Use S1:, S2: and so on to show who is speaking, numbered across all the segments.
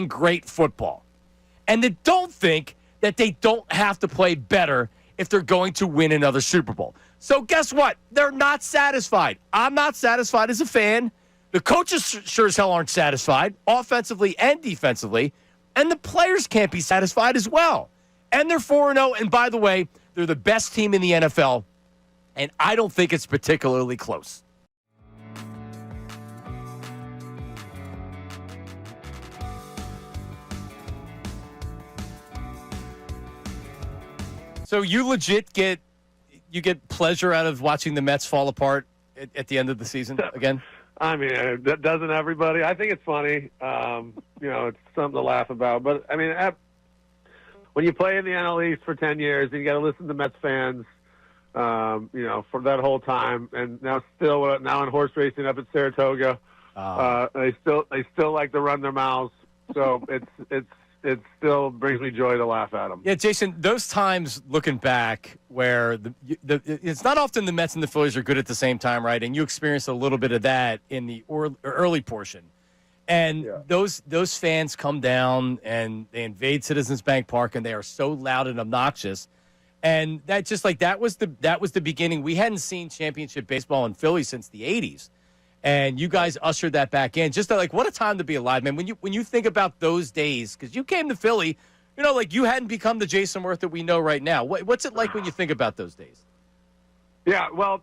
S1: great football and that don't think that they don't have to play better if they're going to win another Super Bowl. So guess what? They're not satisfied. I'm not satisfied as a fan. The coaches sure as hell aren't satisfied, offensively and defensively, and the players can't be satisfied as well. And they're 4-0, and by the way, they're the best team in the NFL, and I don't think it's particularly close. So you legit get pleasure out of watching the Mets fall apart at the end of the season again?
S2: I mean, doesn't everybody? I think it's funny. It's something to laugh about. But, I mean, when you play in the NL East for 10 years and you got to listen to Mets fans, for that whole time, and now in horse racing up at Saratoga, they still like to run their mouths. So it still brings me joy to laugh at them.
S1: Yeah, Jason, those times looking back where it's not often the Mets and the Phillies are good at the same time, right? And you experienced a little bit of that in the early portion. And those fans come down and they invade Citizens Bank Park and they are so loud and obnoxious. And that was the beginning. We hadn't seen championship baseball in Philly since the 80s. And you guys ushered that back in. Just what a time to be alive, man. When you think about those days, because you came to Philly, you hadn't become the Jason Worth that we know right now. What's it like when you think about those days?
S2: Yeah, well,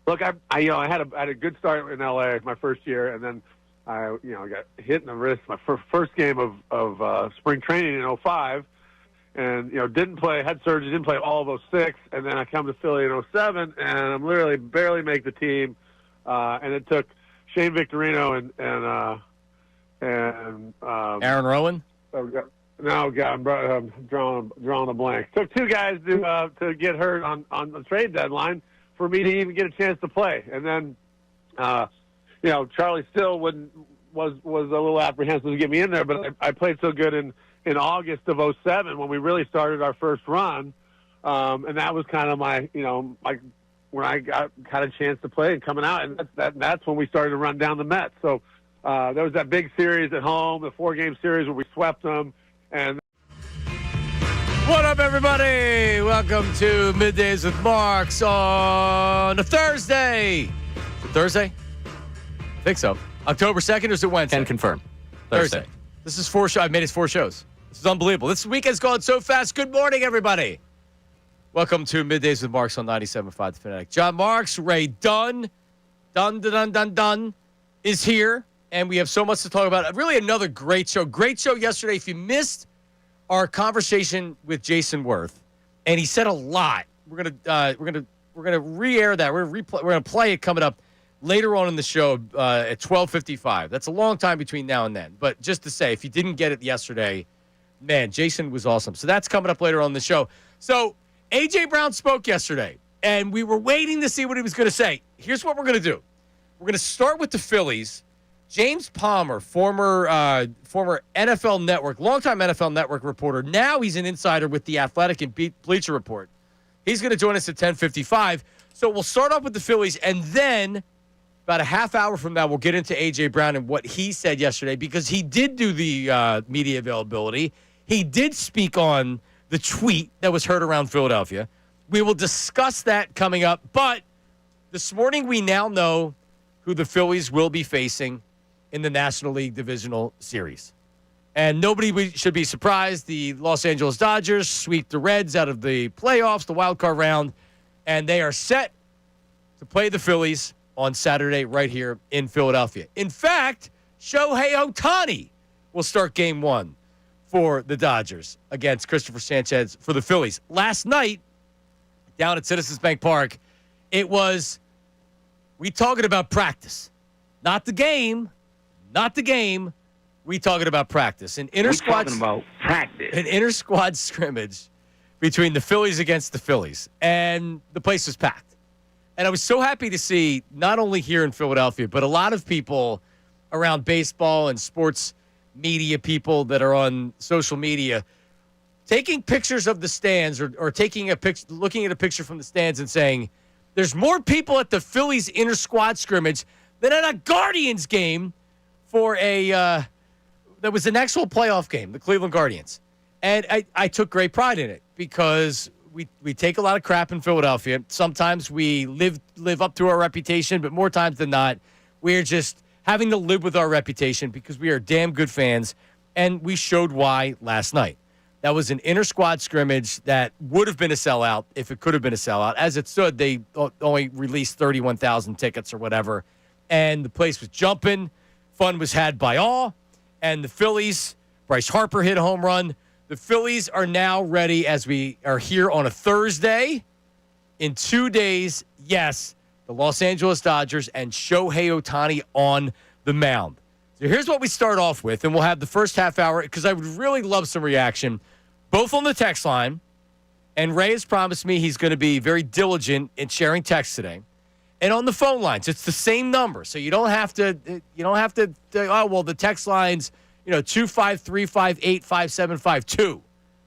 S2: look, I had a good start in LA my first year, and then I got hit in the wrist my first game of spring training in 05, and didn't play, had surgery, didn't play all of 06, and then I come to Philly in 07, and I'm literally barely make the team. And it took Shane Victorino and
S1: Aaron Rowan.
S2: No, God, I'm drawing a blank. Took two guys to get hurt on the trade deadline for me to even get a chance to play. And then, Charlie Still was a little apprehensive to get me in there, but I played so good in August of 07 when we really started our first run, and that was kind of my when I had a chance to play and coming out, and that's when we started to run down the Mets. So there was that big series at home, the 4-game series where we swept them. And
S1: what up, everybody? Welcome to Middays with Marks on a Thursday. Is it Thursday? I think so. October 2nd, or is it Wednesday?
S3: Can confirm.
S1: Thursday. This is 4 shows. I've made it 4 shows. This is unbelievable. This weekend's gone so fast. Good morning, everybody. Welcome to Middays with Marks on 97.5 The Fanatic. John Marks, Ray Dunn is here, and we have so much to talk about. Really another great show. Great show yesterday. If you missed our conversation with Jason Worth, and he said a lot, we're gonna re-air that. We're gonna play it coming up later on in the show at 12:55. That's a long time between now and then. But just to say, if you didn't get it yesterday, man, Jason was awesome. So that's coming up later on the show. So A.J. Brown spoke yesterday, and we were waiting to see what he was going to say. Here's what we're going to do. We're going to start with the Phillies. James Palmer, former NFL Network, longtime NFL Network reporter. Now he's an insider with The Athletic and Bleacher Report. He's going to join us at 10:55. So we'll start off with the Phillies, and then about a half hour from now, we'll get into A.J. Brown and what he said yesterday, because he did do the media availability. He did speak on the tweet that was heard around Philadelphia. We will discuss that coming up. But this morning, we now know who the Phillies will be facing in the National League Divisional Series. And nobody should be surprised. The Los Angeles Dodgers sweep the Reds out of the playoffs, the wild card round, and they are set to play the Phillies on Saturday right here in Philadelphia. In fact, Shohei Ohtani will start game 1 for the Dodgers against Christopher Sanchez for the Phillies. Last night, down at Citizens Bank Park, we talking about practice. Not the game. We talking about practice. An inter-squad scrimmage between the Phillies against the Phillies. And the place was packed. And I was so happy to see, not only here in Philadelphia, but a lot of people around baseball and sports media people that are on social media taking pictures of the stands or taking a picture, looking at a picture from the stands and saying, there's more people at the Phillies inter-squad scrimmage than at a Guardians game for a there was an actual playoff game, the Cleveland Guardians. And I took great pride in it because we take a lot of crap in Philadelphia. Sometimes we live up to our reputation, but more times than not, we're just having to live with our reputation because we are damn good fans, and we showed why last night. That was an inter-squad scrimmage that would have been a sellout if it could have been a sellout. As it stood, they only released 31,000 tickets or whatever, and the place was jumping. Fun was had by all, and the Phillies, Bryce Harper hit a home run. The Phillies are now ready as we are here on a Thursday. In 2 days, yes, the Los Angeles Dodgers and Shohei Ohtani on the mound. So here's what we start off with, and we'll have the first half hour because I would really love some reaction, both on the text line, and Ray has promised me he's going to be very diligent in sharing text today, and on the phone lines. It's the same number, so you don't have to. Oh well, the text lines, 253585752.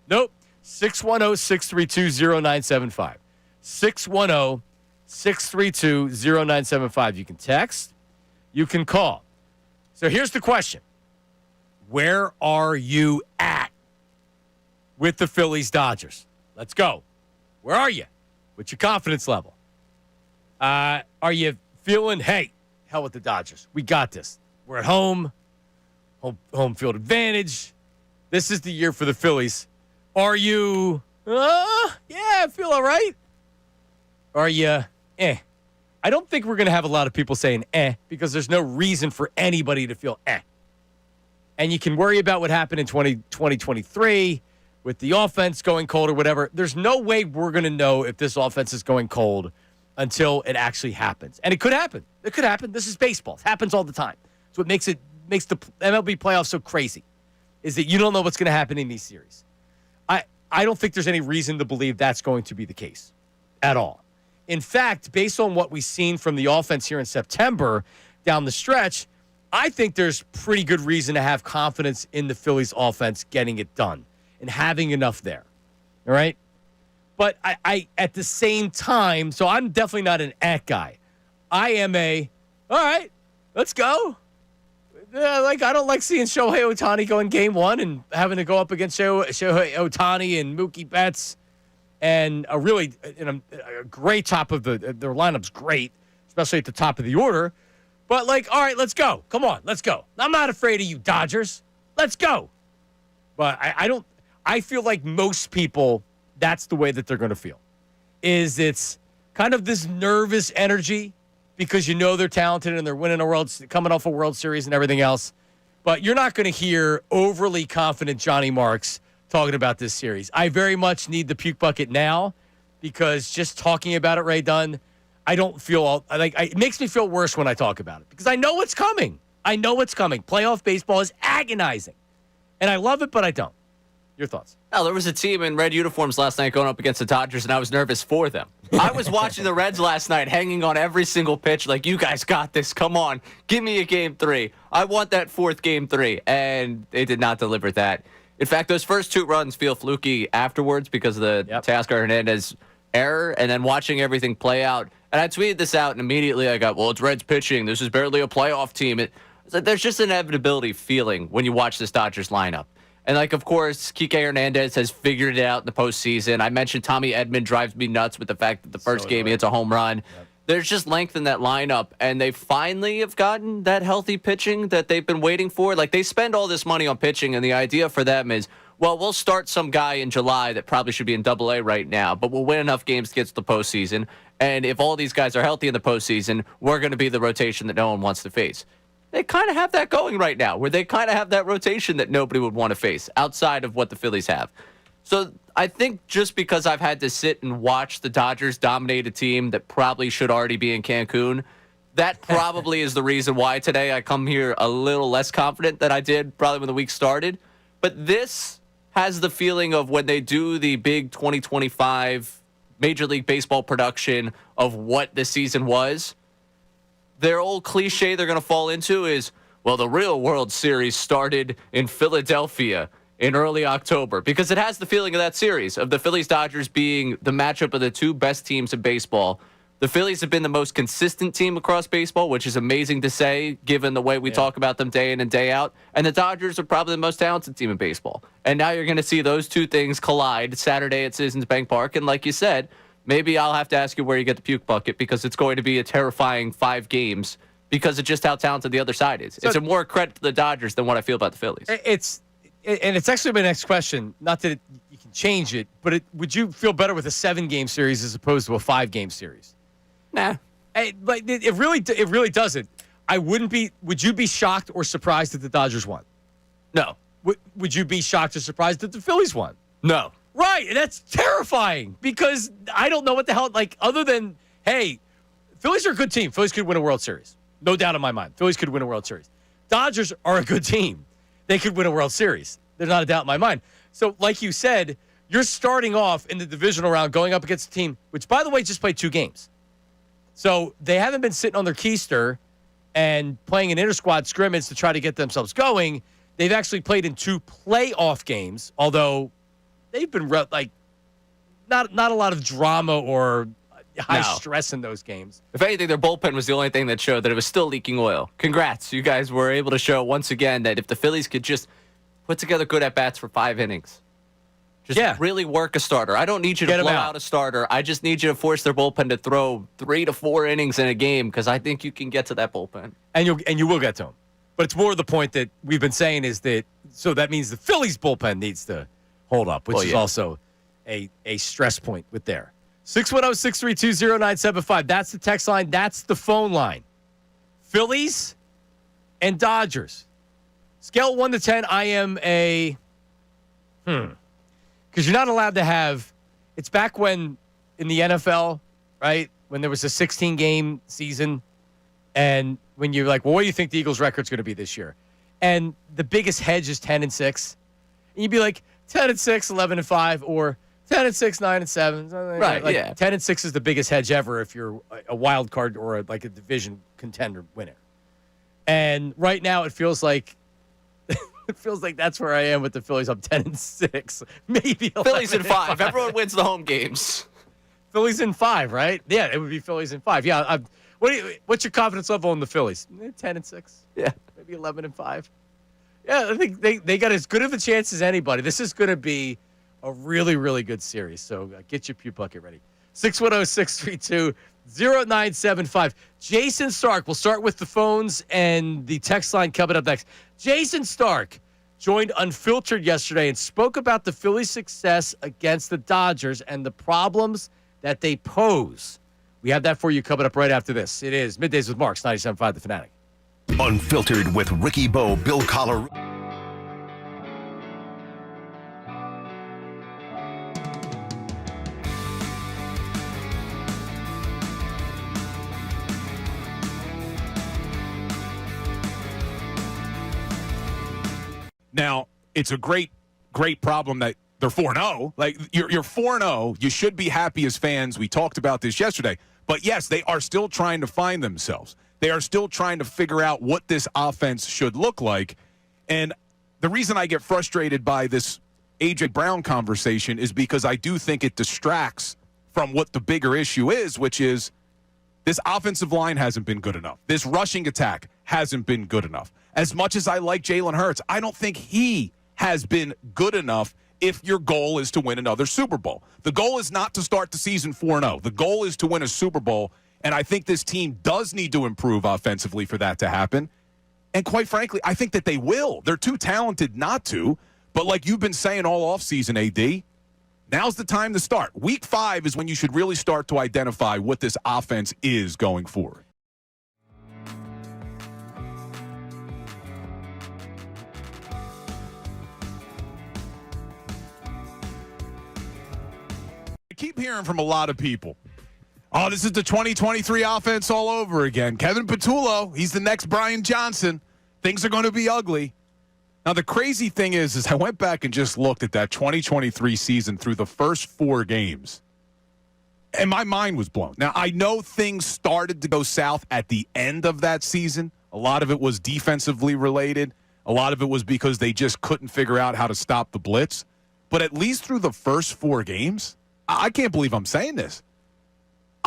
S1: Nope, 610-632-0975. 610-632-0975. You can text. You can call. So here's the question. Where are you at with the Phillies Dodgers? Let's go. Where are you? What's your confidence level? Are you feeling, hey, hell with the Dodgers. We got this. We're at home. Home field advantage. This is the year for the Phillies. Are you, yeah, I feel all right? Are you, I don't think we're going to have a lot of people saying because there's no reason for anybody to feel And you can worry about what happened in 2023 with the offense going cold or whatever. There's no way we're going to know if this offense is going cold until it actually happens. And it could happen. It could happen. This is baseball. It happens all the time. It's what makes the MLB playoffs so crazy is that you don't know what's going to happen in these series. I don't think there's any reason to believe that's going to be the case at all. In fact, based on what we've seen from the offense here in September down the stretch, I think there's pretty good reason to have confidence in the Phillies offense getting it done and having enough there. All right? But I at the same time, so I'm definitely not an guy. I am all right, let's go. I don't like seeing Shohei Ohtani go in game one and having to go up against Shohei Ohtani and Mookie Betts and a great top of their lineup's great, especially at the top of the order. But all right, let's go. Come on, let's go. I'm not afraid of you, Dodgers. Let's go. But I feel like most people, that's the way that they're going to feel. It's kind of this nervous energy because they're talented and they're winning coming off a World Series and everything else. But you're not going to hear overly confident Johnny Marks talking about this series. I very much need the puke bucket now because just talking about it, Ray Dunn, I don't feel it makes me feel worse when I talk about it because I know what's coming. Playoff baseball is agonizing. And I love it, but I don't. Your thoughts?
S3: Oh, there was a team in red uniforms last night going up against the Dodgers, and I was nervous for them. I was watching the Reds last night, hanging on every single pitch, like, you guys got this. Come on. Give me a game 3. I want that 4th game 3. And they did not deliver that. In fact, those first 2 runs feel fluky afterwards because of the Teoscar Hernandez error, and then watching everything play out. And I tweeted this out, and immediately I got, well, it's Reds pitching. This is barely a playoff team. There's just an inevitability feeling when you watch this Dodgers lineup. And, of course, Kincade Hernandez has figured it out in the postseason. I mentioned Tommy Edman drives me nuts with the fact that the first game he hits a home run. Yep. There's just length in that lineup, and they finally have gotten that healthy pitching that they've been waiting for. They spend all this money on pitching, and the idea for them is, well, we'll start some guy in July that probably should be in AA right now, but we'll win enough games to get to the postseason. And if all these guys are healthy in the postseason, we're going to be the rotation that no one wants to face. They kind of have that going right now, where they kind of have that rotation that nobody would want to face outside of what the Phillies have. So I think just because I've had to sit and watch the Dodgers dominate a team that probably should already be in Cancun, that probably is the reason why today I come here a little less confident than I did probably when the week started. But this has the feeling of when they do the big 2025 Major League Baseball production of what the season was. Their old cliche they're going to fall into is, well, the real World Series started in Philadelphia in early October, because it has the feeling of that series, of the Phillies-Dodgers being the matchup of the 2 best teams in baseball, The Phillies have been the most consistent team across baseball, which is amazing to say, given the way we talk about them day in and day out. And the Dodgers are probably the most talented team in baseball. And now you're going to see those two things collide Saturday at Citizens Bank Park. And like you said, maybe I'll have to ask you where you get the puke bucket, because it's going to be a terrifying 5 games because of just how talented the other side is. So it's a more credit to the Dodgers than what I feel about the Phillies.
S1: It's actually my next question. Not that you can change it, but would you feel better with a 7-game series as opposed to a 5-game series?
S3: Nah.
S1: But it really doesn't. Would you be shocked or surprised that the Dodgers won?
S3: No.
S1: Would you be shocked or surprised that the Phillies won?
S3: No.
S1: Right. And that's terrifying, because I don't know what the hell, other than, hey, Phillies are a good team. Phillies could win a World Series. No doubt in my mind. Phillies could win a World Series. Dodgers are a good team. They could win a World Series. There's not a doubt in my mind. So, like you said, you're starting off in the divisional round going up against a team, which, by the way, just played 2 games. So they haven't been sitting on their keister and playing an inter-squad scrimmage to try to get themselves going. They've actually played in 2 playoff games, although they've been not a lot of drama or high stress in those games.
S3: If anything, their bullpen was the only thing that showed that it was still leaking oil. Congrats. You guys were able to show once again that if the Phillies could just put together good at-bats for 5 innings, just really work a starter. I don't need you to blow out a starter. I just need you to force their bullpen to throw 3 to 4 innings in a game, because I think you can get to that bullpen.
S1: And you will get to them. But it's more the point that we've been saying is that, so that means the Phillies bullpen needs to hold up, which is also a stress point with there. 610-632-0975. That's the text line. That's the phone line. Phillies and Dodgers. Scale 1 to 10, I am a because you're not allowed to have, it's back when in the NFL, right, when there was a 16-game season, and when you're like, well, what do you think the Eagles' record's going to be this year? And the biggest hedge is 10-6. And you'd be like, 10-6, 11-5, or 10-6, 9-7.
S3: Right,
S1: 10-6 is the biggest hedge ever if you're a wild card or a division contender winner. And right now it feels like that's where I am with the Phillies. I'm 10-6, maybe 11.
S3: Phillies in 5. Everyone wins the home games.
S1: Phillies in 5, right? Yeah, it would be Phillies in 5. Yeah. What's your confidence level in the Phillies? 10-6.
S3: Yeah,
S1: maybe 11-5. Yeah, I think they got as good of a chance as anybody. This is going to be a really, really good series. So get your pew bucket ready. 610-632-0975. Jason Stark. We'll start with the phones and the text line coming up next. Jason Stark joined Unfiltered yesterday and spoke about the Phillies' success against the Dodgers and the problems that they pose. We have that for you coming up right after this. It is Middays with Marks, 97.5 The Fanatic.
S4: Unfiltered with Ricky Bo, Bill Collar.
S5: Now, it's a great problem that they're 4-0. Like, you're 4-0. You should be happy as fans. We talked about this yesterday. But, yes, they are still trying to find themselves. They are still trying to figure out what this offense should look like. And the reason I get frustrated by this A.J. Brown conversation is because I do think it distracts from what the bigger issue is, which is this offensive line hasn't been good enough. This rushing attack hasn't been good enough. As much as I like Jalen Hurts, I don't think he has been good enough if your goal is to win another Super Bowl. The goal is not to start the season 4-0. The goal is to win a Super Bowl, and I think this team does need to improve offensively for that to happen. And quite frankly, I think that they will. They're too talented not to. But like you've been saying all offseason, AD, now's the time to start. Week 5 is when you should really start to identify what this offense is going forward. I keep hearing from a lot of people, oh, this is the 2023 offense all over again. Kevin Patullo, he's the next Brian Johnson. Things are going to be ugly. Now, the crazy thing is I went back and just looked at that 2023 season through the first 4 games, and my mind was blown. Now, I know things started to go south at the end of that season. A lot of it was defensively related. A lot of it was because they just couldn't figure out how to stop the blitz. But at least through the first 4 games, I can't believe I'm saying this,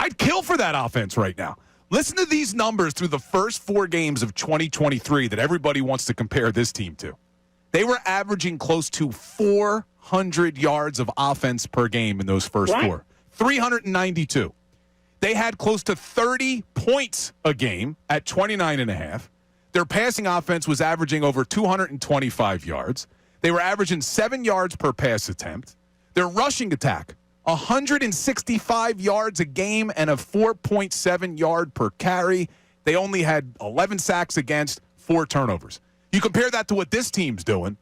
S5: I'd kill for that offense right now. Listen to these numbers through the first 4 games of 2023 that everybody wants to compare this team to. They were averaging close to 400 yards of offense per game in those first 4. 392. They had close to 30 points a game at 29.5. Their passing offense was averaging over 225 yards. They were averaging 7 yards per pass attempt. Their rushing attack, 165 yards a game and a 4.7 yard per carry. They only had 11 sacks against, 4 turnovers. You compare that to what this team's doing,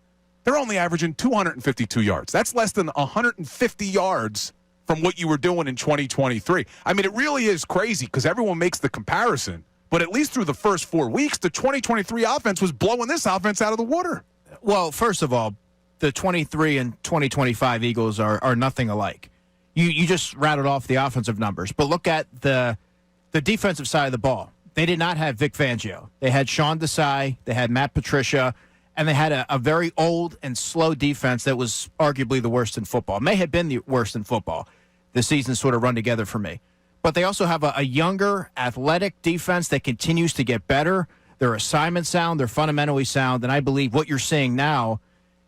S5: they're only averaging 252 yards. That's less than 150 yards from what you were doing in 2023. I mean, it really is crazy because everyone makes the comparison, but at least through the first 4 weeks, the 2023 offense was blowing this offense out of the water.
S6: Well, first of all, the 23 and 2025 Eagles are nothing alike. You just rattled off the offensive numbers, but look at the defensive side of the ball. They did not have Vic Fangio. They had Sean Desai, they had Matt Patricia, and they had a very old and slow defense that was arguably the worst in football. It may have been the worst in football. The season sort of run together for me. But they also have a younger, athletic defense that continues to get better. Their assignment sound, they're fundamentally sound, and I believe what you're seeing now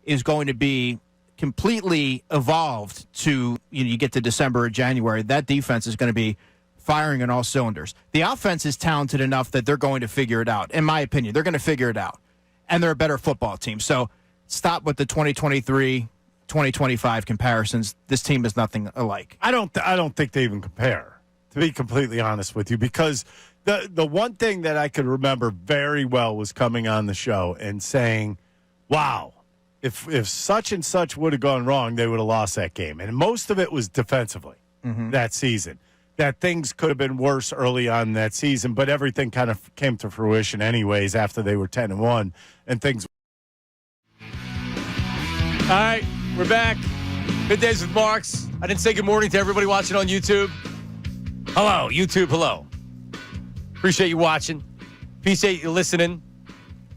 S6: is going to be completely evolved to, you get to December or January. That defense is going to be firing on all cylinders. The offense is talented enough that they're going to figure it out. In my opinion, they're going to figure it out. And they're a better football team. So stop with the 2023, 2025 comparisons. This team is nothing alike.
S7: I don't think they even compare, to be completely honest with you, because the one thing that I could remember very well was coming on the show and saying, wow, if such and such would have gone wrong, they would have lost that game. And most of it was defensively that season. That things could have been worse early on in that season, but everything kind of came to fruition anyways after they were 10-1 and things.
S1: All right, we're back. Middays with Marks. I didn't say good morning to everybody watching on YouTube. Hello, YouTube, hello. Appreciate you watching. Appreciate you listening.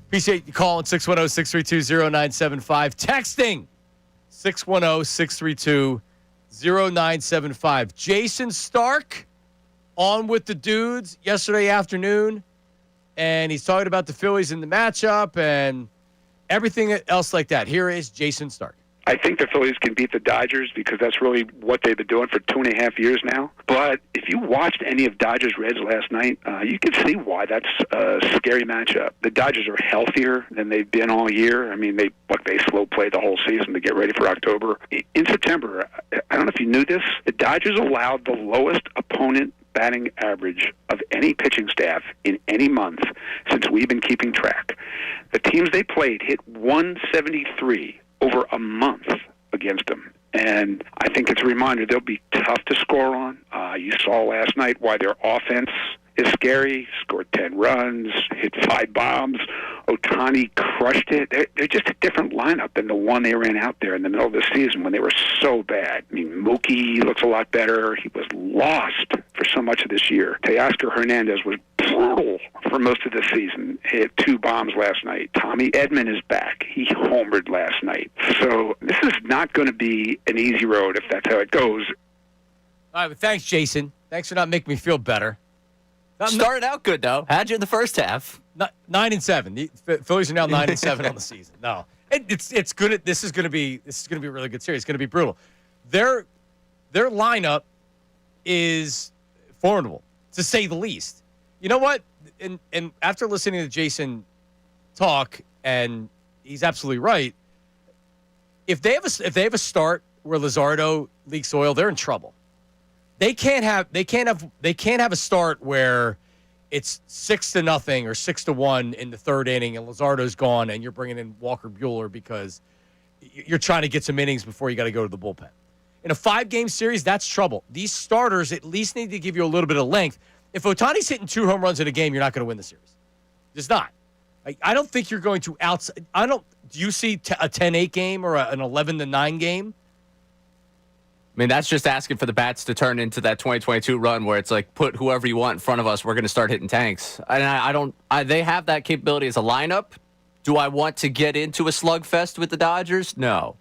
S1: Appreciate you calling 610-632-0975. Texting 610-632-0975. Jason Stark on with the dudes yesterday afternoon, and he's talking about the Phillies in the matchup and everything else like that. Here is Jason Stark.
S8: I think the Phillies can beat the Dodgers because that's really what they've been doing for 2.5 years now. But if you watched any of Dodgers-Reds last night, you can see why that's a scary matchup. The Dodgers are healthier than they've been all year. I mean, they slow played the whole season to get ready for October. In September, I don't know if you knew this, the Dodgers allowed the lowest opponent batting average of any pitching staff in any month since we've been keeping track. The teams they played hit 173 over a month against them. And I think it's a reminder they'll be tough to score on. You saw last night why their offense is scary. Scored 10 runs, hit 5 bombs. Ohtani crushed it. They're just a different lineup than the one they ran out there in the middle of the season when they were so bad. I mean, Mookie looks a lot better. He was lost for so much of this year. Teoscar Hernandez was brutal for most of the season. He hit 2 bombs last night. Tommy Edman is back. He homered last night. So this is not going to be an easy road if that's how it goes.
S1: All right, but thanks, Jason. Thanks for not making me feel better.
S3: Started out good, though. Had you in the first half.
S1: 9-7. The Phillies are now 9-7 on the season. No, it's good. This is going to be a really good series. It's going to be brutal. Their lineup is formidable, to say the least. You know what? And after listening to Jason talk, and he's absolutely right. If they have a start where Luzardo leaks oil, they're in trouble. They can't have a start where it's 6-0 or 6-1 in the third inning and Luzardo's gone and you're bringing in Walker Buehler because you're trying to get some innings before you got to go to the bullpen. In a 5-game series, that's trouble. These starters at least need to give you a little bit of length. If Ohtani's hitting 2 home runs in a game, you're not going to win the series. Just not. I don't think you're going to outside. Do you see a 10-8 game or an 11-9 game?
S3: I mean, that's just asking for the bats to turn into that 2022 run where it's like, put whoever you want in front of us, we're going to start hitting tanks. And they have that capability as a lineup. Do I want to get into a slugfest with the Dodgers? No.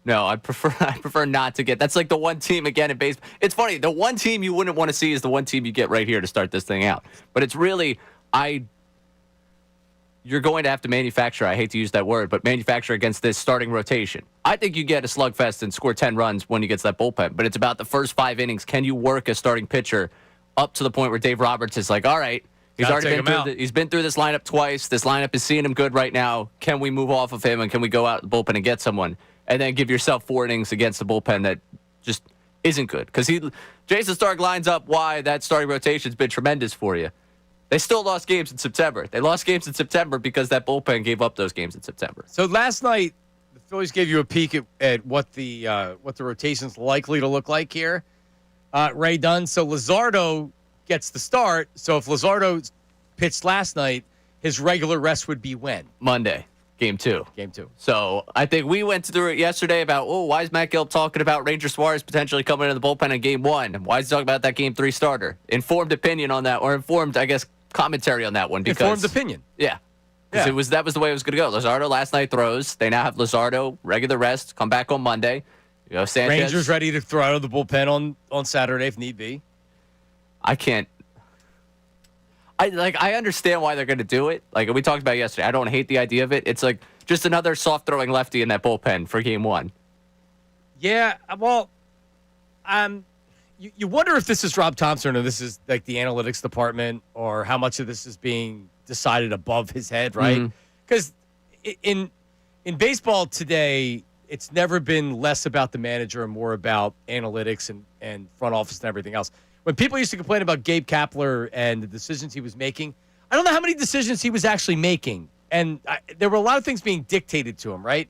S3: No, I prefer not to get. That's like the one team again in baseball. It's funny. The one team you wouldn't want to see is the one team you get right here to start this thing out. But it's really you're going to have to manufacture. I hate to use that word, but manufacture against this starting rotation. I think you get a slugfest and score 10 runs when you get to that bullpen. But it's about the first 5 innings. Can you work a starting pitcher up to the point where Dave Roberts is like, all right, he's he's been through this lineup twice. This lineup is seeing him good right now. Can we move off of him and can we go out the bullpen and get someone? And then give yourself 4 innings against the bullpen that just isn't good. Because Jason Stark lines up why that starting rotation's been tremendous for you. They still lost games in September. They lost games in September because that bullpen gave up those games in September.
S1: So last night, the Phillies gave you a peek at what the rotation's likely to look like here. Ray Dunn. So Luzardo gets the start. So if Luzardo pitched last night, his regular rest would be when?
S3: Monday. Game 2.
S1: Game 2.
S3: So I think we went through it yesterday about, why is Matt Gill talking about Ranger Suarez potentially coming into the bullpen in Game 1? Why is he talking about that Game 3 starter? Informed opinion on that, or informed, I guess, commentary on that one. Because,
S1: informed opinion.
S3: Yeah. Because that was the way it was going to go. Luzardo last night throws. They now have Luzardo, regular rest, come back on Monday. Sanchez.
S1: Rangers ready to throw out of the bullpen on Saturday if need be.
S3: I can't. I understand why they're going to do it. Like we talked about yesterday, I don't hate the idea of it. It's like just another soft throwing lefty in that bullpen for Game 1.
S1: Yeah, well, you wonder if this is Rob Thompson or this is like the analytics department or how much of this is being decided above his head, right? Because in baseball today, it's never been less about the manager and more about analytics and front office and everything else. When people used to complain about Gabe Kapler and the decisions he was making, I don't know how many decisions he was actually making. And there were a lot of things being dictated to him, right?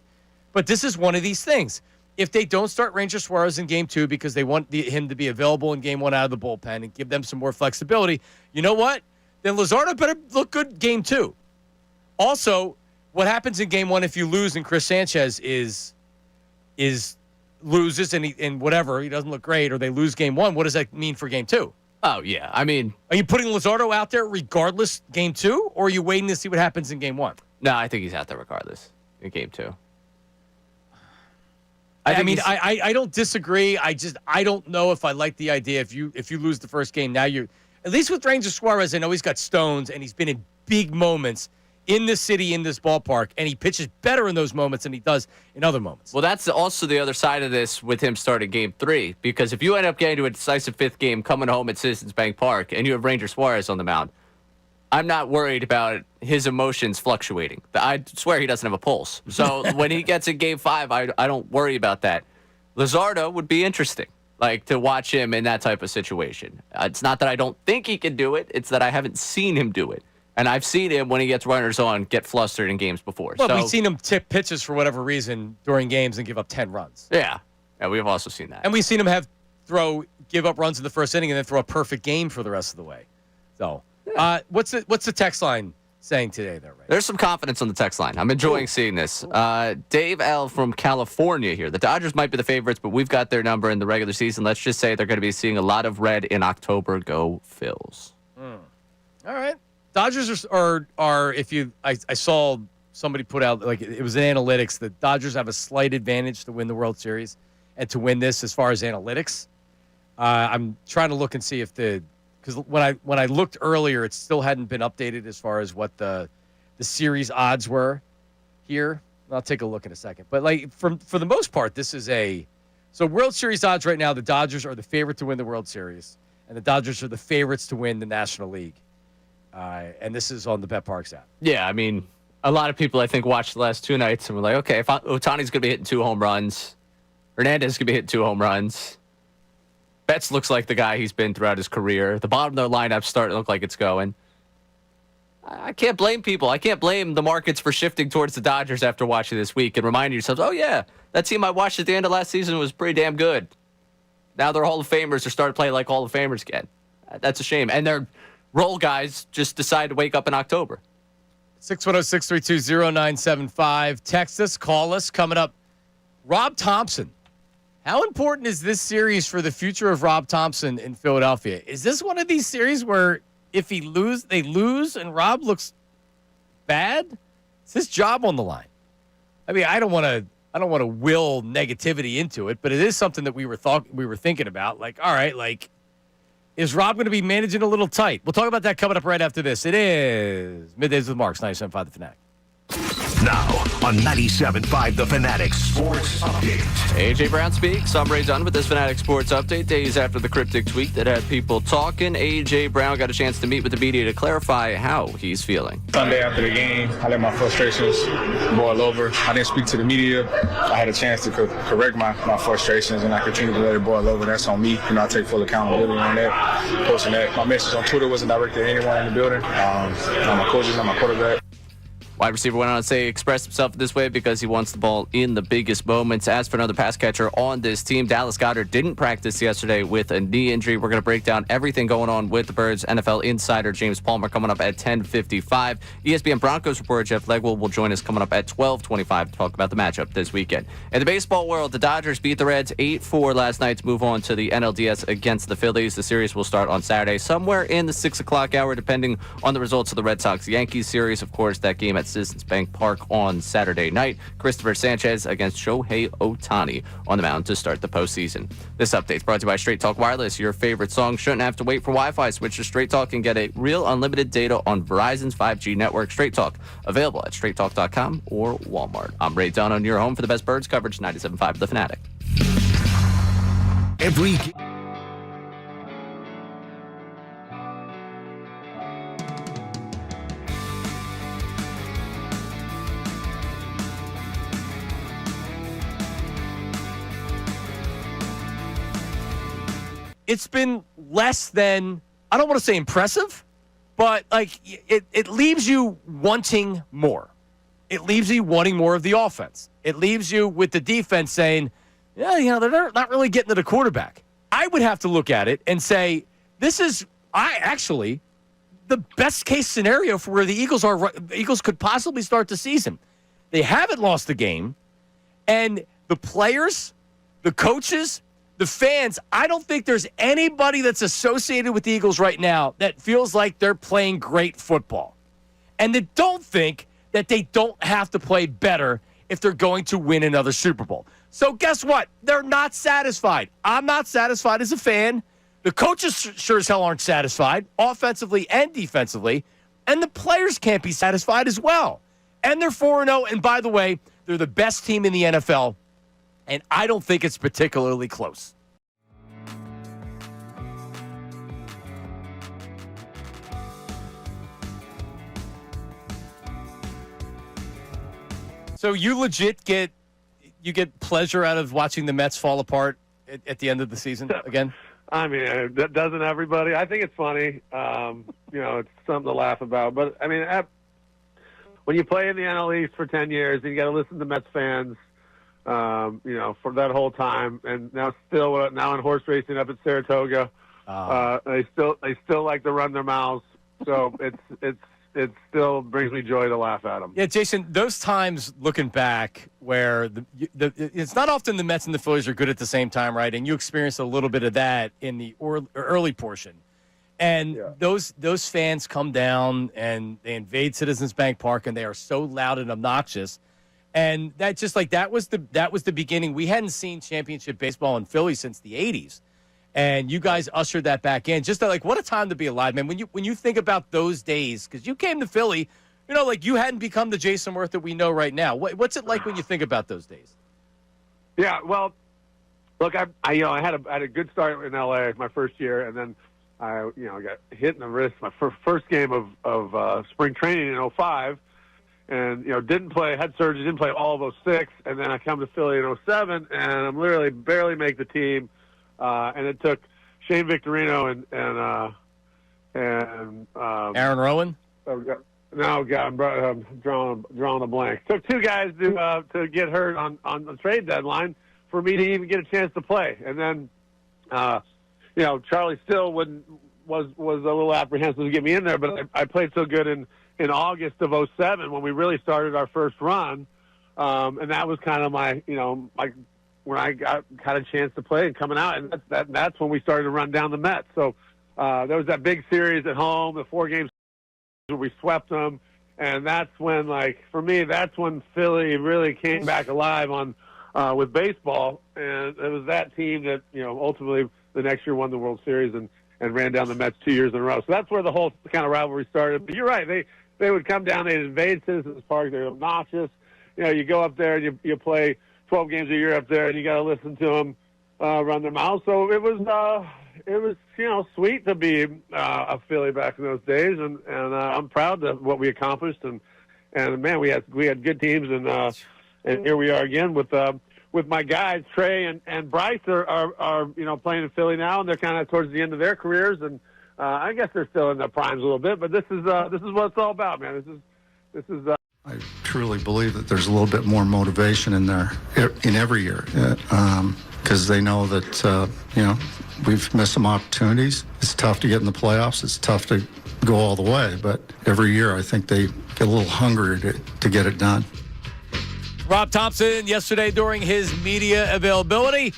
S1: But this is one of these things. If they don't start Ranger Suarez in Game 2 because they want him to be available in Game 1 out of the bullpen and give them some more flexibility, you know what? Then Luzardo better look good Game 2. Also, what happens in Game 1 if you lose and Chris Sanchez loses and whatever, he doesn't look great, or they lose Game 1, what does that mean for Game 2?
S3: Oh, yeah. I mean,
S1: are you putting Luzardo out there regardless Game 2, or are you waiting to see what happens in Game 1?
S3: No, I think he's out there regardless in Game 2.
S1: I don't disagree. I don't know if I like the idea if you lose the first game. Now you're at least with Ranger Suarez. I know he's got stones and he's been in big moments in this city, in this ballpark, and he pitches better in those moments than he does in other moments.
S3: Well, that's also the other side of this with him starting Game 3, because if you end up getting to a decisive 5th game coming home at Citizens Bank Park and you have Ranger Suarez on the mound, I'm not worried about his emotions fluctuating. I swear he doesn't have a pulse. So when he gets in Game 5, I don't worry about that. Luzardo would be interesting, like to watch him in that type of situation. It's not that I don't think he can do it. It's that I haven't seen him do it. And I've seen him, when he gets runners on, get flustered in games before.
S1: Well, we've seen him tip pitches for whatever reason during games and give up 10 runs.
S3: Yeah, we've also seen that.
S1: And we've seen him give up runs in the first inning and then throw a perfect game for the rest of the way. So, what's the text line saying today there, Ray?
S3: There's some confidence on the text line. I'm enjoying seeing this. Dave L. from California here. The Dodgers might be the favorites, but we've got their number in the regular season. Let's just say they're going to be seeing a lot of red in October. Go Phils.
S1: All right. Dodgers are I saw somebody put out, like, it was in analytics, that Dodgers have a slight advantage to win the World Series and to win this as far as analytics. I'm trying to look and see because when I looked earlier, it still hadn't been updated as far as what the series odds were here. I'll take a look in a second. But like for the most part, this is so World Series odds right now, the Dodgers are the favorite to win the World Series, and the Dodgers are the favorites to win the National League. And this is on the BetParks app.
S3: Yeah, I mean, a lot of people, I think, watched the last 2 nights and were like, okay, if Ohtani's going to be hitting 2 home runs, Hernandez is going to be hitting 2 home runs. Betts looks like the guy he's been throughout his career. The bottom of the lineup's starting to look like it's going. I can't blame people. I can't blame the markets for shifting towards the Dodgers after watching this week and reminding yourselves, oh, yeah, that team I watched at the end of last season was pretty damn good. Now they're Hall of Famers. They're starting to play like Hall of Famers again. That's a shame. And they're role guys just decide to wake up in October.
S1: 610-632-0975. Text us, call us. Coming up, Rob Thompson. How important is this series for the future of Rob Thompson in Philadelphia? Is this one of these series where if they lose and Rob looks bad? Is his job on the line? I mean, I don't want to I don't want to will negativity into it, but it is something that we were thinking about. Like, all right, like, is Rob going to be managing a little tight? We'll talk about that coming up right after this. It is Middays with Marks, 97.5 The Fanatic.
S4: Now on 97.5 The Fanatic Sports Update.
S3: AJ Brown speaks. I'm Ray Dunn with this Fanatic Sports Update. Days after the cryptic tweet that had people talking, AJ Brown got a chance to meet with the media to clarify how he's feeling.
S9: Sunday after the game, I let my frustrations boil over. I didn't speak to the media. I had a chance to correct my frustrations, and I continued to let it boil over. That's on me. I take full accountability on that. Posting that. My message on Twitter wasn't directed at anyone in the building. Not my coaches, not my quarterback.
S3: Wide receiver went on to say expressed himself this way because he wants the ball in the biggest moments. As for another pass catcher on this team, Dallas Goedert didn't practice yesterday with a knee injury. We're going to break down everything going on with the Birds. NFL insider James Palmer coming up at 10:55. ESPN Broncos reporter Jeff Legwell will join us coming up at 12:25 to talk about the matchup this weekend. In the baseball world, the Dodgers beat the Reds 8-4 last night to move on to the NLDS against the Phillies. The series will start on Saturday, somewhere in the 6 o'clock hour, depending on the results of the Red Sox-Yankees series. Of course, that game at Citizens Bank Park on Saturday night. Christopher Sanchez against Shohei Ohtani on the mound to start the postseason. This update is brought to you by Straight Talk Wireless. Your favorite song shouldn't have to wait for Wi-Fi. Switch to Straight Talk and get a real unlimited data on Verizon's 5G network. Straight Talk, available at straighttalk.com or Walmart. I'm Ray Dunn on your home for the best Birds coverage, 97.5 The Fanatic.
S4: Every
S1: It's been less than, I don't want to say impressive, but like it leaves you wanting more. It leaves you wanting more of the offense. It leaves you with the defense saying, yeah, they're not really getting to the quarterback. I would have to look at it and say, this is the best case scenario for where the Eagles are. The Eagles could possibly start the season. They haven't lost the game, and the players, the coaches, the fans, I don't think there's anybody that's associated with the Eagles right now that feels like they're playing great football. And they don't think that they don't have to play better if they're going to win another Super Bowl. So guess what? They're not satisfied. I'm not satisfied as a fan. The coaches sure as hell aren't satisfied, offensively and defensively. And the players can't be satisfied as well. And they're 4-0. And by the way, they're the best team in the NFL. And I don't think it's particularly close. So you legit get pleasure out of watching the Mets fall apart at the end of the season again?
S2: I mean, doesn't everybody? I think it's funny. It's something to laugh about. But, I mean, when you play in the NL East for 10 years and you got to listen to Mets fans, for that whole time, and now in horse racing up at Saratoga, they still like to run their mouths. So it still brings me joy to laugh at them.
S1: Yeah, Jason, those times looking back where it's not often the Mets and the Phillies are good at the same time, right? And you experienced a little bit of that in the early portion. And those fans come down and they invade Citizens Bank Park, and they are so loud and obnoxious. And that was the beginning. We hadn't seen championship baseball in Philly since the 80s. And you guys ushered that back in. Just what a time to be alive, man. When you think about those days, because you came to Philly, you hadn't become the Jason Worth that we know right now. What's it like when you think about those days?
S2: Yeah, well, look, I had a good start in L.A. my first year, and then I got hit in the wrist my first game of spring training in 2005. And, didn't play, had surgery, didn't play all of 2006. And then I come to Philly in 2007, and I'm literally barely make the team. And it took Shane Victorino and
S1: Aaron Rowan?
S2: No, God, I'm drawing a blank. Took two guys to get hurt on the trade deadline for me to even get a chance to play. And then, Charlie Still was a little apprehensive to get me in there, but I played so good in August of 2007 when we really started our first run. And that was kind of when I got a chance to play and coming out, and that's when we started to run down the Mets. So there was that big series at home, the 4 games where we swept them, and that's when, for me, that's when Philly really came back alive on with baseball, and it was that team that ultimately the next year won the World Series and ran down the Mets 2 years in a row. So that's where the whole kind of rivalry started. But you're right, they would come down, they'd invade Citizens Park, they're obnoxious. You go up there and you play 12 games a year up there, and you got to listen to them run their mouths. So it was sweet to be a Philly back in those days, and I'm proud of what we accomplished. And man, we had good teams, and here we are again with my guys Trey and Bryce are playing in Philly now, and they're kind of towards the end of their careers, and I guess they're still in their primes a little bit. But this is what it's all about, man. This is.
S10: I truly believe that there's a little bit more motivation in there in every year, because they know that we've missed some opportunities. It's tough to get in the playoffs. It's tough to go all the way, but every year I think they get a little hungrier to get it done.
S1: Rob Thompson yesterday during his media availability.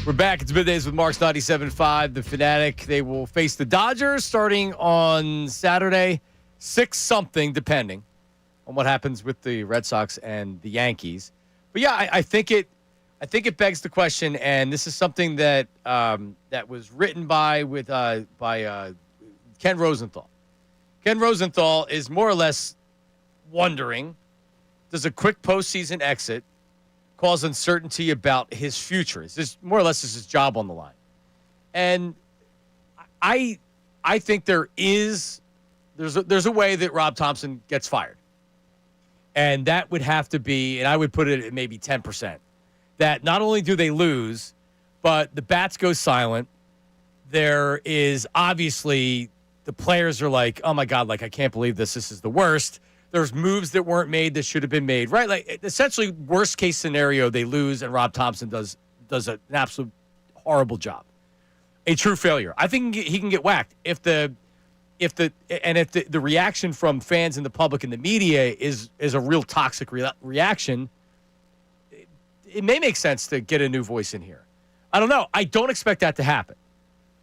S1: We're back. It's Middays with Marks 97.5. The Fanatic, they will face the Dodgers starting on Saturday, 6-something, depending on what happens with the Red Sox and the Yankees. But yeah, I think it begs the question, and this is something that that was written by Ken Rosenthal. Ken Rosenthal is more or less wondering, does a quick postseason exit cause uncertainty about his future? Is this more or less his job on the line? And I think there's a way that Rob Thompson gets fired. And that would have to be, and I would put it at maybe 10%, that not only do they lose, but the bats go silent. There is obviously, the players are like, oh my God, like I can't believe this. This is the worst. There's moves that weren't made that should have been made, right? Like essentially, worst case scenario, they lose, and Rob Thompson does an absolute horrible job. A true failure. I think he can get whacked if the reaction from fans and the public and the media is a real toxic reaction. It may make sense to get a new voice in here. I don't know. I don't expect that to happen.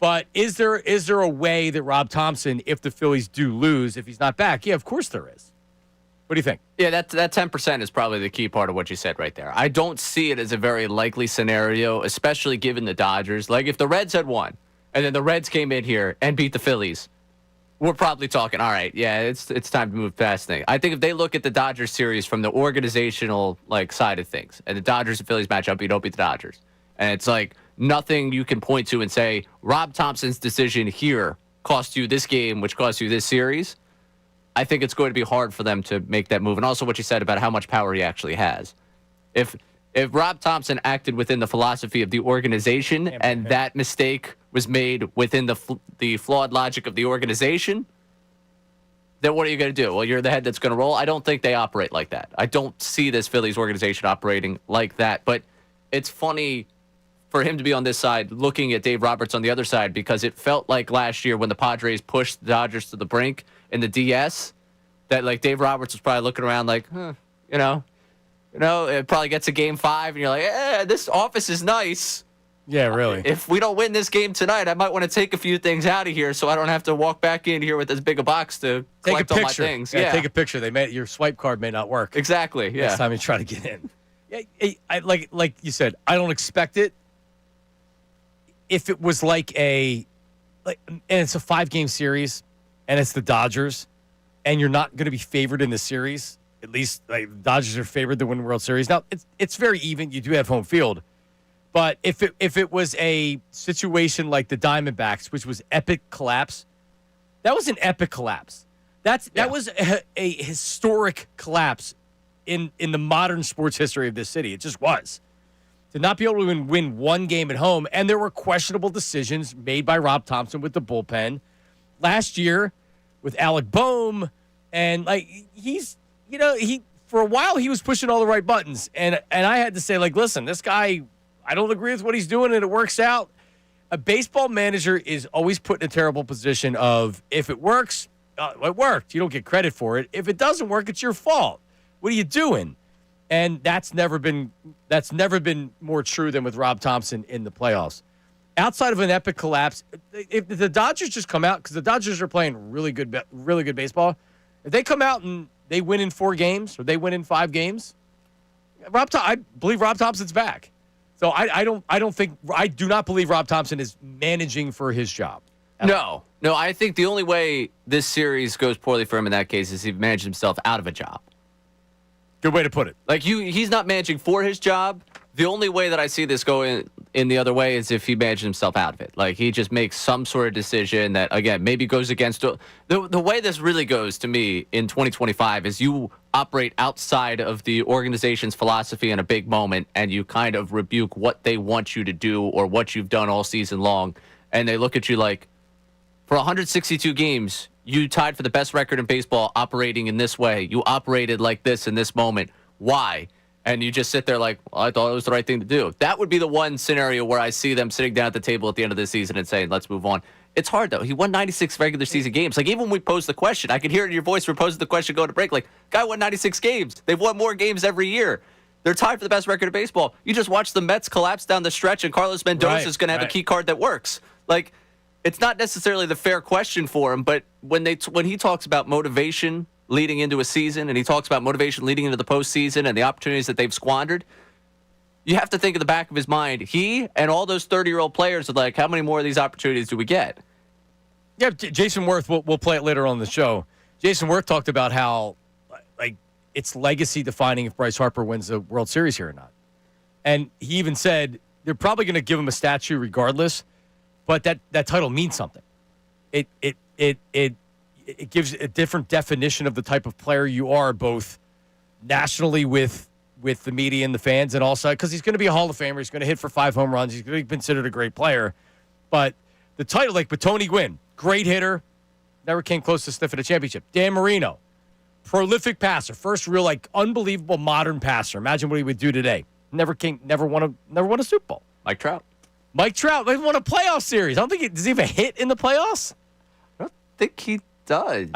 S1: But is there a way that Rob Thompson, if the Phillies do lose, if he's not back? Yeah, of course there is. What do you think?
S3: Yeah, that 10% is probably the key part of what you said right there. I don't see it as a very likely scenario, especially given the Dodgers. Like, if the Reds had won, and then the Reds came in here and beat the Phillies, we're probably talking, all right, yeah, it's time to move past things. I think if they look at the Dodgers series from the organizational side of things, and the Dodgers and Phillies match up, you don't beat the Dodgers. And it's like nothing you can point to and say, Rob Thompson's decision here cost you this game, which cost you this series. I think it's going to be hard for them to make that move. And also what you said about how much power he actually has. If Rob Thompson acted within the philosophy of the organization and that mistake was made within the flawed logic of the organization, then what are you going to do? Well, you're the head that's going to roll. I don't think they operate like that. I don't see this Phillies organization operating like that. But it's funny for him to be on this side looking at Dave Roberts on the other side, because it felt like last year when the Padres pushed the Dodgers to the brink in the DS that Dave Roberts was probably looking around like, it probably gets a game 5 and you're like, this office is nice.
S1: Yeah, really.
S3: If we don't win this game tonight, I might want to take a few things out of here so I don't have to walk back in here with as big a box to collect all my things.
S1: Yeah, take a picture. Your swipe card may not work.
S3: Exactly. Yeah.
S1: Next time you try to get in. Yeah, like you said, I don't expect it. If it was and it's a 5-game series, and it's the Dodgers, and you're not going to be favored in the series, at least the Dodgers are favored to win the World Series. Now it's very even. You do have home field. But if it was a situation like the Diamondbacks, which was epic collapse, that was an epic collapse. That was a historic collapse in the modern sports history of this city. It just was. To not be able to even win one game at home, and there were questionable decisions made by Rob Thompson with the bullpen last year with Alec Boehm, and he for a while he was pushing all the right buttons, and I had to say listen, this guy, I don't agree with what he's doing, and it works out. A baseball manager is always put in a terrible position of, if it works, it worked. You don't get credit for it. If it doesn't work, it's your fault. What are you doing? And that's never been more true than with Rob Thompson in the playoffs. Outside of an epic collapse, if the Dodgers just come out, because the Dodgers are playing really good baseball, if they come out and they win in 4 games or they win in 5 games, I believe Rob Thompson's back. So I do not believe Rob Thompson is managing for his job.
S3: No, I think the only way this series goes poorly for him in that case is he managed himself out of a job.
S1: Good way to put it.
S3: Like he's not managing for his job. The only way that I see this going in the other way is if he manages himself out of it. Like he just makes some sort of decision that, again, maybe goes against the way this really goes to me in 2025 is you operate outside of the organization's philosophy in a big moment and you kind of rebuke what they want you to do or what you've done all season long. And they look at you like, for 162 games, you tied for the best record in baseball operating in this way. You operated like this in this moment. Why? And you just sit there like, well, I thought it was the right thing to do. That would be the one scenario where I see them sitting down at the table at the end of the season and saying, let's move on. It's hard, though. He won 96 regular season games. Like, even when we posed the question, I could hear it in your voice. We're posing the question going to break. Like, guy won 96 games. They've won more games every year. They're tied for the best record in baseball. You just watch the Mets collapse down the stretch, and Carlos Mendoza is going to have a key card that works. Like, it's not necessarily the fair question for him, but when he talks about motivation leading into a season, and he talks about motivation leading into the postseason and the opportunities that they've squandered, you have to think in the back of his mind, he and all those 30-year-old players are like, how many more of these opportunities do we get?
S1: Yeah, Jason Worth, we'll play it later on the show. Jason Worth talked about how, like, it's legacy defining if Bryce Harper wins the World Series here or not. And he even said they're probably going to give him a statue regardless, but that title means something. It gives a different definition of the type of player you are, both nationally with the media and the fans, and also because he's going to be a Hall of Famer. He's going to hit for 5 home runs. He's going to be considered a great player. But the title, like with Tony Gwynn, great hitter, never came close to sniffing a championship. Dan Marino, prolific passer, first real unbelievable modern passer. Imagine what he would do today. Never won a Super Bowl.
S3: Mike Trout,
S1: they won a playoff series. I don't think does he have a hit in the playoffs?
S3: I don't think he does.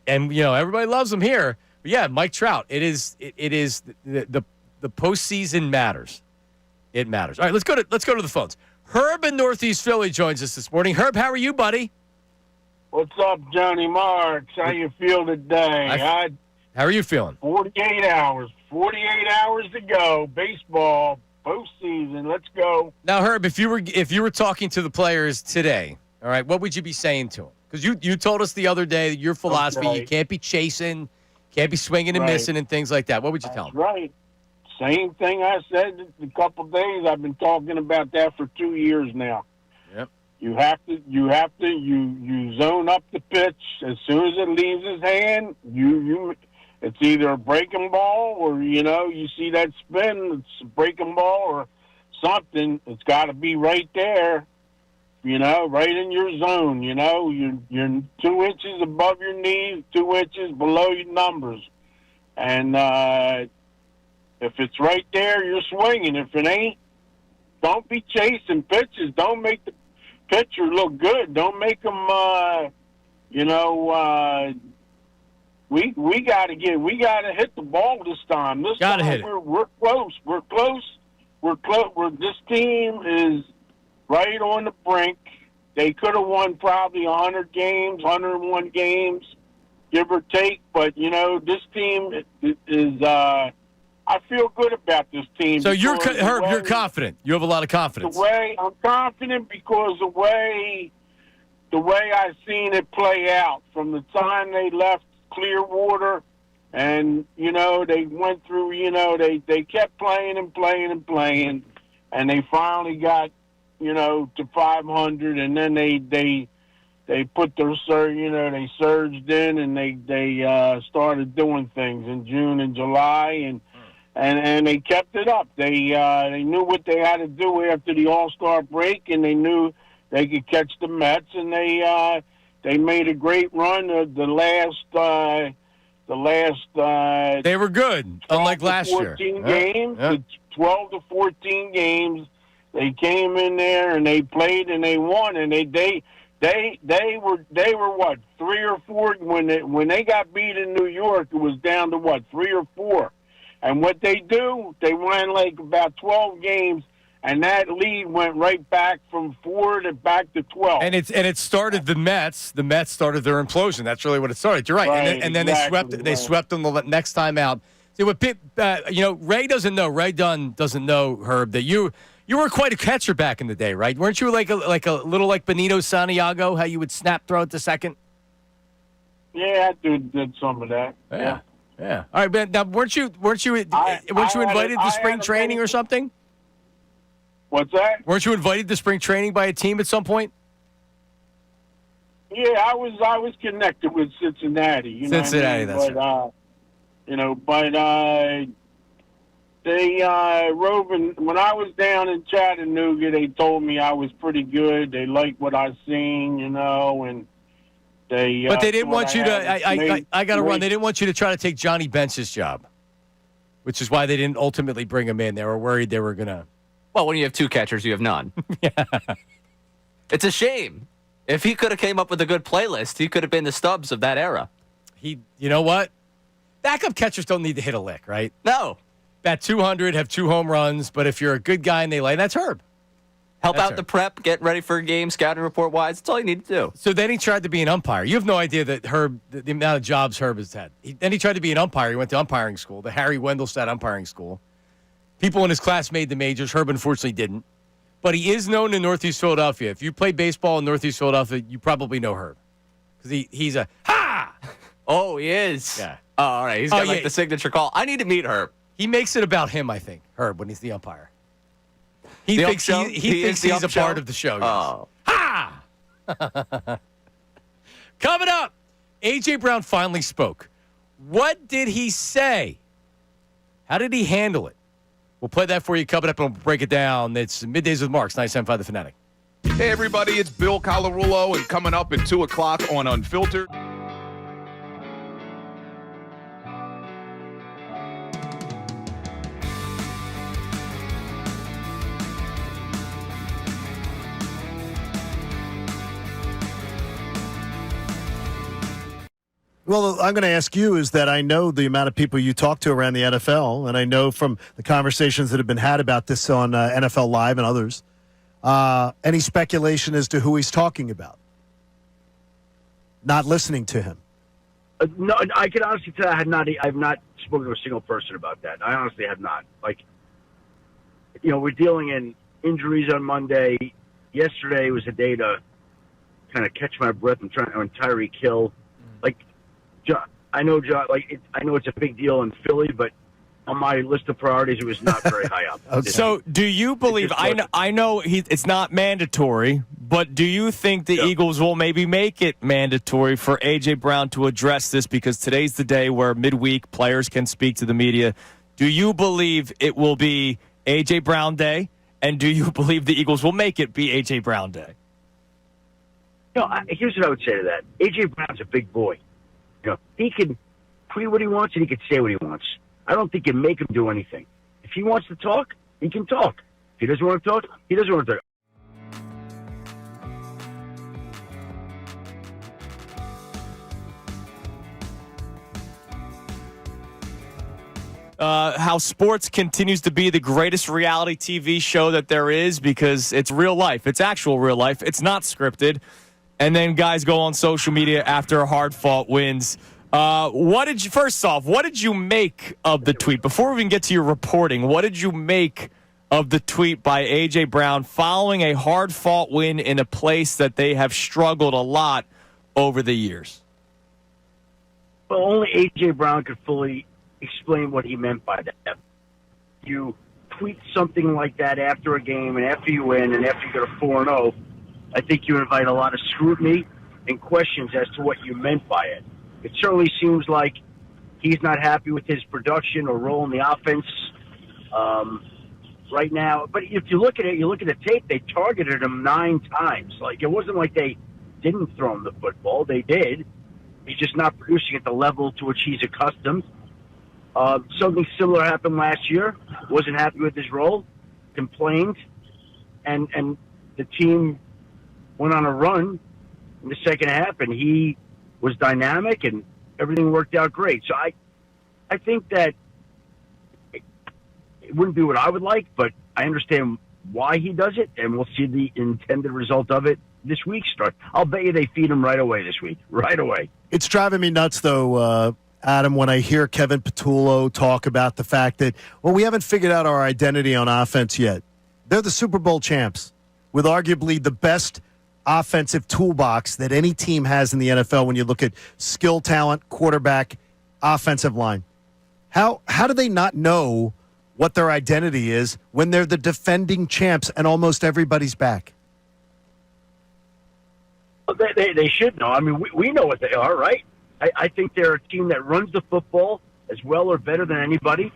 S1: And everybody loves him here. But yeah, Mike Trout. It is the postseason matters. It matters. All right, let's go to the phones. Herb in Northeast Philly joins us this morning. Herb, how are you, buddy?
S11: What's up, Johnny Marks? How you feel today?
S1: How are you feeling?
S11: 48 hours. 48 hours to go. Baseball postseason. Let's go.
S1: Now, Herb, if you were talking to the players today, all right, what would you be saying to them? Because you told us the other day that your philosophy, you can't be chasing, can't be swinging and missing and things like that. What would you tell them?
S11: Right. Same thing I said a couple of days. I've been talking about that for 2 years now.
S1: Yep.
S11: You have to zone up the pitch as soon as it leaves his hand. It's either a breaking ball or you see that spin. It's a breaking ball or something. It's got to be right there. Right in your zone. You're 2 inches above your knees, 2 inches below your numbers, and if it's right there, you're swinging. If it ain't, don't be chasing pitches. Don't make the pitcher look good. Don't make them. We got to hit the ball this time. This
S1: gotta
S11: time
S1: hit it.
S11: We're close. We're close. This team is right on the brink. They could have won probably 100 games, 101 games, give or take. But this team is. I feel good about this team.
S1: So you're confident. You have a lot of confidence.
S11: I'm confident because the way I seen it play out from the time they left Clearwater, and they went through. They kept playing and playing and playing, and they finally got to 500, and then they put their they surged in and they started doing things in June and July and they kept it up. They knew what they had to do after the All-Star break, and they knew they could catch the Mets, and they made a great run. The last
S1: they were good, unlike last year.
S11: 14 games, 12 to 14 games. They came in there and they played and they won, and they were what, 3 or 4 when they got beat in New York. It was down to what, 3 or 4. And what they do, they won like about 12 games, and that lead went right back from 4 to back to 12.
S1: And it started the Mets. The Mets started their implosion. That's really what it started. You're right. And then they swept them the next time out. See what Ray doesn't know. Ray Dunn doesn't know, Herb, that you were quite a catcher back in the day, right? Weren't you like a little like Benito Santiago, how you would snap throw at the second?
S11: Yeah, I did some of that.
S1: Yeah. All right, man. Now, weren't you invited to spring training or something?
S11: What's that?
S1: Weren't you invited to spring training by a team at some point?
S11: Yeah, I was connected with Cincinnati. You know
S1: Cincinnati,
S11: what I mean?
S1: that's right.
S11: They when I was down in Chattanooga, they told me I was pretty good. They liked what I seen, and they.
S1: But they didn't want you to. I got to run. They didn't want you to try to take Johnny Bench's job, which is why they didn't ultimately bring him in. They were worried they were gonna.
S3: Well, when you have two catchers, you have none.
S1: Yeah.
S3: It's a shame. If he could have came up with a good playlist, he could have been the Stubbs of that era.
S1: You know what? Backup catchers don't need to hit a lick, right?
S3: No.
S1: Bat 200, have 2 home runs, but if you're a good guy and they lay, that's Herb.
S3: Help out the prep, get ready for a game, scouting report wise. That's all you need to do.
S1: So then he tried to be an umpire. You have no idea that Herb, the amount of jobs Herb has had. Then he tried to be an umpire. He went to umpiring school, the Harry Wendelstedt umpiring school. People in his class made the majors. Herb unfortunately didn't. But he is known in Northeast Philadelphia. If you play baseball in Northeast Philadelphia, you probably know Herb. Because he's a ha!
S3: Oh, he is?
S1: Yeah.
S3: Oh, all right. He's got the signature call. I need to meet Herb.
S1: He makes it about him, I think, Herb, when he's the umpire. He thinks he's a part of the show. Yes.
S3: Oh.
S1: Ha! Coming up, A.J. Brown finally spoke. What did he say? How did he handle it? We'll play that for you coming up, and we'll break it down. It's Middays with Marks, 97.5 The Fanatic.
S5: Hey, everybody, it's Bill Colarulo, and coming up at 2 o'clock on Unfiltered.
S12: Well, I'm going to ask you is that I know the amount of people you talk to around the NFL, and I know from the conversations that have been had about this on NFL Live and others, any speculation as to who he's talking about? Not listening to him.
S13: No, I can honestly tell I have not spoken to a single person about that. I honestly have not. We're dealing in injuries on Monday. Yesterday was a day to kind of catch my breath and Tyreek Hill. I know it's a big deal in Philly, but on my list of priorities, it was not very high up.
S14: Okay. So, do you believe? I know it's not mandatory, but do you think the Eagles will maybe make it mandatory for A.J. Brown to address this? Because today's the day where midweek players can speak to the media. Do you believe it will be A.J. Brown Day, and do you believe the Eagles will make it be A.J. Brown Day?
S13: Here's what I would say to that: A.J. Brown's a big boy. He can tweet what he wants and he can say what he wants. I don't think you make him do anything. If he wants to talk, he can talk. If he doesn't want to talk, he doesn't want to talk.
S14: How sports continues to be the greatest reality TV show that there is because it's real life. It's actual real life. It's not scripted. And then guys go on social media after hard-fought wins. First off, what did you make of the tweet? Before we even get to your reporting, what did you make of the tweet by A.J. Brown following a hard-fought win in a place that they have struggled a lot over the years?
S13: Well, only A.J. Brown could fully explain what he meant by that. You tweet something like that after a game and after you win and after you get a 4-0, I think you invite a lot of scrutiny and questions as to what you meant by it. It certainly seems like he's not happy with his production or role in the offense right now. But if you look at it, you look at the tape, they targeted him 9 times. It wasn't like they didn't throw him the football. They did. He's just not producing at the level to which he's accustomed. Something similar happened last year. Wasn't happy with his role, complained, and the team went on a run in the second half, and he was dynamic, and everything worked out great. So I think that it wouldn't be what I would like, but I understand why he does it, and we'll see the intended result of it this week start. I'll bet you they feed him right away this week, right away.
S12: It's driving me nuts, though, Adam, when I hear Kevin Patullo talk about the fact that, well, we haven't figured out our identity on offense yet. They're the Super Bowl champs with arguably the best offensive toolbox that any team has in the NFL when you look at skill, talent, quarterback, offensive line. How do they not know what their identity is when they're the defending champs and almost everybody's back?
S13: They should know. I mean, we know what they are, right? I think they're a team that runs the football as well or better than anybody.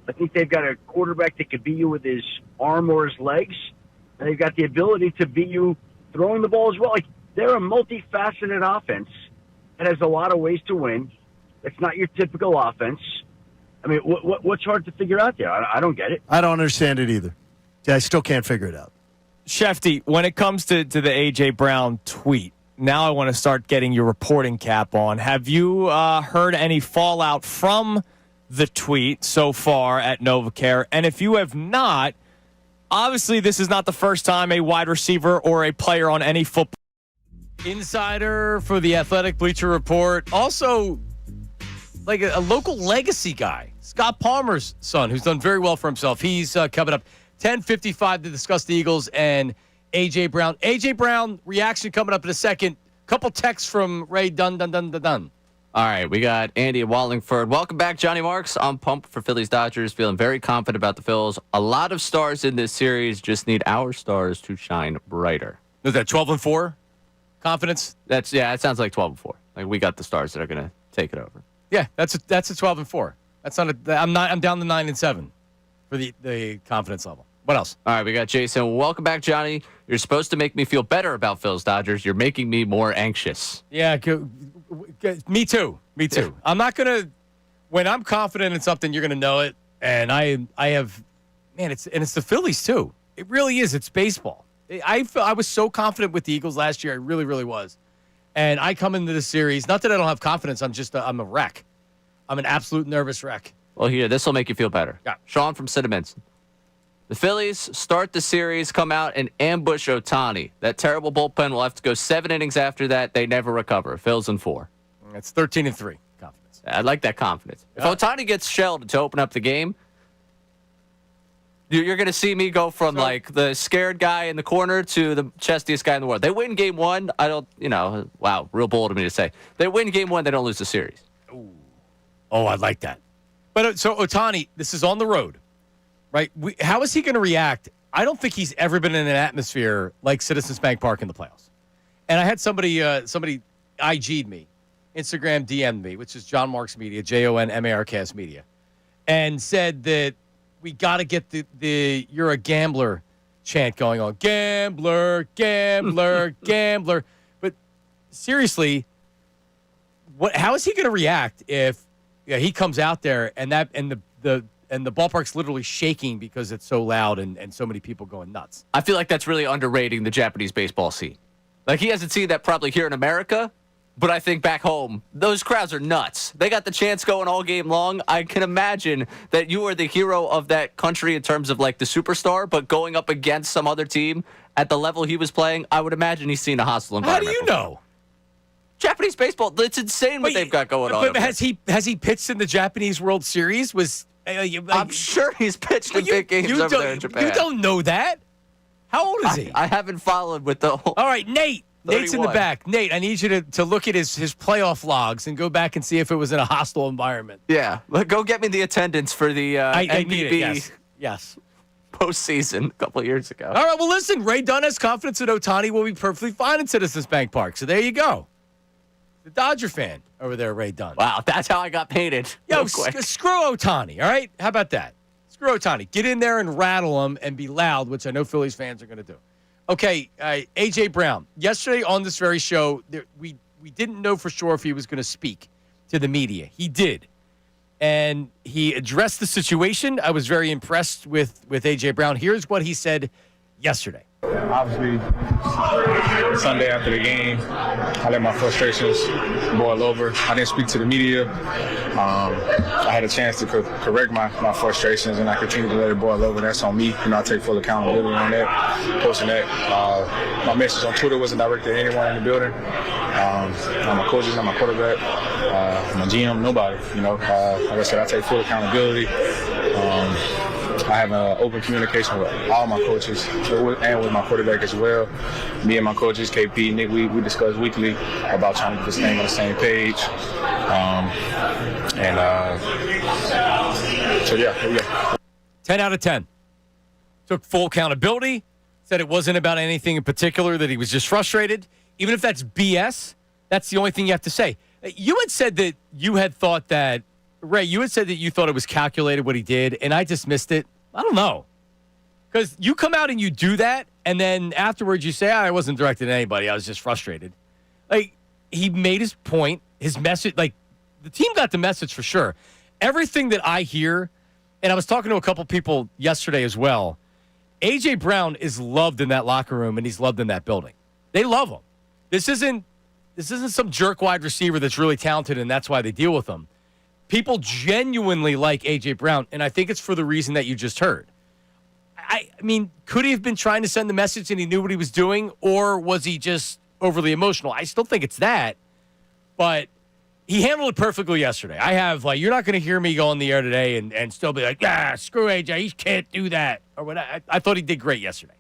S13: I think they've got a quarterback that could beat you with his arm or his legs, and they've got the ability to beat you throwing the ball as well. Like, they're a multifaceted offense that has a lot of ways to win. It's not your typical offense. I mean, what's hard to figure out there? I don't get it.
S12: I don't understand it either. I still can't figure it out.
S14: Shefty, when it comes to the A.J. Brown tweet, now I want to start getting your reporting cap on. Have you heard any fallout from the tweet so far at NovaCare? And if you have not, obviously this is not the first time a wide receiver or a player on any football
S1: insider for the Athletic Bleacher Report, also like a local legacy guy, Scott Palmer's son, who's done very well for himself. He's coming up 10:55 to discuss the Eagles and A.J. Brown. A.J. Brown, reaction coming up in a second. Couple texts from Ray Dun.
S3: All right, we got Andy in Wallingford. Welcome back, Johnny Marks. I'm pumped for Phillies Dodgers, feeling very confident about the Phils. A lot of stars in this series, just need our stars to shine brighter.
S1: Is that 12-4 confidence?
S3: That sounds like 12-4. Like, we got the stars that are going to take it over.
S1: Yeah, that's a 12-4. That's not I'm down to 9-7 for the confidence level. What else?
S3: All right, we got Jason. Welcome back, Johnny. You're supposed to make me feel better about Phil's Dodgers. You're making me more anxious.
S1: Yeah, me too. Yeah. I'm not going to – when I'm confident in something, you're going to know it. And I have – man, it's the Phillies too. It really is. It's baseball. I was so confident with the Eagles last year. I really, really was. And I come into this series – not that I don't have confidence. I'm a wreck. I'm an absolute nervous wreck.
S3: Well, here, this will make you feel better.
S1: Yeah.
S3: Sean from Cinnaminson. The Phillies start the series, come out and ambush Ohtani. That terrible bullpen will have to go 7 innings after that. They never recover. Phil's in 4.
S1: That's 13-3 confidence.
S3: I like that confidence.
S1: Yeah.
S3: If Ohtani gets shelled to open up the game, you're going to see me go from like the scared guy in the corner to the chestiest guy in the world. They win game 1. Wow, real bold of me to say. They win game 1, they don't lose the series.
S1: Ooh. Oh, I like that. But so Ohtani, this is on the road. Right? How is he going to react? I don't think he's ever been in an atmosphere like Citizens Bank Park in the playoffs. And I had somebody IG'd me, Instagram DM'd me, which is John Marks Media, JONMARKS Media, and said that we got to get the "You're a gambler" chant going on. Gambler, gambler, gambler. But seriously, how is he going to react if he comes out there and the ballpark's literally shaking because it's so loud and so many people going nuts?
S3: I feel like that's really underrating the Japanese baseball scene. Like, he hasn't seen that probably here in America, but I think back home, those crowds are nuts. They got the chants going all game long. I can imagine that you are the hero of that country in terms of, like, the superstar, but going up against some other team at the level he was playing, I would imagine he's seen a hostile environment.
S1: How do you know?
S3: Japanese baseball, it's insane what they've got going on.
S1: But has he pitched in the Japanese World Series?
S3: I'm sure he's pitched in big games over there in Japan.
S1: You don't know that. How old is he?
S3: I haven't followed with the whole...
S1: All right, Nate.
S3: 31.
S1: Nate's in the back. Nate, I need you to look at his playoff logs and go back and see if it was in a hostile environment.
S3: Yeah. Go get me the attendance for the NBB
S1: yes.
S3: postseason a couple of years ago.
S1: All right, well, listen. Ray Dunn has confidence that Ohtani will be perfectly fine in Citizens Bank Park. So there you go. The Dodger fan over there, Ray Dunn.
S3: Wow, that's how I got painted.
S1: Yo, screw Ohtani, all right? How about that? Screw Ohtani. Get in there and rattle him and be loud, which I know Phillies fans are going to do. Okay, A.J. Brown. Yesterday on this very show, we didn't know for sure if he was going to speak to the media. He did. And he addressed the situation. I was very impressed with A.J. Brown. Here's what he said yesterday.
S9: Obviously, Sunday after the game, I let my frustrations boil over. I didn't speak to the media. I had a chance to correct my frustrations, and I continued to let it boil over. That's on me. I take full accountability on that, posting that. My message on Twitter wasn't directed at anyone in the building. Not my coaches, not my quarterback. my GM, nobody. Like I said, I take full accountability. I have an open communication with all my coaches and with my quarterback as well. Me and my coaches, KP, Nick, we discuss weekly about trying to get this thing on the same page. So yeah, here we go.
S1: 10 out of 10. Took full accountability. Said it wasn't about anything in particular, that he was just frustrated. Even if that's BS, that's the only thing you have to say. You had said that you had thought that, Ray, you had said that you thought it was calculated what he did, and I dismissed it. I don't know. Because you come out and you do that, and then afterwards you say, I wasn't directed at anybody. I was just frustrated. Like, he made his point, his message. Like, the team got the message for sure. Everything that I hear, and I was talking to a couple people yesterday as well, A.J. Brown is loved in that locker room, and he's loved in that building. They love him. This isn't some jerk wide receiver that's really talented, and that's why they deal with him. People genuinely like A.J. Brown, and I think it's for the reason that you just heard. I mean, could he have been trying to send the message and he knew what he was doing, or was he just overly emotional? I still think it's that, but he handled it perfectly yesterday. You're not going to hear me go on the air today and still be like, screw AJ, he can't do that. Or what? I thought he did great yesterday.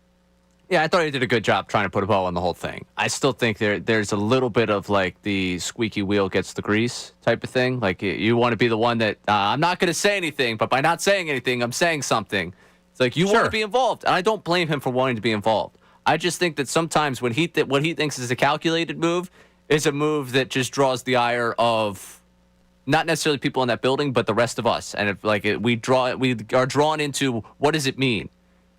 S3: Yeah, I thought he did a good job trying to put a bow on the whole thing. I still think there's a little bit of like the squeaky wheel gets the grease type of thing. Like you want to be the one that I'm not going to say anything, but by not saying anything, I'm saying something. It's like you want to be involved, and I don't blame him for wanting to be involved. I just think that sometimes when what he thinks is a calculated move is a move that just draws the ire of not necessarily people in that building, but the rest of us. And we are drawn into what does it mean?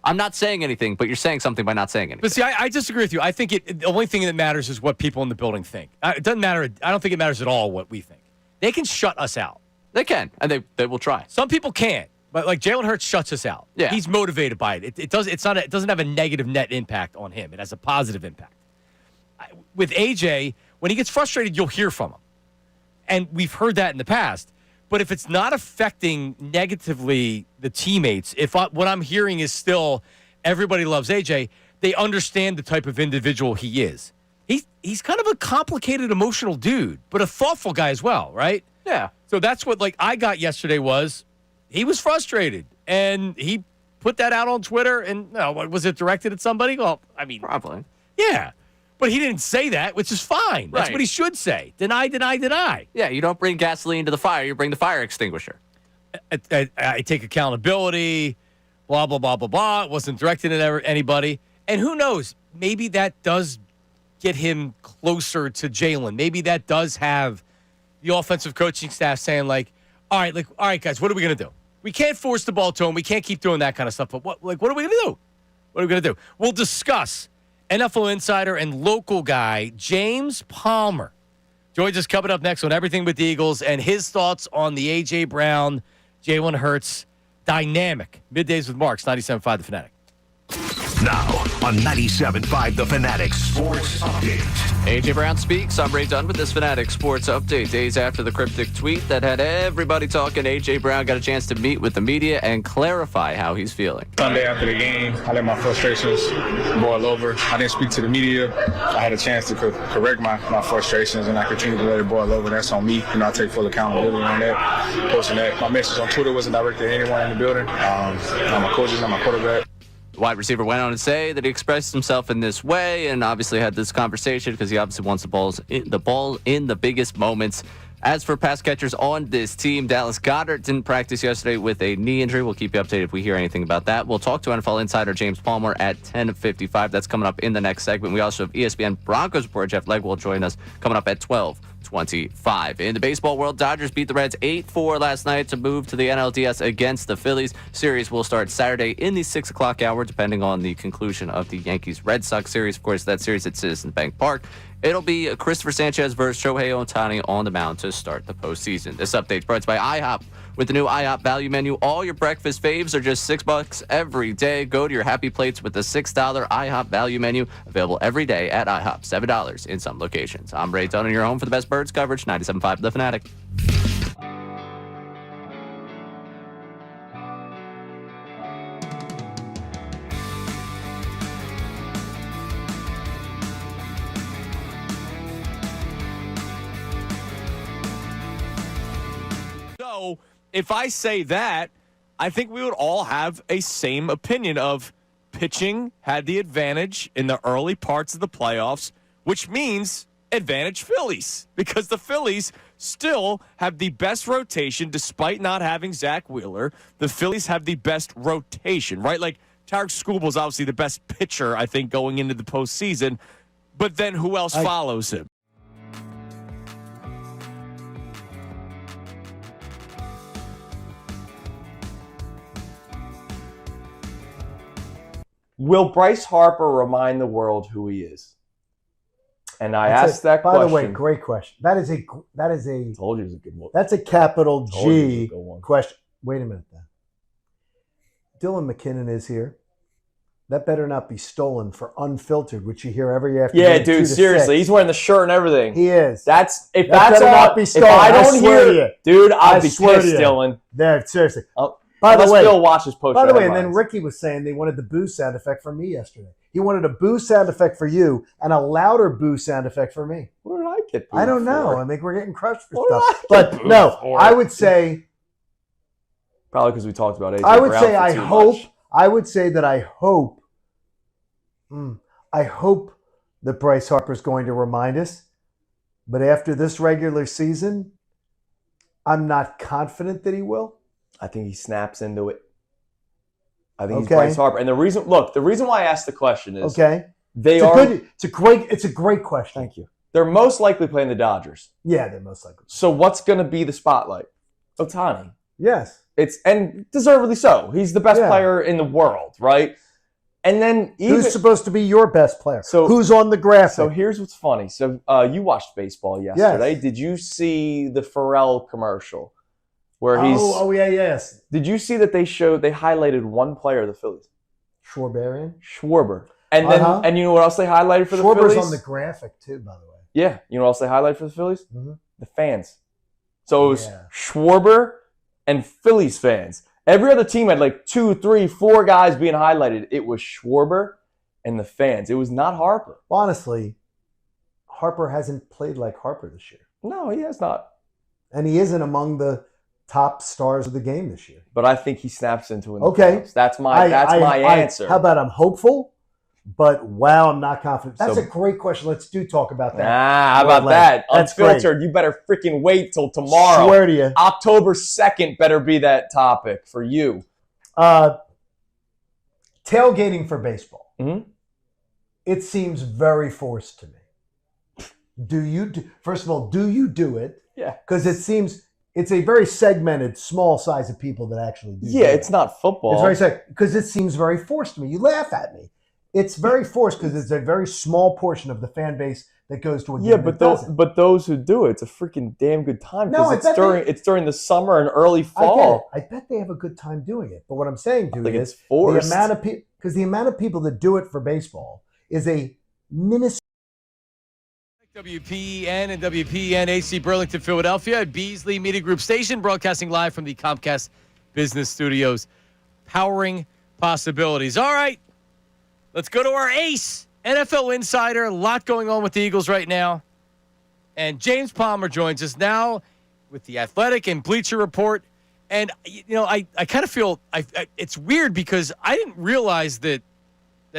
S3: I'm not saying anything, but you're saying something by not saying anything.
S1: But see, I disagree with you. I think the only thing that matters is what people in the building think. It doesn't matter. I don't think it matters at all what we think. They can shut us out.
S3: They can, and they will try.
S1: Some people can't, but like Jalen Hurts shuts us out.
S3: Yeah.
S1: He's motivated by it. It doesn't have a negative net impact on him. It has a positive impact. With AJ, when he gets frustrated, you'll hear from him. And we've heard that in the past. But if it's not affecting negatively the teammates, what I'm hearing is still everybody loves AJ, they understand the type of individual he is. He's kind of a complicated, emotional dude, but a thoughtful guy as well, right?
S3: Yeah.
S1: So that's what I got yesterday was he was frustrated, and he put that out on Twitter. And was it directed at somebody? Well, I mean,
S3: probably.
S1: Yeah. But he didn't say that, which is fine. That's
S3: Right.
S1: what he should say. Deny, deny, deny.
S3: Yeah, you don't bring gasoline to the fire. You bring the fire extinguisher.
S1: I take accountability, blah, blah, blah, blah, blah. It wasn't directed at anybody. And who knows? Maybe that does get him closer to Jalen. Maybe that does have the offensive coaching staff saying, all right, guys, what are we going to do? We can't force the ball to him. We can't keep doing that kind of stuff. But what are we going to do? What are we going to do? We'll discuss. NFL insider and local guy James Palmer joins us coming up next on Everything with the Eagles and his thoughts on the A.J. Brown, Jalen Hurts dynamic. Middays with Marks, 97.5 The Fanatic.
S4: Now on 97.5 The Fanatic Sports Update.
S3: A.J. Brown speaks. I'm Ray Dunn with this Fanatic Sports Update. Days after the cryptic tweet that had everybody talking, A.J. Brown got a chance to meet with the media and clarify how he's feeling.
S9: Sunday after the game, I let my frustrations boil over. I didn't speak to the media. I had a chance to correct my frustrations, and I continued to let it boil over. That's on me. I take full accountability on that. Posting that. My message on Twitter wasn't directed at anyone in the building. Not my coaches, not my quarterback.
S3: The wide receiver went on to say that he expressed himself in this way and obviously had this conversation because he obviously wants the ball in the biggest moments. As for pass catchers on this team, Dallas Goedert didn't practice yesterday with a knee injury. We'll keep you updated if we hear anything about that. We'll talk to NFL insider James Palmer at 10:55. That's coming up in the next segment. We also have ESPN Broncos reporter Jeff Legg will join us coming up at 12:25. In the baseball world, Dodgers beat the Reds 8-4 last night to move to the NLDS against the Phillies. Series will start Saturday in the 6 o'clock hour, depending on the conclusion of the Yankees-Red Sox series. Of course, that series at Citizens Bank Park. It'll be Christopher Sanchez versus Shohei Ohtani on the mound to start the postseason. This update's brought to you by IHOP. With the new IHOP value menu, all your breakfast faves are just $6 every day. Go to your happy plates with the $6 IHOP value menu, available every day at IHOP. $7 in some locations. I'm Ray Dunn, your home for the best birds coverage, 97.5 The Fanatic.
S14: if I say that, I think we would all have a same opinion of pitching had the advantage in the early parts of the playoffs, which means advantage Phillies, because the Phillies still have the best rotation despite not having Zach Wheeler. The Phillies have the best rotation, right? Like, Tarek Skubal is obviously the best pitcher, I think, going into the postseason, but then who else follows him?
S15: Will Bryce Harper remind the world who he is? And I asked that
S12: by
S15: question.
S12: the way, great question. That is a
S15: Told you it was a good one.
S12: That's a capital
S15: Told you it was a
S12: G
S15: good one.
S12: question. Wait a minute then. Dylan McKinnon is here. That better not be stolen for unfiltered, which you hear every afternoon.
S15: Yeah, dude, seriously.
S12: 6.
S15: He's wearing the shirt and everything.
S12: He is.
S15: That
S12: better
S15: all,
S12: not be stolen.
S15: if I don't
S12: swear
S15: hear
S12: to you.
S15: dude, I'll be
S12: swear
S15: pissed,
S12: to you.
S15: Dylan.
S12: There, seriously.
S15: By
S12: the way,
S15: Bill watches post.
S12: By the way, and then Ricky was saying they wanted the boo sound effect from me yesterday. He wanted a boo sound effect for you and a louder boo sound effect for me.
S15: What did I get booed
S12: I don't know.
S15: for?
S12: I think we're getting crushed for
S15: What did
S12: stuff.
S15: I
S12: But
S15: get booed
S12: no,
S15: for?
S12: I would say
S15: Probably because we talked about AJ
S12: I would
S15: Brown
S12: say
S15: for
S12: I
S15: too
S12: hope
S15: much.
S12: I would say that I hope that Bryce Harper's going to remind us. But after this regular season, I'm not confident that he will.
S15: I think he snaps into it. I think he's
S12: Okay.
S15: Bryce Harper. And the reason why I asked the question is
S12: It's a great question.
S15: Thank you. They're most likely playing the Dodgers.
S12: Yeah, they're most likely.
S15: So what's going to be the spotlight? Ohtani.
S12: Yes.
S15: And deservedly so. He's the best
S12: Yeah.
S15: player in the world, right? And then
S12: Who's supposed to be your best player?
S15: So
S12: who's on the graphic?
S15: So here's what's funny. So you watched baseball yesterday.
S12: Yes.
S15: Did you see the Pharrell commercial where he's?
S12: Oh yeah, yes.
S15: Did you see that they highlighted one player of the Phillies? Schwarber. And then and you know what else they highlighted for the Phillies?
S12: Schwarber's on the graphic too, by the way.
S15: Yeah. You know what else they highlighted for the Phillies?
S12: Mm-hmm.
S15: The fans. So it was Schwarber and Phillies fans. Every other team had like 2, 3, 4 guys being highlighted. It was Schwarber and the fans. It was not Harper.
S12: Honestly, Harper hasn't played like Harper this year.
S15: No, he has not.
S12: And he isn't among the top stars of the game this year.
S15: But I think he snaps into it.
S12: Okay.
S15: That's my answer.
S12: How about I'm hopeful, but wow, I'm not confident. That's
S15: So-
S12: a great question. Let's talk about that.
S15: How about that?
S12: That's
S15: Unfiltered. You better freaking wait till tomorrow.
S12: Swear to you.
S15: October 2nd better be that topic for you.
S12: Tailgating for baseball.
S15: Mm-hmm.
S12: It seems very forced to me. First of all, do you do it?
S15: Yeah.
S12: Because it seems it's a very segmented, small size of people that actually do.
S15: Yeah,
S12: do
S15: it's not football.
S12: It's very because it seems very forced to me. You laugh at me. It's very forced because it's a very small portion of the fan base that goes to a game.
S15: Yeah, but those who do it, it's a freaking damn good time
S12: No,
S15: because
S12: I bet
S15: it's during the summer and early
S12: I get it.
S15: fall.
S12: I bet they have a good time doing it. But what I'm saying to
S15: I think
S12: you
S15: it's
S12: is
S15: forced.
S12: the amount of people because the amount of people that do it for baseball is a minuscule.
S1: WPN and WPN AC Burlington, Philadelphia at Beasley Media Group Station, broadcasting live from the Comcast Business Studios, powering possibilities. All right, let's go to our ace, NFL insider. A lot going on with the Eagles right now. And James Palmer joins us now with the Athletic and Bleacher Report. And, you know, I kind of feel it's weird because I didn't realize that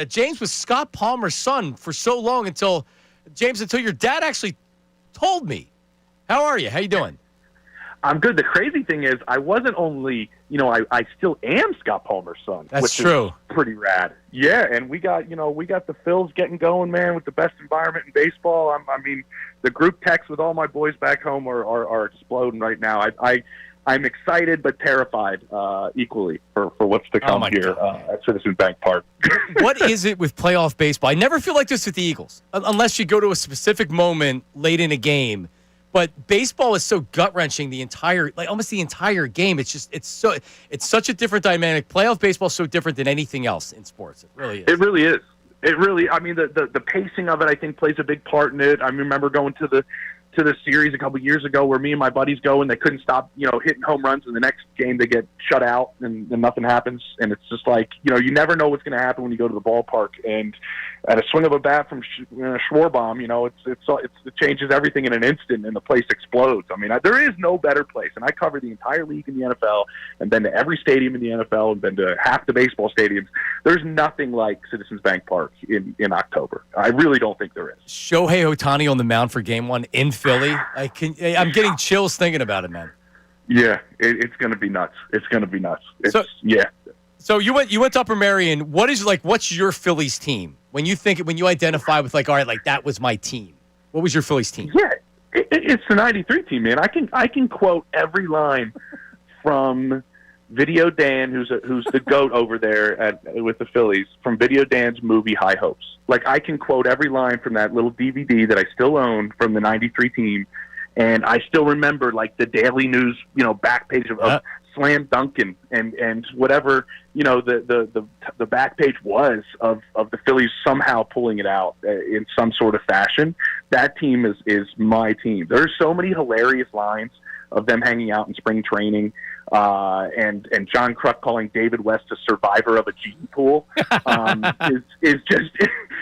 S1: James was Scott Palmer's son for so long until your dad actually told me. How are you? How you doing?
S16: I'm good. The crazy thing is I wasn't only, I still am Scott Palmer's son.
S1: That's
S16: which
S1: true.
S16: Is pretty rad. Yeah, and we got the Phils getting going, man, with the best environment in baseball. I mean, the group texts with all my boys back home are exploding right now. I'm excited but terrified equally for what's to come here at Citizens Bank Park.
S1: What is it with playoff baseball? I never feel like this with the Eagles, unless you go to a specific moment late in a game. But baseball is so gut-wrenching almost the entire game. It's such a different dynamic. Playoff baseball is so different than anything else in sports. It really is.
S16: It really is. I mean, the pacing of it, I think, plays a big part in it. I remember going to the series a couple years ago where me and my buddies go and they couldn't stop, hitting home runs, and the next game they get shut out and nothing happens. And it's just like, you never know what's going to happen when you go to the ballpark. And at a swing of a bat from Schwarbaum, it changes everything in an instant, and the place explodes. I mean, there is no better place, and I cover the entire league in the NFL, and been to every stadium in the NFL, and been to half the baseball stadiums. There's nothing like Citizens Bank Park in October. I really don't think there is.
S1: Shohei Ohtani on the mound for Game 1 in Philly. I'm getting chills thinking about it, man.
S16: Yeah, it's going to be nuts. It's going to be nuts.
S1: So you went to Upper Merion. What's your Phillies team? When you identify with all right, that was my team. What was your Phillies team?
S16: Yeah, it's the '93 team, man. I can quote every line from Video Dan, who's the GOAT over there with the Phillies, from Video Dan's movie High Hopes. I can quote every line from that little DVD that I still own from the '93 team. And I still remember the Daily News, back page of Slam Dunkin' and whatever, the back page was of the Phillies somehow pulling it out in some sort of fashion. That team is my team. There's so many hilarious lines of them hanging out in spring training, and John Kruk calling David West a survivor of a gene pool is just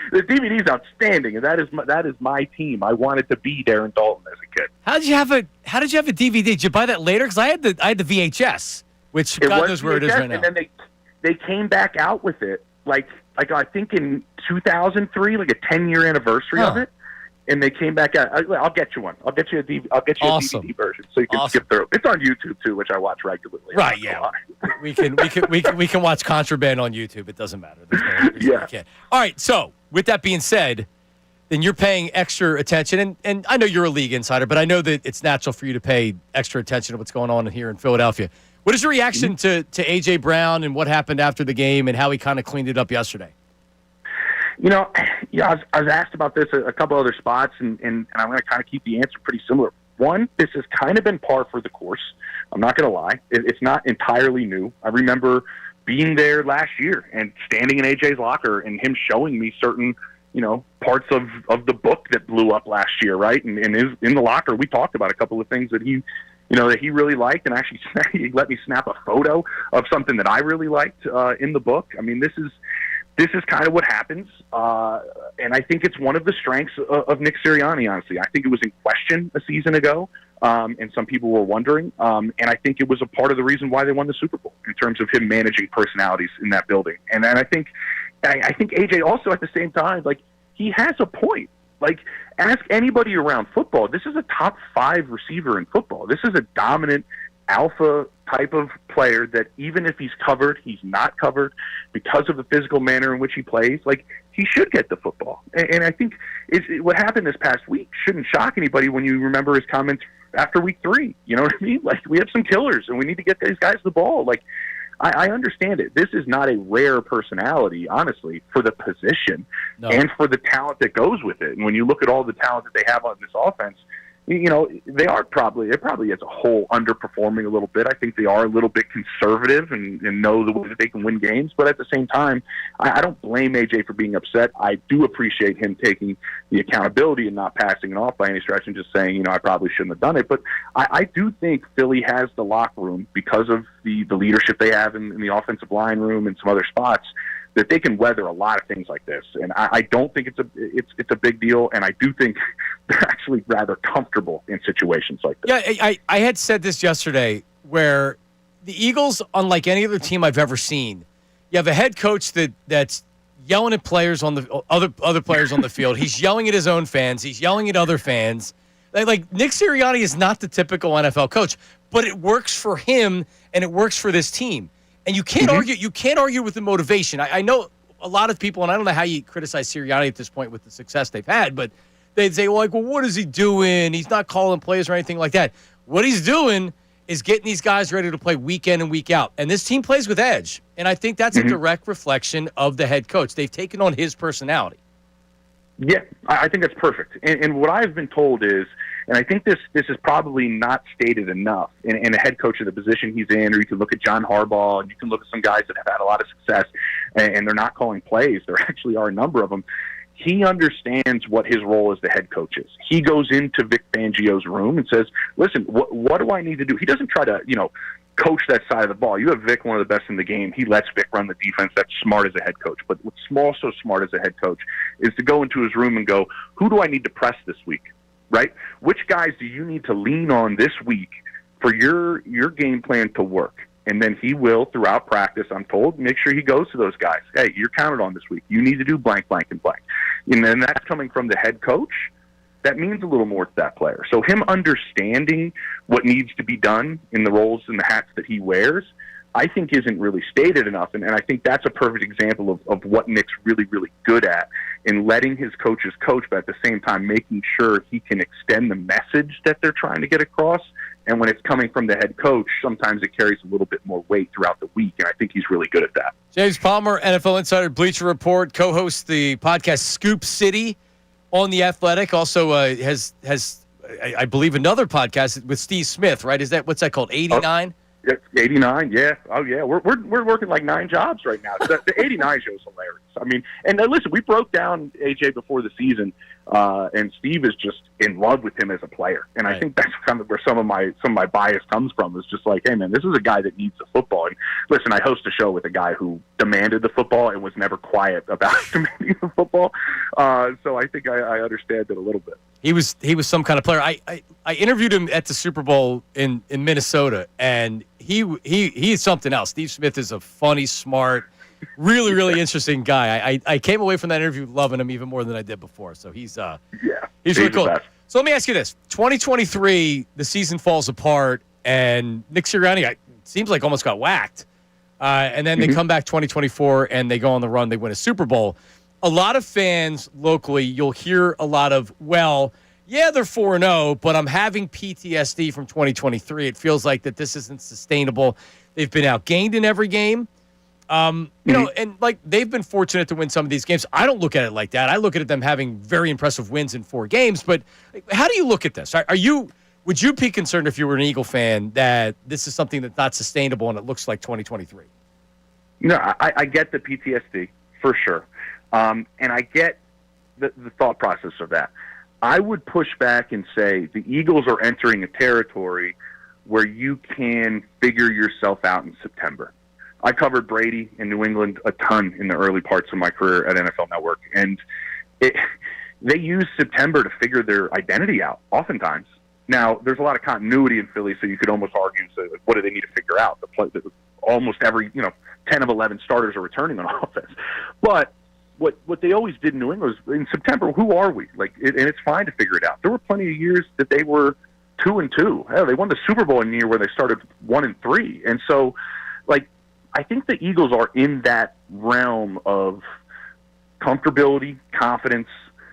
S16: the DVD's outstanding, and that is my team. I wanted to be Darren Dalton as a kid.
S1: How did you have a DVD? Did you buy that later? Because I had the VHS, which God knows where it is right now.
S16: And then they came back out with it like I think in 2003, a 10-year anniversary of it. And they came back out. I'll get you one. I'll get you a DVD version so you can skip through. It's on YouTube too, which I watch regularly.
S1: Right? Yeah. we can watch Contraband on YouTube. It doesn't matter. Yeah. All right. So with that being said, then you're paying extra attention, and I know you're a league insider, but I know that it's natural for you to pay extra attention to what's going on here in Philadelphia. What is your reaction to A.J. Brown and what happened after the game and how he kind of cleaned it up yesterday?
S16: I was asked about this a couple other spots, and I'm going to kind of keep the answer pretty similar. One, this has kind of been par for the course. I'm not going to lie. It's not entirely new. I remember being there last year and standing in AJ's locker and him showing me certain, parts of the book that blew up last year, right? And in the locker, we talked about a couple of things that he really liked, and actually he let me snap a photo of something that I really liked in the book. I mean, this is kind of what happens, and I think it's one of the strengths of Nick Sirianni, honestly. I think it was in question a season ago, and some people were wondering, and I think it was a part of the reason why they won the Super Bowl in terms of him managing personalities in that building. And I think AJ also at the same time, he has a point. Ask anybody around football. This is a top 5 receiver in football. This is a dominant alpha type of player that even if he's covered, he's not covered because of the physical manner in which he plays. He should get the football. And I think what happened this past week shouldn't shock anybody when you remember his comments after week 3. You know what I mean? We have some killers and we need to get these guys the ball. I understand it. This is not a rare personality, honestly, for the position and for the talent that goes with it. And when you look at all the talent that they have on this offense, they're probably as a whole underperforming a little bit. I think they are a little bit conservative and know the way that they can win games. But at the same time, I don't blame AJ for being upset. I do appreciate him taking the accountability and not passing it off by any stretch and just saying, I probably shouldn't have done it. But I do think Philly has the locker room because of the leadership they have in the offensive line room and some other spots that they can weather a lot of things like this. And I don't think it's a big deal, and I do think they're actually rather comfortable in situations like this.
S1: Yeah, I had said this yesterday where the Eagles, unlike any other team I've ever seen, you have a head coach that's yelling at players on the other players on the field. He's yelling at his own fans. He's yelling at other fans. Nick Sirianni is not the typical NFL coach, but it works for him and it works for this team. And you can't argue. You can't argue with the motivation. I know a lot of people, and I don't know how you criticize Sirianni at this point with the success they've had, but they'd say, well, what is he doing? He's not calling plays or anything like that. What he's doing is getting these guys ready to play week in and week out. And this team plays with edge. And I think that's a direct reflection of the head coach. They've taken on his personality.
S16: Yeah, I think that's perfect. And what I've been told is, and I think this is probably not stated enough in a head coach of the position he's in, or you can look at John Harbaugh, and you can look at some guys that have had a lot of success, and they're not calling plays. There actually are a number of them. he understands what his role as the head coach is. He goes into Vic Fangio's room and says, listen, what do I need to do? He doesn't try to, coach that side of the ball. You have Vic, one of the best in the game. He lets Vic run the defense. That's smart as a head coach. But what's also smart as a head coach is to go into his room and go, who do I need to press this week, right? Which guys do you need to lean on this week for your game plan to work? And then he will, throughout practice, I'm told, make sure he goes to those guys. Hey, you're counted on this week. You need to do blank, blank, and blank. And then that's coming from the head coach. That means a little more to that player. So him understanding what needs to be done in the roles and the hats that he wears, I think isn't really stated enough. And I think that's a perfect example of what Nick's really, really good at in letting his coaches coach, but at the same time making sure he can extend the message that they're trying to get across. And when it's coming from the head coach, sometimes it carries a little bit more weight throughout the week, and I think he's really good at that.
S1: James Palmer, NFL Insider, Bleacher Report, co-hosts the podcast Scoop City on The Athletic. Also has I believe, another podcast with Steve Smith, right? What's that called, 89?
S16: 89, yeah. Oh, yeah. We're working like 9 jobs right now. The 89 show is hilarious. I mean, and listen, we broke down AJ before the season, and Steve is just in love with him as a player. And I think that's kind of where some of my bias comes from. Is just like, hey, man, this is a guy that needs the football. And listen, I host a show with a guy who demanded the football and was never quiet about demanding the football. So I think I understand it a little bit.
S1: He was some kind of player. I interviewed him at the Super Bowl in Minnesota, and he is something else. Steve Smith is a funny, smart, really, really interesting guy. I came away from that interview loving him even more than I did before. So he's really cool. So let me ask you this: 2023, the season falls apart, and Nick Sirianni seems like almost got whacked, and then they come back 2024 and they go on the run. They win a Super Bowl. A lot of fans locally, you'll hear a lot of, well, yeah, they're 4-0, but I'm having PTSD from 2023. It feels like that this isn't sustainable. They've been outgained in every game. You know, and like they've been fortunate to win some of these games. I don't look at it like that. I look at them having very impressive wins in 4 games. But how do you look at this? Would you be concerned if you were an Eagle fan that this is something that's not sustainable and it looks like 2023?
S16: I get the PTSD for sure. And I get the thought process of that. I would push back and say the Eagles are entering a territory where you can figure yourself out in September. I covered Brady in New England a ton in the early parts of my career at NFL Network, and they use September to figure their identity out oftentimes. Now, there's a lot of continuity in Philly, so you could almost argue, so what do they need to figure out? Almost every 10 of 11 starters are returning on offense. But what they always did in New England was in September, who are we? And it's fine to figure it out. There were plenty of years that they were 2-2. Hell, they won the Super Bowl in a year where they started 1-3. And so, I think the Eagles are in that realm of comfortability, confidence,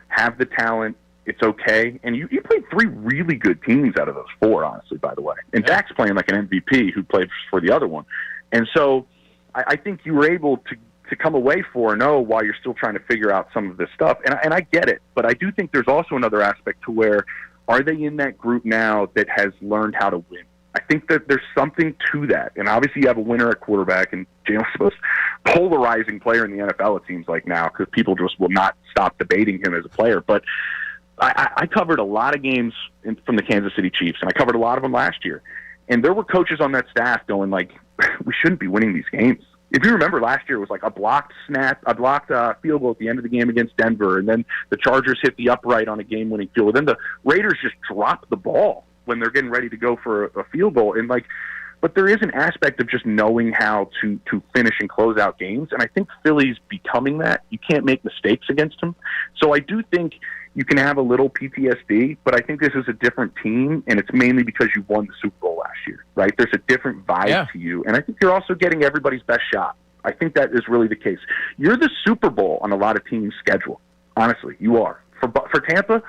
S16: have the talent. It's okay. And you played 3 really good teams out of those 4, honestly, by the way. And Dak's playing like an MVP who played for the other one. And so I think you were able to come away 4-0 while you're still trying to figure out some of this stuff. And I get it. But I do think there's also another aspect to where, are they in that group now that has learned how to win? I think that there's something to that. And obviously you have a winner at quarterback, and Jalen's the most polarizing player in the NFL, it seems like now, because people just will not stop debating him as a player. But I covered a lot of games from the Kansas City Chiefs, and I covered a lot of them last year. And there were coaches on that staff going we shouldn't be winning these games. If you remember last year, it was like a blocked field goal at the end of the game against Denver, and then the Chargers hit the upright on a game-winning field. And then the Raiders just dropped the ball when they're getting ready to go for a field goal. And but there is an aspect of just knowing how to finish and close out games. And I think Philly's becoming that. You can't make mistakes against them. So I do think you can have a little PTSD, but I think this is a different team, and it's mainly because you won the Super Bowl last year, right? There's a different vibe to you. And I think you're also getting everybody's best shot. I think that is really the case. You're the Super Bowl on a lot of teams' schedule. Honestly, you are. For Tampa,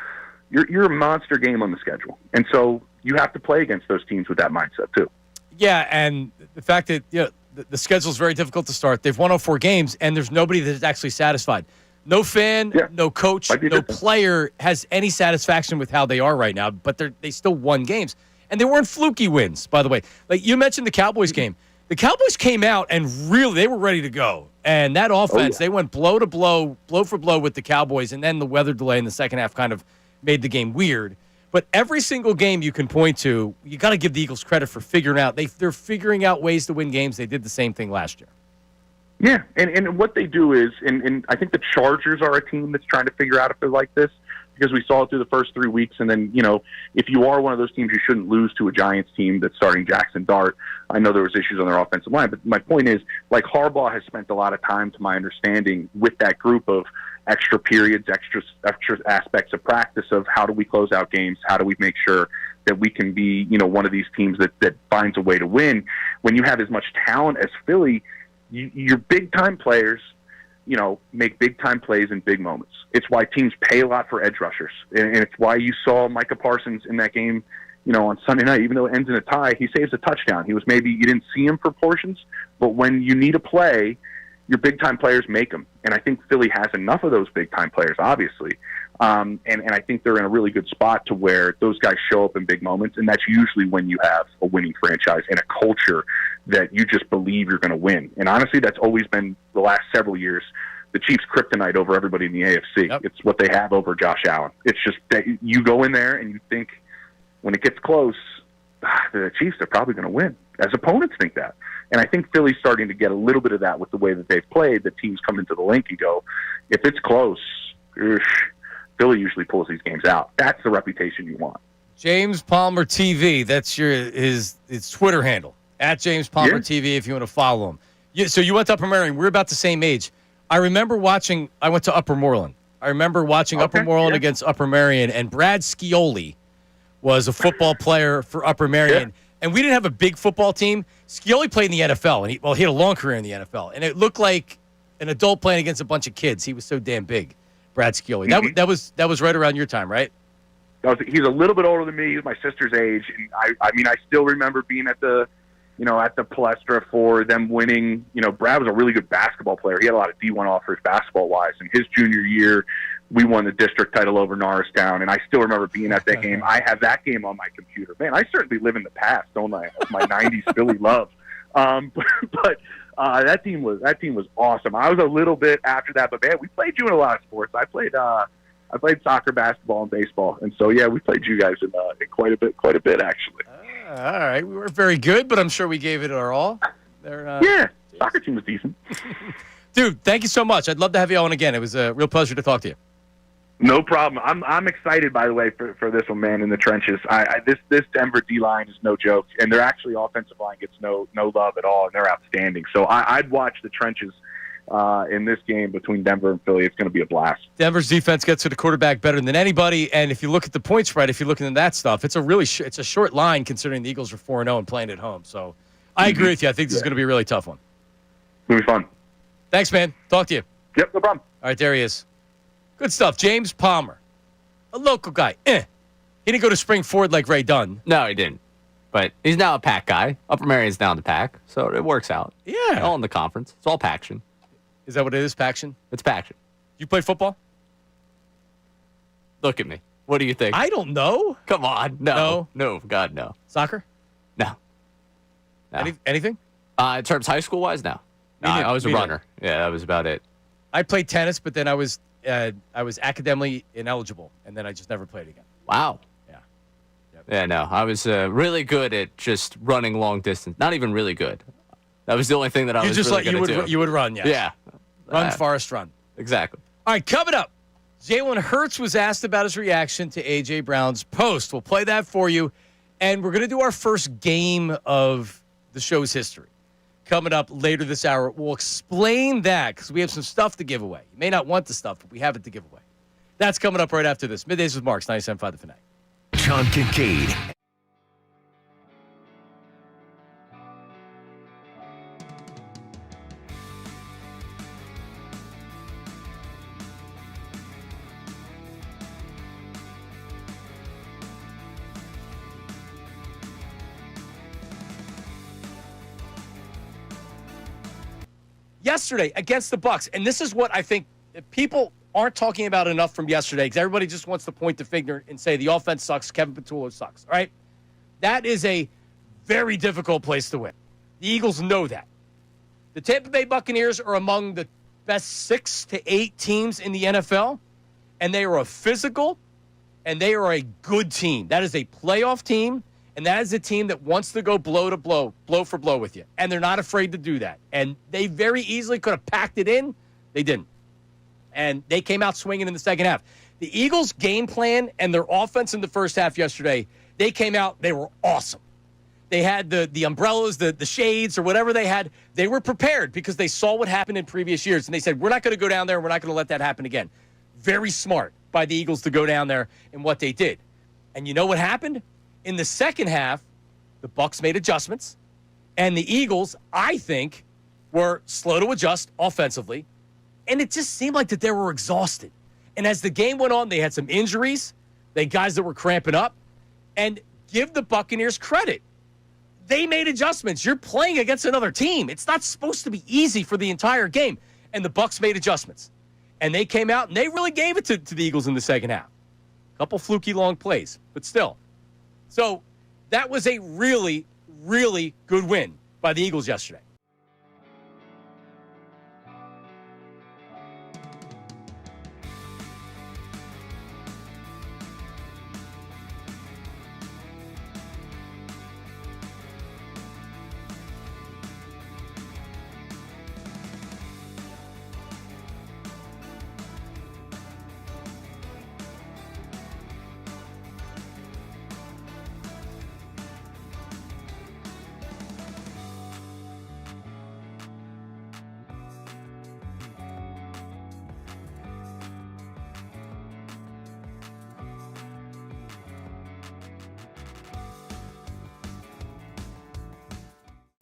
S16: you're a monster game on the schedule. And so you have to play against those teams with that mindset too. Yeah, and the fact that the schedule is very difficult to start. They've won all 4 games, and there's nobody that's actually satisfied. No fan, no coach, no player has any satisfaction with how they are right now, but they still won games. And they weren't fluky wins, by the way. Like you mentioned the Cowboys game.
S1: The Cowboys came out and really they were ready to go. And that offense, they went blow to blow, blow for blow with the Cowboys, and then the weather delay in the second half kind of made the game weird. But every single game you can point to, you got to give the Eagles credit for figuring out. They're figuring out ways to win games. They did the same thing last year.
S16: Yeah, and what they do is, and I think the Chargers are a team that's trying to figure out if they're like this, because we saw it through the first 3 weeks. And then, if you are one of those teams, you shouldn't lose to a Giants team that's starting Jackson Dart. I know there was issues on their offensive line, but my point is, like, Harbaugh has spent a lot of time, to my understanding, with that group of extra periods, extra aspects of practice of how do we close out games, how do we make sure that we can be, one of these teams that finds a way to win. When you have as much talent as Philly, your big-time players, make big-time plays in big moments. It's why teams pay a lot for edge rushers. And it's why you saw Micah Parsons in that game, on Sunday night. Even though it ends in a tie, he saves a touchdown. You didn't see him for portions, but when you need a play, your big-time players make them. And I think Philly has enough of those big-time players, obviously. And I think they're in a really good spot to where those guys show up in big moments, and that's usually when you have a winning franchise and a culture that you just believe you're going to win. And honestly, that's always been the last several years the Chiefs' kryptonite over everybody in the AFC. Yep. It's what they have over Josh Allen. It's just that you go in there and you think when it gets close, the Chiefs are probably going to win, as opponents think that. And I think Philly's starting to get a little bit of that with the way that they've played. The teams come into the link and go, if it's close, Philly usually pulls these games out. That's the reputation you want.
S1: James Palmer TV. That's his Twitter handle, at James Palmer TV, if you want to follow him. So you went to Upper Marion. We're about the same age. I remember watching – I went to Upper Moreland. I remember watching Upper Moreland against Upper Marion, and Brad Scioli was a football player for Upper Marion. Yeah. And we didn't have a big football team. Scioli played in the NFL, and he had a long career in the NFL. And it looked like an adult playing against a bunch of kids. He was so damn big, Brad Scioli. Mm-hmm. That was right around your time, right?
S16: He's a little bit older than me. He's my sister's age. And I still remember being at the Palestra for them winning. Brad was a really good basketball player. He had a lot of D1 offers basketball-wise. And his junior year, we won the district title over Norristown. And I still remember being at that game. I have that game on my computer. Man, I certainly live in the past, don't I? Of my 90s Philly love. But that team was awesome. I was a little bit after that. But, man, we played you in a lot of sports. I played soccer, basketball, and baseball. And so, yeah, we played you guys in quite a bit, actually.
S1: All right. We weren't very good, but I'm sure we gave it our all.
S16: Soccer team was decent.
S1: Dude, thank you so much. I'd love to have you on again. It was a real pleasure to talk to you.
S16: No problem. I'm excited, by the way, for this one, man, in the trenches. This Denver D-line is no joke, and their actually offensive line gets no love at all, and they're outstanding. So I'd watch the trenches in this game between Denver and Philly. It's going to be a blast.
S1: Denver's defense gets to the quarterback better than anybody, and if you look at the point spread, if you're looking at that stuff, it's a really it's a short line considering the Eagles are 4-0 and playing at home. So I agree with you. I think this is going to be a really tough one.
S16: It'll be fun.
S1: Thanks, man. Talk to you.
S16: Yep, no problem.
S1: All right, there he is. Good stuff. James Palmer, a local guy. He didn't go to Spring Ford like Ray Dunn.
S3: No, he didn't. But he's now a Pack guy. Upper Marion's down the Pack, so it works out.
S1: Yeah.
S3: All in the conference. It's all Paction.
S1: Is that what it is, Paction?
S3: It's Paction.
S1: You play football?
S3: Look at me. What do you think?
S1: I don't know.
S3: Come on. No. God, no.
S1: Soccer?
S3: No.
S1: Anything?
S3: In terms high school-wise, no. I was a runner. Yeah, that was about it.
S1: I played tennis, but then I was academically ineligible, and then I just never played again.
S3: Wow.
S1: Yeah. Yep.
S3: Yeah, no. I was really good at just running long distance. Not even really good. That was the only thing that I was really good at.
S1: You would run, yes.
S3: Yeah.
S1: Run, Forrest, run.
S3: Exactly.
S1: All right, coming up, Jalen Hurts was asked about his reaction to A.J. Brown's post. We'll play that for you, and we're going to do our first game of the show's history. Coming up later this hour, we'll explain that because we have some stuff to give away. You may not want the stuff, but we have it to give away. That's coming up right after this. Middays with Marks, 97.5 The Fanatic.
S4: John Kincade.
S1: Yesterday against the Bucs, and this is what I think people aren't talking about enough from yesterday because everybody just wants to point the finger and say the offense sucks, Kevin Patullo sucks, all right? That is a very difficult place to win. The Eagles know that. The Tampa Bay Buccaneers are among the best 6 to 8 teams in the NFL, and they are a physical, and they are a good team. That is a playoff team, and that is a team that wants to go blow to blow, blow for blow with you, and they're not afraid to do that. And they very easily could have packed it in. They didn't. And they came out swinging in the second half. The Eagles' game plan and their offense in the first half yesterday, they came out, they were awesome. They had the umbrellas, the shades, or whatever they had. They were prepared because they saw what happened in previous years. And they said, we're not going to go down there and we're not going to let that happen again. Very smart by the Eagles to go down there and what they did. And you know what happened? In the second half, the Bucs made adjustments. And the Eagles, I think, were slow to adjust offensively. And it just seemed like that they were exhausted. And as the game went on, they had some injuries. They had guys that were cramping up. And give the Buccaneers credit. They made adjustments. You're playing against another team. It's not supposed to be easy for the entire game. And the Bucs made adjustments. And they came out, and they really gave it to the Eagles in the second half. A couple fluky long plays, but still. So that was a really, really good win by the Eagles yesterday.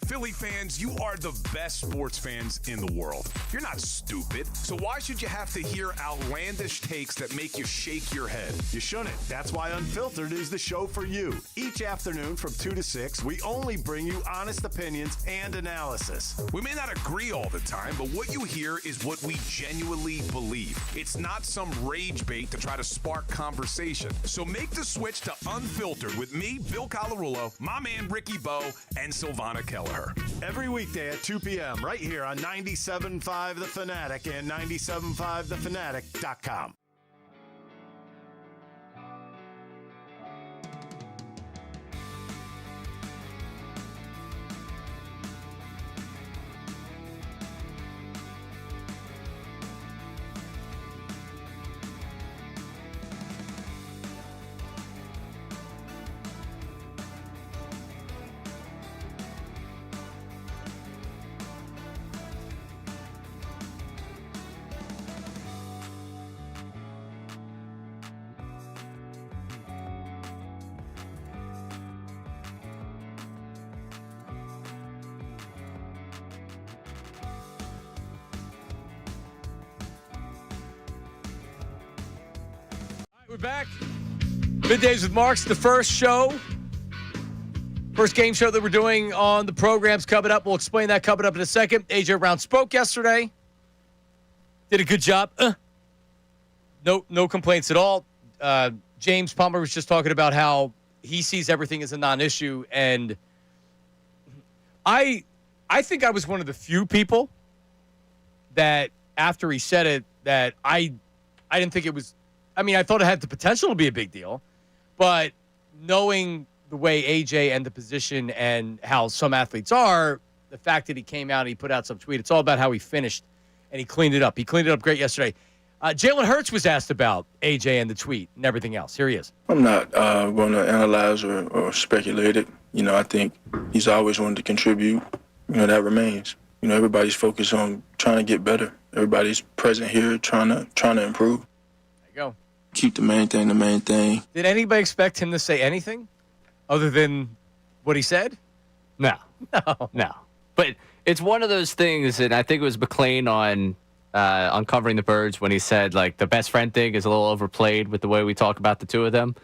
S5: Philly fans, you are the best sports fans in the world. You're not stupid, so why should you have to hear outlandish takes that make you shake your head?
S17: You shouldn't. That's why Unfiltered is the show for you. Each afternoon from 2 to 6, we only bring you honest opinions and analysis.
S5: We may not agree all the time, but what you hear is what we genuinely believe. It's not some rage bait to try to spark conversation. So make the switch to Unfiltered with me, Bill Colarulo, my man Ricky Bo, and Silvana Kelleher.
S17: Every weekday at 2 p.m. right here on 97.5 The Fanatic and 97.5thefanatic.com.
S1: We're back. Middays with Marks, the first show. First game show that we're doing on the program's coming up. We'll explain that coming up in a second. AJ Brown spoke yesterday. Did a good job. No complaints at all. James Palmer was just talking about how he sees everything as a non-issue. And I think I was one of the few people that after he said it that I didn't think it was. I mean, I thought it had the potential to be a big deal, but knowing the way AJ and the position and how some athletes are, the fact that he came out and he put out some tweet, it's all about how he finished, and he cleaned it up. He cleaned it up great yesterday. Jalen Hurts was asked about AJ and the tweet and everything else. Here he is.
S18: I'm not going to analyze or speculate it. You know, I think he's always wanted to contribute. You know, that remains. You know, everybody's focused on trying to get better. Everybody's present here trying to improve.
S1: There you go.
S18: Keep the main thing the main thing.
S1: Did anybody expect him to say anything other than what he said?
S3: No. But it's one of those things, and I think it was McClain on Covering the Birds when he said, like, the best friend thing is a little overplayed with the way we talk about the two of them.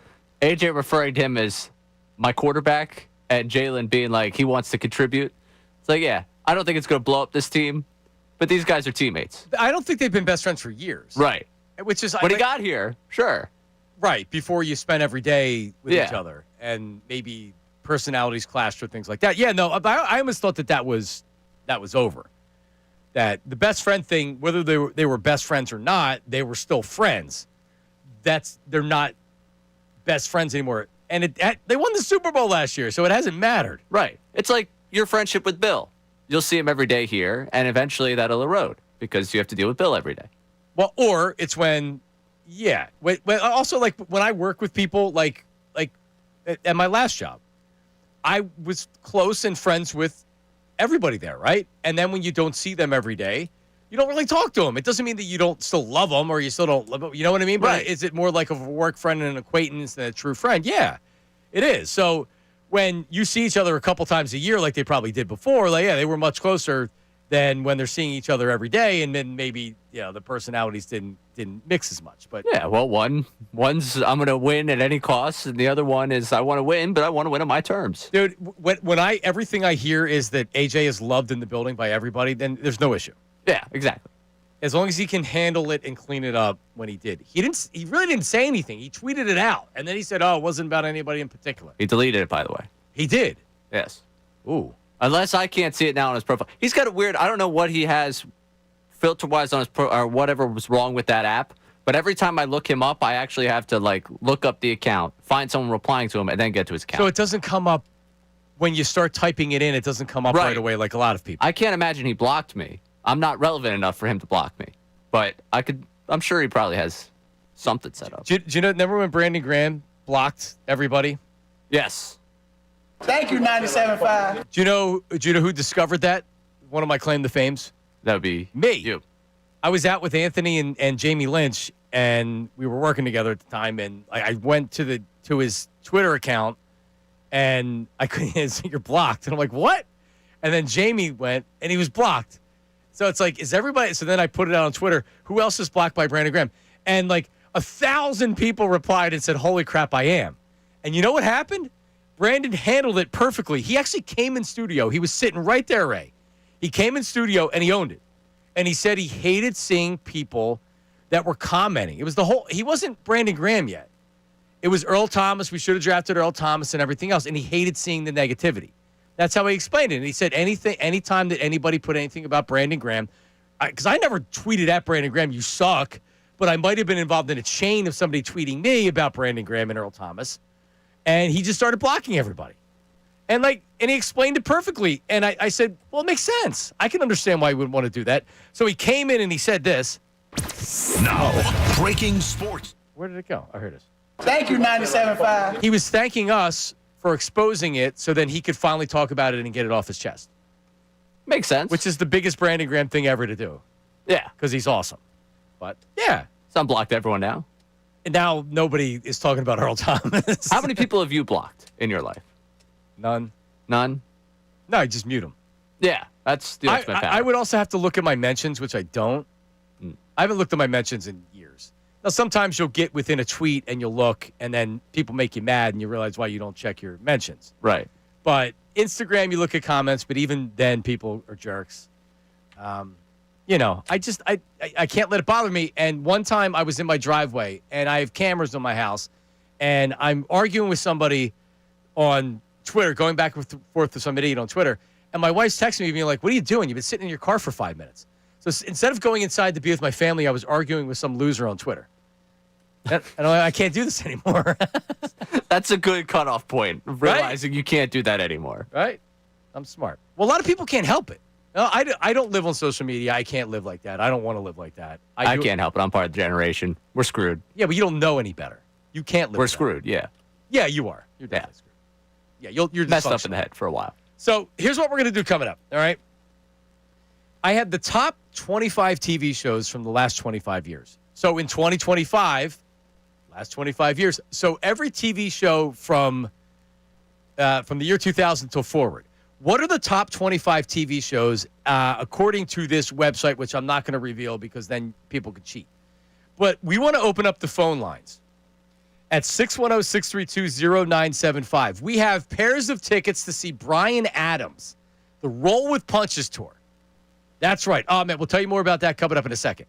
S3: AJ referring to him as my quarterback and Jalen being like, he wants to contribute. It's like, yeah, I don't think it's going to blow up this team, but these guys are teammates.
S1: I don't think they've been best friends for years.
S3: Right.
S1: Which is
S3: when he got here, sure.
S1: Right, before you spend every day with each other and maybe personalities clashed or things like that. Yeah, no, I almost thought that was over. That the best friend thing, whether they were best friends or not, they were still friends. They're not best friends anymore. And they won the Super Bowl last year, so it hasn't mattered.
S3: Right. It's like your friendship with Bill. You'll see him every day here, and eventually that'll erode because you have to deal with Bill every day.
S1: Well, or it's when, also like when I work with people, like at my last job, I was close and friends with everybody there, right? And then when you don't see them every day, you don't really talk to them. It doesn't mean that you don't still love them or you still don't love them. You know what I mean?
S3: Right.
S1: But is it more like a work friend and an acquaintance than a true friend? Yeah, it is. So when you see each other a couple times a year, like they probably did before, like, yeah, they were much closer than when they're seeing each other every day. And then maybe, the personalities didn't mix as much. But
S3: yeah, well, one's I'm going to win at any cost, and the other one is I want to win, but I want to win on my terms.
S1: Dude, when everything I hear is that AJ is loved in the building by everybody, then there's no issue.
S3: Yeah, exactly.
S1: As long as he can handle it and clean it up when he did. He really didn't say anything. He tweeted it out. And then he said, it wasn't about anybody in particular.
S3: He deleted it, by the way.
S1: He did?
S3: Yes.
S1: Ooh.
S3: Unless I can't see it now on his profile. He's got a weird, I don't know what he has filter-wise on his or whatever was wrong with that app. But every time I look him up, I actually have to, look up the account, find someone replying to him, and then get to his account.
S1: So it doesn't come up when you start typing it in. It doesn't come up right away like a lot of people.
S3: I can't imagine he blocked me. I'm not relevant enough for him to block me. But I'm sure he probably has something set up.
S1: Do you know, remember when Brandon Graham blocked everybody?
S3: Yes.
S19: Thank you, 97.5.
S1: Do you know who discovered that? One of my claim to fames?
S3: That would be
S1: me.
S3: You.
S1: I was out with Anthony and Jamie Lynch, and we were working together at the time, and I went to his Twitter account, and I couldn't say, you're blocked. And I'm like, what? And then Jamie went, and he was blocked. So it's like, is everybody? So then I put it out on Twitter. Who else is blocked by Brandon Graham? And 1,000 people replied and said, holy crap, I am. And you know what happened? Brandon handled it perfectly. He actually came in studio. He was sitting right there, Ray. He came in studio and he owned it. And he said he hated seeing people that were commenting. It was he wasn't Brandon Graham yet. It was Earl Thomas. We should have drafted Earl Thomas and everything else. And he hated seeing the negativity. That's how he explained it. And he said anytime that anybody put anything about Brandon Graham, because I never tweeted at Brandon Graham, you suck, but I might have been involved in a chain of somebody tweeting me about Brandon Graham and Earl Thomas. And he just started blocking everybody. And he explained it perfectly. And I said, well, it makes sense. I can understand why he would want to do that. So he came in and he said this.
S4: Now, breaking sports.
S1: Where did it go? Oh, here it is.
S19: Thank you, 97.5.
S1: He was thanking us for exposing it so then he could finally talk about it and get it off his chest.
S3: Makes sense.
S1: Which is the biggest Brandon Graham thing ever to do.
S3: Yeah.
S1: Because he's awesome. But, yeah.
S3: So I'm blocked everyone now.
S1: And now nobody is talking about Earl Thomas.
S3: How many people have you blocked in your life?
S1: None.
S3: None?
S1: No, I just mute them.
S3: Yeah, that's the ultimate power.
S1: I would also have to look at my mentions, which I don't. I haven't looked at my mentions in years. Now, sometimes you'll get within a tweet and you'll look, and then people make you mad, and you realize why you don't check your mentions.
S3: Right.
S1: But Instagram, you look at comments, but even then, people are jerks. I can't let it bother me. And one time I was in my driveway, and I have cameras on my house, and I'm arguing with somebody on Twitter, going back and forth with some idiot on Twitter, and my wife's texting me being like, what are you doing? You've been sitting in your car for 5 minutes. So instead of going inside to be with my family, I was arguing with some loser on Twitter. And I can't do this anymore.
S3: That's a good cutoff point, realizing you can't do that anymore.
S1: Right? I'm smart. Well, a lot of people can't help it. No, I don't live on social media. I can't live like that. I don't want to live like that.
S3: I can't help it. I'm part of the generation. We're screwed.
S1: Yeah, but you don't know any better. You can't live.
S3: We're screwed, yeah.
S1: Yeah, you are. You're definitely screwed. Yeah, you're
S3: messed up in the head for a while.
S1: So here's what we're going to do coming up, all right? I had the top 25 TV shows from the last 25 years. So in 2025, last 25 years. So every TV show from the year 2000 till forward. What are the top 25 TV shows according to this website, which I'm not going to reveal because then people could cheat. But we want to open up the phone lines at 610-632-0975. We have pairs of tickets to see Bryan Adams, the Roll with Punches tour. That's right. Oh, man, we'll tell you more about that coming up in a second.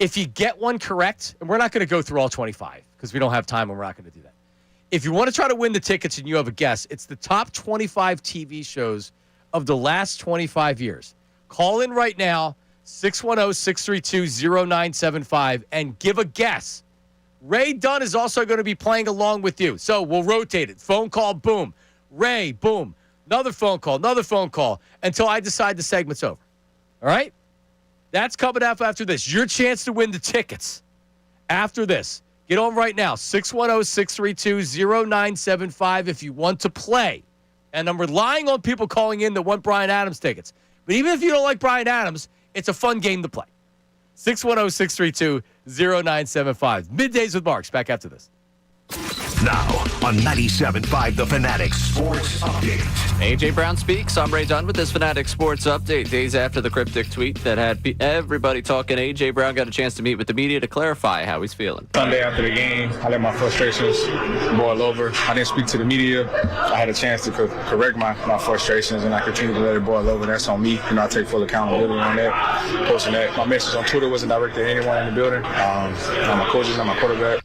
S1: If you get one correct, and we're not going to go through all 25 because we don't have time and we're not going to do that. If you want to try to win the tickets and you have a guess, it's the top 25 TV shows of the last 25 years. Call in right now, 610-632-0975, and give a guess. Ray Dunn is also going to be playing along with you. So we'll rotate it. Phone call, boom. Ray, boom. Another phone call, until I decide the segment's over. All right? That's coming up after this. Your chance to win the tickets after this. Get on right now, 610-632-0975 if you want to play. And I'm relying on people calling in that want Bryan Adams tickets. But even if you don't like Bryan Adams, it's a fun game to play. 610-632-0975. Middays with Marks. Back after this.
S4: Now on 97.5 The Fanatic Sports Update.
S3: AJ Brown speaks. I'm Ray Dunn with this Fanatic Sports Update. Days after the cryptic tweet that had everybody talking, AJ Brown got a chance to meet with the media to clarify how he's feeling.
S9: Sunday after the game, I let my frustrations boil over. I didn't speak to the media. I had a chance to correct my frustrations, and I continued to let it boil over. That's on me. I take full accountability on that. Posting that. My message on Twitter wasn't directed at anyone in the building. Not my coaches, not my quarterback.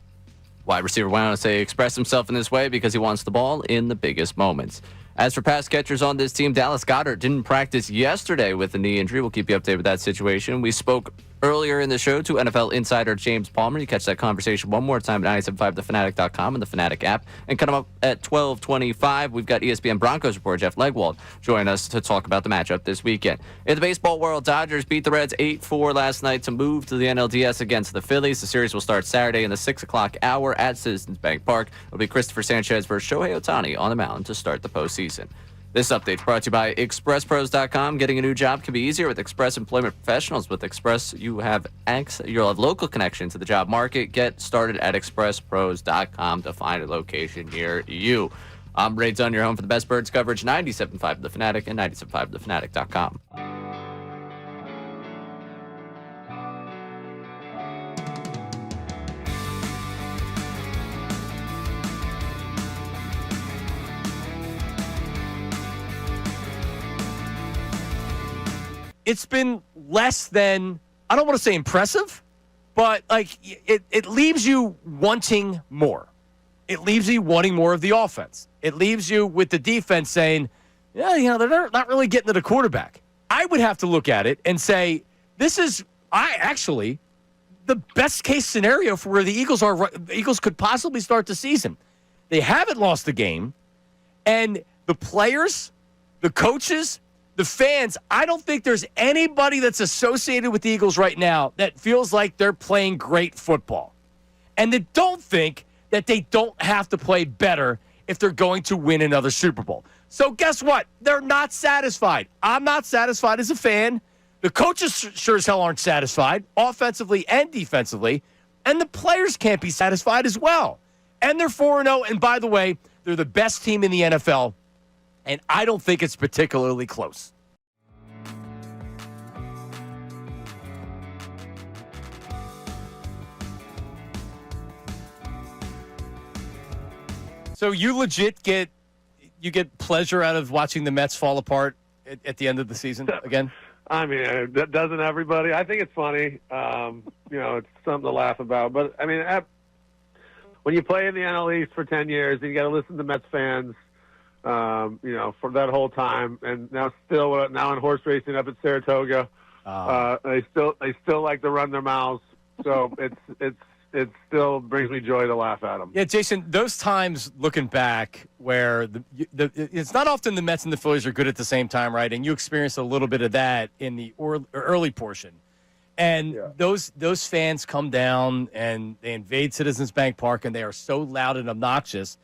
S3: Wide receiver went on to say express himself in this way because he wants the ball in the biggest moments. As for pass catchers on this team, Dallas Goedert didn't practice yesterday with a knee injury. We'll keep you updated with that situation. We spoke earlier in the show to NFL insider James Palmer. You catch that conversation one more time at 975thefanatic.com and the Fanatic app. And coming up at 12:25, we've got ESPN Broncos reporter Jeff Legwold join us to talk about the matchup this weekend. In the baseball world, Dodgers beat the Reds 8-4 last night to move to the NLDS against the Phillies. The series will start Saturday in the 6 o'clock hour at Citizens Bank Park. It'll be Christopher Sanchez versus Shohei Ohtani on the mound to start the postseason. This update is brought to you by ExpressPros.com. Getting a new job can be easier with Express Employment Professionals. With Express, you'll have local connection to the job market. Get started at ExpressPros.com to find a location near you. I'm Ray Dunn, your home for the best birds coverage, 97.5 The Fanatic and 97.5thefanatic.com.
S1: It's been less than, I don't want to say impressive, but like it leaves you wanting more. It leaves you wanting more of the offense. It leaves you with the defense saying, yeah, they're not really getting to the quarterback. I would have to look at it and say, this is actually the best case scenario for where the Eagles are. The Eagles could possibly start the season. They haven't lost the game, and the players, the coaches, the fans, I don't think there's anybody that's associated with the Eagles right now that feels like they're playing great football. And they don't think that they don't have to play better if they're going to win another Super Bowl. So guess what? They're not satisfied. I'm not satisfied as a fan. The coaches sure as hell aren't satisfied, offensively and defensively. And the players can't be satisfied as well. And they're 4-0. And by the way, they're the best team in the NFL. And I don't think it's particularly close. So you legit get pleasure out of watching the Mets fall apart at the end of the season again?
S2: I mean, doesn't everybody? I think it's funny. It's something to laugh about. But, I mean, when you play in the NL East for 10 years, and you got to listen to Mets fans, for that whole time, and now in horse racing up at Saratoga, they still like to run their mouths. So it still brings me joy to laugh at them.
S1: Yeah, Jason, those times looking back where it's not often the Mets and the Phillies are good at the same time, right? And you experienced a little bit of that in the early portion. And those fans come down and they invade Citizens Bank Park, and they are so loud and obnoxious.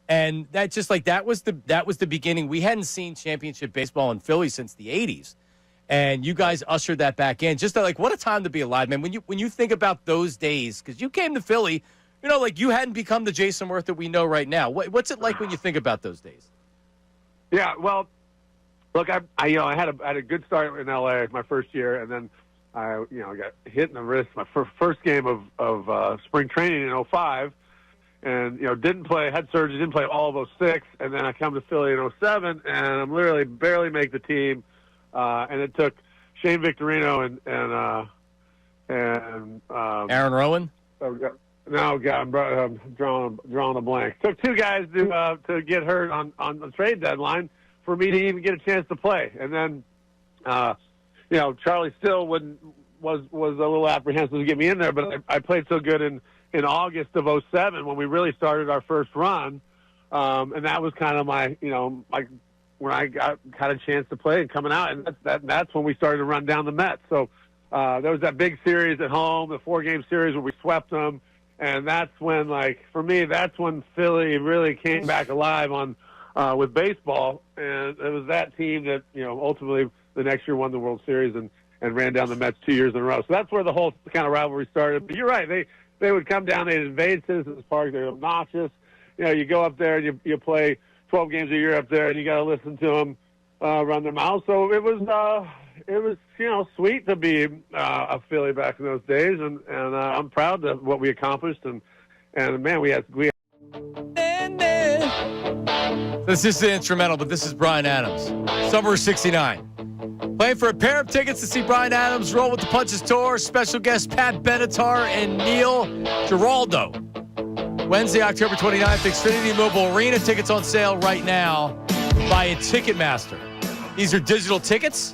S1: And that was the beginning. We hadn't seen championship baseball in Philly since the 80s. And you guys ushered that back in. Just what a time to be alive, man. When you think about those days, because you came to Philly, you hadn't become the Jason Worth that we know right now. What's it like when you think about those days?
S2: Yeah, well, look, I had a good start in LA my first year, and then I got hit in the wrist my first game of spring training in 2005. And, didn't play, had surgery, didn't play all of 2006. And then I come to Philly in 2007, and I'm literally barely make the team. And it took Shane Victorino and
S1: Aaron Rowan?
S2: No, God, I'm drawing a blank. Took 2 guys to get hurt on the trade deadline for me to even get a chance to play. And then, Charlie still was a little apprehensive to get me in there, but I played so good in August of 2007 when we really started our first run. And that was kind of my when I had a chance to play and coming out, and that's when we started to run down the Mets. So there was that big series at home, the 4-game series where we swept them, and that's when, for me, that's when Philly really came back alive with baseball, and it was that team that ultimately the next year won the World Series and ran down the Mets 2 years in a row. So that's where the whole kind of rivalry started. But you're right, they would come down, they'd invade Citizens Park, they're obnoxious. You go up there and you play 12 games a year up there, and you got to listen to them run their mouths. So it was sweet to be a Philly back in those days, and I'm proud of what we accomplished. And man, we had.
S1: This is the instrumental, but this is Bryan Adams, Summer '69. Playing for a pair of tickets to see Bryan Adams roll with the Punches Tour. Special guests Pat Benatar and Neil Giraldo. Wednesday, October 29th, Xfinity Mobile Arena. Tickets on sale right now via Ticketmaster. These are digital tickets.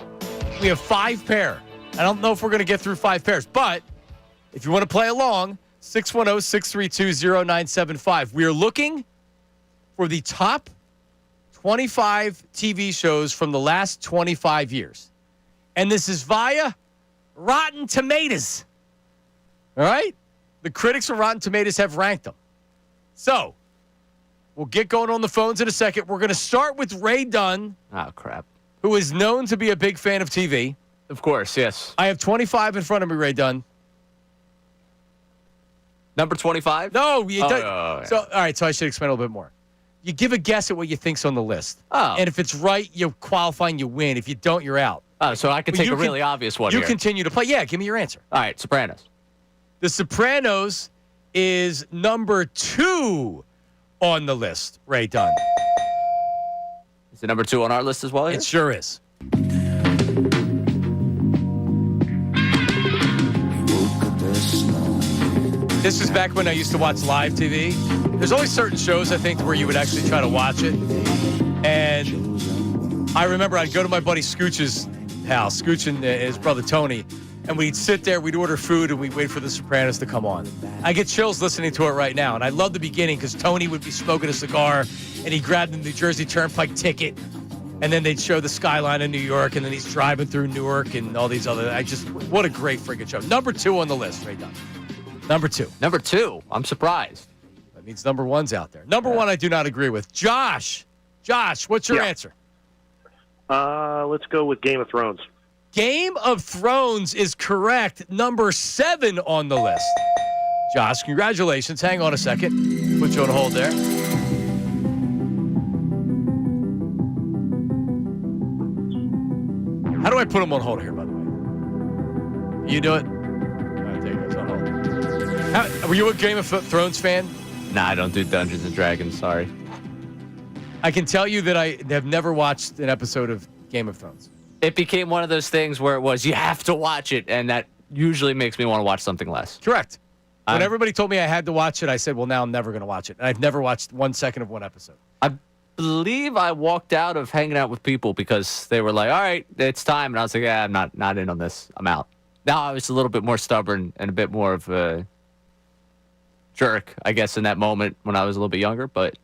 S1: We have 5 pair. I don't know if we're going to get through 5 pairs, but if you want to play along, 610-632-0975. We are looking for the top 25 TV shows from the last 25 years. And this is via Rotten Tomatoes. All right? The critics from Rotten Tomatoes have ranked them. So, we'll get going on the phones in a second. We're going to start with Ray Dunn.
S3: Oh, crap.
S1: Who is known to be a big fan of TV.
S3: Of course, yes.
S1: I have 25 in front of me, Ray Dunn.
S3: Number 25?
S1: No.
S3: Yeah.
S1: So, all right, so I should explain a little bit more. You give a guess at what you think's on the list.
S3: Oh.
S1: And if it's right, you qualify and you win. If you don't, you're out.
S3: Oh, so I can take a really obvious one
S1: You
S3: here.
S1: continue to play. Yeah, give me your answer.
S3: All right, Sopranos.
S1: The Sopranos is number 2 on the list, Ray Dunn.
S3: Is it number 2 on our list as well here?
S1: It sure is. This is back when I used to watch live TV. There's always certain shows, I think, where you would actually try to watch it. And I remember I'd go to my buddy Scooch's house, Scooch and his brother Tony, and we'd sit there, we'd order food, and we'd wait for The Sopranos to come on. I get chills listening to it right now, and I love the beginning because Tony would be smoking a cigar, and he grabbed the New Jersey Turnpike ticket, and then they'd show the skyline of New York, and then he's driving through Newark and all these other. What a great freaking show. Number 2 on the list, Ray Dunn. Number 2.
S3: Number 2. I'm surprised.
S1: That means number 1's out there. Number 1, I do not agree with. Josh, what's your answer?
S20: Let's go with Game of Thrones.
S1: Game of Thrones is correct. Number 7 on the list. Josh, congratulations. Hang on a second. Put you on hold there. How do I put him on hold here, by the way? You do it? All right, there you go. It's on hold. Were you a Game of Thrones fan?
S3: Nah, I don't do Dungeons & Dragons. Sorry.
S1: I can tell you that I have never watched an episode of Game of Thrones.
S3: It became one of those things where it was, you have to watch it, and that usually makes me want to watch something less.
S1: Correct. When everybody told me I had to watch it, I said, well, now I'm never going to watch it. And I've never watched 1 second of one episode.
S3: I believe I walked out of hanging out with people because they were like, all right, it's time. And I was like, yeah, I'm not in on this. I'm out. Now I was a little bit more stubborn and a bit more of a jerk, I guess, in that moment when I was a little bit younger, but...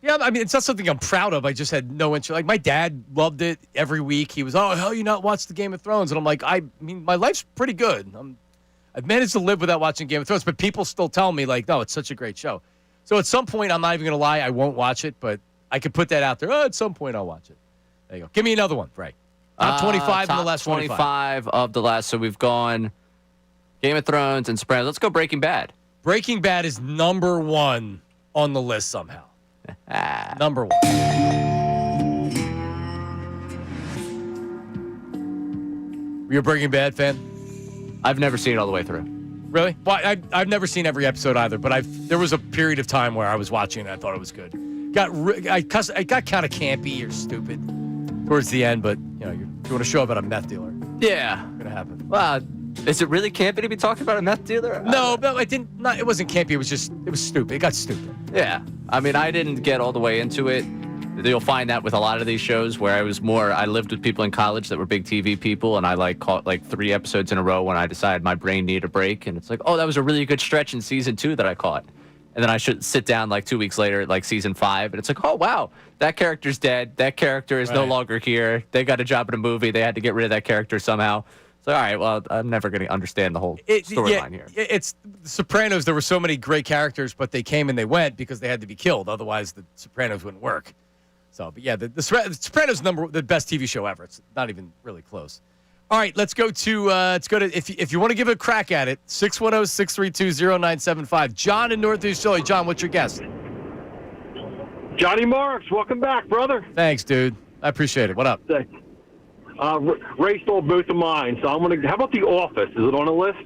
S1: Yeah, I mean, it's not something I'm proud of. I just had no interest. Like, my dad loved it every week. He was, oh, hell, you not watch the Game of Thrones? And I'm like, I mean, my life's pretty good. I've managed to live without watching Game of Thrones, but people still tell me, like, no, it's such a great show. So at some point, I'm not even going to lie, I won't watch it, but I could put that out there. Oh, at some point, I'll watch it. There you go. Give me another one, Ray. Top 25 in the last
S3: 25 of the last. So we've gone Game of Thrones and Sopranos. Let's go Breaking Bad.
S1: Breaking Bad is number 1 on the list somehow. Number 1. Were you a Breaking Bad fan?
S3: I've never seen it all the way through.
S1: Really? Well, I've never seen every episode either, but there was a period of time where I was watching it and I thought it was good. It got kind of campy or stupid towards the end, but you're doing a show about a meth dealer.
S3: Yeah.
S1: It's gonna happen.
S3: Well, Is it really campy to be talking about a meth dealer?
S1: No, but it didn't. It wasn't campy. It was stupid. It got stupid.
S3: Yeah. I mean, I didn't get all the way into it. You'll find that with a lot of these shows where I lived with people in college that were big TV people, and I caught 3 episodes in a row when I decided my brain needed a break. And it's like, oh, that was a really good stretch in season 2 that I caught. And then I should sit down 2 weeks later at season 5, and it's like, oh, wow, that character's dead. That character is no longer here. They got a job in a movie. They had to get rid of that character somehow. So, all right, well, I'm never going to understand the whole storyline here.
S1: It's The Sopranos. There were so many great characters, but they came and they went because they had to be killed. Otherwise, The Sopranos wouldn't work. So, but yeah, the Sopranos the best TV show ever. It's not even really close. All right, let's go to if you want to give it a crack at it, 610-632-0975. John in Northeast Philly. John, what's your guess?
S20: Johnny Marks, welcome back, brother.
S1: Thanks, dude. I appreciate it. What up?
S20: Ray stole both of mine, so I'm gonna. How about The Office? Is it on the list?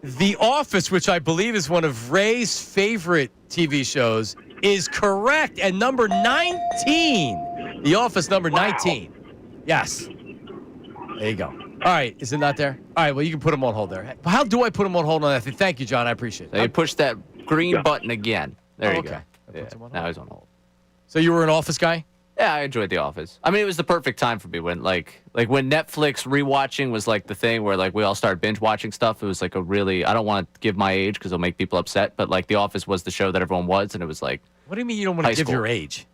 S1: The Office, which I believe is one of Ray's favorite TV shows, is correct at number 19. The Office, number 19. Yes. There you go. All right. Is it not there? All right. Well, you can put him on hold there. How do I put him on hold on that thing? Thank you, John. I appreciate it.
S3: So you push that green button again. There you
S1: okay.
S3: go. Yeah, now he's on hold.
S1: So you were an Office guy?
S3: Yeah, I enjoyed The Office. I mean, it was the perfect time for me when when Netflix rewatching was the thing where we all started binge watching stuff. It was a really, I don't want to give my age because it'll make people upset, but The Office was the show that everyone was, and it was
S1: What do you mean you don't want to give your age?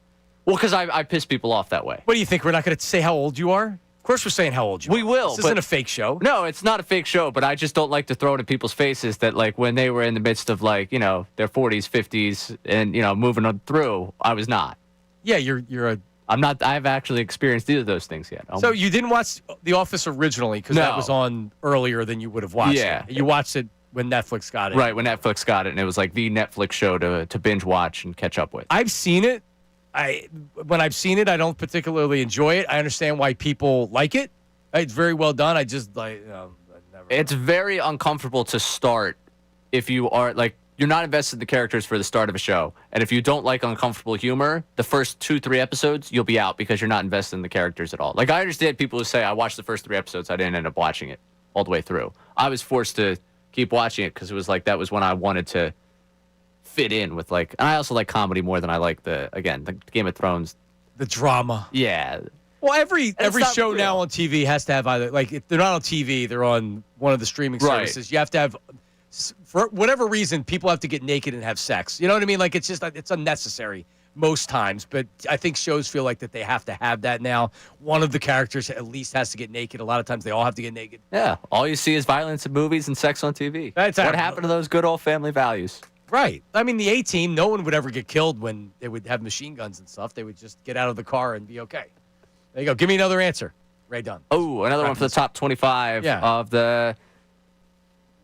S3: Well, because I piss people off that way.
S1: What do you think? We're not going to say how old you are? Of course we're saying how old you are.
S3: We will.
S1: This isn't a fake show.
S3: No, it's not a fake show, but I just don't like to throw it in people's faces that when they were in the midst of their 40s, 50s, and moving on through, I was not.
S1: Yeah, you're a.
S3: I'm not. I've actually experienced either of those things yet.
S1: So you didn't watch The Office originally because that was on earlier than you would have watched it. You watched it when Netflix got it.
S3: Right, when Netflix got it, and it was the Netflix show to binge watch and catch up with.
S1: I've seen it. When I've seen it, I don't particularly enjoy it. I understand why people like it. It's very well done. I just never.
S3: It's very uncomfortable to start if you are you're not invested in the characters for the start of a show. And if you don't like uncomfortable humor, the first 2-3 episodes, you'll be out because you're not invested in the characters at all. I understand people who say, I watched the first 3 episodes, I didn't end up watching it all the way through. I was forced to keep watching it because it was that was when I wanted to fit in with and I also like comedy more than I like the Game of Thrones.
S1: The drama.
S3: Yeah.
S1: Well, every show now on TV has to have either, if they're not on TV, they're on one of the streaming services. You have to have, for whatever reason, people have to get naked and have sex. You know what I mean? It's just, it's unnecessary most times. But I think shows feel that they have to have that now. One of the characters at least has to get naked. A lot of times they all have to get naked.
S3: Yeah. All you see is violence in movies and sex on TV.
S1: That's
S3: what happened to those good old family values?
S1: Right. I mean, the A-Team, no one would ever get killed when they would have machine guns and stuff. They would just get out of the car and be okay. There you go. Give me another answer. Ray Dunn.
S3: Oh, another one for the top 25 of the...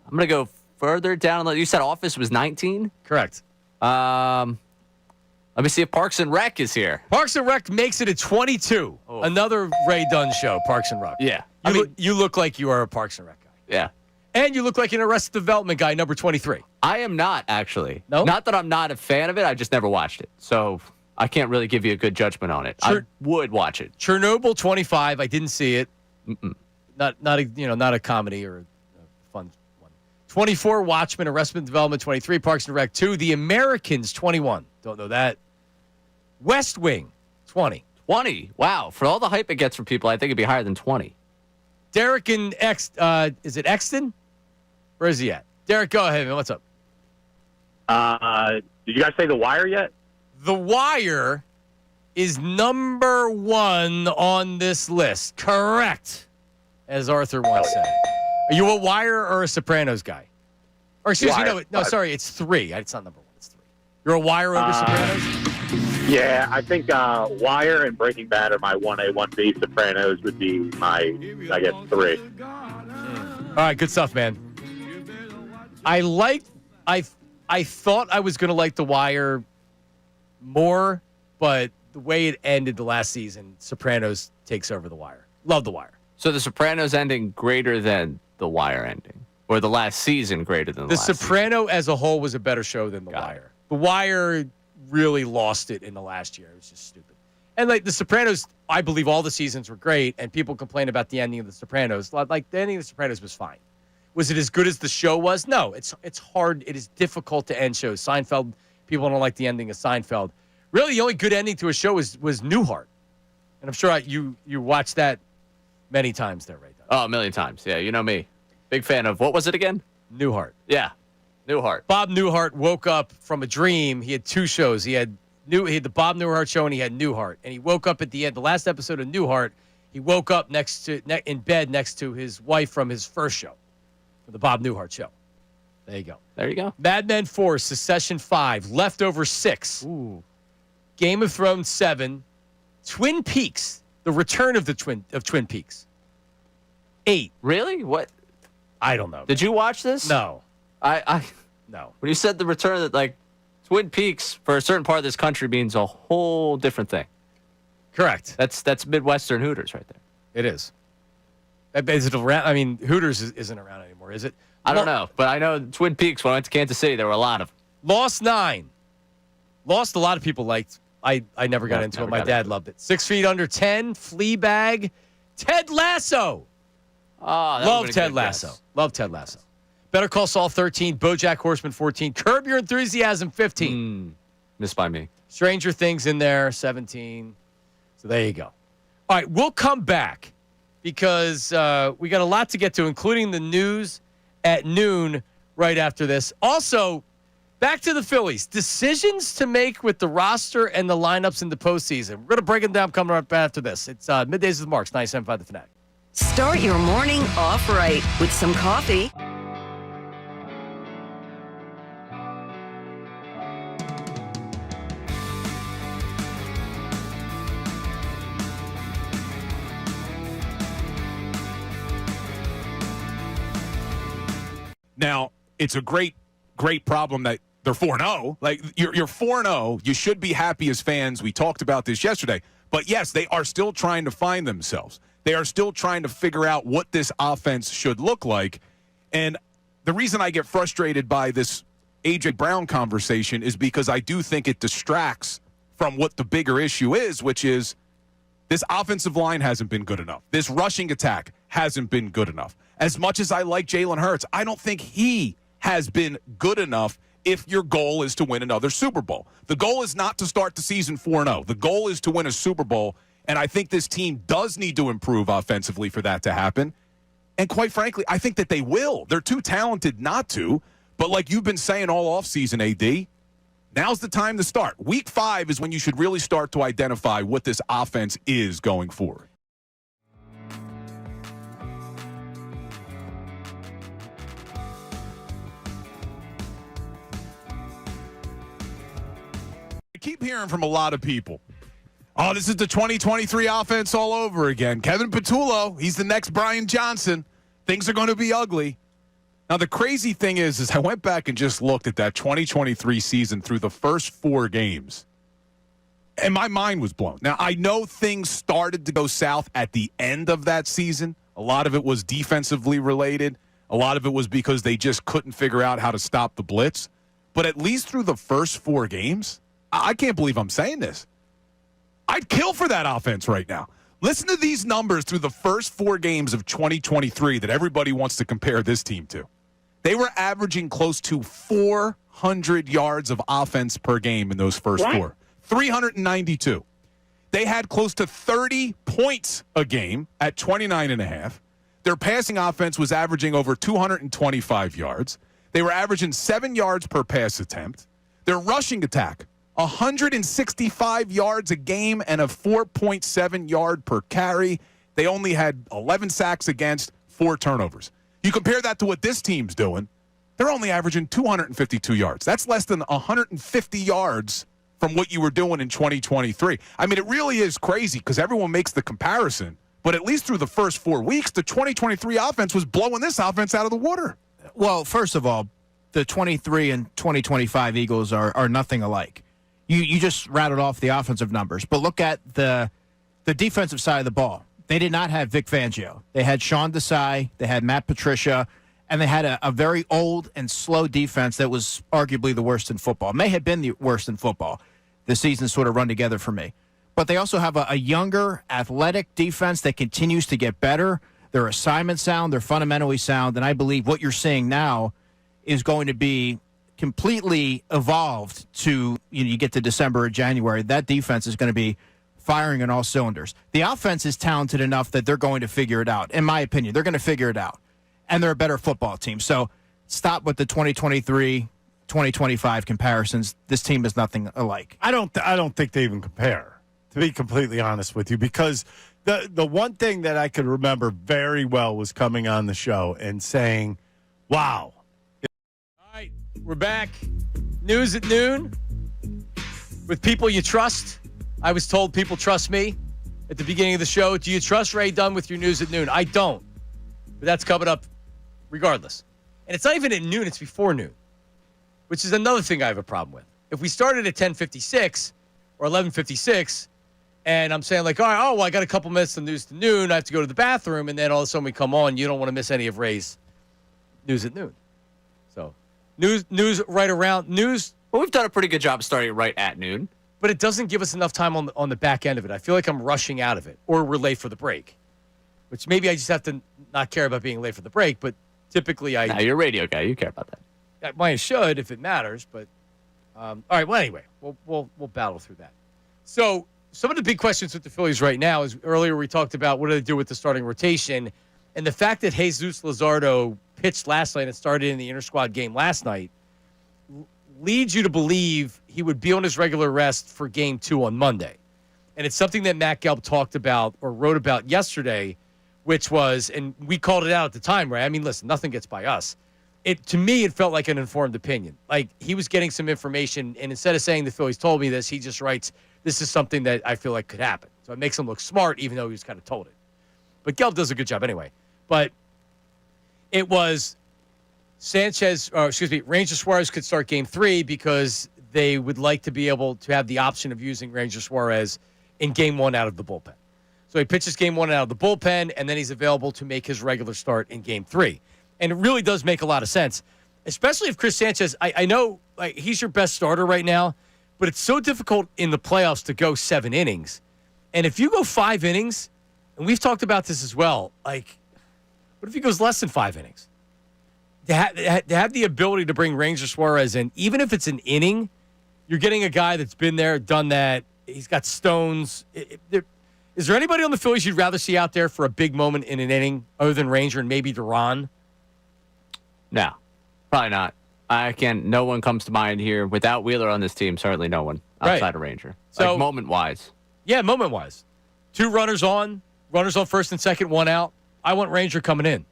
S3: I'm going to go further down. You said Office was 19?
S1: Correct.
S3: Let me see if Parks and Rec is here.
S1: Parks and Rec makes it at 22. Oh. Another Ray Dunn show, Parks and Rec.
S3: Yeah.
S1: You look like you are a Parks and Rec guy.
S3: Yeah.
S1: And you look like an Arrested Development guy, number 23.
S3: I am not, actually.
S1: No?
S3: Not that I'm not a fan of it. I just never watched it. So I can't really give you a good judgment on it. I would watch it.
S1: Chernobyl, 25. I didn't see it. Not a comedy or a fun one. 24, Watchmen, Arrested Development, 23. Parks and Rec, 2. The Americans, 21. Don't know that. West Wing, 20.
S3: 20. Wow. For all the hype it gets from people, I think it'd be higher than 20.
S1: Derek and is it Exton? Where is he at? Derek, go ahead, man. What's up?
S20: Did you guys say The Wire yet?
S1: The Wire is number 1 on this list. Correct. As Arthur once said. Are you a Wire or a Sopranos guy? Or excuse me, no, sorry, it's 3. It's not number 1, it's 3. You're a Wire over Sopranos?
S20: Yeah, I think Wire and Breaking Bad are my 1A, 1B. Sopranos would be my, 3.
S1: All right, good stuff, man. I thought I was going to like The Wire more, but the way it ended the last season, Sopranos takes over The Wire. Love The Wire.
S3: So the Sopranos ending greater than The Wire ending? Or the last season greater than the last
S1: Soprano as a whole was a better show than The Wire. The Wire really lost it in the last year. It was just stupid. And The Sopranos, I believe all the seasons were great, and people complain about the ending of The Sopranos. The ending of The Sopranos was fine. Was it as good as the show was? No, it's hard. It is difficult to end shows. Seinfeld, people don't like the ending of Seinfeld. Really, the only good ending to a show was Newhart. And I'm sure you watched that many times there, right?
S3: Oh, a million times. Yeah, you know me. Big fan of, what was it again?
S1: Newhart.
S3: Yeah, Newhart.
S1: Bob Newhart woke up from a dream. He had two shows. He had the Bob Newhart show and he had Newhart. And he woke up at the end, the last episode of Newhart, he woke up in bed next to his wife from his first show, the Bob Newhart show. There you go.
S3: There you go.
S1: Mad Men 4, Succession 5, Leftover 6, Game of Thrones 7, Twin Peaks, the return of Twin Peaks. 8.
S3: Really? What?
S1: I don't know.
S3: Did you watch this?
S1: No.
S3: No. When you said the return of like Twin Peaks for a certain part of this country means a whole different thing.
S1: Correct.
S3: That's Midwestern Hooters right there.
S1: It is. Is it around? I mean, Hooters isn't around anymore, is it?
S3: I don't know, but I know Twin Peaks, when I went to Kansas City, there were a lot of them.
S1: Lost 9. Lost, a lot of people liked. I never got into it. My dad loved it. 6 Feet Under 10, Fleabag, Ted Lasso.
S3: Oh,
S1: Love Ted Lasso. Love Ted Lasso. Better Call Saul 13, BoJack Horseman 14, Curb Your Enthusiasm 15.
S3: Missed by me.
S1: Stranger Things in there 17. So there you go. All right, we'll come back because we got a lot to get to, including the news at noon right after this. Also, back to the Phillies. Decisions to make with the roster and the lineups in the postseason. We're going to break them down coming up after this. It's Middays with Marks, 97.5 The Fanatic.
S21: Start your morning off right with some coffee.
S5: Now, it's a great problem that they're 4-0. Like, you're 4-0. You should be happy as fans. We talked about this yesterday. But, yes, they are still trying to find themselves. They are still trying to figure out what this offense should look like. And the reason I get frustrated by this A.J. Brown conversation is because I do think it distracts from what the bigger issue is, which is this offensive line hasn't been good enough. This rushing attack hasn't been good enough. As much as I like Jalen Hurts, I don't think he has been good enough if your goal is to win another Super Bowl. The goal is not to start the season 4-0. The goal is to win a Super Bowl, and I think this team does need to improve offensively for that to happen. And quite frankly, I think that they will. They're too talented not to. But like you've been saying all offseason, AD, now's the time to start. Week 5 is when you should really start to identify what this offense is going forward. I keep hearing from a lot of people, oh, this is the 2023 offense all over again. Kevin Patullo, he's the next Brian Johnson. Things are going to be ugly. Now, the crazy thing is I went back and just looked at that 2023 season through the first 4 games, and my mind was blown. Now, I know things started to go south at the end of that season. A lot of it was defensively related. A lot of it was because they just couldn't figure out how to stop the blitz. But at least through the first 4 games, I can't believe I'm saying this. I'd kill for that offense right now. Listen to these numbers through the first 4 games of 2023 that everybody wants to compare this team to. They were averaging close to 400 yards of offense per game in those first 4. 392. They had close to 30 points a game at 29.5. Their passing offense was averaging over 225 yards. They were averaging 7 yards per pass attempt. Their rushing attack, 165 yards a game and a 4.7 yard per carry. They only had 11 sacks against, 4 turnovers. You compare that to what this team's doing, they're only averaging 252 yards. That's less than 150 yards from what you were doing in 2023. I mean, it really is crazy because everyone makes the comparison, but at least through the first 4 weeks, the 2023 offense was blowing this offense out of the water.
S6: Well, first of all, the 23 and 2025 Eagles are nothing alike. You just rattled off the offensive numbers, but look at the defensive side of the ball. They did not have Vic Fangio. They had Sean Desai, they had Matt Patricia, and they had a very old and slow defense that was arguably the worst in football. It may have been the worst in football. The season sort of run together for me. But they also have a younger, athletic defense that continues to get better. Their assignment's sound. They're fundamentally sound. And I believe what you're seeing now is going to be completely evolved to, you get to December or January. That defense is going to be firing on all cylinders. The offense is talented enough that they're going to figure it out. In my opinion, they're going to figure it out. And they're a better football team. So stop with the 2023, 2025 comparisons. This team is nothing alike.
S7: I don't think they even compare, to be completely honest with you, because the one thing that I could remember very well was coming on the show and saying, wow.
S1: All right, we're back. News at noon with people you trust. I was told people trust me at the beginning of the show. Do you trust Ray Dunn with your news at noon? I don't. But that's coming up regardless. And it's not even at noon, it's before noon, which is another thing I have a problem with. If we started at 10:56 or 11:56, and I'm saying like, all right, well, I got a couple minutes of news to noon. I have to go to the bathroom, and then all of a sudden we come on. You don't want to miss any of Ray's news at noon. So news right around news.
S3: Well, we've done a pretty good job starting right at noon.
S1: But it doesn't give us enough time on the back end of it. I feel like I'm rushing out of it, or we're late for the break, which maybe I just have to not care about being late for the break. But typically,
S3: Nah, you're a radio guy. You care about that.
S1: I should if it matters. But all right. Well, anyway, we'll battle through that. So some of the big questions with the Phillies right now is earlier we talked about what do they do with the starting rotation, and the fact that Jesus Luzardo pitched last night and started in the inter-squad game last night leads you to believe he would be on his regular rest for Game 2 on Monday. And it's something that Matt Gelb talked about or wrote about yesterday, which was, and we called it out at the time, right? I mean, listen, nothing gets by us. To me, it felt like an informed opinion. Like he was getting some information, and instead of saying the Phillies told me this, he just writes, this is something that I feel like could happen. So it makes him look smart, even though he was kind of told it. But Gelb does a good job anyway. But it was Ranger Suarez could start Game 3 because they would like to be able to have the option of using Ranger Suarez in Game 1 out of the bullpen. So he pitches Game 1 out of the bullpen, and then he's available to make his regular start in Game 3. And it really does make a lot of sense, especially if Chris Sanchez, I know like he's your best starter right now, but it's so difficult in the playoffs to go 7 innings. And if you go 5 innings, and we've talked about this as well, like what if he goes less than 5 innings? To have the ability to bring Ranger Suarez in, even if it's an inning, you're getting a guy that's been there, done that. He's got stones. Is there anybody on the Phillies you'd rather see out there for a big moment in an inning other than Ranger and maybe Duran?
S3: No, probably not. No one comes to mind here. Without Wheeler on this team, certainly no one outside of Ranger.
S1: So,
S3: like moment-wise.
S1: Yeah, moment-wise. 2 runners on first and second, 1 out. I want Ranger coming in,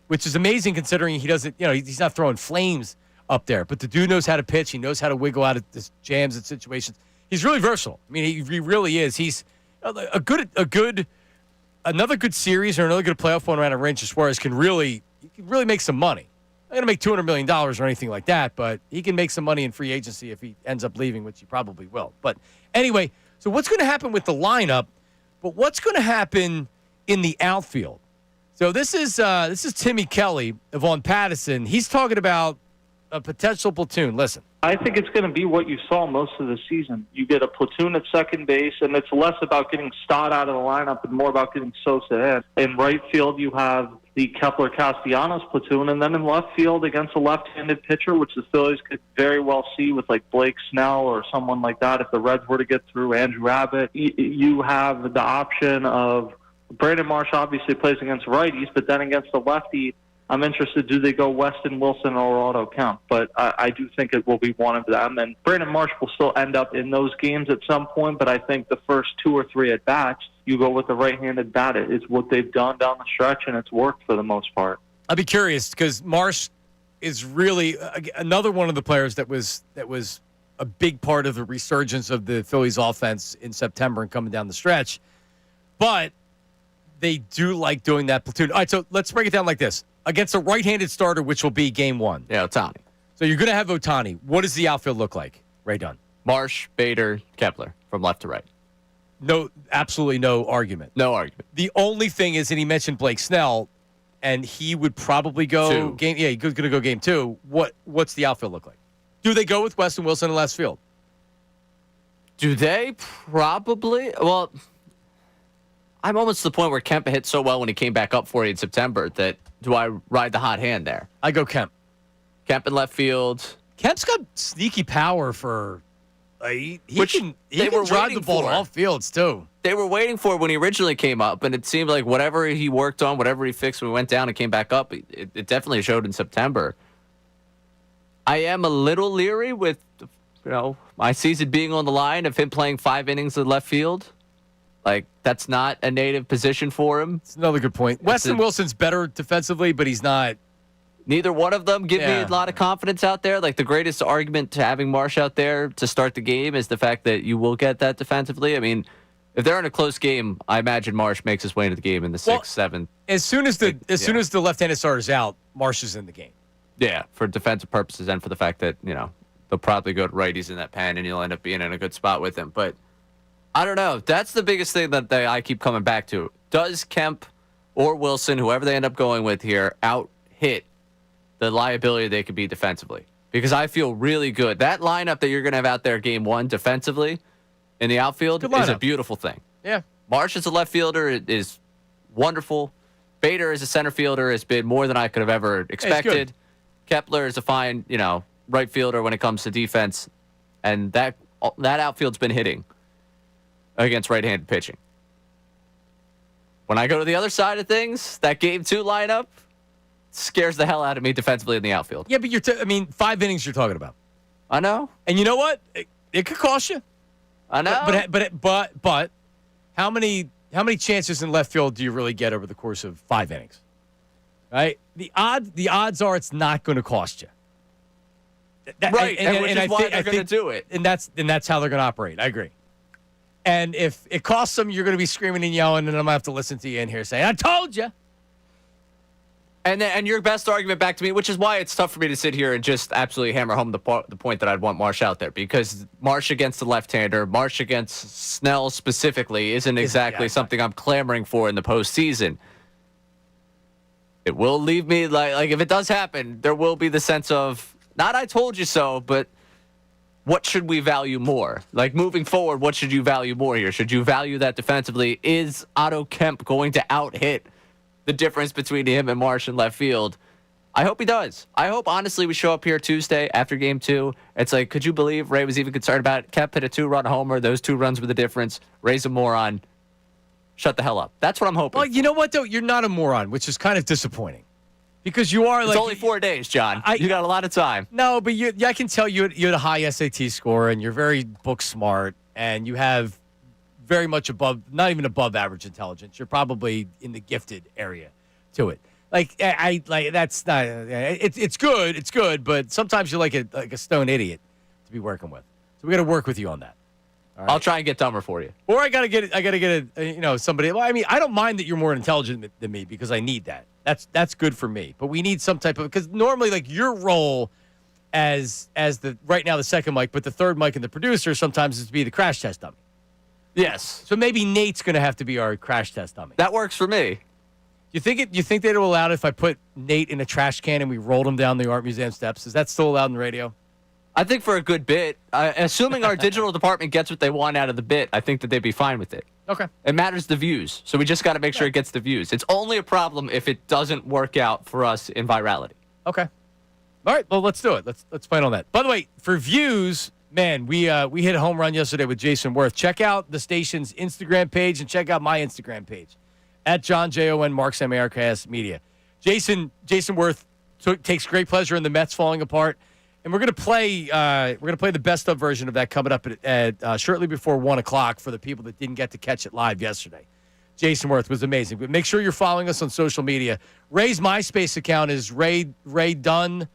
S1: which is amazing considering he doesn't, he's not throwing flames up there. But the dude knows how to pitch. He knows how to wiggle out of jams and situations. He's really versatile. I mean, he really is. He's another good series or another good playoff one around a Ranger Suarez can really make some money. Not going to make $200 million or anything like that, but he can make some money in free agency if he ends up leaving, which he probably will. But anyway, so what's going to happen with the lineup, but what's going to happen in the outfield? So this is Timmy Kelly of On Pattison. He's talking about a potential platoon. Listen.
S22: I think it's going to be what you saw most of the season. You get a platoon at second base, and it's less about getting Stott out of the lineup and more about getting Sosa in. In right field, you have the Kepler-Castellanos platoon, and then in left field against a left-handed pitcher, which the Phillies could very well see with like Blake Snell or someone like that if the Reds were to get through Andrew Abbott. You have the option of Brandon Marsh obviously plays against righties, but then against the lefty, I'm interested, do they go Weston, Wilson, or Auto Kemp? But I do think it will be one of them. And Brandon Marsh will still end up in those games at some point, but I think the first 2 or 3 at-bats, you go with the right-handed bat. It's what they've done down the stretch, and it's worked for the most part.
S1: I'd be curious because Marsh is really another one of the players that was a big part of the resurgence of the Phillies offense in September and coming down the stretch. But they do like doing that platoon. All right, so let's break it down like this. Against a right-handed starter, which will be Game 1.
S3: Yeah, Ohtani.
S1: So you're going to have Ohtani. What does the outfield look like, Ray Dunn?
S3: Marsh, Bader, Kepler, from left to right.
S1: No, absolutely no argument.
S3: No argument.
S1: The only thing is, and he mentioned Blake Snell, and he would probably go game. Yeah, he's going to go Game 2. What's the outfield look like? Do they go with Weston Wilson in left field?
S3: Do they? Probably. Well, I'm almost to the point where Kemp hit so well when he came back up for you in September that do I ride the hot hand there?
S1: I go Kemp.
S3: Kemp in left field.
S1: Kemp's got sneaky power for. He can
S3: were
S1: drive
S3: waiting
S1: the ball to
S3: for.
S1: all fields too.
S3: They were waiting for it when he originally came up, and it seemed like whatever he worked on, whatever he fixed when he went down and came back up, it definitely showed in September. I am a little leery with, my season being on the line of him playing 5 innings in left field. Like, that's not a native position for him.
S1: It's another good point. Weston Wilson's better defensively, but he's not.
S3: Neither one of them give me a lot of confidence out there. Like, the greatest argument to having Marsh out there to start the game is the fact that you will get that defensively. I mean, if they're in a close game, I imagine Marsh makes his way into the game in the 6th, 7th.
S1: As soon as the left-handed starter's out, Marsh is in the game.
S3: Yeah, for defensive purposes and for the fact that, they'll probably go to righties in that pen and you'll end up being in a good spot with him. But I don't know. That's the biggest thing that I keep coming back to. Does Kemp or Wilson, whoever they end up going with here, out-hit the liability they could be defensively? Because I feel really good. That lineup that you're going to have out there game 1 defensively in the outfield is a beautiful thing.
S1: Yeah.
S3: Marsh as a left fielder is wonderful. Bader as a center fielder has been more than I could have ever expected. Kepler is a fine, right fielder when it comes to defense. And that outfield's been hitting against right-handed pitching. When I go to the other side of things, that game 2 lineup scares the hell out of me defensively in the outfield.
S1: Yeah, but 5 innings you're talking about.
S3: I know.
S1: And you know what? It could cost you.
S3: I know.
S1: But how many chances in left field do you really get over the course of 5 innings? Right? The odds are it's not going to cost you.
S3: Right, and which is why they're going to do it.
S1: And that's how they're going to operate. I agree. And if it costs them, you're going to be screaming and yelling, and I'm going to have to listen to you in here saying, I told you.
S3: And your best argument back to me, which is why it's tough for me to sit here and just absolutely hammer home the point that I'd want Marsh out there, because Marsh against the left-hander, Marsh against Snell specifically, isn't exactly something I'm clamoring for in the postseason. It will leave me, like if it does happen, there will be the sense of, not I told you so, but what should we value more? Like, moving forward, what should you value more here? Should you value that defensively? Is Otto Kemp going to out-hit the difference between him and Marsh in left field? I hope he does. I hope, honestly, we show up here Tuesday after game 2. It's like, could you believe Ray was even concerned about it? Kemp hit a 2-run homer. Those 2 runs were the difference. Ray's a moron. Shut the hell up. That's what I'm hoping.
S1: Well, you know what, though? You're not a moron, which is kind of disappointing. Because you are
S3: it's only 4 days, John. You got a lot of time.
S1: No, but I can tell you had a high SAT score, and you're very book smart, and you have very much not even above average intelligence. You're probably in the gifted area to it. That's not. It's good, but sometimes you're like a stone idiot to be working with. So we got to work with you on that.
S3: All right? I'll try and get dumber for you.
S1: Or I gotta get somebody. Well, I mean, I don't mind that you're more intelligent than me because I need that. That's good for me. But we need some type of, because normally like your role as the right now the second mic, but the third mic and the producer sometimes is to be the crash test dummy.
S3: Yes.
S1: So maybe Nate's gonna have to be our crash test dummy.
S3: That works for me.
S1: You think they'd allow it if I put Nate in a trash can and we rolled him down the art museum steps? Is that still allowed in the radio?
S3: I think for a good bit, assuming our digital department gets what they want out of the bit, I think that they'd be fine with it.
S1: Okay.
S3: It matters the views, so we just got to make sure it gets the views. It's only a problem if it doesn't work out for us in virality.
S1: Okay. All right. Well, let's do it. Let's plan on that. By the way, for views, man, we hit a home run yesterday with Jason Worth. Check out the station's Instagram page and check out my Instagram page at John Jon Marks MARKS Media. Jason Worth takes great pleasure in the Mets falling apart. And we're gonna play the best of version of that coming up at shortly before 1:00 for the people that didn't get to catch it live yesterday. Jason Worth was amazing. But make sure you're following us on social media. Ray's MySpace account is Ray Dunn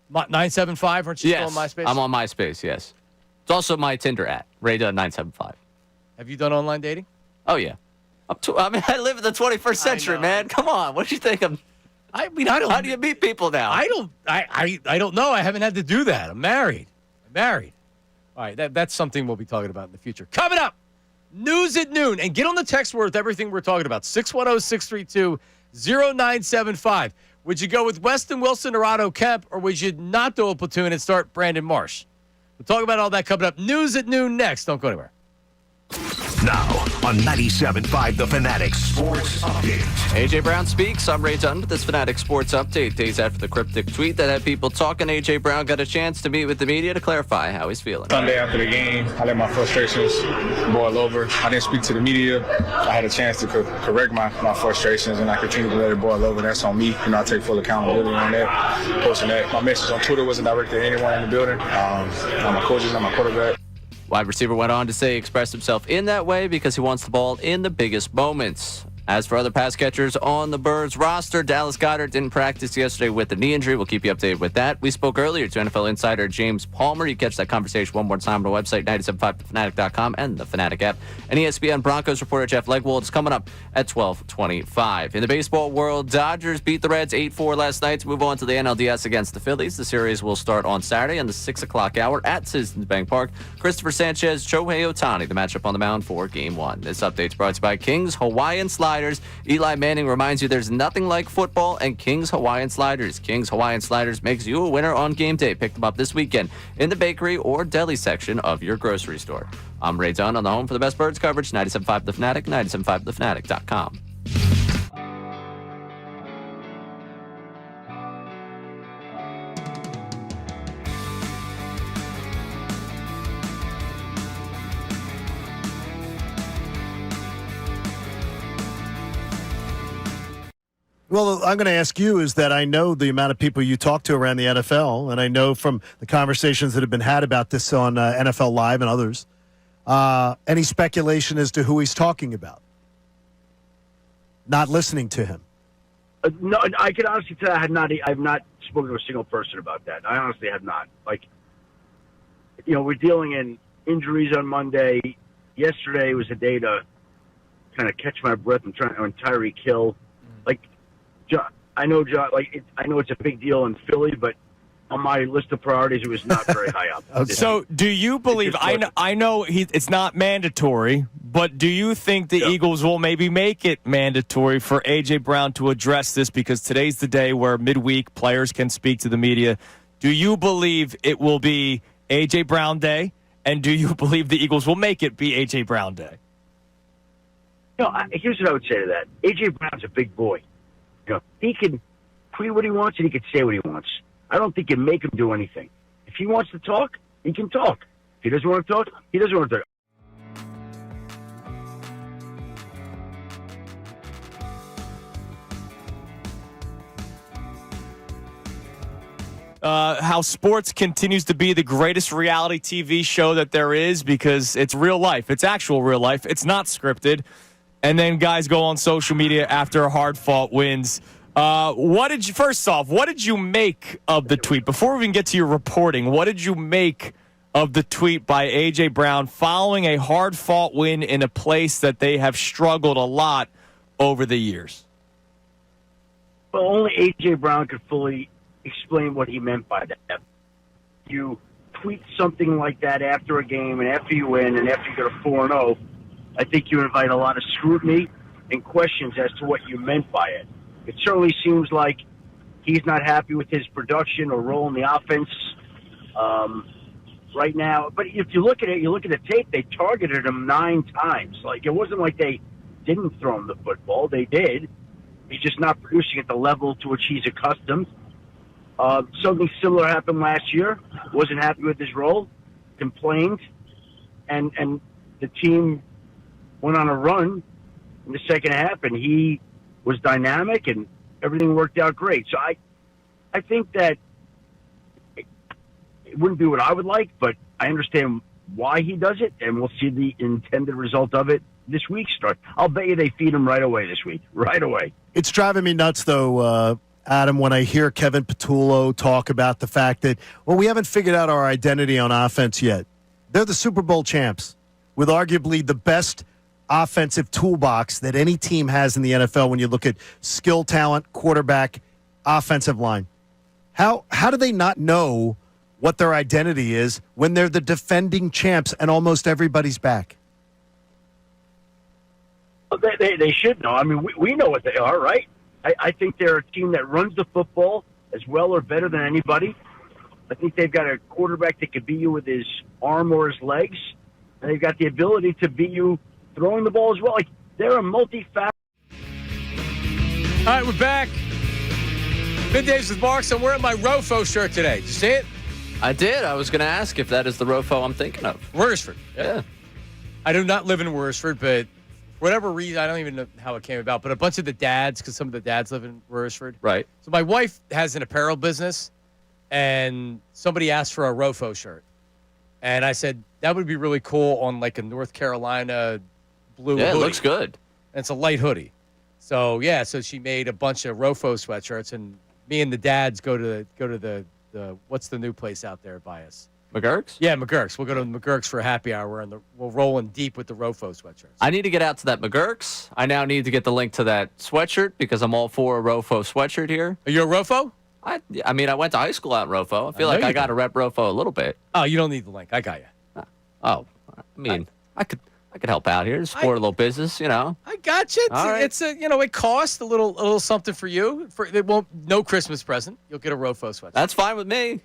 S1: 975. Aren't you still on MySpace?
S3: I'm on MySpace. Yes, it's also my Tinder at Ray Dunn 975.
S1: Have you done online dating?
S3: Oh yeah, I live in the 21st century, man. Come on, what do you think?
S1: I don't.
S3: How do you meet people now?
S1: I don't know. I haven't had to do that. I'm married. All right, that's something we'll be talking about in the future. Coming up, news at noon. And get on the text with everything we're talking about. 610-632-0975. Would you go with Weston Wilson or Otto Kemp, or would you not do a platoon and start Brandon Marsh? We'll talk about all that coming up. News at noon next. Don't go anywhere.
S4: Now on 97.5 The Fanatic Sports Update.
S3: AJ Brown speaks. I'm Ray Dunn with this Fanatic Sports Update. Days after the cryptic tweet that had people talking, AJ Brown got a chance to meet with the media to clarify how he's feeling.
S9: Sunday after the game, I let my frustrations boil over. I didn't speak to the media. I had a chance to correct my frustrations, and I continued to let it boil over. That's on me. I take full accountability on that. Posting that. My message on Twitter wasn't directed at anyone in the building. Not my coaches, not my quarterback.
S3: Wide receiver went on to say he expressed himself in that way because he wants the ball in the biggest moments. As for other pass catchers on the Birds roster, Dallas Goedert didn't practice yesterday with a knee injury. We'll keep you updated with that. We spoke earlier to NFL insider James Palmer. You can catch that conversation one more time on our website, 975thefanatic.com and the Fanatic app. And ESPN Broncos reporter Jeff Legwold is coming up at 12:25. In the baseball world, Dodgers beat the Reds 8-4 last night to move on to the NLDS against the Phillies. The series will start on Saturday on the 6 o'clock hour at Citizens Bank Park. Christopher Sanchez, Shohei Ohtani, the matchup on the mound for Game 1. This update's brought to you by King's Hawaiian Sliders. Eli Manning reminds you there's nothing like football and King's Hawaiian Sliders. King's Hawaiian Sliders makes you a winner on game day. Pick them up this weekend in the bakery or deli section of your grocery store. I'm Ray Dunn on the home for the best Birds coverage, 97.5 The Fanatic, 97.5thefanatic.com.
S12: Well, I'm going to ask you is that I know the amount of people you talk to around the NFL, and I know from the conversations that have been had about this on NFL Live and others, any speculation as to who he's talking about? Not listening to him.
S13: No, I can honestly tell I have not spoken to a single person about that. I honestly have not. We're dealing in injuries on Monday. Yesterday was a day to kind of catch my breath and try on Tyreek Hill. I know it's a big deal in Philly, but on my list of priorities, it was not very high up.
S14: Okay. So, do you believe? I know it's not mandatory, but do you think the Eagles will maybe make it mandatory for AJ Brown to address this? Because today's the day where midweek players can speak to the media. Do you believe it will be AJ Brown Day, and do you believe the Eagles will make it be AJ Brown Day?
S13: Here's what I would say to that: AJ Brown's a big boy. He can tweet what he wants and he can say what he wants. I don't think you make him do anything. If he wants to talk, he can talk. If he doesn't want to talk, he doesn't want to talk.
S14: How sports continues to be the greatest reality TV show that there is because it's real life. It's actual real life. It's not scripted. And then guys go on social media after hard-fought wins. First off, what did you make of the tweet? Before we even get to your reporting, what did you make of the tweet by A.J. Brown following a hard-fought win in a place that they have struggled a lot over the years?
S13: Well, only A.J. Brown could fully explain what he meant by that. You tweet something like that after a game and after you win and after you go to 4-0, I think you invite a lot of scrutiny and questions as to what you meant by it. It certainly seems like he's not happy with his production or role in the offense right now. But if you look at it, you look at the tape, they targeted him 9 times. It wasn't like they didn't throw him the football. They did. He's just not producing at the level to which he's accustomed. Something similar happened last year. Wasn't happy with his role, complained, and the team went on a run in the second half, and he was dynamic, and everything worked out great. So I think that it wouldn't be what I would like, but I understand why he does it, and we'll see the intended result of it this week start. I'll bet you they feed him right away this week, right away.
S12: It's driving me nuts, though, Adam, when I hear Kevin Patullo talk about the fact that, we haven't figured out our identity on offense yet. They're the Super Bowl champs with arguably the best offensive toolbox that any team has in the NFL when you look at skill, talent, quarterback, offensive line. How do they not know what their identity is when they're the defending champs and almost everybody's back?
S13: They should know. I mean, we know what they are, right? I think they're a team that runs the football as well or better than anybody. I think they've got a quarterback that could beat you with his arm or his legs, and they've got the ability to beat you throwing the ball as well. Like, they're a multi-faceted.
S1: All right, we're back. Middays with Marks. I'm wearing my Rofo shirt today. Did you see it?
S3: I did. I was going to ask if that is the Rofo I'm thinking of.
S1: Worcestershire.
S3: Yeah.
S1: I do not live in Worcestershire, but for whatever reason, I don't even know how it came about, but a bunch of the dads, because some of the dads live in Worcestershire.
S3: Right.
S1: So my wife has an apparel business, and somebody asked for a Rofo shirt. And I said, that would be really cool on like a North Carolina blue
S3: Yeah,
S1: hoodie.
S3: it looks good.
S1: And it's a light hoodie. So, yeah, so she made a bunch of Rofo sweatshirts, and me and the dads go to the what's the new place out there by us?
S3: McGurk's?
S1: Yeah, McGurk's. We'll go to McGurk's for happy hour, and we'll roll in deep with the Rofo sweatshirts.
S3: I need to get out to that McGurk's. I now need to get the link to that sweatshirt because I'm all for a Rofo sweatshirt here.
S1: Are you a Rofo?
S3: I mean, I went to high school out in Rofo. I feel like
S1: know
S3: I
S1: you
S3: got to rep Rofo a little bit.
S1: Oh, you don't need the link. I got you.
S3: Oh, I mean, I could help out here, support a little business, you know.
S1: I got you.
S3: All right.
S1: It's a it costs a little something for you. It won't no Christmas present. You'll get a Rofo sweatshirt.
S3: That's fine with me.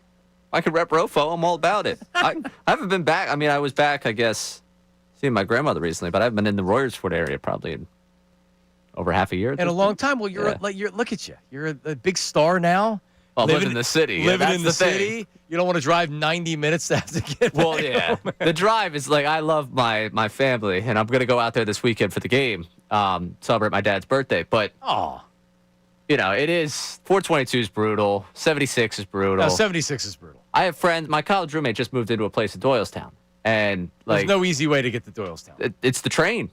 S3: I could rep Rofo. I'm all about it. I haven't been back. I mean, I was back, I guess, seeing my grandmother recently, but I haven't been in the Royersford area probably in over half a year.
S1: In a long time. Well, you're look at you. You're a big star now.
S3: Well, living in the city.
S1: Living in the city. You don't want to drive 90 minutes to have to get
S3: Well,
S1: back
S3: yeah.
S1: home.
S3: The drive is like, I love my family, and I'm going to go out there this weekend for the game, celebrate my dad's birthday. But, it is, 422 is brutal. 76 is brutal.
S1: No, 76 is brutal.
S3: I have friends, my college roommate just moved into a place in Doylestown. And,
S1: There's no easy way to get to Doylestown.
S3: It's the train.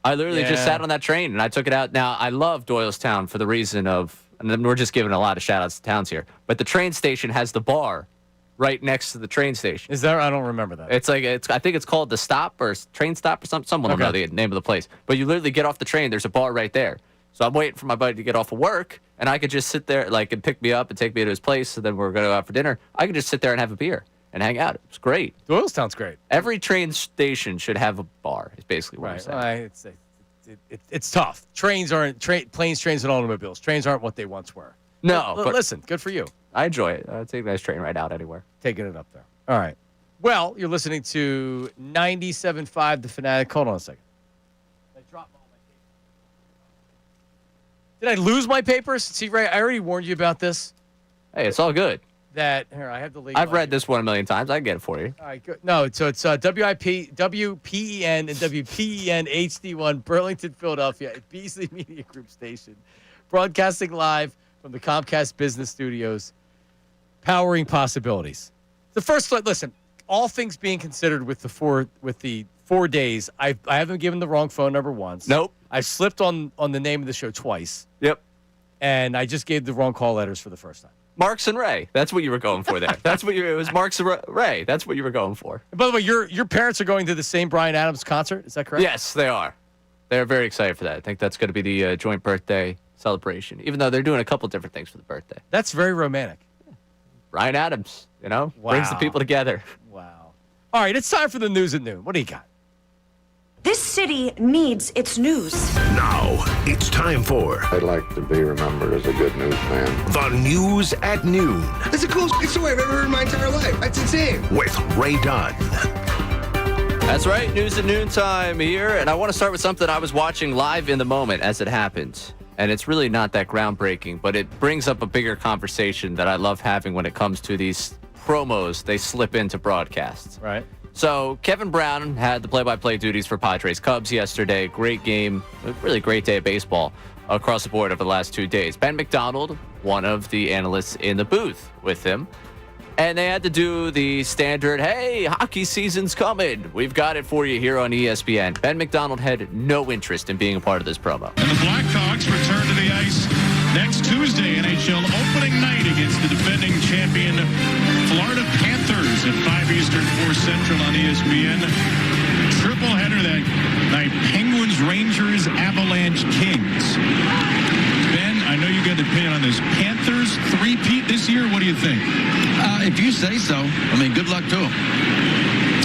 S3: I literally just sat on that train, and I took it out. Now, I love Doylestown for the reason of, and we're just giving a lot of shout-outs to towns here, but the train station has the bar right next to the train station.
S1: Is there? I don't remember that.
S3: It's like I think it's called the stop or train stop or something. Someone will know the name of the place. But you literally get off the train. There's a bar right there. So I'm waiting for my buddy to get off of work, and I could just sit there, and pick me up and take me to his place. And then we're going to go out for dinner. I could just sit there and have a beer and hang out. It's great.
S1: Doylestown's great.
S3: Every train station should have a bar. Is basically what I'm saying.
S1: It's tough. Planes, trains, and automobiles. Trains aren't what they once were.
S3: No,
S1: but listen, good for you.
S3: I enjoy it. I take a nice train ride out anywhere.
S1: Taking it up there. All right. Well, you're listening to 97.5 The Fanatic. Hold on a second. Did I lose my papers? See, Ray, I already warned you about this.
S3: Hey, it's all good.
S1: Here, I have the league.
S3: I've read this one a million times. I can get it for you.
S1: All right, good. No, so it's WPEN and WPEN HD1, Burlington, Philadelphia, at Beasley Media Group Station, broadcasting live from the Comcast Business Studios, powering possibilities. The first, listen, all things being considered with the 4 days, I haven't given the wrong phone number once.
S3: Nope.
S1: I slipped on the name of the show twice.
S3: Yep.
S1: And I just gave the wrong call letters for the first time.
S3: Marks and Ray. That's what you were going for there. It was Marks and Ray. That's what you were going for.
S1: And by the way, your parents are going to the same Bryan Adams concert. Is that correct?
S3: Yes, they are. They're very excited for that. I think that's going to be the joint birthday celebration, even though they're doing a couple different things for the birthday.
S1: That's very romantic.
S3: Bryan Adams, brings the people together.
S1: Wow. All right, it's time for the news at noon. What do you got?
S8: This city needs its news.
S4: Now, it's time for
S10: I'd like to be remembered as a good newsman.
S4: the news at noon
S23: That's the coolest story I've ever heard in my entire life. That's insane.
S4: with Ray Dunn.
S3: That's right, news at noontime here, and I want to start with something I was watching live in the moment as it happened. And it's really not that groundbreaking, but it brings up a bigger conversation that I love having when it comes to these promos they slip into broadcasts.
S1: Right.
S3: So Kevin Brown had the play-by-play duties for Padres Cubs yesterday. Great game, a really great day of baseball across the board over the last 2 days. Ben McDonald, one of the analysts in the booth with him. And they had to do the standard, hey, hockey season's coming. We've got it for you here on ESPN. Ben McDonald had no interest in being a part of this promo.
S24: And the Blackhawks return to the ice next Tuesday, NHL opening night against the defending champion Florida Panthers at 5 Eastern, 4 Central on ESPN. Triple header that night, Penguins, Rangers, Avalanche, Kings. Ben, I know you got an opinion on this. Panthers three-peat this year. What do you think?
S25: If you say so. I mean, good luck to them.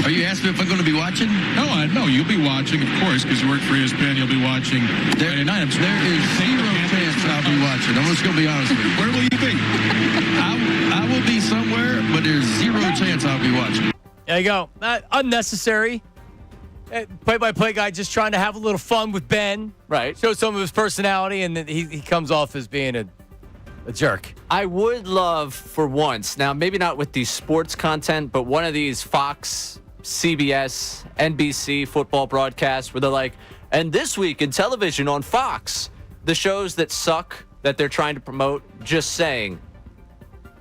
S25: Are you asking me if I'm going to be watching?
S24: No, you'll be watching, of course, because you work for ESPN. You'll be watching Friday night.
S25: There is zero chance I'll be watching. I'm just going to be honest with you.
S24: Where will you be?
S25: I will be somewhere, but there's zero chance I'll be watching.
S1: There you go. Not unnecessary. play-by-play guy just trying to have a little fun with Ben.
S3: Right.
S1: Show some of his personality, and then he comes off as being a jerk.
S3: I would love for once, now maybe not with the sports content, but one of these Fox, CBS, NBC football broadcasts where they're like, and this week in television on Fox, the shows that suck that they're trying to promote, just saying,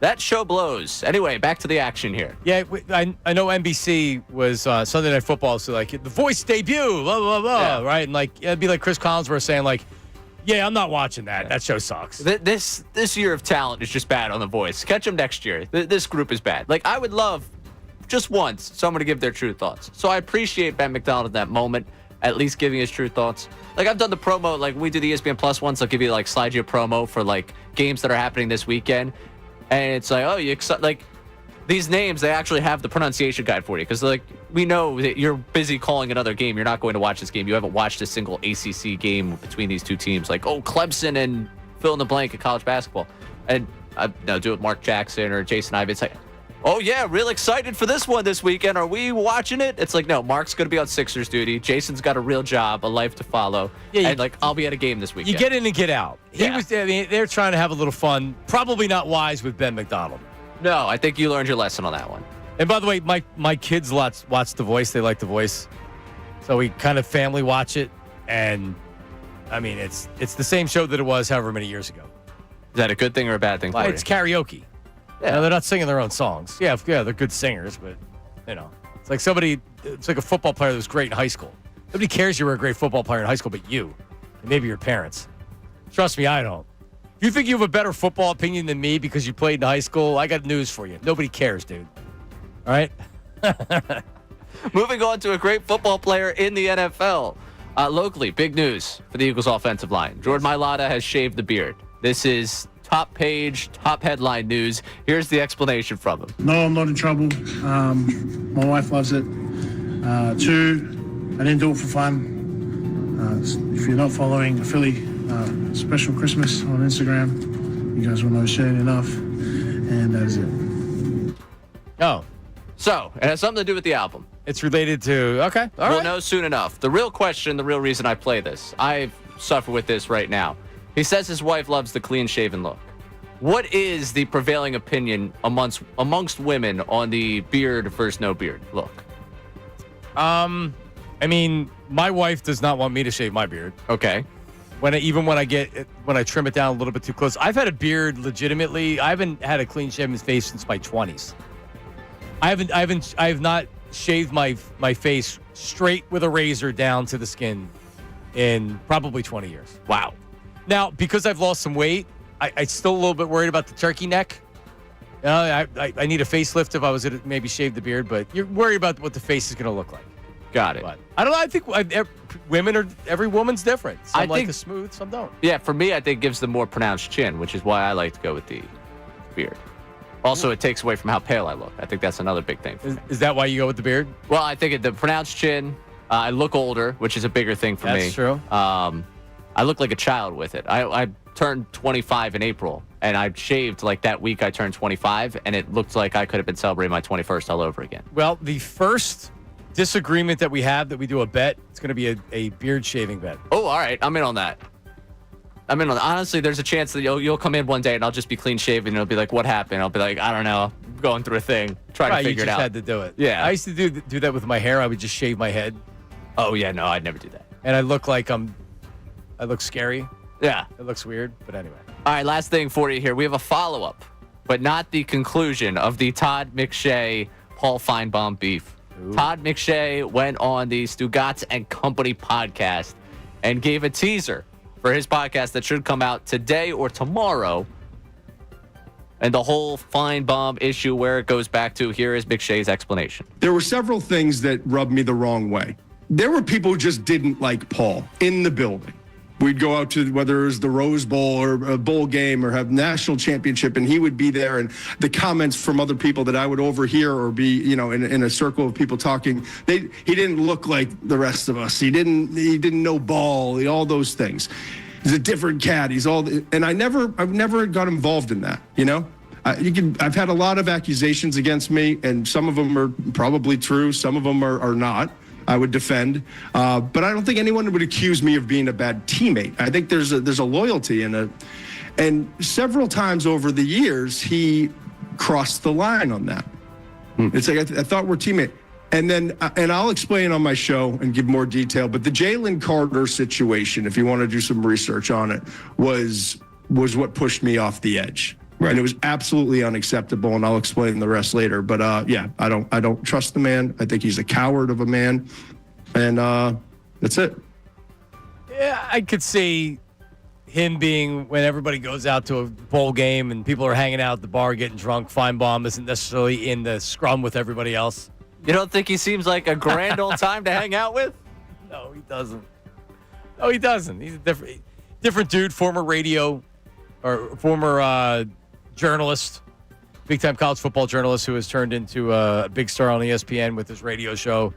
S3: that show blows. Anyway, back to the action here.
S1: Yeah, I know NBC was Sunday Night Football, so like the Voice debut, blah, blah, blah,
S3: Yeah.
S1: right? And like, it'd be like Chris Collinsworth saying like, yeah, I'm not watching that. Yeah. That show sucks.
S3: This year of talent is just bad on The Voice. Catch them next year. This group is bad. Like, I would love just once someone to give their true thoughts. So I appreciate Ben McDonald in that moment, at least giving his true thoughts. Like, I've done the promo, like we do the ESPN Plus ones. I'll give you like slide you a promo for like games that are happening this weekend. And it's like, oh, like these names, they actually have the pronunciation guide for you. Because like we know that you're busy calling another game. You're not going to watch this game. You haven't watched a single ACC game between these two teams. Like, oh, Clemson and fill in the blank in college basketball. And I do it with Mark Jackson or Jason Ivey. It's like, oh, yeah, real excited for this one this weekend. Are we watching it? It's like, no, Mark's going to be on Sixers duty. Jason's got a real job, a life to follow. Yeah, and, like, I'll be at a game this weekend.
S1: You get in and get out. They're trying to have a little fun. Probably not wise with Ben McDonald.
S3: No, I think you learned your lesson on that one.
S1: And by the way, my kids watch The Voice. They like The Voice. So we kind of family watch it. And, I mean, it's the same show that it was however many years ago.
S3: Is that a good thing or a bad thing for you?
S1: It's karaoke. Yeah, they're not singing their own songs. Yeah, they're good singers, but, it's like it's like a football player that was great in high school. Nobody cares you were a great football player in high school but you and maybe your parents. Trust me, I don't. If you think you have a better football opinion than me because you played in high school, I got news for you. Nobody cares, dude. All right?
S3: Moving on to a great football player in the NFL. Locally, big news for the Eagles offensive line. Jordan Mailata has shaved the beard. This is top page, top headline news. Here's the explanation from him.
S11: No, I'm not in trouble. My wife loves it. 2, I didn't do it for fun. If you're not following Philly Special Christmas on Instagram, you guys will know soon enough. And that is it.
S3: Oh. So, it has something to do with the album.
S1: It's related to, okay.
S3: We'll know soon enough. The real question, the real reason I play this, I suffer with this right now. He says his wife loves the clean-shaven look. What is the prevailing opinion amongst women on the beard versus no beard look?
S1: I mean, my wife does not want me to shave my beard.
S3: Okay.
S1: When I trim it down a little bit too close. I've had a beard legitimately. I haven't had a clean-shaven face since my 20s. I have not shaved my face straight with a razor down to the skin in probably 20 years.
S3: Wow.
S1: Now, because I've lost some weight, I'm still a little bit worried about the turkey neck. I need a facelift if I was to maybe shave the beard, but you're worried about what the face is going to look like.
S3: Got it.
S1: But I don't know. I think every woman's different. Some like the smooth, some don't.
S3: Yeah, for me, I think it gives the more pronounced chin, which is why I like to go with the beard. Also, it takes away from how pale I look. I think that's another big thing for me.
S1: Is that why you go with the beard?
S3: Well, I think the pronounced chin, I look older, which is a bigger thing for me.
S1: That's true.
S3: I look like a child with it. I turned 25 in April, and I shaved like that week I turned 25, and it looked like I could have been celebrating my 21st all over again.
S1: Well, the first disagreement that we have that we do a bet, it's going to be a beard shaving bet.
S3: Oh, all right. I'm in on that. Honestly, there's a chance that you'll come in one day and I'll just be clean shaven and it'll be like, what happened? I'll be like, I don't know. I'm going through a thing. Trying to figure it out.
S1: You just had to do it.
S3: Yeah.
S1: I used to do that with my hair. I would just shave my head.
S3: Oh, yeah. No, I'd never do that.
S1: And I look like I look scary.
S3: Yeah.
S1: It looks weird, but anyway.
S3: All right, last thing for you here. We have a follow-up, but not the conclusion of the Todd McShay, Paul Feinbaum beef. Ooh. Todd McShay went on the Stugatz and Company podcast and gave a teaser for his podcast that should come out today or tomorrow. And the whole Feinbaum issue, where it goes back to, here is McShay's explanation.
S15: There were several things that rubbed me the wrong way. There were people who just didn't like Paul in the building. We'd go out to whether it was the Rose Bowl or a bowl game or have national championship, and he would be there. And the comments from other people that I would overhear or be, in a circle of people talking, he didn't look like the rest of us. He didn't know ball, all those things. He's a different cat. And I've never got involved in that. I've had a lot of accusations against me, and some of them are probably true. Some of them are not. I would defend. But I don't think anyone would accuse me of being a bad teammate. I think there's a loyalty and several times over the years, he crossed the line on that. It's like, I thought we're teammates. And then, and I'll explain on my show and give more detail, but the Jalen Carter situation, if you want to do some research on it, was what pushed me off the edge. Right. And it was absolutely unacceptable, and I'll explain the rest later. But yeah, I don't trust the man. I think he's a coward of a man. And that's it.
S1: Yeah, I could see him being, when everybody goes out to a bowl game and people are hanging out at the bar getting drunk, Feinbaum isn't necessarily in the scrum with everybody else.
S3: You don't think he seems like a grand old time to hang out with?
S1: No, he doesn't. No, he doesn't. He's a different dude, former radio or former journalist, big-time college football journalist who has turned into a big star on ESPN with his radio show.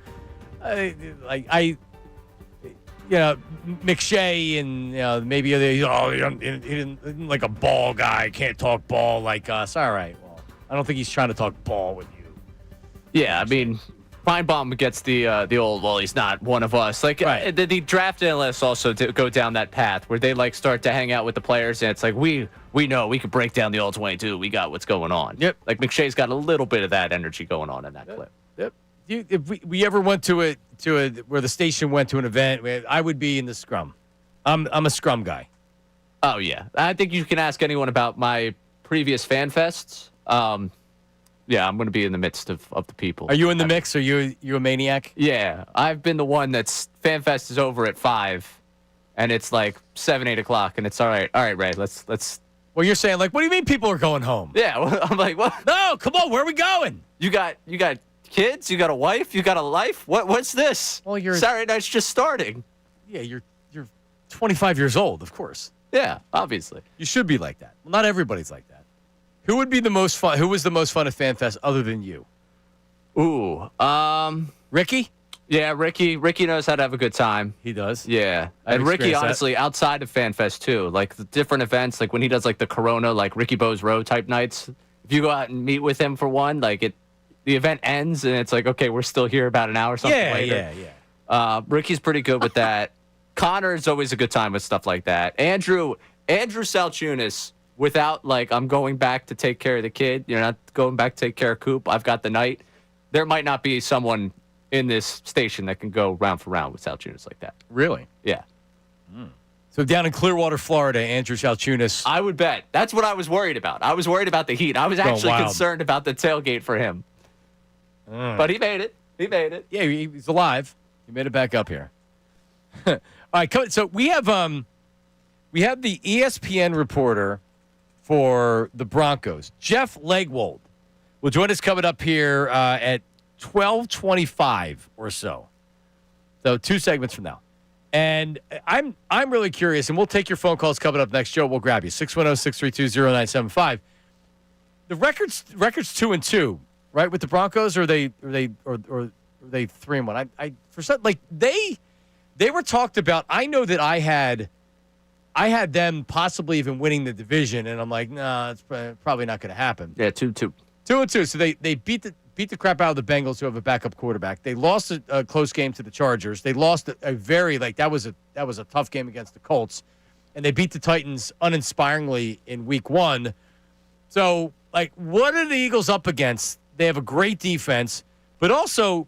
S1: McShay and maybe he didn't like a ball guy, can't talk ball like us. All right, well, I don't think he's trying to talk ball with you.
S3: Yeah, I mean, Feinbaum gets the old, well, he's not one of us. Like,
S1: right.
S3: The draft analysts also go down that path where they, like, start to hang out with the players, and it's like, we know we could break down the all 22. We got what's going on.
S1: Yep.
S3: Like, McShay's got a little bit of that energy going on in that clip.
S1: Yep. If we ever went to where the station went to an event, I would be in the scrum. I'm a scrum guy.
S3: Oh, yeah. I think you can ask anyone about my previous fan fests. Yeah, I'm going to be in the midst of the people.
S1: Are you in the mix? Are you a maniac?
S3: Yeah, I've been the one that's FanFest is over at 5, and it's like 7, 8 o'clock, and it's all right, Ray, let's.
S1: Well, you're saying like, what do you mean people are going home?
S3: Yeah, well, I'm like, what?
S1: No, come on, where are we going?
S3: You got kids, you got a wife, you got a life. What's this?
S1: Well,
S3: Saturday night's just starting.
S1: Yeah, you're 25 years old, of course.
S3: Yeah, obviously.
S1: You should be like that. Well, not everybody's like that. Who would be the most fun? Who was the most fun at FanFest other than you?
S3: Ooh,
S1: Ricky?
S3: Yeah, Ricky knows how to have a good time.
S1: He does?
S3: Yeah.
S1: I've
S3: And Ricky,
S1: experienced
S3: honestly, outside of FanFest, too, like the different events, like when he does like the Corona, like Ricky Bo's Row type nights, if you go out and meet with him for one, like the event ends and it's like, okay, we're still here about an hour or something later.
S1: Yeah.
S3: Ricky's pretty good with that. Connor is always a good time with stuff like that. Andrew Salciunas, without like, I'm going back to take care of the kid, you're not going back to take care of Coop, I've got the night. There might not be someone in this station that can go round for round with Salciunas like that.
S1: Really?
S3: Yeah.
S1: So down in Clearwater, Florida, Andrew Salciunas.
S3: I would bet. That's what I was worried about. I was worried about the heat. I was actually concerned about the tailgate for him. But he made it.
S1: Yeah, he's alive. He made it back up here. All right, so we have the ESPN reporter for the Broncos, Jeff Legwold, will join us coming up here at 12:25 or so. So 2 segments from now. And I'm really curious, and we'll take your phone calls coming up next. Joe, we'll grab you. 610-632-0975. The record's 2-2, right, with the Broncos, or are they 3-1? I for some, like they were talked about. I know that I had them possibly even winning the division, and I'm like, nah, it's probably not going to happen.
S3: Yeah, 2-2.
S1: 2-2. So they beat the crap out of the Bengals, who have a backup quarterback. They lost a close game to the Chargers. They lost a very that was a tough game against the Colts, and they beat the Titans uninspiringly in Week 1. So, like, what are the Eagles up against? They have a great defense, but also,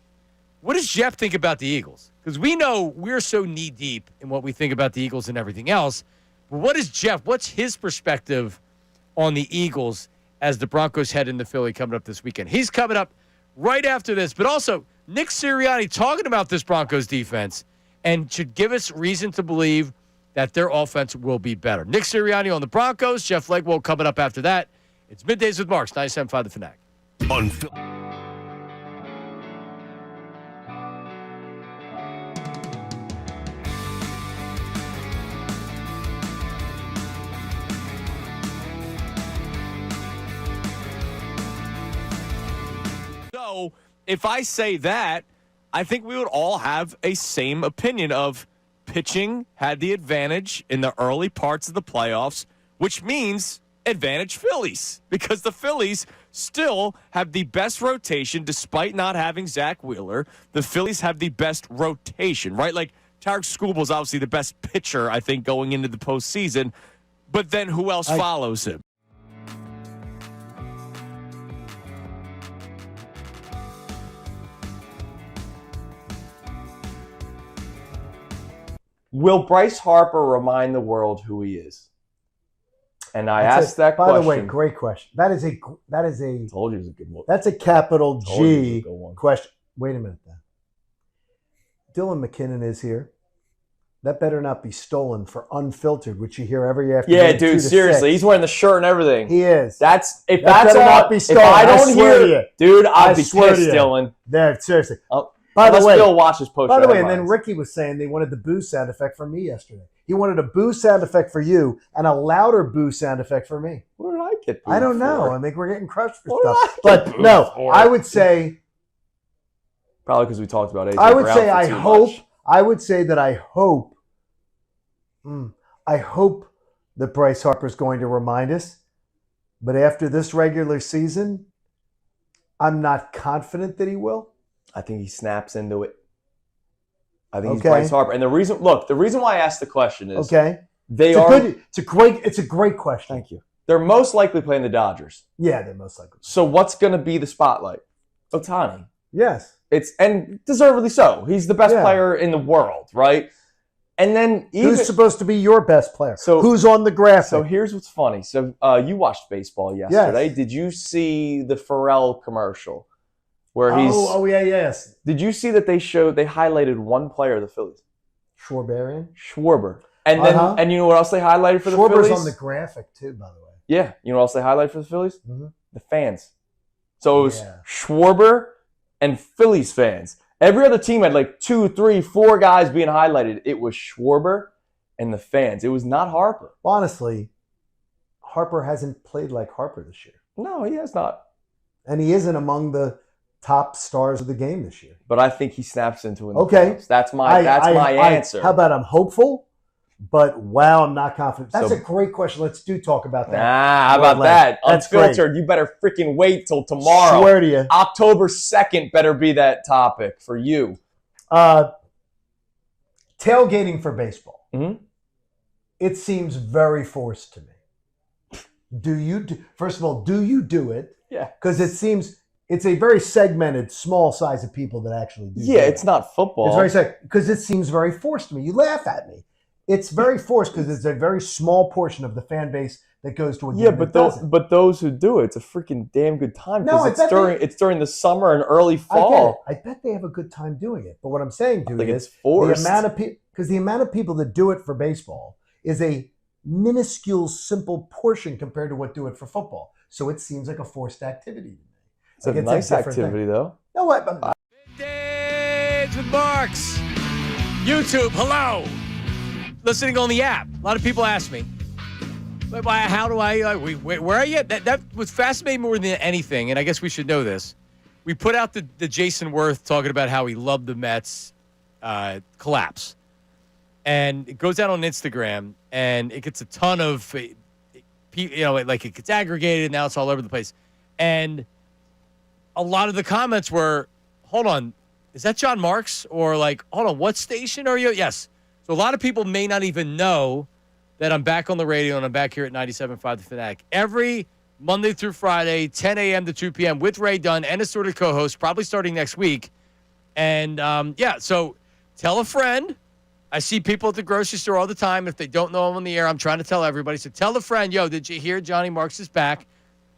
S1: what does Jeff think about the Eagles? Because we know we're so knee-deep in what we think about the Eagles and everything else. But what is Jeff? What's his perspective on the Eagles as the Broncos head into Philly coming up this weekend? He's coming up right after this. But also, Nick Sirianni talking about this Broncos defense and should give us reason to believe that their offense will be better. Nick Sirianni on the Broncos. Jeff Legwold coming up after that. It's Middays with Marks, 97.5 The Fanatic.
S14: So if I say that, I think we would all have a same opinion of pitching had the advantage in the early parts of the playoffs, which means advantage Phillies, because the Phillies still have the best rotation despite not having Zach Wheeler. The Phillies have the best rotation, right? Like, Tarek Skubal is obviously the best pitcher, I think, going into the postseason. But then who else follows him?
S2: Will Bryce Harper remind the world who he is? And I asked that
S12: by
S2: question.
S12: the way, great question. That is a
S2: Told you it was a good one.
S12: That's a capital
S2: Told you it was a
S12: G
S2: good one.
S12: question. Wait a minute then. Dylan McKinnon is here. That better not be stolen for unfiltered, which you hear every afternoon.
S2: Yeah, dude, seriously.
S12: 6.
S2: He's wearing the shirt and everything.
S12: He is.
S2: That
S12: better
S2: all,
S12: not be stolen.
S2: if I don't
S12: swear
S2: hear
S12: to you.
S2: dude, I'll be
S12: swear
S2: pissed,
S12: to you.
S2: Dylan.
S12: There, seriously.
S2: By
S12: the way,
S2: Bill watches post.
S12: By the way, and then Ricky was saying they wanted the boo sound effect from me yesterday. He wanted a boo sound effect for you and a louder boo sound effect for me.
S2: What did I get booed
S12: I don't know.
S2: for?
S12: I think we're getting crushed for
S2: What did
S12: stuff.
S2: I
S12: But
S2: get booed
S12: no,
S2: for?
S12: I would say
S2: Probably because we talked about AJ
S12: I would
S2: Brown
S12: say
S2: for
S12: I
S2: too
S12: hope
S2: much.
S12: I would say that I hope that Bryce Harper's going to remind us. But after this regular season, I'm not confident that he will.
S2: I think he snaps into it. I think he's
S12: Okay.
S2: Bryce Harper. And the reason why I asked the question is
S12: It's a great question.
S2: Thank you. They're most likely playing the Dodgers.
S12: Yeah, they're most likely.
S2: So what's going to be the spotlight? Ohtani.
S12: Yes.
S2: And deservedly so. He's the best
S12: Yeah.
S2: player in the world, right? And then
S12: Who's supposed to be your best player?
S2: So
S12: who's on the graphic?
S2: So here's what's funny. So you watched baseball yesterday.
S12: Yes.
S2: Did you see the Pharrell commercial where he's?
S12: Oh yeah, yes.
S2: Did you see that they highlighted one player of the Phillies? Schwarber. And then and you know what else they highlighted for the Phillies?
S12: Schwarber's on the graphic too, by the way.
S2: Yeah. You know what else they highlighted for the Phillies?
S12: Mm-hmm.
S2: The fans. So it was Schwarber and Phillies fans. Every other team had like 2, 3, 4 guys being highlighted. It was Schwarber and the fans. It was not Harper.
S12: Honestly, Harper hasn't played like Harper this year.
S2: No, he has not.
S12: And he isn't among the top stars of the game this year.
S2: But I think he snaps into it.
S12: Okay.
S2: That's my answer.
S12: How about I'm hopeful, but wow, I'm not confident. That's
S2: So-
S12: a great question. Let's talk about that.
S2: How about that?
S12: That's
S2: Unfiltered. You better freaking wait till tomorrow.
S12: Swear to you.
S2: October 2nd better be that topic for you.
S12: Tailgating for baseball.
S2: Mm-hmm.
S12: It seems very forced to me. First of all, do you do it?
S2: Yeah.
S12: Because it seems it's a very segmented, small size of people that actually do.
S2: Yeah,
S12: do
S2: it's
S12: it.
S2: not football.
S12: It's very because it seems very forced to me. You laugh at me. It's very forced because it's a very small portion of the fan base that goes to a game.
S2: Yeah, but those who do it, it's a freaking damn good time
S12: No,
S2: because
S12: I bet
S2: it's during the summer and early
S12: I get it.
S2: fall.
S12: I bet they have a good time doing it. But what I'm saying to
S2: I think
S12: you
S2: it's
S12: is
S2: forced.
S12: the amount of people that do it for baseball is a minuscule, simple portion compared to what do it for football. So it seems like a forced activity to me.
S2: It's a
S12: Like,
S2: nice
S12: different
S2: activity,
S12: thing.
S2: though.
S12: No, what?
S1: Middays with Marks. YouTube, hello. Listening on the app. A lot of people ask me, how do I, where are you? That was fascinating more than anything, and I guess we should know this. We put out the Jason Worth talking about how he loved the Mets collapse. And it goes out on Instagram, and it gets a ton of, it gets aggregated, now it's all over the place. And a lot of the comments were, hold on, is that John Marks? Or like, hold on, what station are you? Yes. So a lot of people may not even know that I'm back on the radio and I'm back here at 97.5 The Fanatic. Every Monday through Friday, 10 a.m. to 2 p.m. with Ray Dunn and assorted co-hosts, probably starting next week. And, so tell a friend. I see people at the grocery store all the time. If they don't know I'm on the air, I'm trying to tell everybody. So tell a friend, did you hear Johnny Marks is back?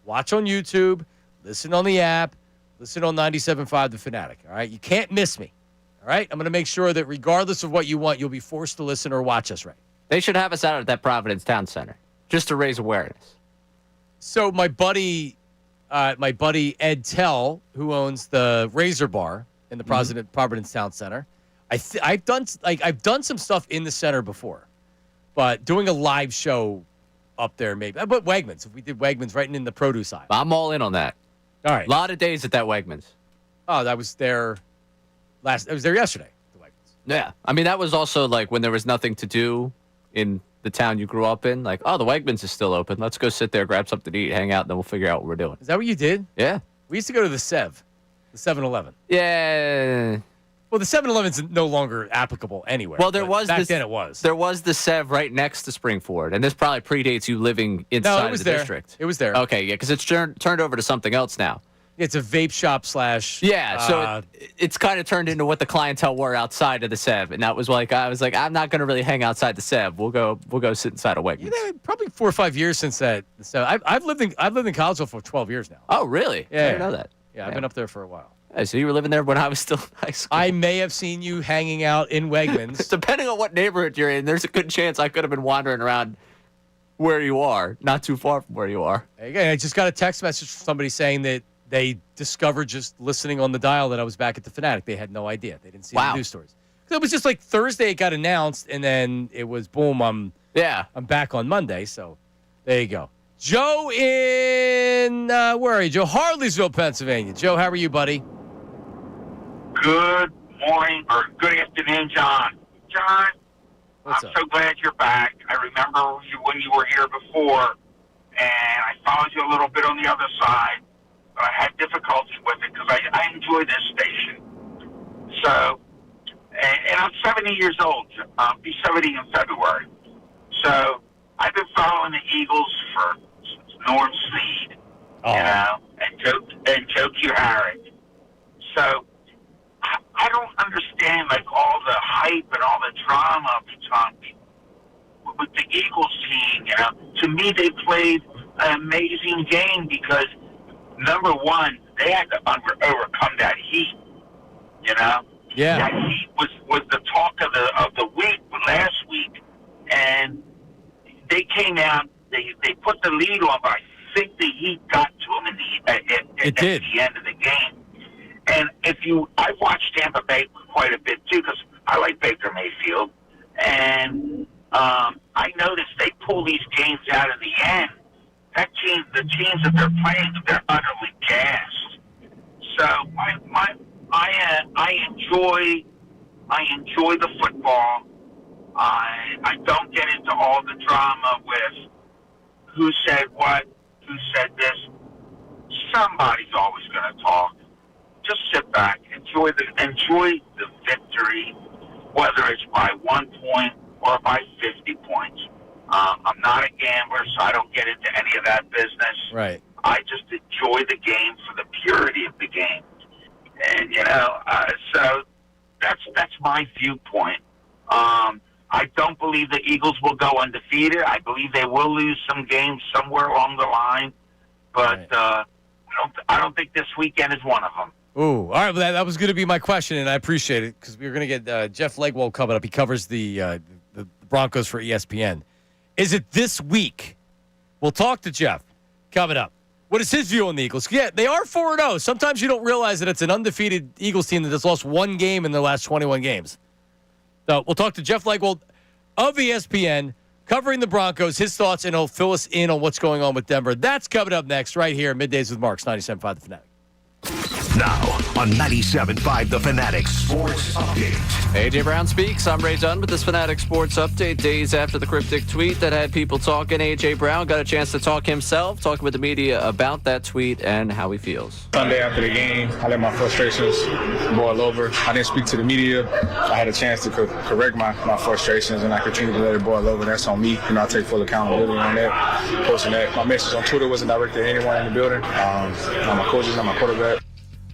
S1: Watch on YouTube. Listen on the app. Listen on 97.5 The Fanatic, all right? You can't miss me, all right? I'm going to make sure that regardless of what you want, you'll be forced to listen or watch us, right?
S3: They should have us out at that Providence Town Center just to raise awareness.
S1: So my buddy Ed Tell, who owns the Razor Bar in the Providence Town Center, I've done some stuff in the center before, but doing a live show up there maybe. But Wegmans, if we did Wegmans right in the produce aisle.
S3: I'm all in on that.
S1: All right.
S3: A lot of days at that Wegmans.
S1: Oh, I was there yesterday. The Wegmans.
S3: Yeah. I mean, that was also like when there was nothing to do in the town you grew up in. Like, oh, the Wegmans is still open. Let's go sit there, grab something to eat, hang out, and then we'll figure out what we're doing.
S1: Is that what you did?
S3: Yeah.
S1: We used to go to the 7-Eleven.
S3: Yeah.
S1: Well, the 7-Eleven's no longer applicable anywhere.
S3: Well, there
S1: but
S3: was
S1: back then it was.
S3: There was the Sev right next to Springford, and this probably predates you living inside of the district.
S1: It was there.
S3: Okay, yeah, because it's turned over to something else now.
S1: It's a vape shop /
S3: Yeah, so it's kind of turned into what the clientele were outside of the Sev, and that was like I was like, I'm not going to really hang outside the Sev. We'll go sit inside a Wegmans.
S1: Probably 4 or 5 years since that. So I've lived in Collegeville for 12 years now.
S3: Oh, really?
S1: Yeah,
S3: I didn't know that.
S1: Yeah, I've been up there for a while.
S3: Hey, so you were living there when I was still in high school.
S1: I may have seen you hanging out in Wegmans.
S3: Depending on what neighborhood you're in, there's a good chance I could have been wandering around where you are, not too far from where you are.
S1: Again, I just got a text message from somebody saying that they discovered just listening on the dial that I was back at the Fanatic. They had no idea. They didn't see the news stories. So it was just like Thursday it got announced, and then it was boom, I'm back on Monday. So there you go. Joe in, where are you, Joe? Harleysville, Pennsylvania. Joe, how are you, buddy?
S16: Good morning, or good afternoon, John. John, I'm so glad you're back. I remember you when you were here before, and I followed you a little bit on the other side, but I had difficulty with it because I enjoy this station. So, and I'm 70 years old. I'll be 70 in February. So, I've been following the Eagles since Norm Snead, and Joe Harrick. So, I don't understand all the hype and all the drama with the Eagles team. To me, they played an amazing game because number one, they had to overcome that heat.
S1: Yeah.
S16: That heat was the talk of the week last week, and they came out. They put the lead on, but I think the heat got to them at the end of the game. And I've watched Tampa Bay quite a bit too because I like Baker Mayfield, and I noticed they pull these games out in the end. The teams that they're playing, they're utterly gassed. So I enjoy the football. I don't get into all the drama with who said what, who said this. Somebody's always going to talk. Just sit back, enjoy the victory, whether it's by 1 point or by 50 points. I'm not a gambler, so I don't get into any of that business.
S1: Right.
S16: I just enjoy the game for the purity of the game, and so that's my viewpoint. I don't believe the Eagles will go undefeated. I believe they will lose some games somewhere along the line, but I don't think this weekend is one of them.
S1: Ooh, all right. Well, that was going to be my question, and I appreciate it because we were going to get Jeff Legwold coming up. He covers the Broncos for ESPN. Is it this week? We'll talk to Jeff coming up. What is his view on the Eagles? Yeah, they are 4-0. Sometimes you don't realize that it's an undefeated Eagles team that has lost one game in their last 21 games. So we'll talk to Jeff Legwold of ESPN covering the Broncos, his thoughts, and he'll fill us in on what's going on with Denver. That's coming up next right here, Middays with Marks, 97.5 The Fanatic.
S4: Now on 97.5 The Fanatic Sports Update.
S3: AJ Brown speaks. I'm Ray Dunn with this Fanatic Sports Update. Days after the cryptic tweet that had people talking, AJ Brown got a chance to talk himself, talking with the media about that tweet and how he feels.
S9: Sunday after the game, I let my frustrations boil over. I didn't speak to the media. I had a chance to correct my frustrations, and I continued to let it boil over. That's on me. I take full accountability on that. Posting that. My message on Twitter wasn't directed at anyone in the building. Not my coaches, not my quarterback.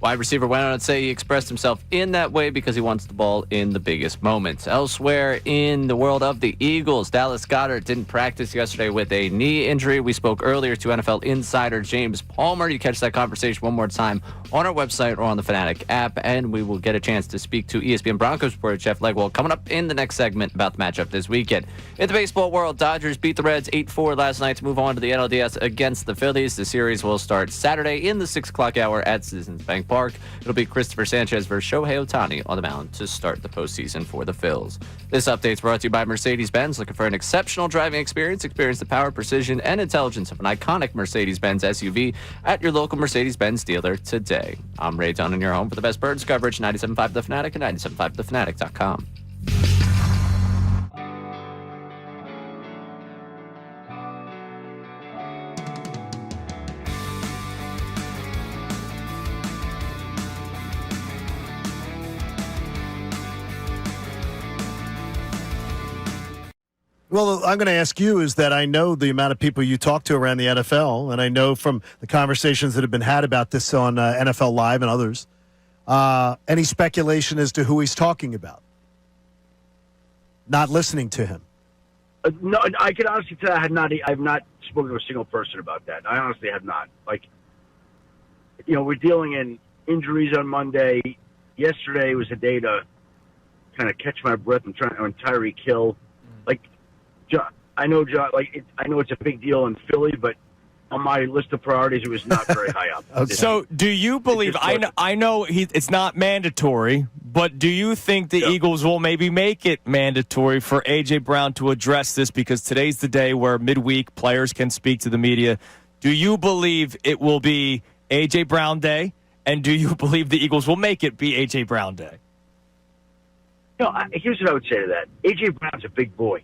S3: Wide receiver went on to say he expressed himself in that way because he wants the ball in the biggest moments. Elsewhere in the world of the Eagles, Dallas Goedert didn't practice yesterday with a knee injury. We spoke earlier to NFL insider James Palmer. You catch that conversation one more time on our website or on the Fanatic app, and we will get a chance to speak to ESPN Broncos reporter Jeff Legwold coming up in the next segment about the matchup this weekend. In the baseball world, Dodgers beat the Reds 8-4 last night to move on to the NLDS against the Phillies. The series will start Saturday in the 6 o'clock hour at Citizens Bank Park. It'll be Christopher Sanchez versus Shohei Ohtani on the mound to start the postseason for the Phils. This update's brought to you by Mercedes-Benz. Looking for an exceptional driving experience? Experience the power, precision, and intelligence of an iconic Mercedes-Benz SUV at your local Mercedes-Benz dealer today. I'm Ray Dunn, and your home for the best Birds coverage, 97.5 The Fanatic and 97.5thefanatic.com.
S12: Well, I'm going to ask you is that I know the amount of people you talk to around the NFL, and I know from the conversations that have been had about this on NFL Live and others, any speculation as to who he's talking about? Not listening to him.
S13: No, I can honestly tell I have not spoken to a single person about that. I honestly have not. Like, we're dealing in injuries on Monday. Yesterday was a day to kind of catch my breath and try on Tyreek Hill. Like, I know it's a big deal in Philly, but on my list of priorities, it was not very high up.
S14: Okay. So, do you believe? I know it's not mandatory, but do you think the Eagles will maybe make it mandatory for A.J. Brown to address this? Because today's the day where midweek players can speak to the media. Do you believe it will be A.J. Brown Day, and do you believe the Eagles will make it be A.J. Brown Day?
S13: Here's what I would say to that. A.J. Brown's a big boy.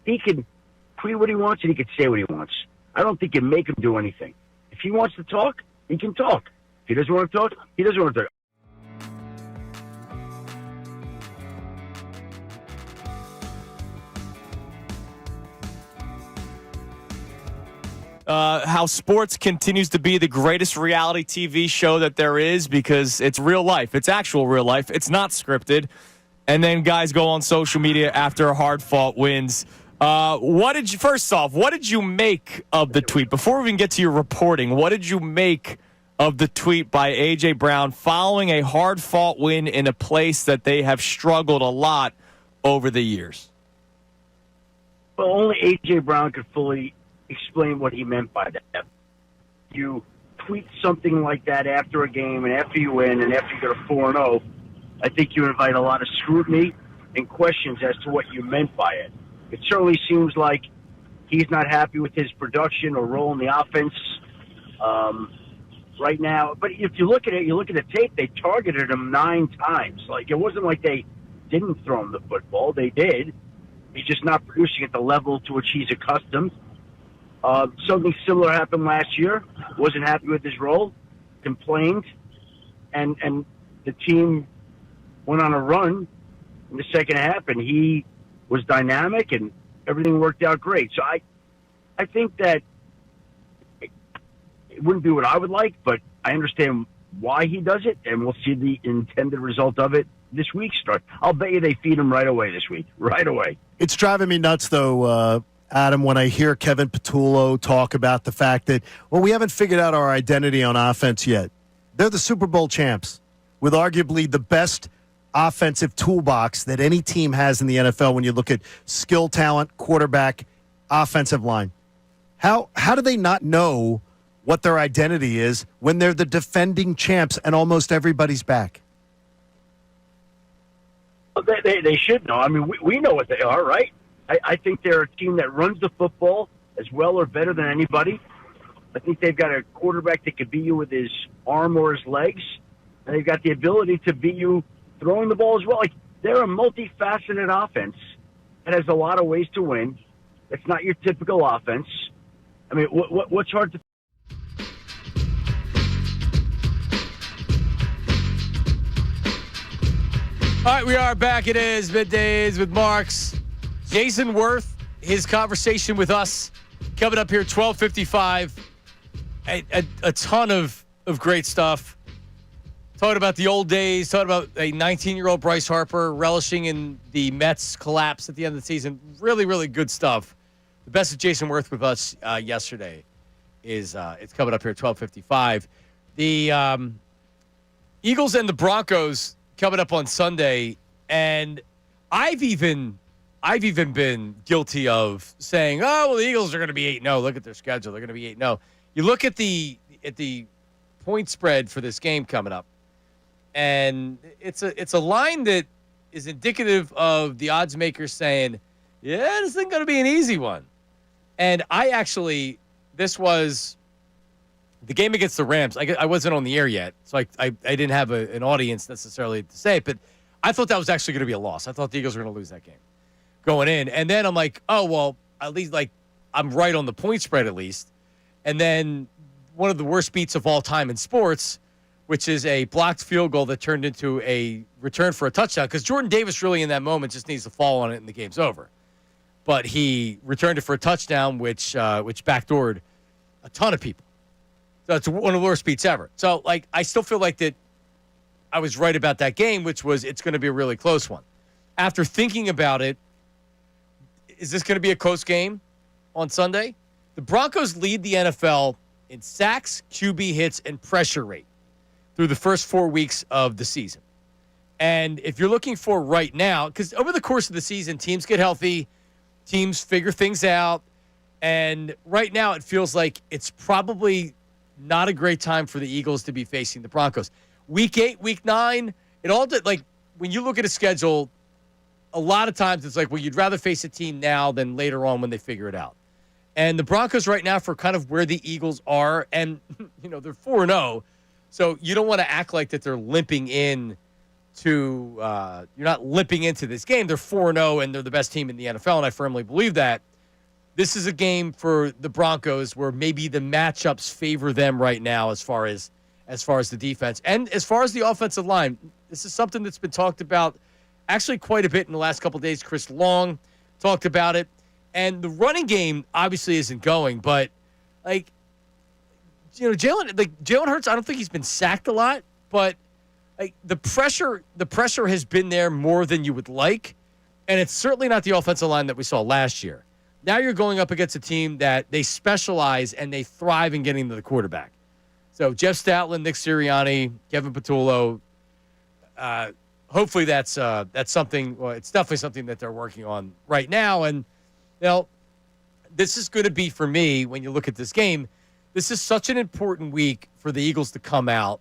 S13: He can tweet what he wants and he can say what he wants. I don't think you make him do anything. If he wants to talk, he can talk. If he doesn't want to talk, he doesn't want to talk.
S14: How sports continues to be the greatest reality TV show that there is because it's real life. It's actual real life. It's not scripted. And then guys go on social media after hard-fought wins. First off, what did you make of the tweet? Before we even get to your reporting, what did you make of the tweet by A.J. Brown following a hard-fought win in a place that they have struggled a lot over the years?
S13: Well, only A.J. Brown could fully explain what he meant by that. You tweet something like that after a game and after you win and after you get a 4-0, I think you invite a lot of scrutiny and questions as to what you meant by it. It certainly seems like he's not happy with his production or role in the offense right now. But if you look at it, you look at the tape, they targeted him 9 times. Like, it wasn't like they didn't throw him the football. They did. He's just not producing at the level to which he's accustomed. Something similar happened last year. Wasn't happy with his role, complained, and the team went on a run in the second half, and he was dynamic, and everything worked out great. So I think that it wouldn't be what I would like, but I understand why he does it, and we'll see the intended result of it this week start. I'll bet you they feed him right away this week, right away.
S12: It's driving me nuts, though, Adam, when I hear Kevin Patullo talk about the fact that, well, we haven't figured out our identity on offense yet. They're the Super Bowl champs with arguably the best offensive toolbox that any team has in the NFL when you look at skill, talent, quarterback, offensive line. How do they not know what their identity is when they're the defending champs and almost everybody's back?
S13: Well, they should know. I mean, we know what they are, right? I think they're a team that runs the football as well or better than anybody. I think they've got a quarterback that could beat you with his arm or his legs, and they've got the ability to beat you throwing the ball as well. Like, they're a multifaceted offense that has a lot of ways to win. It's not your typical offense. I mean, what's hard to...
S1: All right, we are back. It is Middays with Marks. Jason Worth, his conversation with us coming up here, 12:55. A ton of great stuff. Talking about the old days, talking about a 19-year-old Bryce Harper relishing in the Mets collapse at the end of the season. Really, really good stuff. The best of Jason Worth with us yesterday is it's coming up here at 12:55. The Eagles and the Broncos coming up on Sunday, and I've even been guilty of saying, "Oh, well, the Eagles are going to be 8-0. Look at their schedule; they're going to be 8-0." You look at the point spread for this game coming up, and it's a line that is indicative of the odds makers saying, "Yeah, this isn't going to be an easy one." And this was the game against the Rams. I wasn't on the air yet, so I didn't have an audience necessarily to say it, but I thought that was actually going to be a loss. I thought the Eagles were going to lose that game going in. And then I'm like, oh, well, at least I'm right on the point spread at least. And then one of the worst beats of all time in sports, which is a blocked field goal that turned into a return for a touchdown, because Jordan Davis really in that moment just needs to fall on it and the game's over. but he returned it for a touchdown, which backdoored a ton of people. So it's one of the worst beats ever. So, like, I still feel like that I was right about that game, which was it's going to be a really close one. After thinking about it, is this going to be a close game on Sunday? The Broncos lead the NFL in sacks, QB hits, and pressure rate through the first 4 weeks of the season. And if you're looking for right now, because over the course of the season, teams get healthy, teams figure things out, and right now it feels like it's probably not a great time for the Eagles to be facing the Broncos. Week 8, Week 9, it all did, like, when you look at a schedule, a lot of times it's like, well, you'd rather face a team now than later on when they figure it out. And the Broncos right now, for kind of where the Eagles are, and, you know, they're 4-0, so you don't want to act like that they're limping in to you're not limping into this game. They're 4-0, and they're the best team in the NFL, and I firmly believe that. This is a game for the Broncos where maybe the matchups favor them right now as far as the defense. And as far as the offensive line, this is something that's been talked about actually quite a bit in the last couple of days. Chris Long talked about it. And the running game obviously isn't going, but, like, you know, Jalen Hurts, I don't think he's been sacked a lot, but like the pressure has been there more than you would like, and it's certainly not the offensive line that we saw last year. Now you're going up against a team that they specialize and they thrive in getting to the quarterback. So Jeff Stoutland, Nick Sirianni, Kevin Patullo, hopefully that's something. Well, it's definitely something that they're working on right now. And you know, this is going to be, for me, when you look at this game, this is such an important week for the Eagles to come out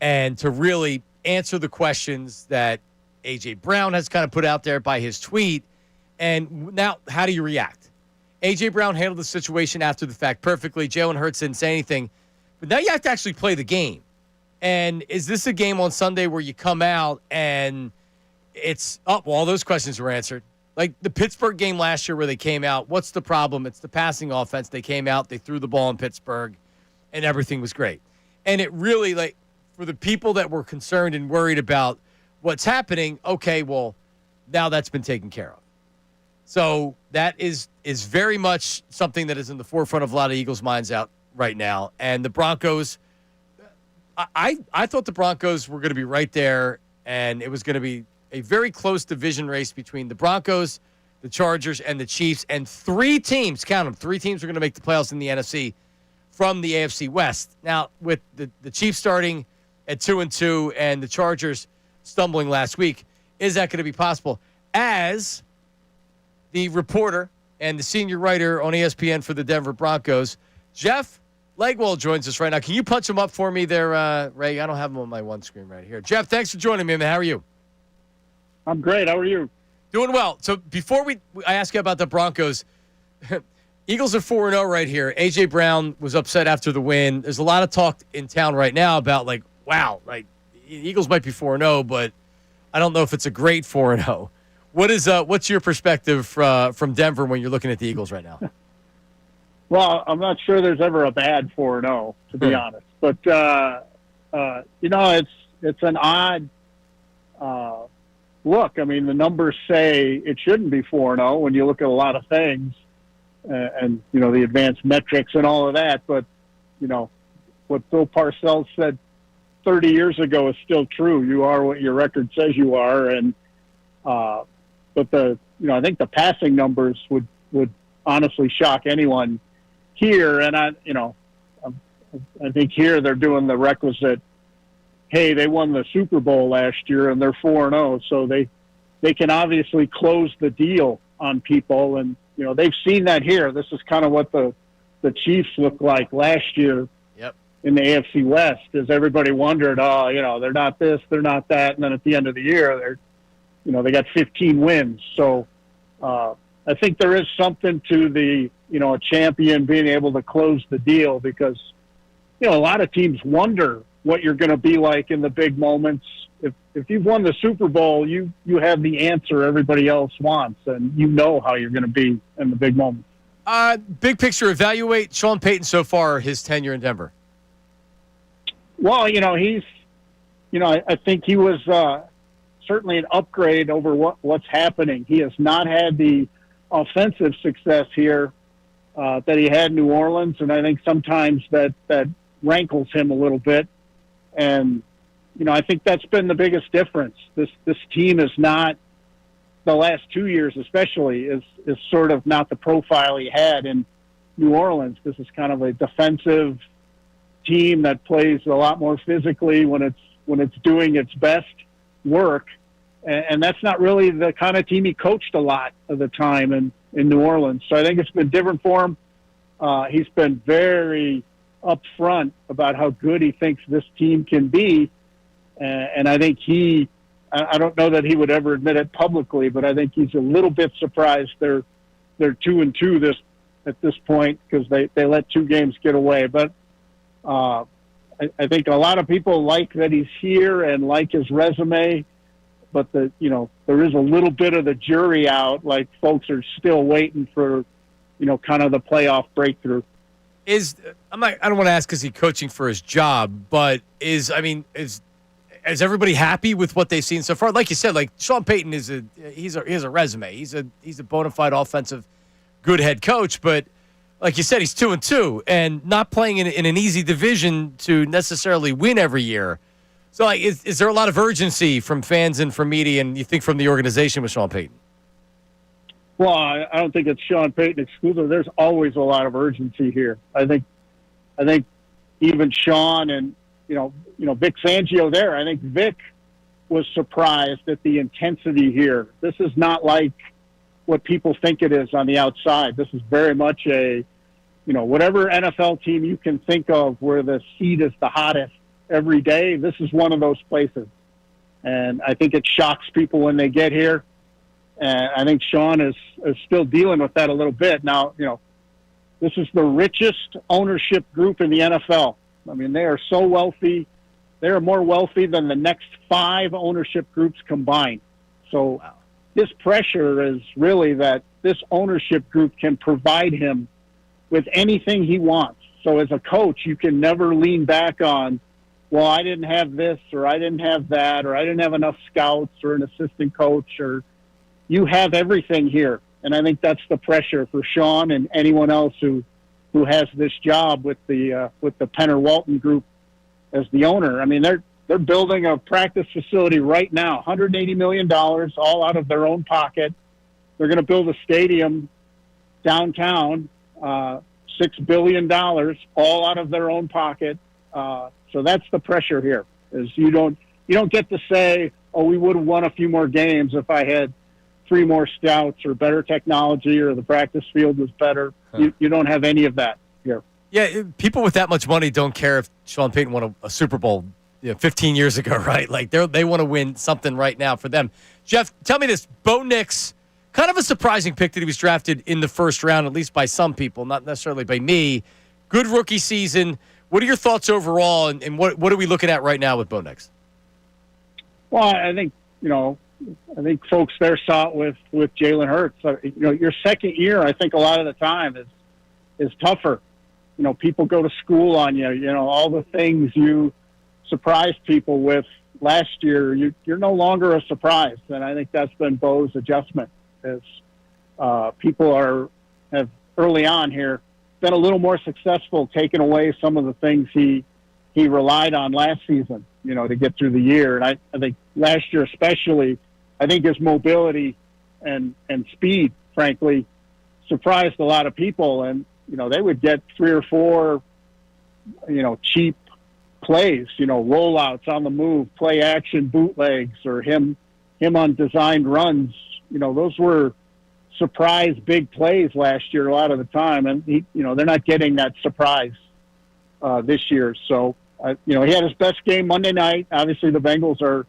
S1: and to really answer the questions that A.J. Brown has kind of put out there by his tweet. And now, how do you react? A.J. Brown handled the situation after the fact perfectly. Jalen Hurts didn't say anything. But now you have to actually play the game. And is this a game on Sunday where you come out and it's, well, all those questions were answered. Like the Pittsburgh game last year where they came out, what's the problem? It's the passing offense. They came out, they threw the ball in Pittsburgh, and everything was great. And it really, like, for the people that were concerned and worried about what's happening, okay, well, now that's been taken care of. So that is very much something that is in the forefront of a lot of Eagles' minds out right now. And the Broncos, I thought the Broncos were going to be right there, and it was going to be a very close division race between the Broncos, the Chargers, and the Chiefs. And 3 teams, count them, 3 teams are going to make the playoffs in the NFC from the AFC West. Now, with the Chiefs starting at 2-2 and the Chargers stumbling last week, is that going to be possible? As the reporter and the senior writer on ESPN for the Denver Broncos, Jeff Legwold, joins us right now. Can you punch him up for me there, Ray? I don't have him on my one screen right here. Jeff, thanks for joining me, man. How are you?
S17: I'm great. How are you?
S1: Doing well. So before I ask you about the Broncos, Eagles are 4-0 right here. A.J. Brown was upset after the win. There's a lot of talk in town right now about, like, wow, like, the Eagles might be 4-0, but I don't know if it's a great 4-0. What's your perspective from Denver when you're looking at the Eagles right now?
S17: Well, I'm not sure there's ever a bad 4-0, to be honest. But, you know, it's an odd look. I mean, the numbers say it shouldn't be 4-0 when you look at a lot of things and, you know, the advanced metrics and all of that. But, you know, what Bill Parcells said 30 years ago is still true. You are what your record says you are. And, but I think the passing numbers would honestly shock anyone here. And I think here they're doing the requisite, hey, they won the Super Bowl last year and they're 4-0. So they can obviously close the deal on people. And, you know, they've seen that here. This is kind of what the Chiefs looked like last year in the AFC West, as everybody wondered, you know, they're not this, they're not that. And then at the end of the year, they got 15 wins. So I think there is something to the, you know, a champion being able to close the deal because, you know, a lot of teams wonder what you're going to be like in the big moments. If you've won the Super Bowl, you have the answer everybody else wants, and you know how you're going to be in the big moments.
S1: Big picture, evaluate Sean Payton so far, his tenure in Denver.
S17: Well, you know, I think he was certainly an upgrade over what's happening. He has not had the offensive success here that he had in New Orleans, and I think sometimes that rankles him a little bit. And I think that's been the biggest difference. This team is not, the last 2 years especially, is sort of not the profile he had in New Orleans. This is kind of a defensive team that plays a lot more physically when it's doing its best work. And that's not really the kind of team he coached a lot of the time in New Orleans. So I think it's been different for him. He's been very upfront about how good he thinks this team can be. And I think I don't know that he would ever admit it publicly, but I think he's a little bit surprised they're 2-2 at this point, because they let 2 games get away. But I think a lot of people like that he's here and like his resume, but there is a little bit of the jury out. Like, folks are still waiting for, kind of the playoff breakthrough.
S1: I don't want to ask, is he coaching for his job, but is everybody happy with what they've seen so far? Like you said, like Sean Payton he has a resume. He's a bona fide offensive good head coach, but like you said, he's 2-2 and not playing in an easy division to necessarily win every year. So, like, is there a lot of urgency from fans and from media, and you think from the organization with Sean Payton?
S17: Well, I don't think it's Sean Payton exclusive. There's always a lot of urgency here. I think even Sean and Vic Fangio there. I think Vic was surprised at the intensity here. This is not like what people think it is on the outside. This is very much whatever NFL team you can think of where the seat is the hottest every day, this is one of those places. And I think it shocks people when they get here. And I think Sean is still dealing with that a little bit. Now, this is the richest ownership group in the NFL. I mean, they are so wealthy. They are more wealthy than the next 5 ownership groups combined. So this pressure is really that this ownership group can provide him with anything he wants. So as a coach, you can never lean back on, well, I didn't have this, or I didn't have that, or I didn't have enough scouts or an assistant coach, or you have everything here. And I think that's the pressure for Sean and anyone else who has this job with the Penner Walton Group as the owner. I mean, they're building a practice facility right now, $180 million, all out of their own pocket. They're going to build a stadium downtown, $6 billion, all out of their own pocket. So that's the pressure here. Is you don't get to say, oh, we would have won a few more games if I had 3 more scouts or better technology or the practice field was better. You don't have any of that here.
S1: Yeah, people with that much money don't care if Sean Payton won a Super Bowl 15 years ago, right? Like, they want to win something right now for them. Jeff, tell me this. Bo Nix, kind of a surprising pick that he was drafted in the first round, at least by some people, not necessarily by me. Good rookie season. What are your thoughts overall, and what are we looking at right now with Bo Nix?
S17: Well, I think folks there saw it with Jalen Hurts. Your second year, I think a lot of the time is tougher. People go to school on you. All the things you surprised people with last year, you're no longer a surprise. And I think that's been Bo's adjustment. As people have early on here been a little more successful, taking away some of the things he relied on last season, to get through the year. And I think last year especially, I think his mobility and speed, frankly, surprised a lot of people. And, they would get 3 or 4, cheap plays, rollouts on the move, play action bootlegs, or him on designed runs. Those were surprise big plays last year a lot of the time. And, they're not getting that surprise this year. So, he had his best game Monday night. Obviously, the Bengals are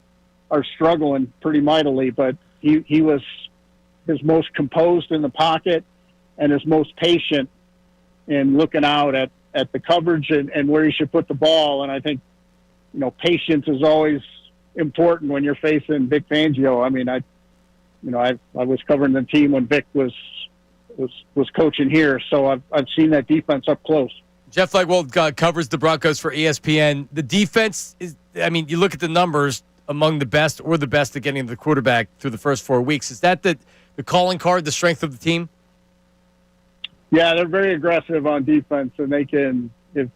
S17: struggling pretty mightily, but he was his most composed in the pocket and his most patient in looking out at the coverage and where he should put the ball. And I think, patience is always important when you're facing Vic Fangio. I mean, I was covering the team when Vic was coaching here, so I've seen that defense up close.
S1: Jeff Legwold covers the Broncos for ESPN. The defense is, you look at the numbers, among the best or the best at getting the quarterback through the first 4 weeks. Is that the the calling card, the strength of the team?
S17: Yeah, they're very aggressive on defense, and they can, if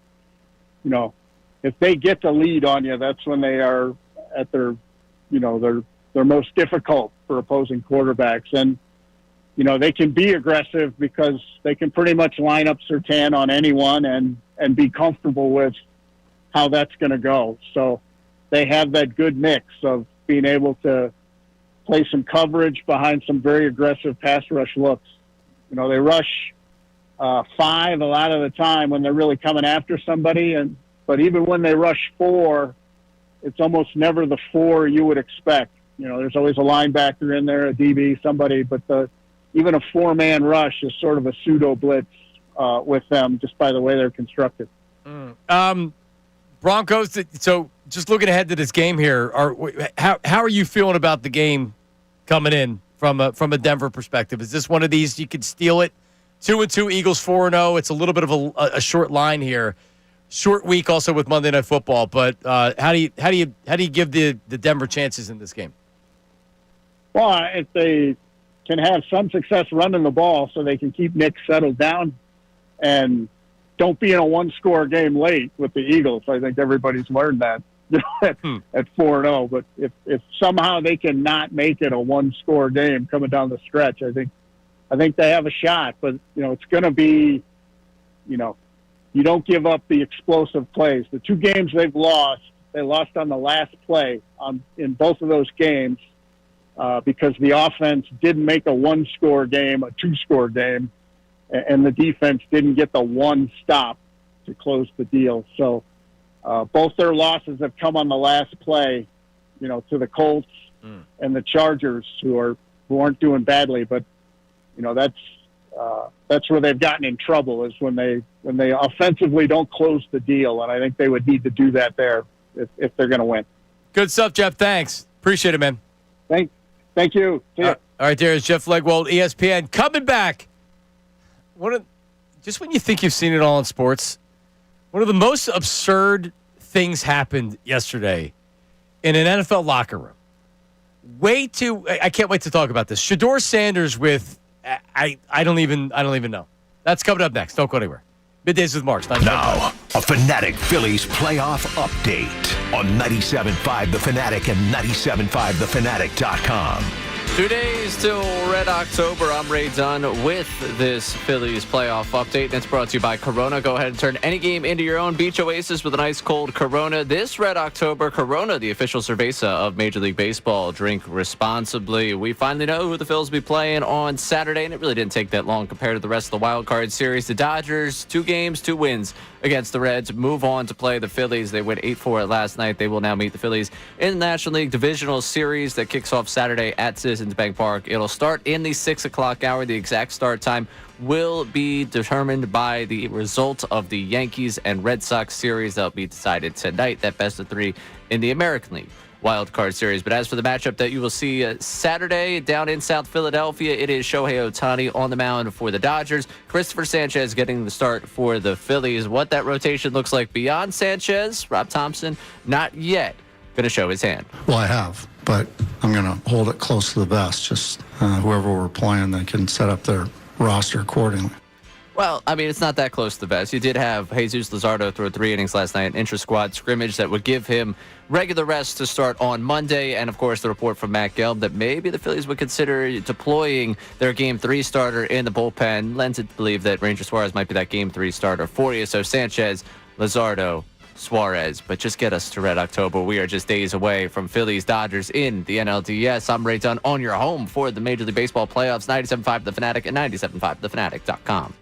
S17: they get the lead on you, that's when they are at their most difficult for opposing quarterbacks. And, they can be aggressive because they can pretty much line up Surtain on anyone and be comfortable with how that's going to go. So they have that good mix of being able to play some coverage behind some very aggressive pass rush looks. They rush 5 a lot of the time when they're really coming after somebody, but even when they rush 4, it's almost never the 4 you would expect. There's always a linebacker in there, a DB, somebody, but even a 4-man rush is sort of a pseudo blitz with them, just by the way they're constructed.
S1: Broncos. So just looking ahead to this game here, how are you feeling about the game coming in from a Denver perspective? Is this one of these you could steal it? 2-2, Eagles 4-0. It's a little bit of a short line here. Short week also with Monday Night Football. But how do you give the Denver chances in this game?
S17: Well, if they can have some success running the ball, so they can keep Nick settled down and don't be in a one-score game late with the Eagles. I think everybody's learned that at 4-0. But if somehow they can not make it a one-score game coming down the stretch, I think they have a shot. But it's going to be, you don't give up the explosive plays. The 2 games they lost on the last play in both of those games because the offense didn't make a 1-score game, a 2-score game, and the defense didn't get the 1 stop to close the deal. So both their losses have come on the last play, to the Colts and the Chargers, who aren't doing badly. But that's where they've gotten in trouble, is when they offensively don't close the deal, and I think they would need to do that there if they're going to win.
S1: Good stuff, Jeff. Thanks. Appreciate it, man.
S17: Thank you. See ya.
S1: All right, there's Jeff Legwold, ESPN, coming back. Just when you think you've seen it all in sports, one of the most absurd things happened yesterday in an NFL locker room. I can't wait to talk about this. Shedeur Sanders with I don't even know. That's coming up next. Don't go anywhere. Middays with Marks.
S4: Now, a Fanatic Phillies playoff update on 97.5 The Fanatic and 97.5thefanatic.com.
S3: 2 days till Red October. I'm Ray Dunn with this Phillies playoff update. And it's brought to you by Corona. Go ahead and turn any game into your own beach oasis with an ice cold Corona. This Red October, Corona, the official cerveza of Major League Baseball. Drink responsibly. We finally know who the Phillies will be playing on Saturday, and it really didn't take that long compared to the rest of the wild card series. The Dodgers, 2 games, 2 wins against the Reds, move on to play the Phillies. They went 8-4 last night. They will now meet the Phillies in the National League Divisional Series that kicks off Saturday at Citizens Bank Park. It'll start in the 6 o'clock hour. The exact start time will be determined by the result of the Yankees and Red Sox series. That'll be decided tonight, that best of 3 in the American League Wild Card Series. But as for the matchup that you will see Saturday down in South Philadelphia, it is Shohei Ohtani on the mound for the Dodgers. Christopher Sanchez getting the start for the Phillies. What that rotation looks like beyond Sanchez, Rob Thompson, not yet going to show his hand.
S5: Well, I have, but I'm going to hold it close to the vest. Just whoever we're playing, they can set up their roster accordingly.
S3: Well, I mean, it's not that close to the vest. You did have Jesus Luzardo throw 3 innings last night, an intra-squad scrimmage that would give him regular rest to start on Monday. And, of course, the report from Matt Gelb that maybe the Phillies would consider deploying their Game 3 starter in the bullpen lends it to believe that Ranger Suarez might be that Game 3 starter for you. So Sanchez, Luzardo, Suarez, but just get us to Red October. We are just days away from Phillies Dodgers in the NLDS. I'm Ray Dunn on your home for the Major League Baseball playoffs. 97.5 The Fanatic and 97.5thefanatic.com.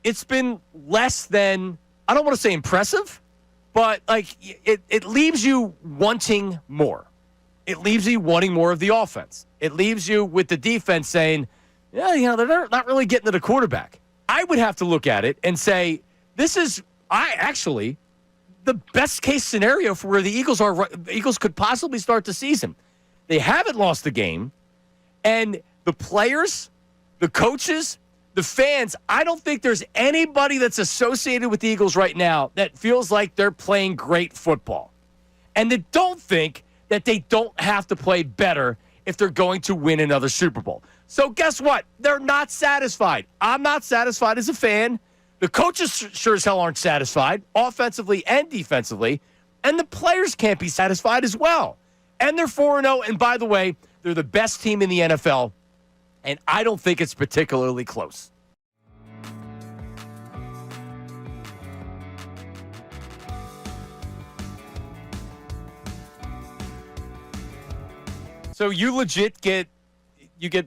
S1: It's been less than, I don't want to say impressive, but like it leaves you wanting more. It leaves you wanting more of the offense. It leaves you with the defense saying, yeah, they're not really getting to the quarterback. I would have to look at it and say, this is actually the best case scenario for where the Eagles are. The Eagles could possibly start the season. They haven't lost the game, and the players, the coaches, the fans, I don't think there's anybody that's associated with the Eagles right now that feels like they're playing great football. And they don't think that they don't have to play better if they're going to win another Super Bowl. So guess what? They're not satisfied. I'm not satisfied as a fan. The coaches sure as hell aren't satisfied, offensively and defensively. And the players can't be satisfied as well. And they're 4-0. And by the way, they're the best team in the NFL. And I don't think it's particularly close. So you legit get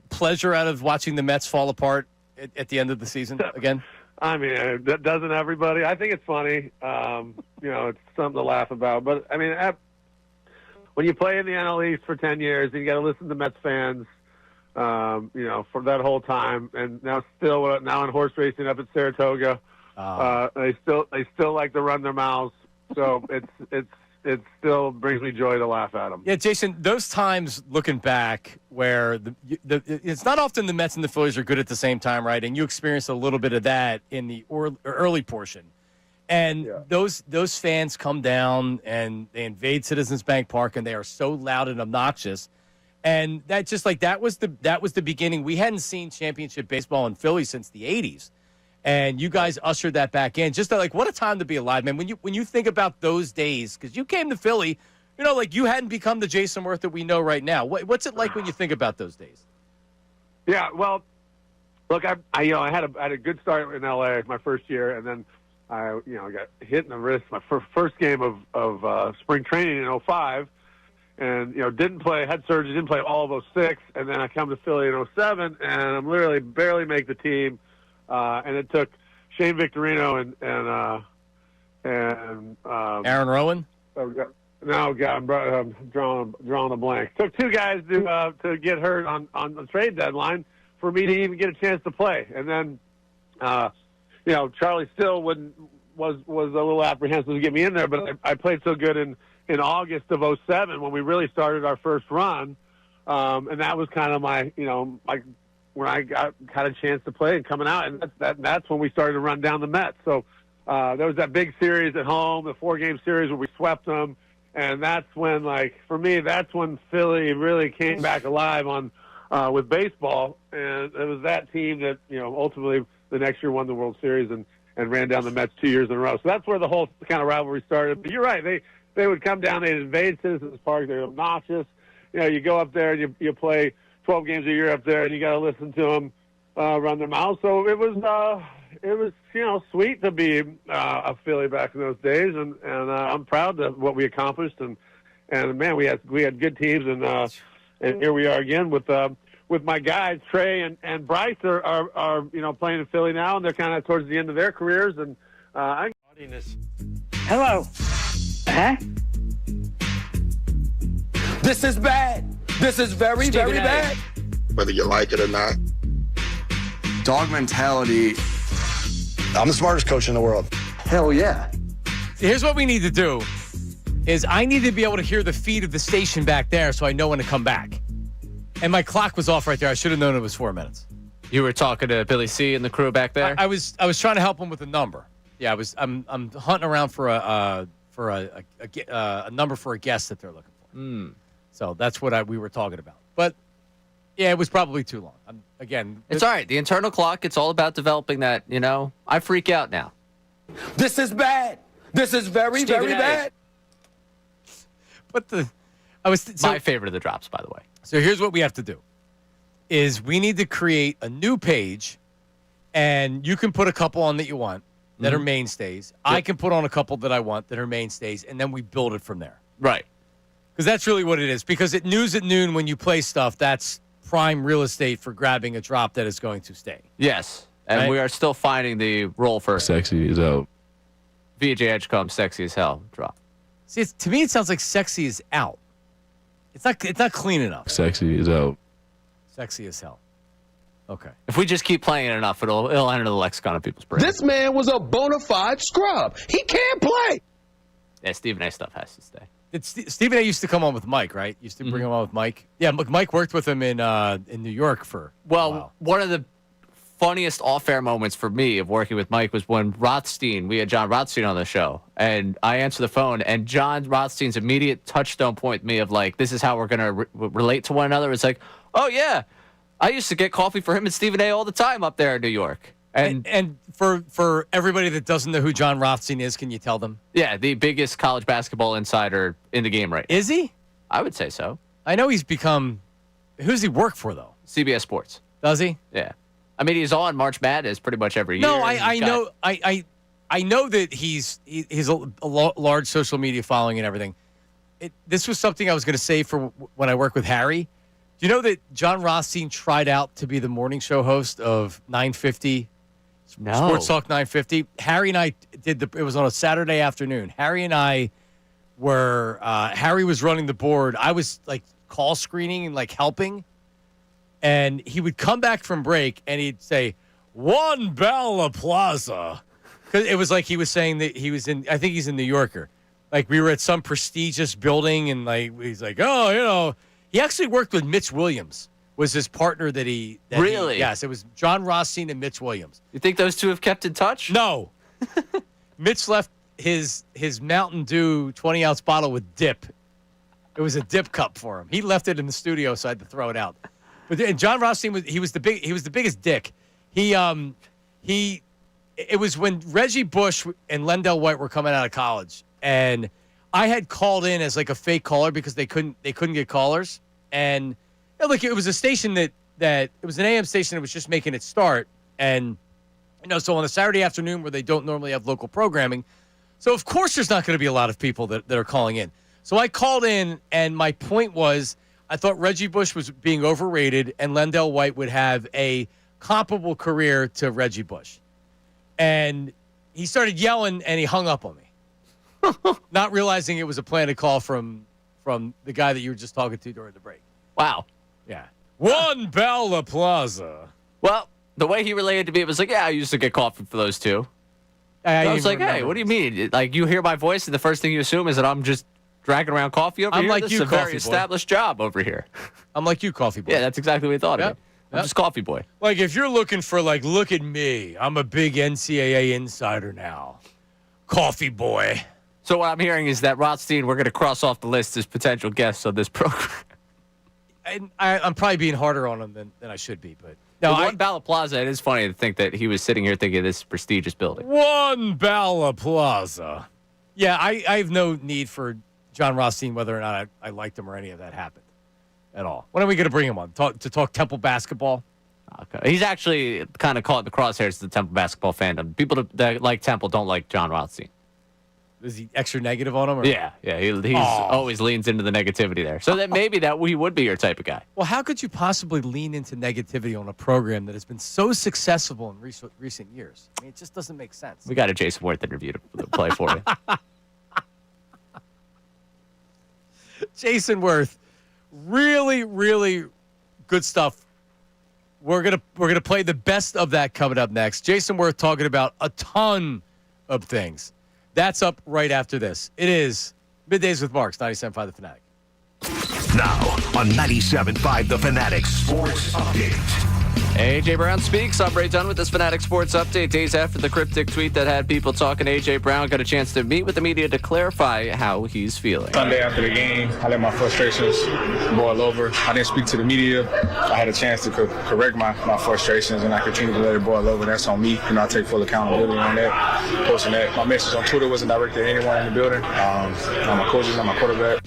S1: pleasure out of watching the Mets fall apart at the end of the season again?
S6: I mean, doesn't everybody? I think it's funny. It's something to laugh about. But, I mean, when you play in the NL East for 10 years, and you got to listen to Mets fans, for that whole time, and now in horse racing up at Saratoga, they still like to run their mouths. So it still brings me joy to laugh at them.
S1: Yeah, Jason, those times looking back where it's not often the Mets and the Phillies are good at the same time, right? And you experienced a little bit of that in the early portion. And those fans come down and they invade Citizens Bank Park, and they are so loud and obnoxious. And that was the beginning. We hadn't seen championship baseball in Philly since the 80s. And you guys ushered that back in. Just like, what a time to be alive, man. When you think about those days, because you came to Philly, you hadn't become the Jason Worth that we know right now. What's it like when you think about those days?
S6: Yeah, well, look, I had a good start in LA my first year, and then I got hit in the wrist my first game of spring training in 2005, and didn't play, had surgery, didn't play all of 2006, and then I come to Philly in 2007, and I'm literally barely make the team. And it took Shane Victorino and
S1: Aaron Rowan.
S6: No, God, I'm drawing a blank. Took two guys to get hurt on the trade deadline for me to even get a chance to play. And then, Charlie Still was a little apprehensive to get me in there, but I played so good in August of 2007 when we really started our first run, and that was kind of my when I had a chance to play and coming out, and that's when we started to run down the Mets. So there was that big series at home, the 4-game series where we swept them, and that's when, for me, that's when Philly really came back alive with baseball, and it was that team that ultimately the next year won the World Series and ran down the Mets 2 years in a row. So that's where the whole kind of rivalry started. But you're right, they would come down, they'd invade Citizens Park, they're obnoxious. You go up there and you play 12 games a year up there, and you got to listen to them run their mouths. So it was sweet to be a Philly back in those days, and I'm proud of what we accomplished. And man, we had good teams, and here we are again with my guys Trey and Bryce are playing in Philly now, and they're kind of towards the end of their careers. And
S18: hello, huh?
S19: This is bad. This is very, very bad.
S20: Whether you like it or not.
S19: Dog mentality.
S20: I'm the smartest coach in the world.
S19: Hell yeah.
S1: Here's what we need to do is I need to be able to hear the feed of the station back there so I know when to come back. And my clock was off right there. I should have known it was 4 minutes.
S3: You were talking to Billy C and the crew back there?
S1: I was trying to help him with a number. Yeah, I'm hunting around for a number for a guest that they're looking for. So that's what we were talking about. But, yeah, it was probably too long.
S3: It's all right. The internal clock, it's all about developing that, I freak out now.
S19: This is bad. This is very, very bad.
S1: But
S3: my favorite of the drops, by the way.
S1: So here's what we have to do, is we need to create a new page, and you can put a couple on that you want that are mainstays. Yep. I can put on a couple that I want that are mainstays, and then we build it from there.
S3: Right.
S1: Because that's really what it is. Because at News at Noon, when you play stuff, that's prime real estate for grabbing a drop that is going to stay.
S3: Yes. And
S1: right?
S3: We are still finding the role for
S21: Sexy as hell.
S3: VJ Edgecombe, Sexy as Hell drop.
S1: See, to me, it sounds like Sexy is out. It's not clean enough.
S21: Sexy as hell.
S1: Sexy as hell. Okay.
S3: If we just keep playing it enough, it'll enter the lexicon of people's brains.
S19: This man was a bona fide scrub. He can't play.
S3: Yeah, Stephen A. stuff has to stay.
S1: Stephen A. used to come on with Mike, right? Used to bring him on with Mike. Yeah, Mike worked with him in New York for a while.
S3: One of the funniest off-air moments for me of working with Mike was when we had John Rothstein on the show, and I answered the phone, and John Rothstein's immediate touchstone point to me of like, this is how we're going to relate to one another. It's like, oh, yeah, I used to get coffee for him and Stephen A. all the time up there in New York.
S1: And for everybody that doesn't know who John Rothstein is, can you tell them?
S3: Yeah, the biggest college basketball insider in the game right now.
S1: Is he?
S3: I would say so.
S1: I know he's become. Who does he work for though?
S3: CBS Sports.
S1: Does he?
S3: Yeah. I mean, he's on March Madness pretty much every year.
S1: No, I know. I know that he's a large social media following and everything. This was something I was going to say for when I work with Harry. Do you know that John Rothstein tried out to be the morning show host of 950?
S3: No.
S1: Sports Talk 950. Harry and I it was on a Saturday afternoon. Harry and I were, Harry was running the board. I was like call screening and like helping. And he would come back from break and he'd say, One Bella Plaza. Because it was like he was saying that he was I think he's in New Yorker. Like we were at some prestigious building and like, he's like, oh, he actually worked with Mitch Williams. Was his partner
S3: Really?
S1: Yes, it was John Rothstein and Mitch Williams.
S3: You think those two have kept in touch?
S1: No. Mitch left his Mountain Dew 20-ounce bottle with dip. It was a dip cup for him. He left it in the studio, so I had to throw it out. But and John Rothstein was the biggest dick. It was when Reggie Bush and Lendell White were coming out of college, and I had called in as like a fake caller because they couldn't get callers. And like it was a station that it was an AM station that was just making its start, and so on a Saturday afternoon where they don't normally have local programming, so of course there's not going to be a lot of people that are calling in. So I called in, and my point was I thought Reggie Bush was being overrated, and Lendell White would have a comparable career to Reggie Bush, and he started yelling, and he hung up on me, not realizing it was a planted call from the guy that you were just talking to during the break.
S3: Wow.
S1: Yeah. One Bella Plaza.
S3: Well, the way he related to me, it was like, yeah, I used to get coffee for those two. I was like, hey, what do you mean? Like, you hear my voice, and the first thing you assume is that I'm just dragging around coffee over here?
S1: Like
S3: this
S1: you,
S3: is a
S1: coffee
S3: very
S1: boy.
S3: established job over here.
S1: I'm like you, coffee boy.
S3: Yeah, that's exactly what he thought of me. I'm just coffee boy.
S1: Like, if you're looking for, like, look at me. I'm a big NCAA insider now. Coffee boy.
S3: So what I'm hearing is that Rothstein, we're going to cross off the list as potential guests on this program.
S1: And I'm probably being harder on him than I should be, but no.
S3: One Balla Plaza. It is funny to think that he was sitting here thinking of this prestigious building.
S1: One Balla Plaza. Yeah, I have no need for John Rothstein, whether or not I liked him or any of that happened at all. When are we going to bring him on to talk Temple basketball?
S3: Okay. He's actually kind of caught in the crosshairs of the Temple basketball fandom. People that like Temple don't like John Rothstein.
S1: Is he extra negative on him? Or?
S3: Yeah. He always leans into the negativity there. So that maybe that he would be your type of guy.
S1: Well, how could you possibly lean into negativity on a program that has been so successful in recent years? I mean, it just doesn't make sense.
S3: We got a Jason Worth interview to play for you.
S1: Jason Worth, really, really good stuff. We're gonna play the best of that coming up next. Jason Worth talking about a ton of things. That's up right after this. It is Middays with Marks, 97.5 The Fanatic.
S4: Now on 97.5 The Fanatic Sports Update.
S3: A.J. Brown speaks. I'm Ray Dunn with this Fanatic Sports Update. Days after the cryptic tweet that had people talking, A.J. Brown got a chance to meet with the media to clarify how he's feeling.
S9: Sunday after the game, I let my frustrations boil over. I didn't speak to the media. I had a chance to correct my frustrations, and I continued to let it boil over. That's on me. I take full accountability on that. Posting that. My message on Twitter wasn't directed at anyone in the building. Not my coaches, not my quarterback.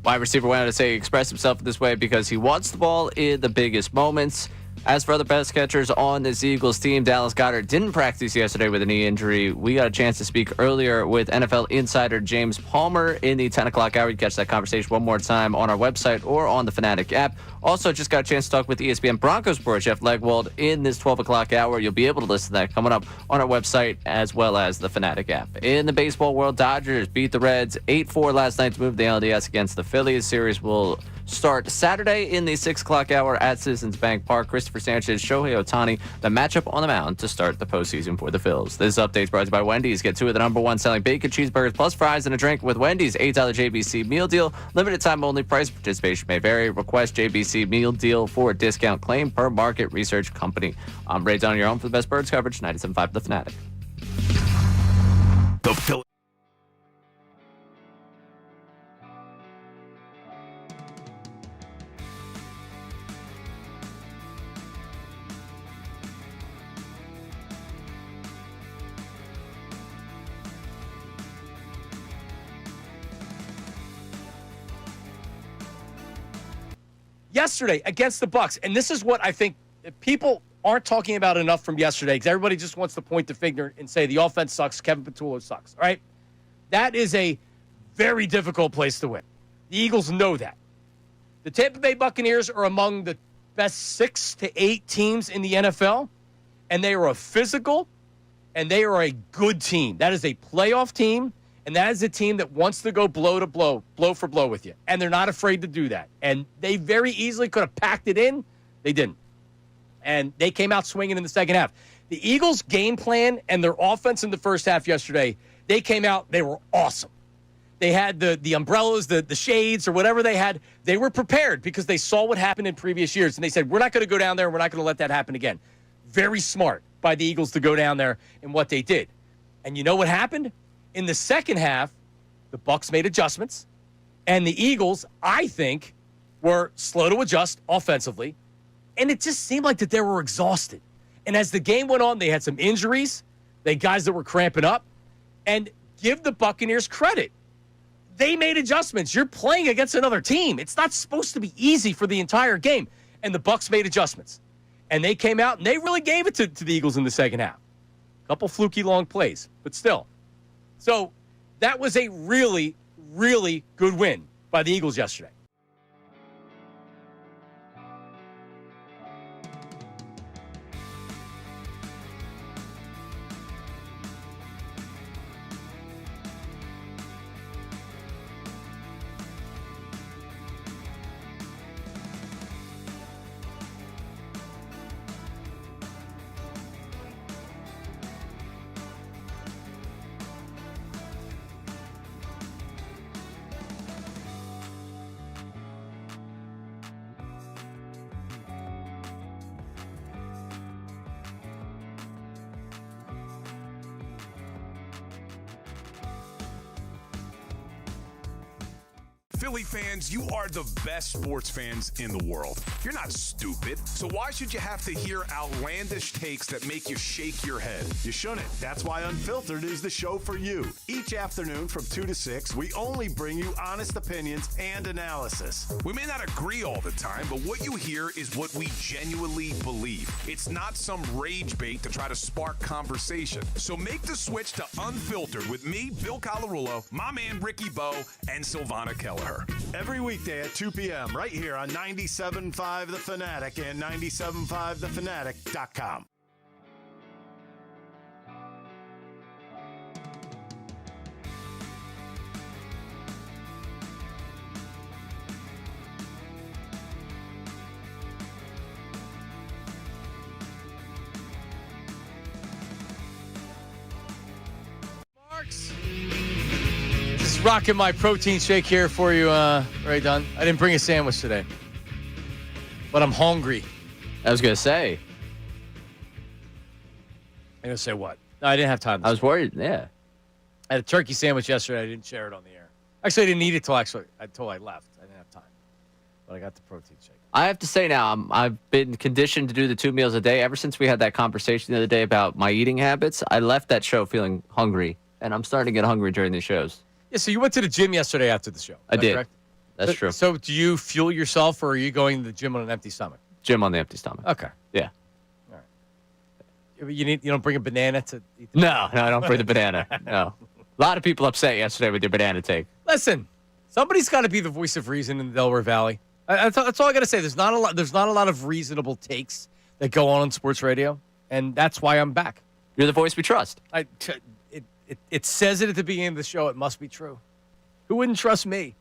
S3: Wide receiver went on to say he expressed himself this way because he wants the ball in the biggest moments. As for other pass catchers on this Eagles team, Dallas Goedert didn't practice yesterday with a knee injury. We got a chance to speak earlier with NFL insider James Palmer in the 10 o'clock hour. You can catch that conversation one more time on our website or on the Fanatic app. Also, just got a chance to talk with ESPN Broncos reporter Jeff Legwold in this 12 o'clock hour. You'll be able to listen to that coming up on our website as well as the Fanatic app. In the baseball world, Dodgers beat the Reds 8-4 last night to move the LDS against the Phillies. Series will start Saturday in the 6 o'clock hour at Citizens Bank Park. Christopher Sanchez, Shohei Ohtani, the matchup on the mound to start the postseason for the Phillies. This update is brought to you by Wendy's. Get 2 of the #1 selling bacon cheeseburgers plus fries and a drink with Wendy's $8 JBC meal deal. Limited time only. Price participation may vary. Request JBC meal deal for a discount claim per market research company. I'm Ray Dunn, your home for the best birds coverage, 97.5 The Fanatic.
S4: The Phillies.
S1: Yesterday against the Bucks, and this is what I think people aren't talking about enough from yesterday because everybody just wants to point the finger and say the offense sucks, Kevin Patullo sucks, all right? That is a very difficult place to win. The Eagles know that. The Tampa Bay Buccaneers are among the best 6 to 8 teams in the NFL, and they are a physical, and they are a good team. That is a playoff team, and that is a team that wants to go blow to blow, blow for blow with you, and they're not afraid to do that. And they very easily could have packed it in. They didn't. And they came out swinging in the second half. The Eagles' game plan and their offense in the first half yesterday, they came out, they were awesome. They had the umbrellas, the shades, or whatever they had. They were prepared because they saw what happened in previous years. And they said, we're not going to go down there, and we're not going to let that happen again. Very smart by the Eagles to go down there and what they did. And you know what happened? In the second half, the Bucs made adjustments. And the Eagles, I think, were slow to adjust offensively. And it just seemed like that they were exhausted. And as the game went on, they had some injuries. They had guys that were cramping up. And give the Buccaneers credit. They made adjustments. You're playing against another team. It's not supposed to be easy for the entire game. And the Bucs made adjustments. And they came out, and they really gave it to the Eagles in the second half. A couple fluky long plays, but still. So that was a really, really good win by the Eagles yesterday.
S7: Philly fans, you are the best sports fans in the world. You're not stupid, so why should you have to hear outlandish takes that make you shake your head?
S8: You shouldn't. That's why Unfiltered is the show for you. Each afternoon from 2 to 6, we only bring you honest opinions and analysis.
S7: We may not agree all the time, but what you hear is what we genuinely believe. It's not some rage bait to try to spark conversation. So make the switch to Unfiltered with me, Bill Colarulo, my man Ricky Bo, and Silvana Kelleher.
S8: Every weekday at 2 p.m. right here on 97.5 The Fanatic and 97.5thefanatic.com.
S1: Just rocking my protein shake here for you, Ray Dunn. I didn't bring a sandwich today, but I'm hungry.
S3: I was going to say.
S1: I'm going to say what? No, I didn't have time.
S3: I was worried, yeah.
S1: I had a turkey sandwich yesterday. I didn't share it on the air. Actually, I didn't eat it until I left. I didn't have time, but I got the protein shake.
S3: I have to say now, I've been conditioned to do the 2 meals a day. Ever since we had that conversation the other day about my eating habits, I left that show feeling hungry, and I'm starting to get hungry during these shows.
S1: Yeah, so you went to the gym yesterday after the show.
S3: I did.
S1: Correct?
S3: That's true.
S1: So do you fuel yourself, or are you going to the gym on an empty stomach?
S3: Gym on the empty stomach.
S1: Okay.
S3: Yeah.
S1: All right. You don't bring a banana to eat the
S3: No, I don't bring the banana. No. A lot of people upset yesterday with your banana take.
S1: Listen, somebody's got to be the voice of reason in the Delaware Valley. That's all I got to say. There's not a lot of reasonable takes that go on sports radio, and that's why I'm back.
S3: You're the voice we trust.
S1: It says it at the beginning of the show. It must be true. Who wouldn't trust me?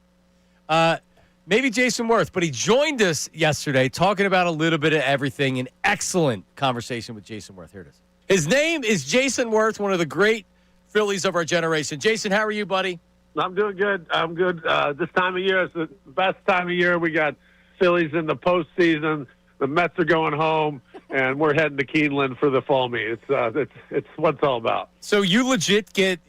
S1: maybe Jason Worth, but he joined us yesterday talking about a little bit of everything. An excellent conversation with Jason Worth. Here it is. His name is Jason Worth, one of the great Phillies of our generation. Jason, how are you, buddy?
S6: I'm doing good. I'm good. This time of year is the best time of year. We got Phillies in the postseason. The Mets are going home, and we're heading to Keeneland for the fall meet. It's what it's all about.
S1: So you legit get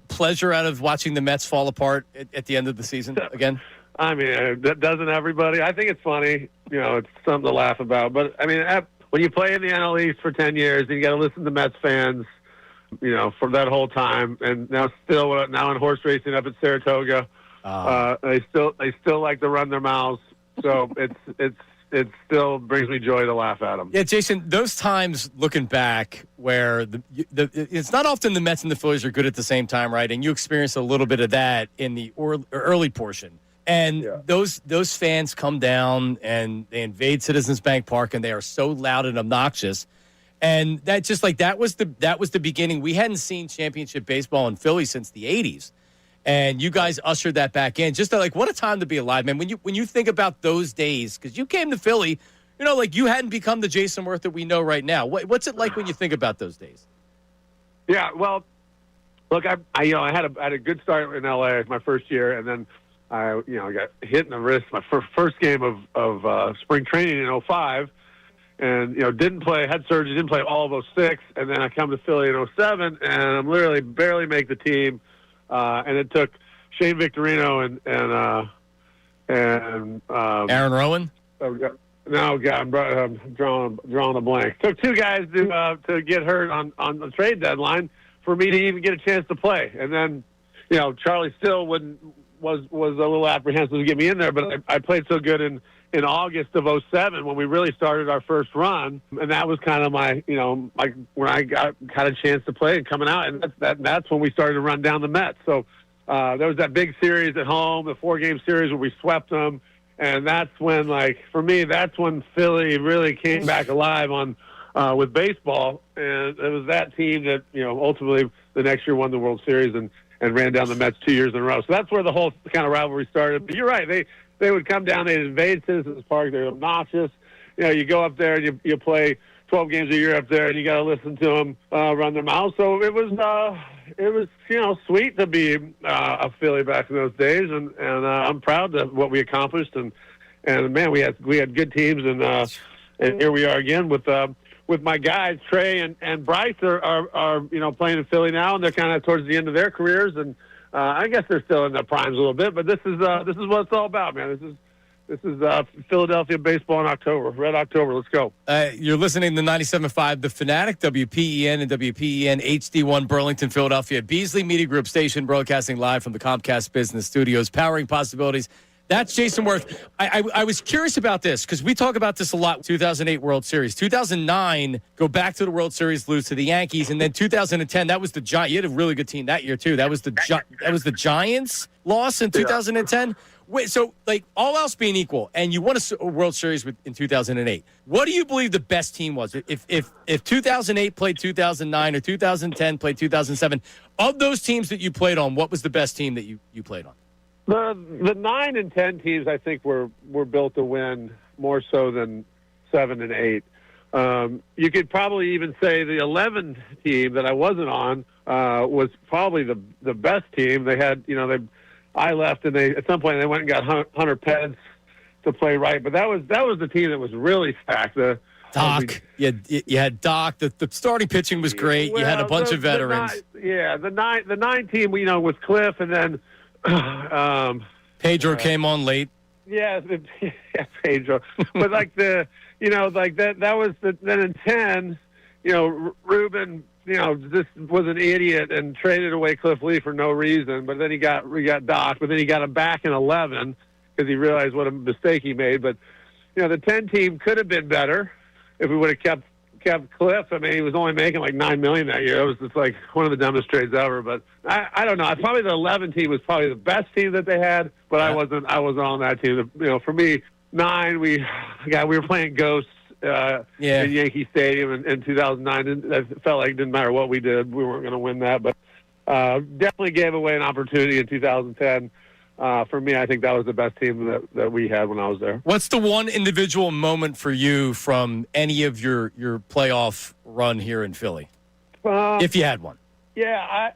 S1: pleasure out of watching the Mets fall apart at the end of the season again?
S6: I mean, doesn't everybody? I think it's funny. It's something to laugh about. But, I mean, when you play in the NL East for 10 years, and you got to listen to Mets fans, for that whole time, and now in horse racing up at Saratoga, they still like to run their mouths. So it still brings me joy to laugh at them.
S1: Yeah, Jason, those times looking back where it's not often the Mets and the Phillies are good at the same time, right? And you experience a little bit of that in the early portion. And those fans come down and they invade Citizens Bank Park, and they are so loud and obnoxious. And that just that was the beginning. We hadn't seen championship baseball in Philly since the 80s. And you guys ushered that back in. Just what a time to be alive, man. When you think about those days, because you came to Philly, you hadn't become the Jason Worth that we know right now. What's it like when you think about those days?
S6: Yeah, well, look, I had a good start in LA my first year, and then I got hit in the wrist my first game of spring training in 2005, and didn't play, had surgery, didn't play all of 2006, and then I come to Philly in 2007, and I'm literally barely make the team. And it took Shane Victorino and
S1: Aaron Rowan.
S6: No, God, I'm drawing a blank. Took two guys to get hurt on the trade deadline for me to even get a chance to play. And then, Charlie Still was a little apprehensive to get me in there, but I played so good in August of 2007 when we really started our first run, and that was kind of my when I had a chance to play and coming out, and that's when we started to run down the Mets. So there was that big series at home, the 4-game series where we swept them, and that's when, for me, that's when Philly really came back alive with baseball, and it was that team that ultimately the next year won the World Series and ran down the Mets 2 years in a row. So that's where the whole kind of rivalry started. But you're right, they would come down, they'd invade Citizens Park, they're obnoxious. You go up there and you play 12 games a year up there, and you got to listen to them run their mouths. So it was sweet to be a Philly back in those days, and I'm proud of what we accomplished. And man, we had good teams, and here we are again with my guys Trey and Bryce are playing in Philly now, and they're kind of towards the end of their careers, and I guess they're still in their primes a little bit, but this is what it's all about, man. This is Philadelphia baseball in October, Red October. Let's go.
S1: You're listening to 97.5 The Fanatic, WPEN and WPEN HD1 Burlington, Philadelphia. Beasley Media Group station broadcasting live from the Comcast Business Studios, powering possibilities. That's Jason Worth. I was curious about this because we talk about this a lot. 2008 World Series. 2009, go back to the World Series, lose to the Yankees. And then 2010, that was the Giants. You had a really good team that year, too. That was the Giants' loss in 2010. Wait, so, all else being equal, and you won a World Series in 2008. What do you believe the best team was? If 2008 played 2009 or 2010 played 2007, of those teams that you played on, what was the best team that you played on?
S6: The 9 and 10 teams, I think, were built to win more so than 7 and 8. You could probably even say the 11 team that I wasn't on was probably the best team. They had, I left, and at some point they went and got Hunter Pence to play right, but that was the team that was really stacked.
S1: Doc, you had Doc. The starting pitching was great. You had a bunch of veterans.
S6: The 9 team, with Cliff, and then.
S1: Pedro came on late.
S6: Yeah, Pedro. But that was then in 10, Ruben, just was an idiot and traded away Cliff Lee for no reason. But then we got Doc, but then he got him back in 11 because he realized what a mistake he made. But, the 10 team could have been better if we would have kept Cliff. I mean, he was only making $9 million that year. It was just one of the dumbest trades ever. But I don't know. Probably the 11 team was probably the best team that they had, but I wasn't on that team. For me, 9, we were playing ghosts in Yankee Stadium in 2009. It felt like it didn't matter what we did, we weren't going to win that. But definitely gave away an opportunity in 2010 for me, I think that was the best team that we had when I was there.
S1: What's the one individual moment for you from any of your playoff run here in Philly, if you had one?
S6: Yeah,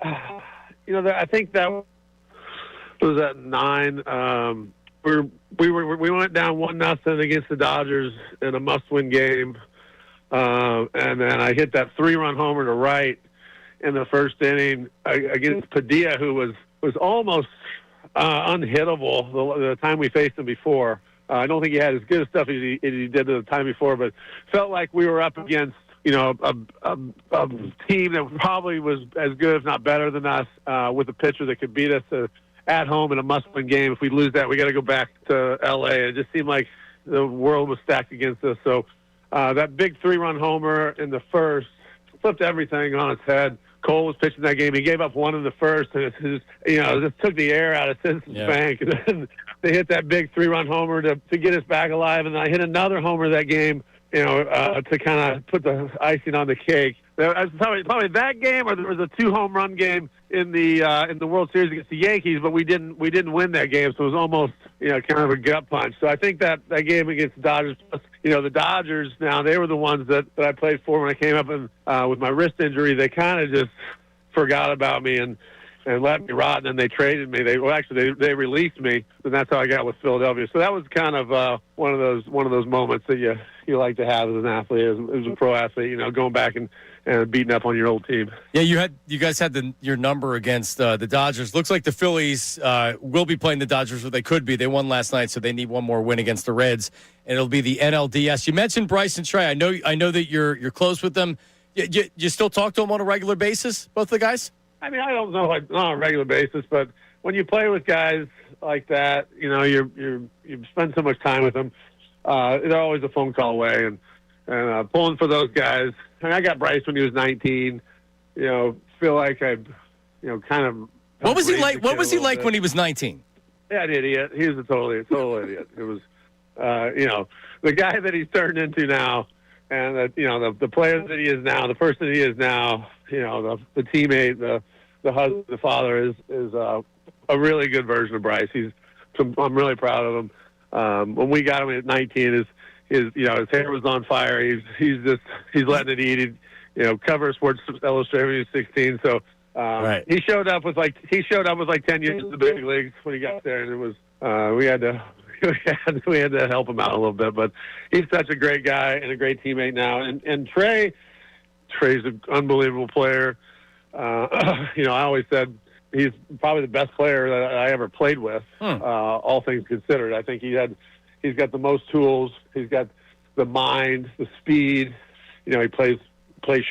S6: I think that was at 9. We went down 1-0 against the Dodgers in a must-win game, and then I hit that 3-run homer to right in the first inning against Padilla, who was almost unhittable the time we faced him before. I don't think he had as good a stuff as he did the time before, but felt like we were up against a team that probably was as good, if not better than us, with a pitcher that could beat us at home in a must-win game. If we lose that, we got to go back to L.A. It just seemed like the world was stacked against us. So that big 3-run homer in the first flipped everything on its head. Cole was pitching that game. He gave up 1 in the first, and it just took the air out of Citizens Bank. And then they hit that big 3-run homer to get us back alive, and I hit another homer that game, to kind of put the icing on the cake. Probably that game, or there was a 2-home-run game in the World Series against the Yankees, but we didn't win that game, so it was almost kind of a gut punch. So I think that game against the Dodgers, the Dodgers now, they were the ones that I played for when I came up and with my wrist injury. They kind of just forgot about me and let me rot, and then they traded me. They released me, and that's how I got with Philadelphia. So that was kind of one of those moments that you like to have as an athlete, as a pro athlete, going back and beating up on your old team.
S1: Yeah, you guys had your number against the Dodgers. Looks like the Phillies will be playing the Dodgers, or they could be. They won last night, so they need one more win against the Reds, and it'll be the NLDS. You mentioned Bryce and Trey. I know that you're close with them. You still talk to them on a regular basis, both the guys?
S6: I mean, I don't know, like not on a regular basis, but when you play with guys like that, you spend so much time with them. They're always a phone call away, and pulling for those guys. I mean, I got Bryce when he was 19. Feel like I, kind of.
S1: What was he like? What was he like when he was 19?
S6: Yeah, an idiot. He was a total idiot. It was, the guy that he's turned into now, and the player that he is now, the person that he is now. The teammate, the husband, the father is a really good version of Bryce. I'm really proud of him. When we got him at 19, his hair was on fire. He's letting it eat. Cover Sports Illustrated when he was 16. So
S1: right.
S6: He showed up with like 10 years in the big leagues when he got there, and it was we had to help him out a little bit. But he's such a great guy and a great teammate now. And Trey's an unbelievable player. I always said he's probably the best player that I ever played with, all things considered. I think he's got the most tools. He's got the mind, the speed. He plays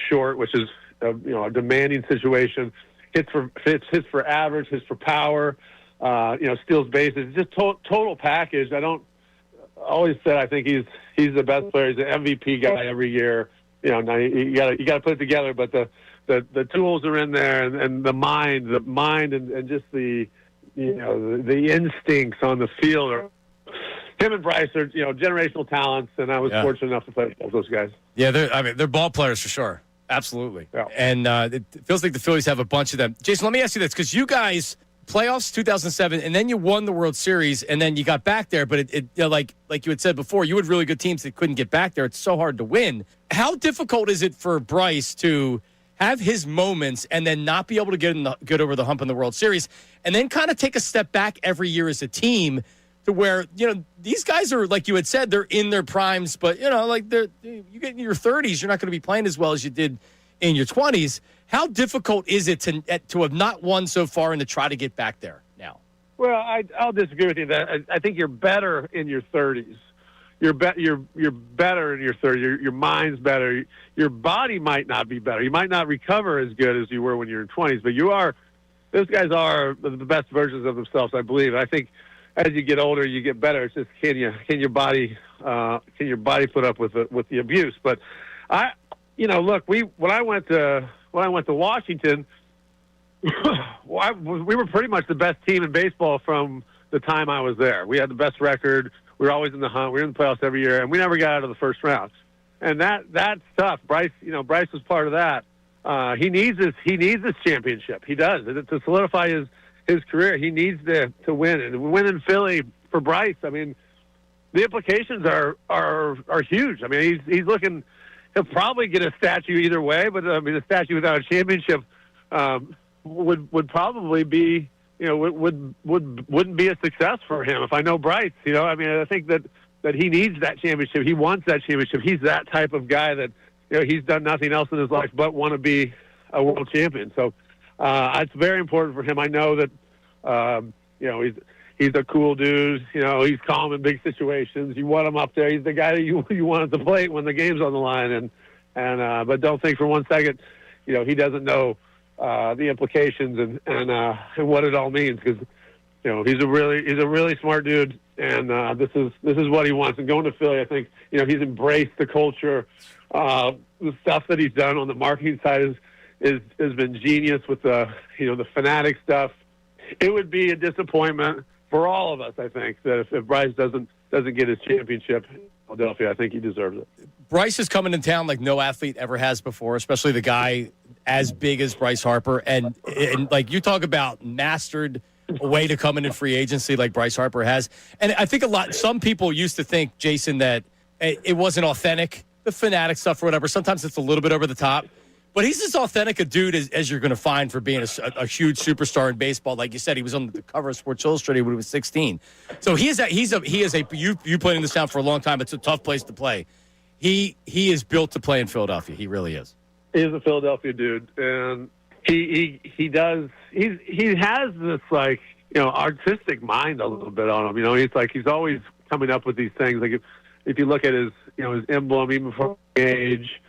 S6: short, which is a demanding situation. Hits for average, hits for power. Steals bases. Just total package. I always said I think he's the best player. He's an MVP guy every year. Now you got to put it together, but the tools are in there, and the mind, and just the the instincts on the field are. Him and Bryce are generational talents, and I was fortunate enough to play with both those guys.
S1: Yeah, they're ball players for sure, absolutely.
S6: Yeah.
S1: And it feels like the Phillies have a bunch of them. Jason, let me ask you this, because you guys playoffs 2007, and then you won the World Series, and then you got back there. But it like you had said before, you had really good teams that couldn't get back there. It's so hard to win. How difficult is it for Bryce to have his moments and then not be able to get over the hump in the World Series, and then kind of take a step back every year as a team, to where these guys are, like you had said, they're in their primes, but you get in your 30s, you're not going to be playing as well as you did in your 20s. How difficult is it to have not won so far and to try to get back there now?
S6: Well, I'll disagree with you. That I think you're better in your 30s. You're better in your 30s. Your mind's better. Your body might not be better. You might not recover as good as you were when you're in 20s, but you are. Those guys are the best versions of themselves, I believe. I think as you get older, you get better. It's just can your body put up with the abuse? But look, when I went to Washington, we were pretty much the best team in baseball from the time I was there. We had the best record. We were always in the hunt. We were in the playoffs every year, and we never got out of the first round. And that's tough. Bryce was part of that. He needs this championship. He does to solidify his career. He needs to win, and win in Philly for Bryce. I mean, the implications are huge. I mean, he's looking. He'll probably get a statue either way, but I mean, a statue without a championship would probably be, wouldn't be a success for him. If I know Bryce, I mean, I think that he needs that championship. He wants that championship. He's that type of guy that he's done nothing else in his life but want to be a world champion. So it's very important for him. I know that he's a cool dude. He's calm in big situations. You want him up there. He's the guy that you want at the plate when the game's on the line. But don't think for one second, he doesn't know the implications and what it all means, because he's a really smart dude, and this is what he wants. And going to Philly, I think he's embraced the culture. The stuff that he's done on the marketing side has been genius with the Fanatic stuff. It would be a disappointment for all of us, I think, that if Bryce doesn't get his championship in Philadelphia, I think he deserves it.
S1: Bryce is coming in town like no athlete ever has before, especially the guy as big as Bryce Harper. And like you talk about mastered a way to come in free agency like Bryce Harper has. And I think some people used to think, Jason, that it wasn't authentic, the Fanatic stuff or whatever. Sometimes it's a little bit over the top. But he's as authentic a dude as you're going to find for being a huge superstar in baseball. Like you said, he was on the cover of Sports Illustrated when he was 16. So you played in this town for a long time. It's a tough place to play. He is built to play in Philadelphia. He really is.
S6: He is a Philadelphia dude, and he has this artistic mind a little bit on him. He's always coming up with these things. Like if you look at his emblem, even for age.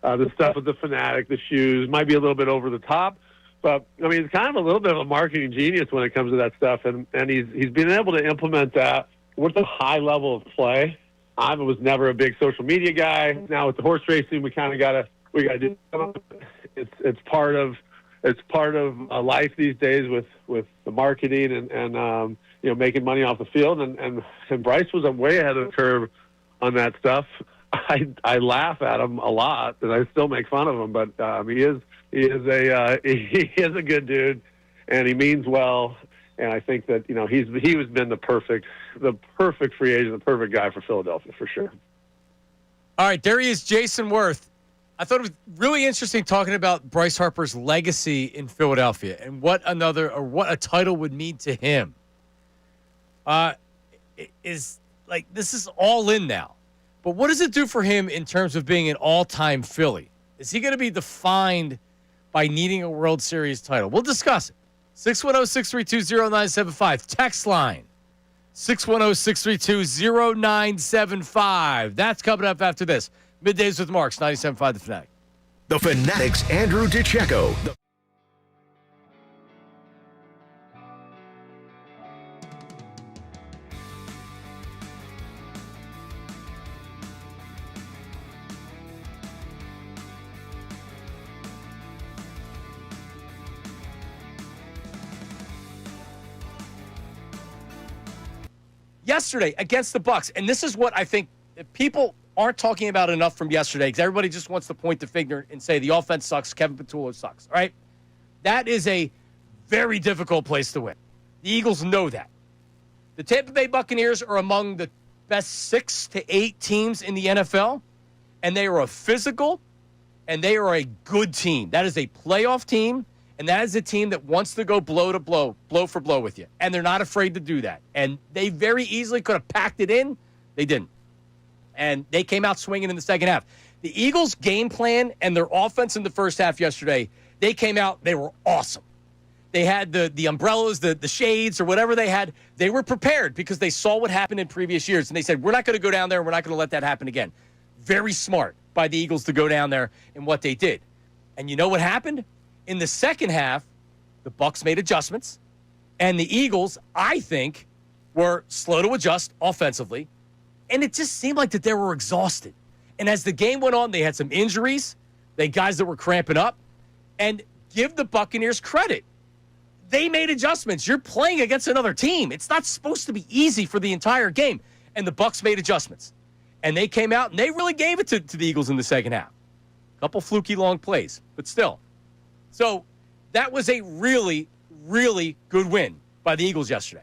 S6: The stuff with the Fanatic, the shoes, might be a little bit over the top, but I mean, he's kind of a little bit of a marketing genius when it comes to that stuff, and he's been able to implement that with a high level of play. I was never a big social media guy. Now with the horse racing, we gotta do. It's part of life these days with the marketing and making money off the field, and Bryce was way ahead of the curve on that stuff. I laugh at him a lot, and I still make fun of him. But he is a good dude, and he means well. And I think that he has been the perfect free agent, the perfect guy for Philadelphia for sure.
S1: All right, there he is, Jason Worth. I thought it was really interesting talking about Bryce Harper's legacy in Philadelphia and what a title would mean to him. This is all in now. But what does it do for him in terms of being an all-time Philly? Is he going to be defined by needing a World Series title? We'll discuss it. 610-632-0975. Text line. 610-632-0975. That's coming up after this. Middays with Marks, 97.5 The Fanatic.
S4: The Fanatic's Andrew DiCecco.
S1: Yesterday against the Bucks, and this is what I think people aren't talking about enough from yesterday, because everybody just wants to point the finger and say the offense sucks, Kevin Patullo sucks. All right, that is a very difficult place to win. The Eagles know that. The Tampa Bay Buccaneers are among the best 6 to 8 teams in the NFL, and they are a physical, and they are a good team. That is a playoff team. And that is a team that wants to go blow to blow, blow for blow with you. And they're not afraid to do that. And they very easily could have packed it in. They didn't. And they came out swinging in the second half. The Eagles' game plan and their offense in the first half yesterday, they came out, they were awesome. They had the umbrellas, the shades, or whatever they had. They were prepared because they saw what happened in previous years. And they said, we're not going to go down there and we're not going to let that happen again. Very smart by the Eagles to go down there and what they did. And you know what happened? In the second half, the Bucs made adjustments, and the Eagles, I think, were slow to adjust offensively, and it just seemed like that they were exhausted. And as the game went on, they had some injuries, they had guys that were cramping up, and give the Buccaneers credit. They made adjustments. You're playing against another team. It's not supposed to be easy for the entire game, and the Bucs made adjustments. And they came out, and they really gave it to the Eagles in the second half. A couple fluky long plays, but still. So that was a really, really good win by the Eagles yesterday.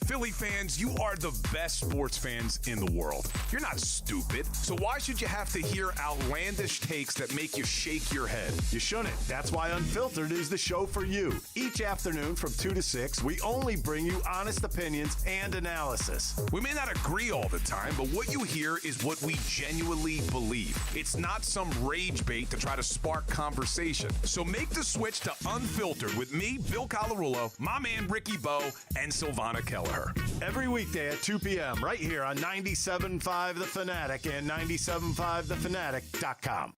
S7: Philly fans, you are the best sports fans in the world. You're not stupid, so why should you have to hear outlandish takes that make you shake your head?
S8: You shouldn't. That's why Unfiltered is the show for you. Each afternoon from 2 to 6, we only bring you honest opinions and analysis.
S7: We may not agree all the time, but what you hear is what we genuinely believe. It's not some rage bait to try to spark conversation. So make the switch to Unfiltered with me, Bill Colarulo, my man Ricky Bo, and Silvana Kelleher.
S8: Every weekday at 2 p.m. right here on 97.5 The Fanatic and 97.5thefanatic.com.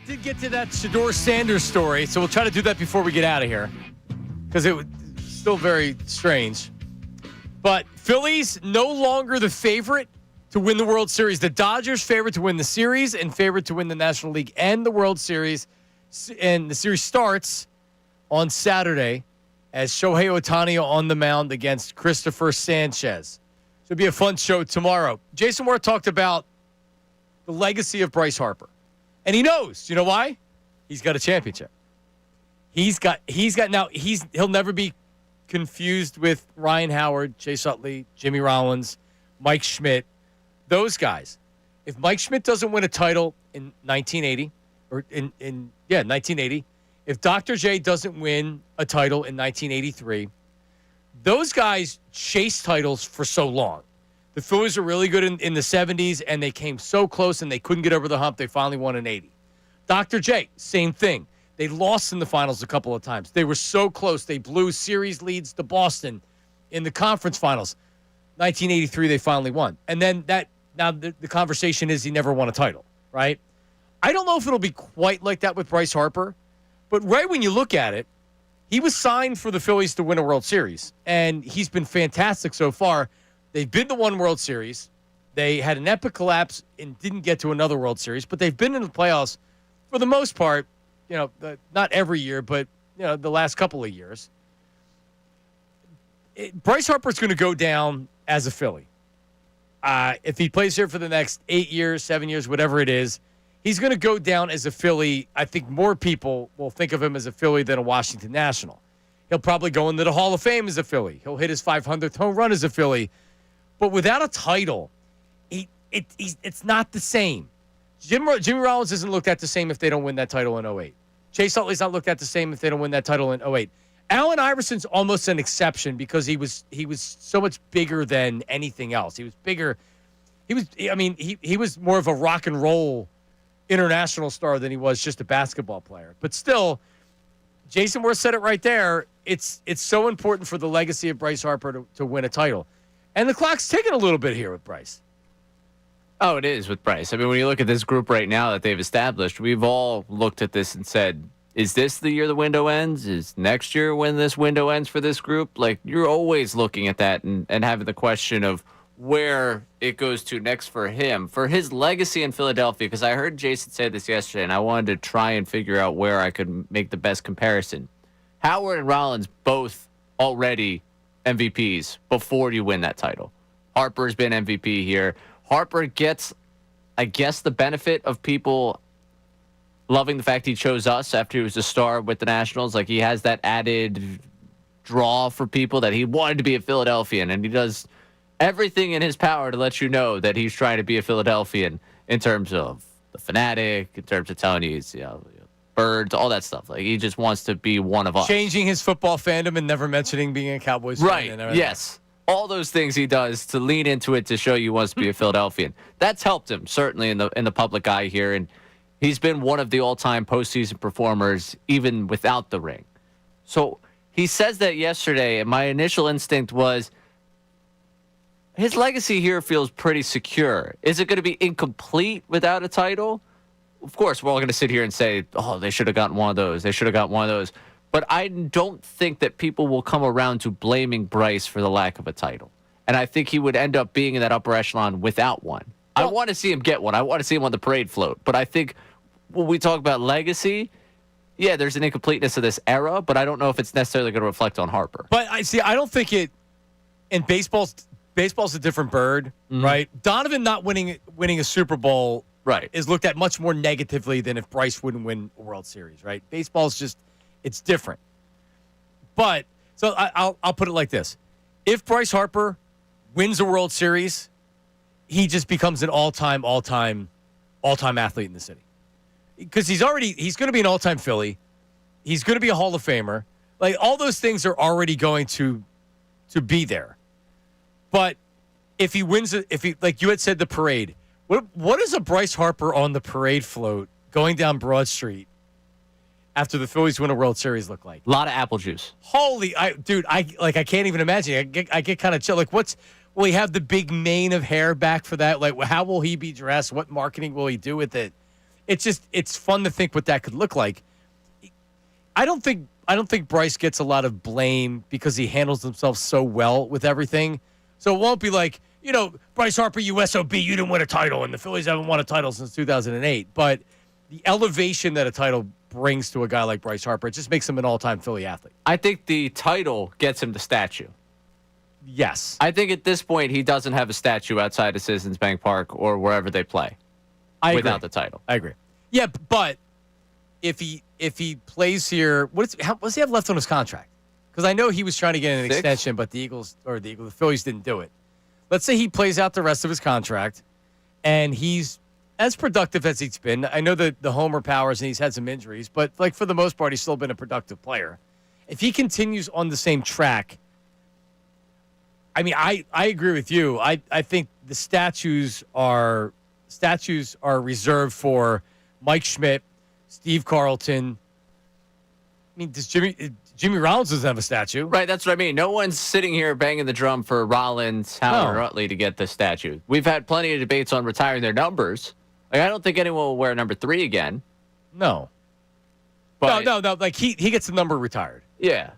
S1: Did get to that Shedeur Sanders story, so we'll try to do that before we get out of here because it was still very strange. But Phillies no longer the favorite to win the World Series. The Dodgers favorite to win the series and favorite to win the National League and the World Series. And the series starts on Saturday as Shohei Ohtani on the mound against Christopher Sanchez. So it'll be a fun show tomorrow. Jason Worth talked about the legacy of Bryce Harper. And he knows. You know why? He's got a championship. He'll never be confused with Ryan Howard, Chase Utley, Jimmy Rollins, Mike Schmidt, those guys. If Mike Schmidt doesn't win a title in 1980, 1980, if Dr. J doesn't win a title in 1983, those guys chase titles for so long. The Phillies were really good in the 70s, and they came so close, and they couldn't get over the hump. They finally won in 80. Dr. J, same thing. They lost in the finals a couple of times. They were so close. They blew series leads to Boston in the conference finals. 1983, they finally won. And then the conversation is he never won a title, right? I don't know if it'll be quite like that with Bryce Harper, but right when you look at it, he was signed for the Phillies to win a World Series, and he's been fantastic so far. They've been to one World Series. They had an epic collapse and didn't get to another World Series, but they've been in the playoffs for the most part, not every year, but the last couple of years. Bryce Harper's going to go down as a Philly. If he plays here for the next 8 years, 7 years, whatever it is, he's going to go down as a Philly. I think more people will think of him as a Philly than a Washington National. He'll probably go into the Hall of Fame as a Philly. He'll hit his 500th home run as a Philly. But without a title, it's not the same. Jimmy Rollins isn't looked at the same if they don't win that title in 08. Chase Utley's not looked at the same if they don't win that title in 08. Allen Iverson's almost an exception because he was so much bigger than anything else. He was bigger. He was more of a rock and roll international star than he was just a basketball player. But still, Jason Worth said it right there. It's so important for the legacy of Bryce Harper to win a title. And the clock's ticking a little bit here with Bryce.
S3: Oh, it is with Bryce. I mean, when you look at this group right now that they've established, we've all looked at this and said, is this the year the window ends? Is next year when this window ends for this group? Like, you're always looking at that and having the question of where it goes to next for him, for his legacy in Philadelphia, because I heard Jason say this yesterday, and I wanted to try and figure out where I could make the best comparison. Howard and Rollins both already MVPs before you win that title. Harper's been MVP here. Harper gets I guess, the benefit of people loving the fact he chose us after he was a star with the Nationals. Like, he has that added draw for people that he wanted to be a Philadelphian, and he does everything in his power to let you know that he's trying to be a Philadelphian in terms of the Fanatic, in terms of telling you, birds, all that stuff. Like, he just wants to be one of us.
S1: Changing his football fandom and never mentioning being a Cowboys fan.
S3: Right, yes. All those things he does to lean into it to show you he wants to be a Philadelphian. That's helped him, certainly, in the public eye here, and he's been one of the all-time postseason performers, even without the ring. So he says that yesterday, and my initial instinct was, his legacy here feels pretty secure. Is it going to be incomplete without a title? Of course, we're all going to sit here and say, oh, they should have gotten one of those. They should have gotten one of those. But I don't think that people will come around to blaming Bryce for the lack of a title. And I think he would end up being in that upper echelon without one. I want to see him get one. I want to see him on the parade float. But I think when we talk about legacy, yeah, there's an incompleteness of this era, but I don't know if it's necessarily going to reflect on Harper.
S1: But I don't think it. And baseball's a different bird, right? Donovan not winning a Super Bowl,
S3: right,
S1: is looked at much more negatively than if Bryce wouldn't win a World Series, right? Baseball's just, it's different. But so I'll put it like this: if Bryce Harper wins a World Series, he just becomes an all-time athlete in the city. Because he's going to be an all-time Philly. He's going to be a Hall of Famer. Like, all those things are already going to be there. But if he wins it, like you had said, the parade, what is a Bryce Harper on the parade float going down Broad Street after the Phillies win a World Series look like?
S3: A lot of apple juice.
S1: Holy, I can't even imagine. I get kind of chill. Like, will he have the big mane of hair back for that? Like, how will he be dressed? What marketing will he do with it? It's fun to think what that could look like. I don't think Bryce gets a lot of blame because he handles himself so well with everything. So it won't be like, Bryce Harper, you SOB, you didn't win a title, and the Phillies haven't won a title since 2008. But the elevation that a title brings to a guy like Bryce Harper, it just makes him an all-time Philly athlete.
S3: I think the title gets him the statue.
S1: Yes.
S3: I think at this point he doesn't have a statue outside of Citizens Bank Park or wherever they play without the title.
S1: I agree. Yeah, but if he plays here, what does he have left on his contract? Because I know he was trying to get an extension, but the Phillies didn't do it. Let's say he plays out the rest of his contract, and he's as productive as he's been. I know the homer powers, and he's had some injuries, but like for the most part, he's still been a productive player. If he continues on the same track, I mean, I agree with you. I think the statues are reserved for Mike Schmidt, Steve Carlton. I mean, does Jimmy Rollins doesn't have a statue?
S3: Right, that's what I mean. No one's sitting here banging the drum for Rollins, Howard, or Utley to get the statue. We've had plenty of debates on retiring their numbers. Like, I don't think anyone will wear number 3 again.
S1: No.
S3: But,
S1: no. Like, he gets the number retired.
S3: Yeah.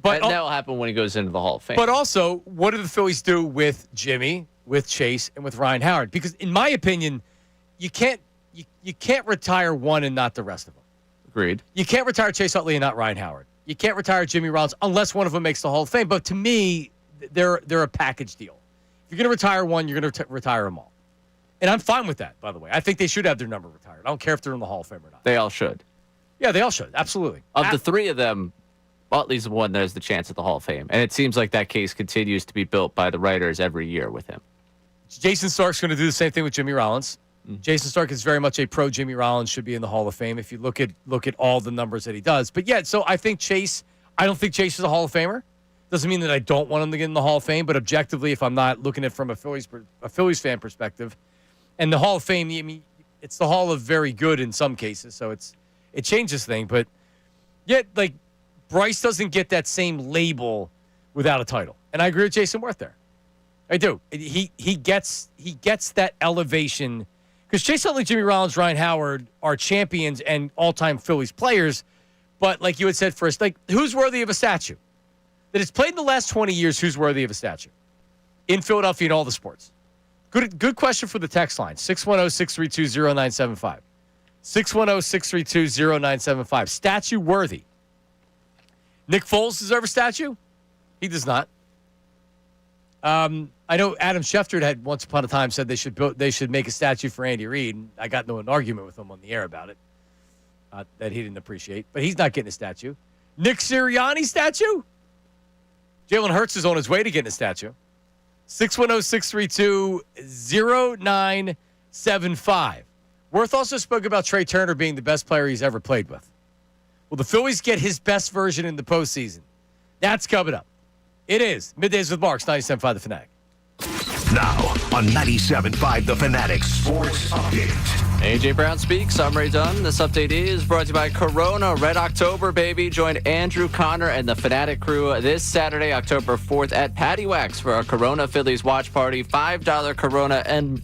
S3: But that'll happen when he goes into the Hall of Fame.
S1: But also, what do the Phillies do with Jimmy, with Chase, and with Ryan Howard? Because in my opinion, you can't retire one and not the rest of them.
S3: Agreed.
S1: You can't retire Chase Utley and not Ryan Howard. You can't retire Jimmy Rollins unless one of them makes the Hall of Fame. But to me, they're a package deal. If you're going to retire one, you're going to retire them all. And I'm fine with that, by the way. I think they should have their number retired. I don't care if they're in the Hall of Fame or not.
S3: They all should.
S1: Yeah, they all should. Absolutely.
S3: Of the 3 of them, Utley's the one that has the chance at the Hall of Fame. And it seems like that case continues to be built by the writers every year with him.
S1: Jason Stark's going to do the same thing with Jimmy Rollins. Jason Stark is very much a pro Jimmy Rollins, should be in the Hall of Fame if you look at all the numbers that he does. But yeah, so I don't think Chase is a Hall of Famer. Doesn't mean that I don't want him to get in the Hall of Fame, but objectively, if I'm not looking at it from a Phillies fan perspective, and the Hall of Fame, I mean, it's the Hall of very good in some cases, so it changes things. But yet, like, Bryce doesn't get that same label without a title, and I agree with Jason Worth there. I do. He gets that elevation. Because Chase Utley, Jimmy Rollins, Ryan Howard are champions and all-time Phillies players. But like you had said first, like, who's worthy of a statue? That has played in the last 20 years, who's worthy of a statue? In Philadelphia in all the sports. Good question for the text line. 610-632-0975. 610-632-0975. Statue worthy. Nick Foles deserve a statue? He does not. I know Adam Schefter had once upon a time said they should make a statue for Andy Reid. And I got into an argument with him on the air about it that he didn't appreciate. But he's not getting a statue. Nick Sirianni statue? Jalen Hurts is on his way to getting a statue. 610-632-0975. Worth also spoke about Trey Turner being the best player he's ever played with. Will the Phillies get his best version in the postseason? That's coming up. It is Middays with Marks, 97.5 The Fanatic.
S4: Now on 97.5 The Fanatic Sports Update.
S3: AJ Brown speaks. I'm Ray Dunn. This update is brought to you by Corona. Red October, baby. Join Andrew Connor and the Fanatic crew this Saturday, October 4th at Patty Wax for our Corona Phillies watch party. $5 Coronas and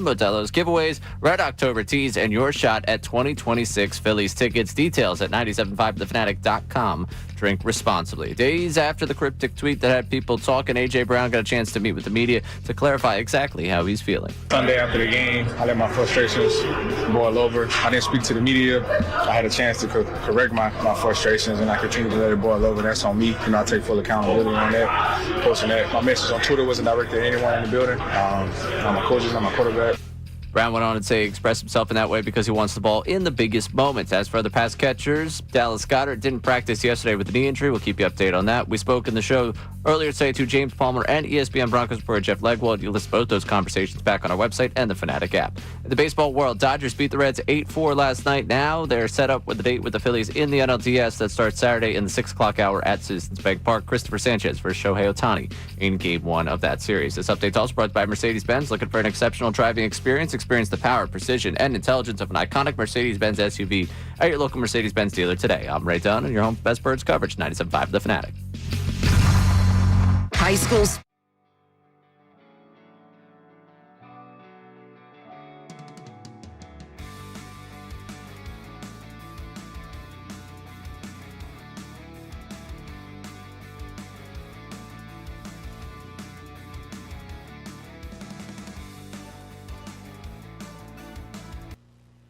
S3: Modelo's giveaways, Red October tees, and your shot at 2026 Phillies tickets. Details at 975thefanatic.com. Drink responsibly. Days after the cryptic tweet that had people talking, AJ Brown got a chance to meet with the media to clarify exactly how he's feeling.
S9: Sunday after the game, I let my frustrations boil over. I didn't speak to the media. I had a chance to correct my frustrations, and I continued to let it boil over. That's on me. I take full accountability on that. Posting that. My message on Twitter wasn't directed at anyone in the building. I'm my coaches, I'm my quarterback.
S3: Brown went on to say express himself in that way because he wants the ball in the biggest moments. As for the pass catchers, Dallas Goedert didn't practice yesterday with a knee injury. We'll keep you updated on that. We spoke in the show earlier today to James Palmer and ESPN Broncos reporter Jeff Legwold. You list both those conversations back on our website and the Fanatic app. In the baseball world, Dodgers beat the Reds 8-4 last night. Now they're set up with a date with the Phillies in the NLDS that starts Saturday in the 6 o'clock hour at Citizens Bank Park. Christopher Sanchez versus Shohei Ohtani in Game 1 of that series. This update's also brought by Mercedes-Benz. Looking for an exceptional driving experience? Experience the power, precision, and intelligence of an iconic Mercedes-Benz SUV at your local Mercedes-Benz dealer today. I'm Ray Dunn, and your home for Best Birds coverage, 97.5 The Fanatic.
S10: High schools.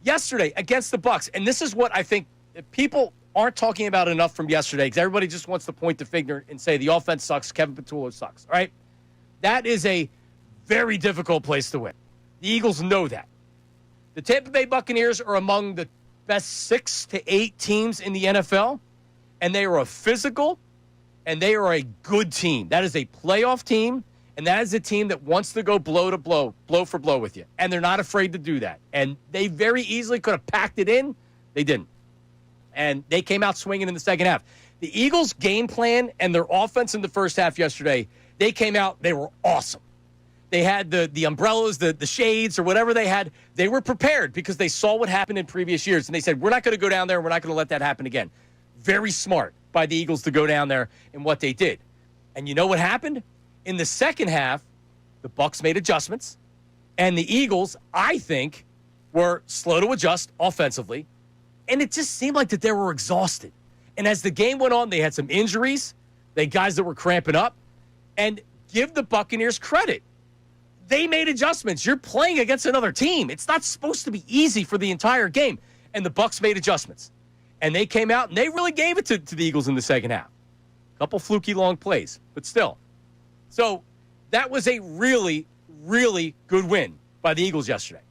S1: Yesterday against the Bucks, and this is what I think people aren't talking about enough from yesterday because everybody just wants to point the finger and say the offense sucks, Kevin Patullo sucks, all right? That is a very difficult place to win. The Eagles know that. The Tampa Bay Buccaneers are among the best 6 to 8 teams in the NFL, and they are a physical, and they are a good team. That is a playoff team, and that is a team that wants to go blow to blow, blow for blow with you, and they're not afraid to do that. And they very easily could have packed it in. They didn't. And they came out swinging in the second half. The Eagles' game plan and their offense in the first half yesterday, they came out, they were awesome. They had the umbrellas, the shades, or whatever they had. They were prepared because they saw what happened in previous years. And they said, we're not going to go down there, and we're not going to let that happen again. Very smart by the Eagles to go down there in what they did. And you know what happened? In the second half, the Bucs made adjustments. And the Eagles, I think, were slow to adjust offensively. And it just seemed like that they were exhausted. And as the game went on, they had some injuries. They had guys that were cramping up. And give the Buccaneers credit. They made adjustments. You're playing against another team. It's not supposed to be easy for the entire game. And the Bucs made adjustments. And they came out, and they really gave it to the Eagles in the second half. A couple fluky long plays, but still. So that was a really, really good win by the Eagles yesterday.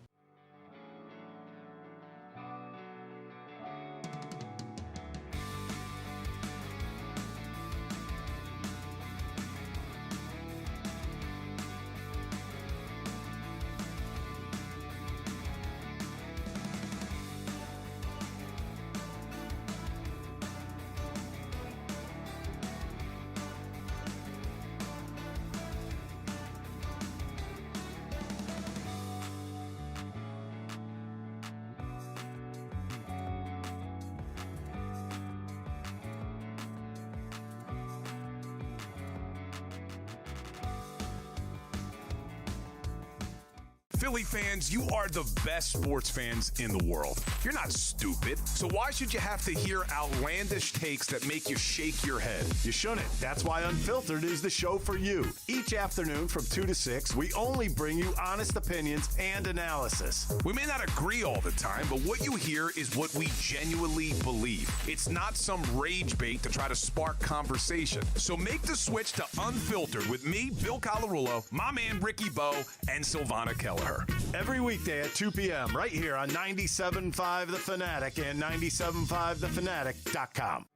S7: Philly fans, you are the best sports fans in the world. You're not stupid, so why should you have to hear outlandish takes that make you shake your head?
S8: You shouldn't. That's why Unfiltered is the show for you. Each afternoon from 2 to 6, we only bring you honest opinions and analysis.
S7: We may not agree all the time, but what you hear is what we genuinely believe. It's not some rage bait to try to spark conversation. So make the switch to Unfiltered with me, Bill Colarulo, my man Ricky Bo, and Silvana Kelleher.
S8: Every weekday at 2 p.m. right here on 97.5 The Fanatic and 97.5thefanatic.com.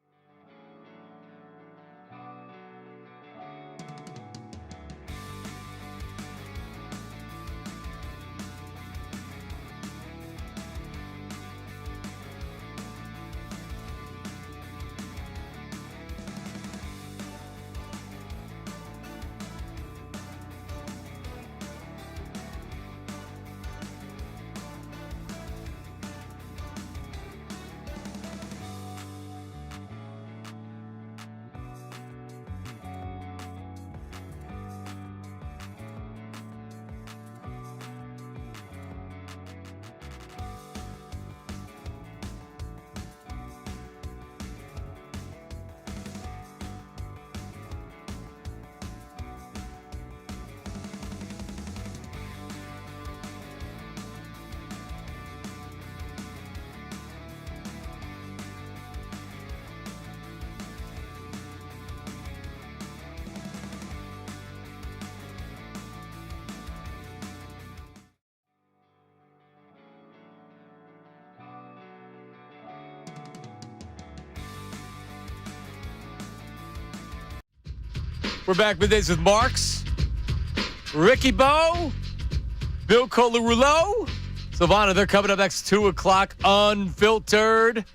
S1: We're back Middays with Marks, Ricky Bo, Bill Colarulo, Silvana. They're coming up next 2 o'clock, Unfiltered.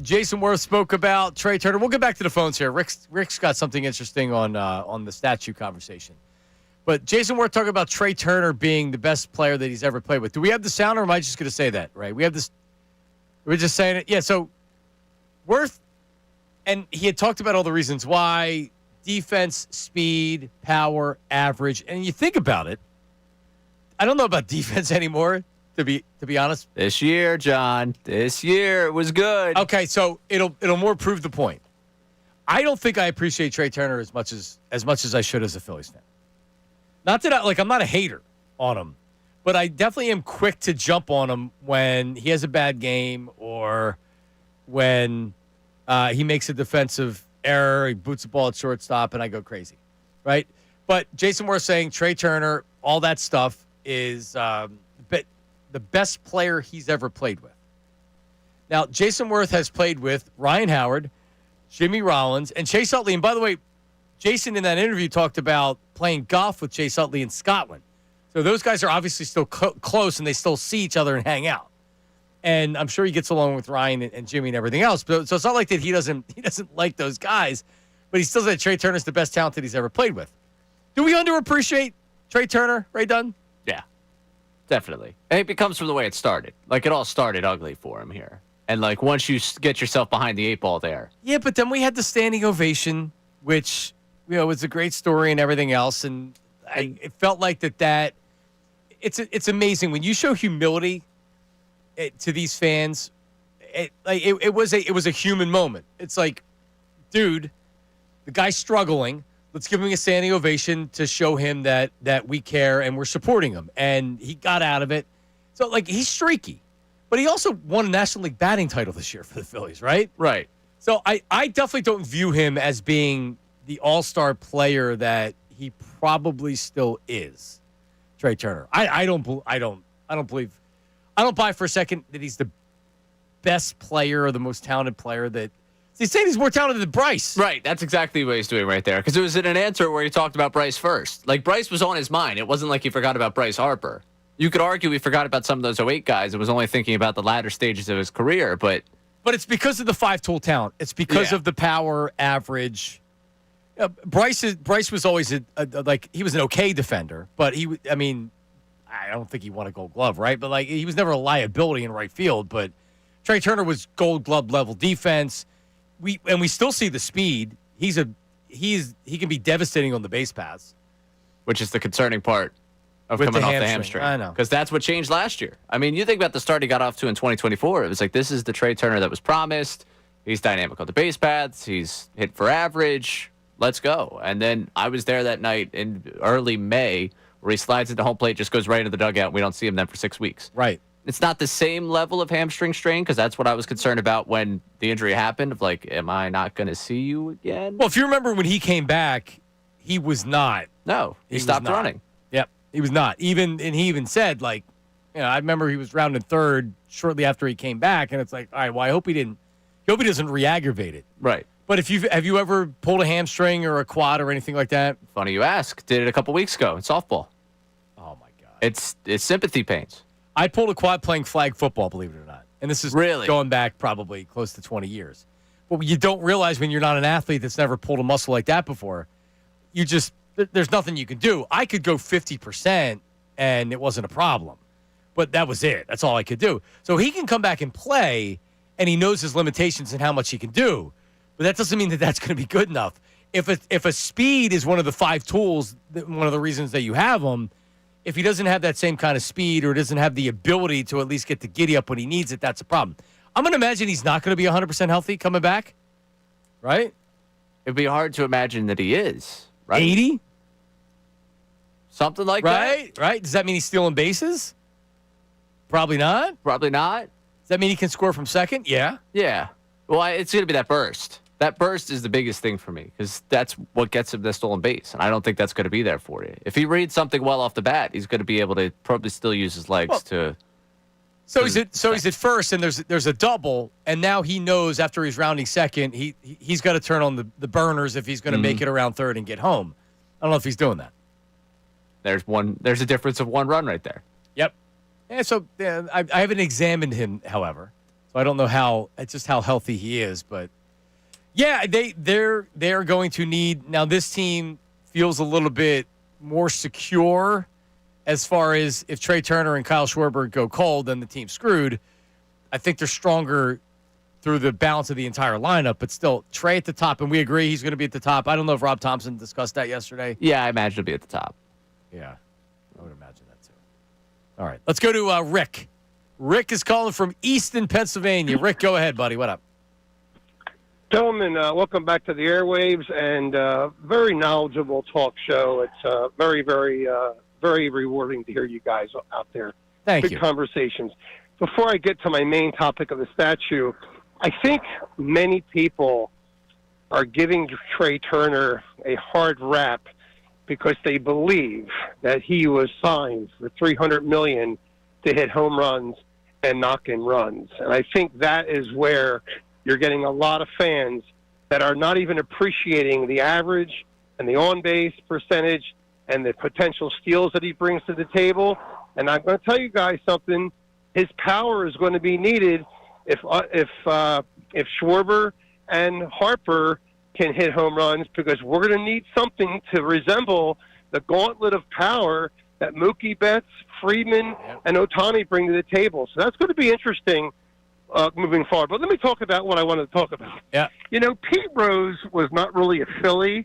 S1: Jason Worth spoke about Trey Turner. We'll get back to the phones here. Rick's got something interesting on the statue conversation. But Jason Worth talking about Trey Turner being the best player that he's ever played with. Do we have the sound, or am I just going to say that, right? We have this. We're just saying it. Yeah, so Worth, and he had talked about all the reasons why. Defense, speed, power, average. And you think about it, I don't know about defense anymore, to be honest.
S3: This year, John. This year it was good.
S1: Okay, so it'll more prove the point. I don't think I appreciate Trey Turner as much as I should as a Phillies fan. Not that I'm not a hater on him, but I definitely am quick to jump on him when he has a bad game or when he makes a defensive error, he boots the ball at shortstop, and I go crazy, right? But Jason Worth saying Trey Turner, all that stuff is the best player he's ever played with. Now, Jason Worth has played with Ryan Howard, Jimmy Rollins, and Chase Utley. And by the way, Jason in that interview talked about playing golf with Chase Utley in Scotland. So those guys are obviously still close, and they still see each other and hang out. And I'm sure he gets along with Ryan and Jimmy and everything else. So it's not like that he doesn't like those guys, but he still said Trey Turner's the best talent that he's ever played with. Do we underappreciate Trey Turner, Ray Dunn?
S3: Yeah, definitely. I think it comes from the way it started. Like, it all started ugly for him here. And, like, once you get yourself behind the 8 ball there.
S1: Yeah, but then we had the standing ovation, which, was a great story and everything else. And it felt like that it's amazing. When you show humility to these fans, it was a human moment. It's like, dude, the guy's struggling. Let's give him a standing ovation to show him that we care and we're supporting him. And he got out of it. So, like, he's streaky. But he also won a National League batting title this year for the Phillies, right?
S3: Right.
S1: So I definitely don't view him as being the all-star player that he probably still is, Trey Turner. I don't buy for a second that he's the best player or the most talented player that. He's saying he's more talented than Bryce.
S3: Right. That's exactly what he's doing right there. Because it was in an answer where he talked about Bryce first. Like, Bryce was on his mind. It wasn't like he forgot about Bryce Harper. You could argue he forgot about some of those 08 guys and was only thinking about the latter stages of his career, but
S1: it's because of the 5-tool talent. It's because of the power, average. Bryce was always he was an okay defender, but I don't think he won a Gold Glove, right? But he was never a liability in right field. But Trey Turner was Gold Glove level defense. We still see the speed. He can be devastating on the base paths,
S3: which is the concerning part. of
S1: With
S3: coming
S1: the
S3: off the
S1: hamstring.
S3: hamstring.
S1: I know.
S3: Because that's what changed last year. I mean, you think about the start he got off to in 2024. It was like, this is the Trey Turner that was promised. He's dynamic on the base paths. He's hit for average. Let's go. And then I was there that night in early May where he slides into home plate, just goes right into the dugout. We don't see him then for 6 weeks.
S1: Right.
S3: It's not the same level of hamstring strain because that's what I was concerned about when the injury happened. Of like, am I not going to see you again?
S1: Well, if you remember when he came back, he was not.
S3: No, he
S1: was
S3: stopped
S1: not.
S3: running.
S1: Yep, he was not. He even said, like, I remember he was rounding third shortly after he came back, and it's like, all right, well, I hope he doesn't re-aggravate it.
S3: Right.
S1: But have you ever pulled a hamstring or a quad or anything like that?
S3: Funny you ask. Did it a couple weeks ago in softball.
S1: Oh my God.
S3: It's sympathy pains.
S1: I pulled a quad playing flag football, believe it or not. And this is
S3: really
S1: going back probably close to 20 years. But what you don't realize when you're not an athlete that's never pulled a muscle like that before, there's nothing you can do. I could go 50% and it wasn't a problem. But that was it. That's all I could do. So he can come back and play, and he knows his limitations and how much he can do. But that doesn't mean that that's going to be good enough. If a speed is one of the 5 tools, one of the reasons that you have them, if he doesn't have that same kind of speed or doesn't have the ability to at least get the giddy up when he needs it, that's a problem. I'm going to imagine he's not going to be 100% healthy coming back, right?
S3: It'd be hard to imagine that he is, right?
S1: 80?
S3: Something like that.
S1: Right? Does that mean he's stealing bases? Probably not.
S3: Probably not.
S1: Does that mean he can score from second? Yeah.
S3: Yeah. Well, it's going to be that burst. That burst is the biggest thing for me because that's what gets him the stolen base. And I don't think that's going to be there for you. If he reads something well off the bat, he's going to be able to probably still use his legs to.
S1: So he's at first, and there's a double, and now he knows after he's rounding second, he's got to turn on the burners if he's going to make it around third and get home. I don't know if he's doing that.
S3: There's a difference of 1 run right there.
S1: Yep. Yeah, so I haven't examined him, however, so I don't know how healthy he is, but yeah, they're going to need now. This team feels a little bit more secure as far as if Trey Turner and Kyle Schwarber go cold, then the team's screwed. I think they're stronger through the balance of the entire lineup, but still Trey at the top, and we agree he's going to be at the top. I don't know if Rob Thompson discussed that yesterday.
S3: Yeah, I imagine he'll be at the top.
S1: Yeah, I would imagine that too. All right, let's go to Rick. Rick is calling from Easton, Pennsylvania. Rick, go ahead, buddy. What up?
S10: Gentlemen, welcome back to the airwaves and very knowledgeable talk show. It's very, very, very rewarding to hear you guys out there.
S1: Thank
S10: Good
S1: you.
S10: conversations. Before I get to my main topic of the statue, I think many people are giving Trey Turner a hard rap because they believe that he was signed for $300 million to hit home runs and knock in runs. And I think that is where you're getting a lot of fans that are not even appreciating the average and the on-base percentage and the potential steals that he brings to the table. And I'm going to tell you guys something. His power is going to be needed if Schwarber and Harper can hit home runs, because we're going to need something to resemble the gauntlet of power that Mookie Betts, Friedman, and Ohtani bring to the table. So that's going to be interesting moving forward. But let me talk about what I wanted to talk about.
S1: Yeah.
S10: You know, Pete Rose was not really a Philly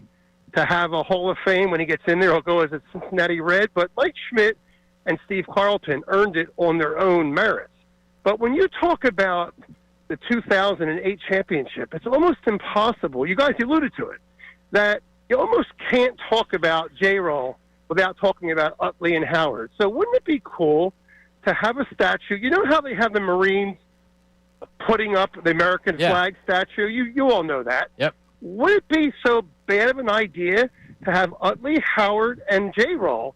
S10: to have a Hall of Fame. When he gets in there, he'll go as a Cincinnati Red. But Mike Schmidt and Steve Carlton earned it on their own merits. But when you talk about the 2008 championship, it's almost impossible. You guys alluded to it, that you almost can't talk about J-Roll without talking about Utley and Howard. So wouldn't it be cool to have a statue? You know how they have the Marines putting up the American flag statue? You all know that.
S1: Yep.
S10: Would it be so bad of an idea to have Utley, Howard, and J-Roll,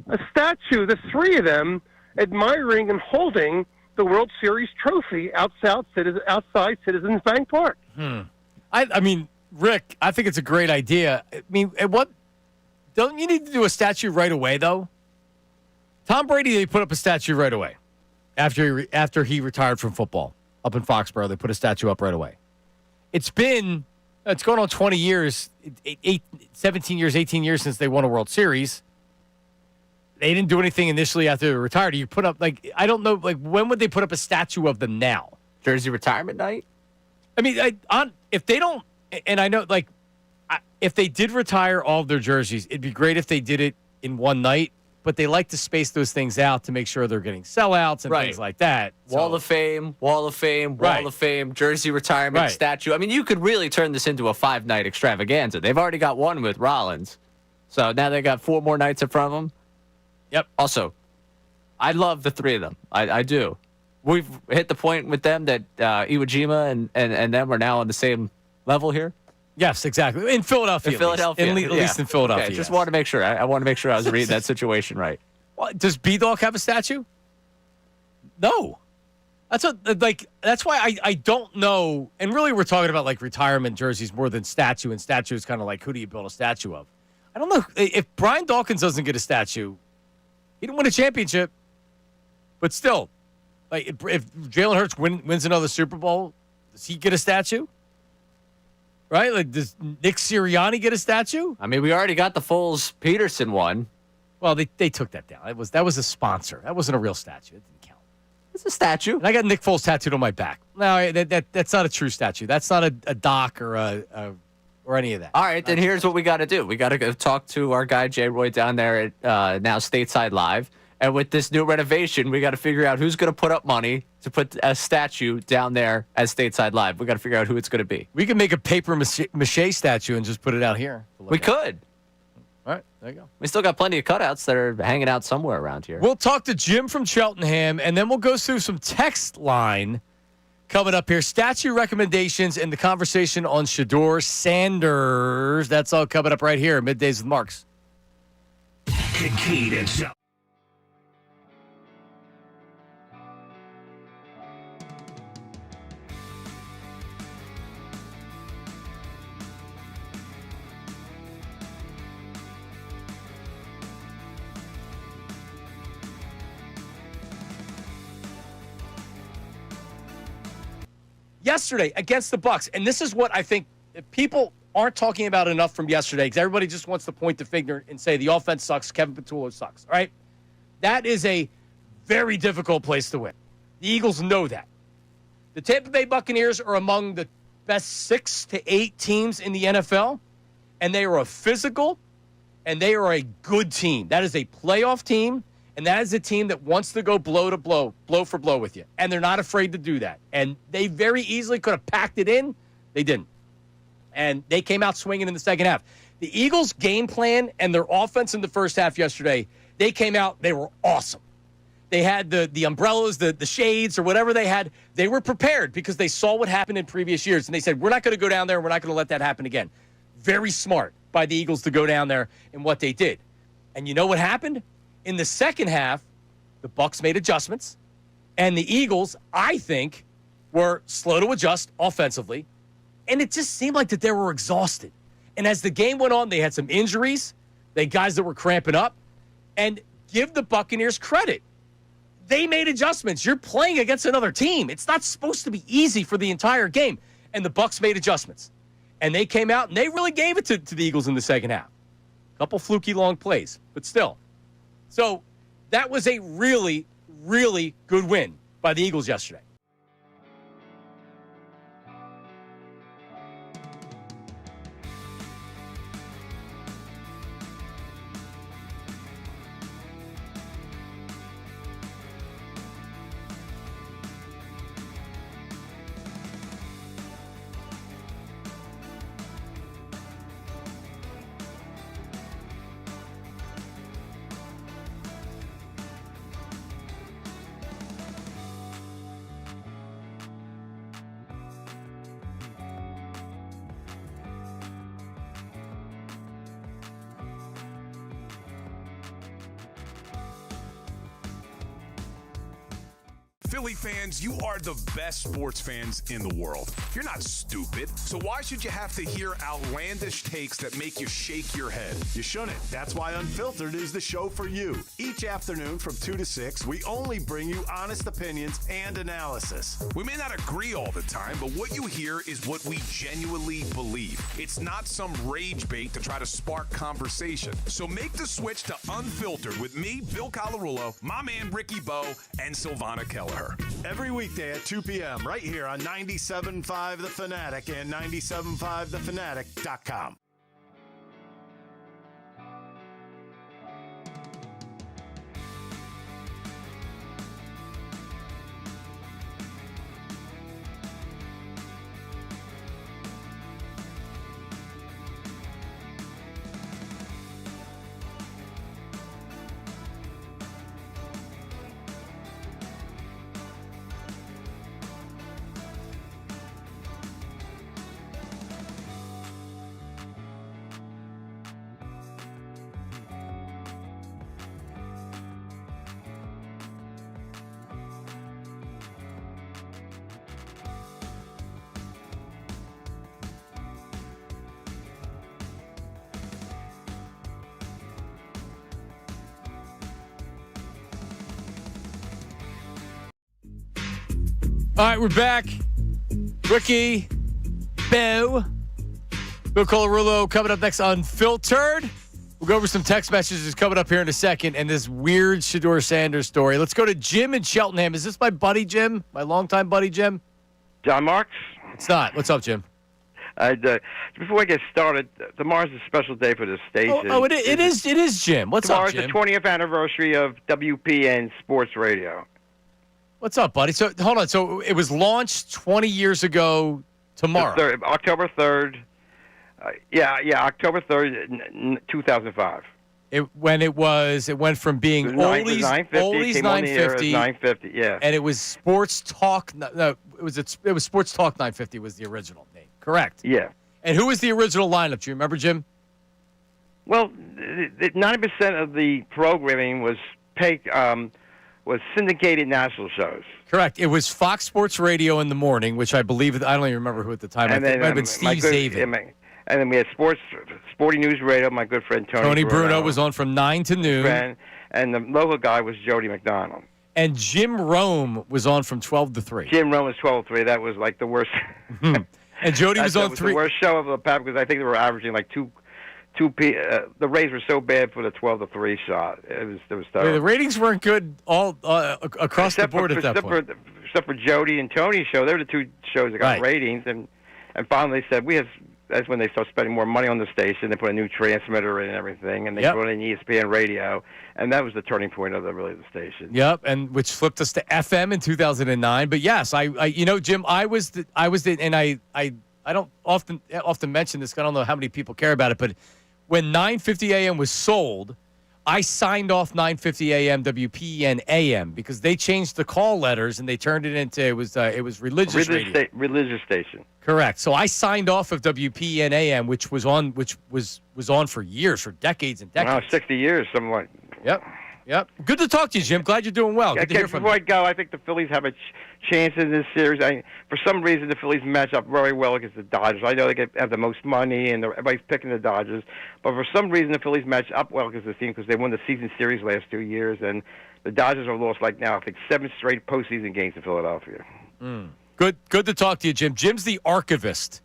S10: a statue, the 3 of them, admiring and holding the World Series trophy outside Citizens Bank Park?
S1: I mean, Rick, I think it's a great idea. I mean, don't you need to do a statue right away, though? Tom Brady, they put up a statue right away after he retired from football up in Foxborough. They put a statue up right away. It's going on 20 years, 17 years, 18 years since they won a World Series. They didn't do anything initially after they retired. You put up, I don't know, when would they put up a statue of them now?
S3: Jersey retirement night?
S1: I mean, if they don't, and I know, if they did retire all of their jerseys, it'd be great if they did it in one night. but they like to space those things out to make sure they're getting sellouts and things like that.
S3: Wall of Fame, Wall of Fame, Wall of Fame, jersey retirement statue. I mean, you could really turn this into a 5-night extravaganza. They've already got one with Rollins. So now they got 4 more nights in front of them.
S1: Yep.
S3: Also, I love the 3 of them. I do. We've hit the point with them that Iwo Jima and them are now on the same level here.
S1: Yes, exactly. In Philadelphia.
S3: At
S1: least in Philadelphia.
S3: Okay, just want to make sure. I want to make sure I was reading that situation right.
S1: Well, does B-Dog have a statue? No. That's why I don't know. And really, we're talking about like retirement jerseys more than statue. And statue is kind of like, who do you build a statue of? I don't know. If Brian Dawkins doesn't get a statue, he didn't win a championship. But still, like if Jalen Hurts wins another Super Bowl, does he get a statue? Right? Like, does Nick Sirianni get a statue?
S3: I mean, we already got the Foles-Peterson one.
S1: Well, they took that down. That was a sponsor. That wasn't a real statue. It didn't count.
S3: It's a statue.
S1: And I got Nick Foles tattooed on my back. No, that's not a true statue. That's not a dock or or any of that.
S3: All right, then here's what we got to do. We got to go talk to our guy Jay Roy down there at now Stateside Live. And with this new renovation, we got to figure out who's going to put up money to put a statue down there as Stateside Live. We got to figure out who it's going to be.
S1: We could make a paper mache statue and just put it out here.
S3: We could.
S1: All right, there you go.
S3: We still got plenty of cutouts that are hanging out somewhere around here.
S1: We'll talk to Jim from Cheltenham, and then we'll go through some text line coming up here. Statue recommendations and the conversation on Shedeur Sanders. That's all coming up right here. Middays with Marks.
S4: Kincade and Sal.
S1: Yesterday against the Bucks, and this is what I think people aren't talking about enough from yesterday because everybody just wants to point the finger and say the offense sucks, Kevin Patullo sucks. All right, that is a very difficult place to win. The Eagles know that. The Tampa Bay Buccaneers are among the best 6 to 8 teams in the NFL, and they are a physical and they are a good team. That is a playoff team. And that is a team that wants to go blow to blow, blow for blow with you. And they're not afraid to do that. And they very easily could have packed it in. They didn't. And they came out swinging in the second half. The Eagles' game plan and their offense in the first half yesterday, they came out, they were awesome. They had the umbrellas, the shades, or whatever they had. They were prepared because they saw what happened in previous years. And they said, we're not going to go down there. We're not going to let that happen again. Very smart by the Eagles to go down there and what they did. And you know what happened? In the second half, the Bucs made adjustments, and the Eagles, I think, were slow to adjust offensively, and it just seemed like that they were exhausted. And as the game went on, they had some injuries, they had guys that were cramping up, and give the Buccaneers credit. They made adjustments. You're playing against another team. It's not supposed to be easy for the entire game, and the Bucs made adjustments. And they came out, and they really gave it to the Eagles in the second half. A couple fluky long plays, but still. So that was a really, really good win by the Eagles yesterday.
S7: Philly fans, you are the best sports fans in the world. You're not stupid, so why should you have to hear outlandish takes that make you shake your head?
S8: You shouldn't. That's why Unfiltered is the show for you. Each afternoon from 2 to 6, we only bring you honest opinions and analysis.
S7: We may not agree all the time, but what you hear is what we genuinely believe. It's not some rage bait to try to spark conversation. So make the switch to Unfiltered with me, Bill Colarulo, my man Ricky Bowe, and Silvana Kelleher.
S8: Every weekday at 2 p.m. right here on 97.5 The Fanatic and 97.5thefanatic.com.
S1: All right, we're back. Ricky, Bill Colarulo coming up next, Unfiltered. We'll go over some text messages coming up here in a second and this weird Shedeur Sanders story. Let's go to Jim in Cheltenham. Is this my buddy Jim? My longtime buddy Jim?
S21: John Marks?
S1: It's not. What's up, Jim?
S21: Before I get started, tomorrow's a special day for the station.
S1: It is, Jim. What's up, Jim?
S21: Tomorrow's the 20th anniversary of WPN Sports Radio.
S1: What's up, buddy? So, hold on. So, it was launched 20 years ago tomorrow.
S21: October 3rd. October 3rd, 2005.
S1: It went from being oldies 950,
S21: 950, yeah.
S1: And it was Sports Talk. No, it was Sports Talk 950 was the original name. Correct.
S21: Yeah.
S1: And who was the original lineup? Do you remember, Jim?
S21: Well, 90% of the programming was syndicated national shows.
S1: Correct. It was Fox Sports Radio in the morning, which I believe, I don't even remember who at the time.
S21: And
S1: it might have been Steve Zabin.
S21: And then we had Sporting News Radio, my good friend Tony
S1: Bruno was on from 9 to noon.
S21: And the local guy was Jody McDonald.
S1: And Jim Rome was on from 12 to 3.
S21: Jim Rome was 12 to 3. That was like the worst.
S1: And Jody was on 3.
S21: The worst show of the pack because I think they were averaging like the ratings were so bad for the 12 to 3 shot. It was terrible.
S1: The ratings weren't good all across the board at that point.
S21: Except for Jody and Tony's show. They were the two shows that got ratings. And finally they said, that's when they started spending more money on the station. They put a new transmitter in and everything, and they brought in ESPN radio, and that was the turning point of the station.
S1: Yep, and which flipped us to FM in 2009. But yes, I Jim, I don't often mention this. I don't know how many people care about it, but when 950 AM was sold, I signed off 950 AM WPN AM because they changed the call letters and they turned it into it was religious radio.
S21: Religious station.
S1: Correct. So I signed off of WPN AM, which was on for years, for decades and decades.
S21: Wow, 60 years, something like.
S1: Yep. Good to talk to you, Jim. Glad you're doing well. Good to hear from you.
S21: Before I go, I think the Phillies have a chance in this series. For some reason, the Phillies match up very well against the Dodgers. I know they have the most money, and everybody's picking the Dodgers. But for some reason, the Phillies match up well against this team because they won the season series last 2 years, and the Dodgers have lost, I think, 7 straight postseason games in Philadelphia.
S1: Good to talk to you, Jim. Jim's the archivist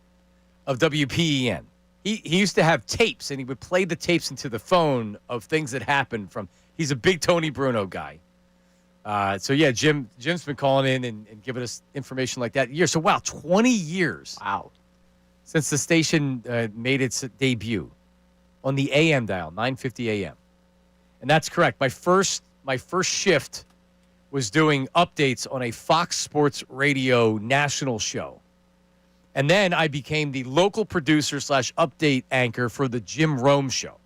S1: of WPEN. He used to have tapes, and he would play the tapes into the phone of things that happened from. He's a big Tony Bruno guy. Jim's been calling in and giving us information like that. So, 20 years.
S3: Wow.
S1: Since the station made its debut on the AM dial, 950 AM. And that's correct. My first shift was doing updates on a Fox Sports Radio national show. And then I became the local producer / update anchor for the Jim Rome show.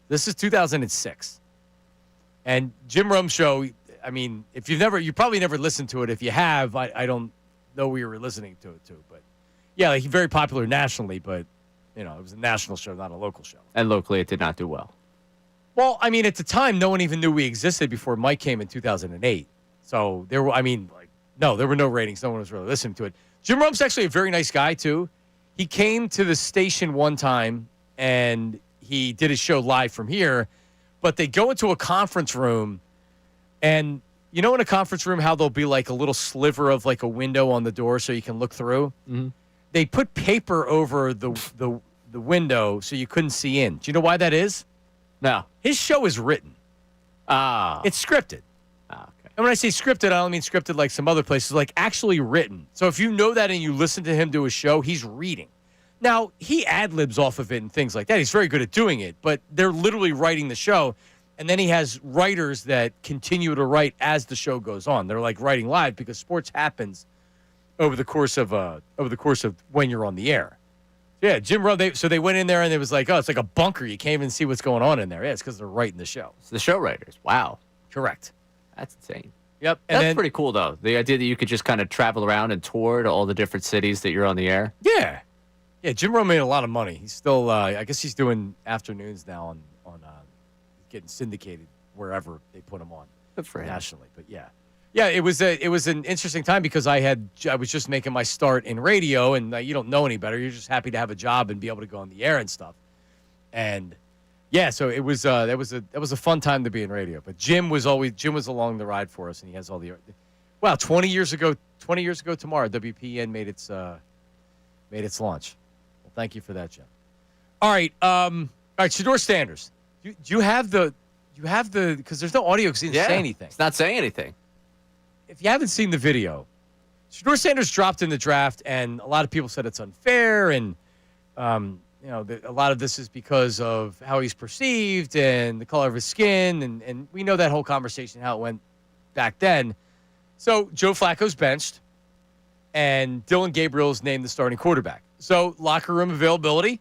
S1: This is 2006. And Jim Rome show, I mean, if you probably never listened to it. If you have, I don't know where you were listening to it to. But yeah, he's very popular nationally, but it was a national show, not a local show.
S3: And locally, it did not do well.
S1: Well, I mean, at the time, no one even knew we existed before Mike came in 2008. So there were no ratings. No one was really listening to it. Jim Rome's actually a very nice guy too. He came to the station one time and he did his show live from here. But they go into a conference room, and in a conference room how there'll be like a little sliver of like a window on the door so you can look through. Mm-hmm. They put paper over the window so you couldn't see in. Do you know why that is?
S3: No.
S1: His show is written. It's scripted.
S3: Okay.
S1: And when I say scripted, I don't mean scripted like some other places, like actually written. So if you know that and you listen to him do a show, he's reading. Now, he ad-libs off of it and things like that. He's very good at doing it, but they're literally writing the show. And then he has writers that continue to write as the show goes on. They're like writing live because sports happens over the course of when you're on the air. Yeah, Jim Rome, so they went in there and it was like, it's like a bunker. You can't even see what's going on in there. Yeah, it's because they're writing the show.
S3: It's the show writers. Wow.
S1: Correct.
S3: That's insane.
S1: Yep.
S3: That's pretty cool, though. The idea that you could just kind of travel around and tour to all the different cities that you're on the air.
S1: Yeah. Yeah, Jim Rome made a lot of money. He's still, I guess he's doing afternoons now on getting syndicated wherever they put him on.
S3: Good for him.
S1: Nationally. But yeah, it was an interesting time because I was just making my start in radio, and you don't know any better. You're just happy to have a job and be able to go on the air and stuff. And yeah, so it was that was a fun time to be in radio. But Jim was along the ride for us, and he has all the. Wow, 20 years ago tomorrow, WPN made its launch. Well, thank you for that, Jeff. All right, Shedeur Sanders. Do you have the because there's no audio because he didn't say anything.
S3: It's not saying anything.
S1: If you haven't seen the video, Shedeur Sanders dropped in the draft, and a lot of people said it's unfair, and a lot of this is because of how he's perceived and the color of his skin, and we know that whole conversation, how it went back then. So Joe Flacco's benched, and Dylan Gabriel's named the starting quarterback. So locker room availability,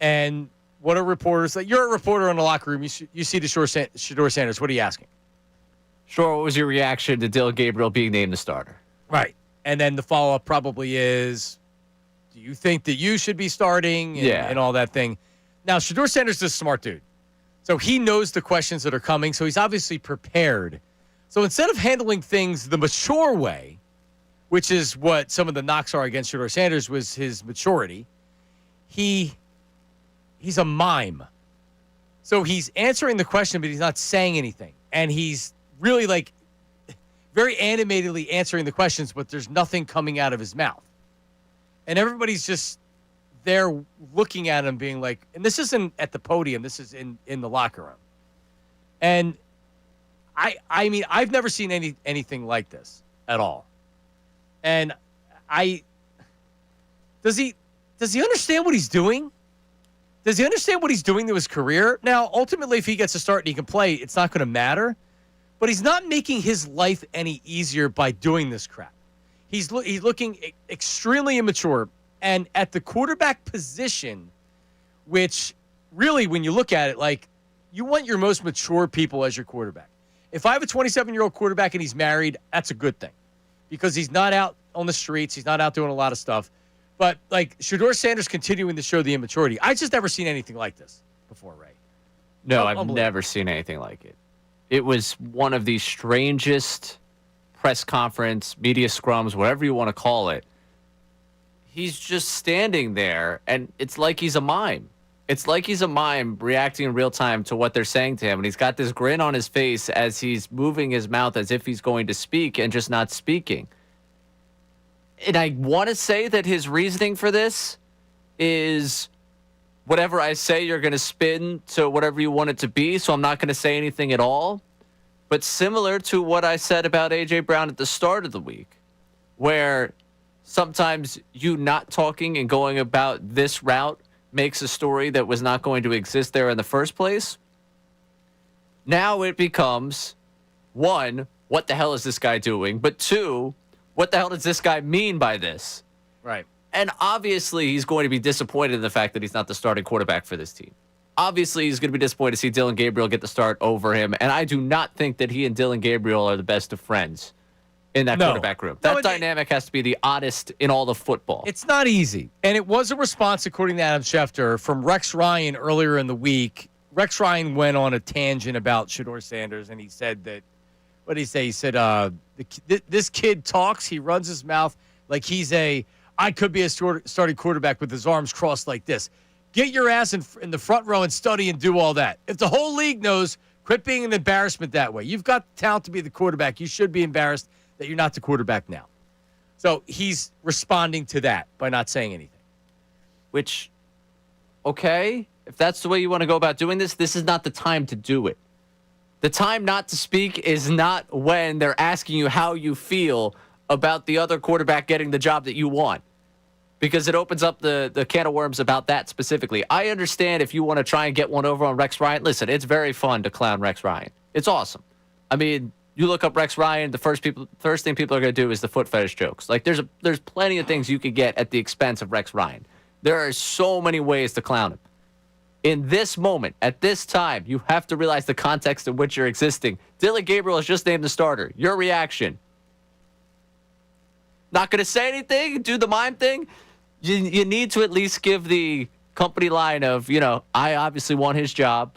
S1: and what are reporters like? You're a reporter in the locker room. You see the Shedeur Sanders. What are you asking?
S3: Sure. What was your reaction to Dylan Gabriel being named the starter?
S1: Right, and then the follow up probably is, do you think that you should be starting? And all that thing. Now Shedeur Sanders is a smart dude, so he knows the questions that are coming. So he's obviously prepared. So instead of handling things the mature way, which is what some of the knocks are against Shedeur Sanders, was his maturity, he's a mime. So he's answering the question, but he's not saying anything. And he's really very animatedly answering the questions, but there's nothing coming out of his mouth. And everybody's just there looking at him being like, and this isn't at the podium, this is in the locker room. And I mean, I've never seen anything like this at all. And does he understand what he's doing? Does he understand what he's doing to his career? Now, ultimately, if he gets a start and he can play, it's not going to matter. But he's not making his life any easier by doing this crap. He's looking extremely immature. And at the quarterback position, which really, when you look at it, you want your most mature people as your quarterback. If I have a 27-year-old quarterback and he's married, that's a good thing because he's not out on the streets. He's not out doing a lot of stuff. But, Shedeur Sanders continuing to show the immaturity. I just never seen anything like this before, Ray.
S3: No, I've never seen anything like it. It was one of the strangest press conference, media scrums, whatever you want to call it. He's just standing there, and it's like he's a mime. It's like he's a mime reacting in real time to what they're saying to him. And he's got this grin on his face as he's moving his mouth as if he's going to speak and just not speaking. And I want to say that his reasoning for this is whatever I say, you're going to spin to whatever you want it to be. So I'm not going to say anything at all. But similar to what I said about A.J. Brown at the start of the week, where sometimes you not talking and going about this route makes a story that was not going to exist there in the first place. Now it becomes, one, what the hell is this guy doing? But two, what the hell does this guy mean by this?
S1: Right.
S3: And obviously he's going to be disappointed in the fact that he's not the starting quarterback for this team. Obviously he's going to be disappointed to see Dylan Gabriel get the start over him. And I do not think that he and Dylan Gabriel are the best of friends in that quarterback room. That dynamic has to be the oddest in all of football.
S1: It's not easy. And it was a response, according to Adam Schefter, from Rex Ryan earlier in the week. Rex Ryan went on a tangent about Shedeur Sanders, and he said that, what did he say? He said, this kid talks, he runs his mouth like I could be a starting quarterback with his arms crossed like this. Get your ass in the front row and study and do all that. If the whole league knows, quit being an embarrassment that way. You've got the talent to be the quarterback. You should be embarrassed that you're not the quarterback now. So he's responding to that by not saying anything.
S3: Which, okay, if that's the way you want to go about doing this is not the time to do it. The time not to speak is not when they're asking you how you feel about the other quarterback getting the job that you want. Because it opens up the can of worms about that specifically. I understand if you want to try and get one over on Rex Ryan. Listen, it's very fun to clown Rex Ryan. It's awesome. I mean, you look up Rex Ryan, the first thing people are going to do is the foot fetish jokes. There's plenty of things you could get at the expense of Rex Ryan. There are so many ways to clown him. In this moment, at this time, you have to realize the context in which you're existing. Dylan Gabriel is just named the starter. Your reaction? Not going to say anything? Do the mime thing? You need to at least give the company line of, I obviously want his job.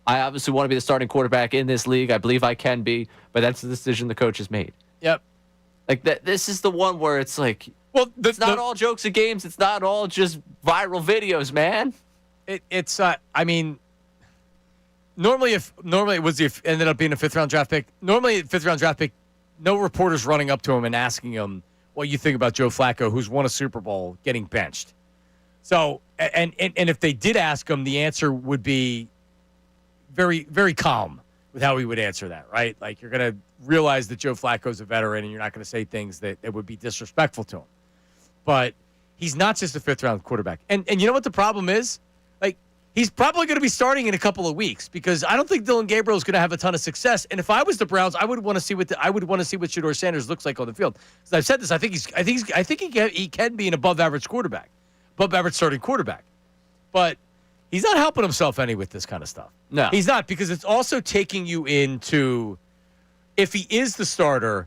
S3: I obviously want to be the starting quarterback in this league. I believe I can be, but that's the decision the coach has made.
S1: Yep.
S3: Like that. This is the one where it's like, well, it's not all jokes and games. It's not all just viral videos, man.
S1: It's I mean, normally it ended up being a 5th round draft pick. Normally, a 5th round draft pick no reporters running up to him and asking him what you think about Joe Flacco, who's won a Super Bowl, getting benched. So, and if they did ask him, the answer would be very, very calm with how he would answer that, right? Like, you're going to realize that Joe Flacco's a veteran and you're not going to say things that would be disrespectful to him. But he's not just a fifth-round quarterback. And you know what the problem is? Like, he's probably going to be starting in a couple of weeks because I don't think Dylan Gabriel is going to have a ton of success. And if I was the Browns, I would want to see what Shedeur Sanders looks like on the field. Because I've said this, I think he can be an above-average quarterback, above-average starting quarterback. But he's not helping himself any with this kind of stuff.
S3: No,
S1: he's not, because it's also taking you into, if he is the starter,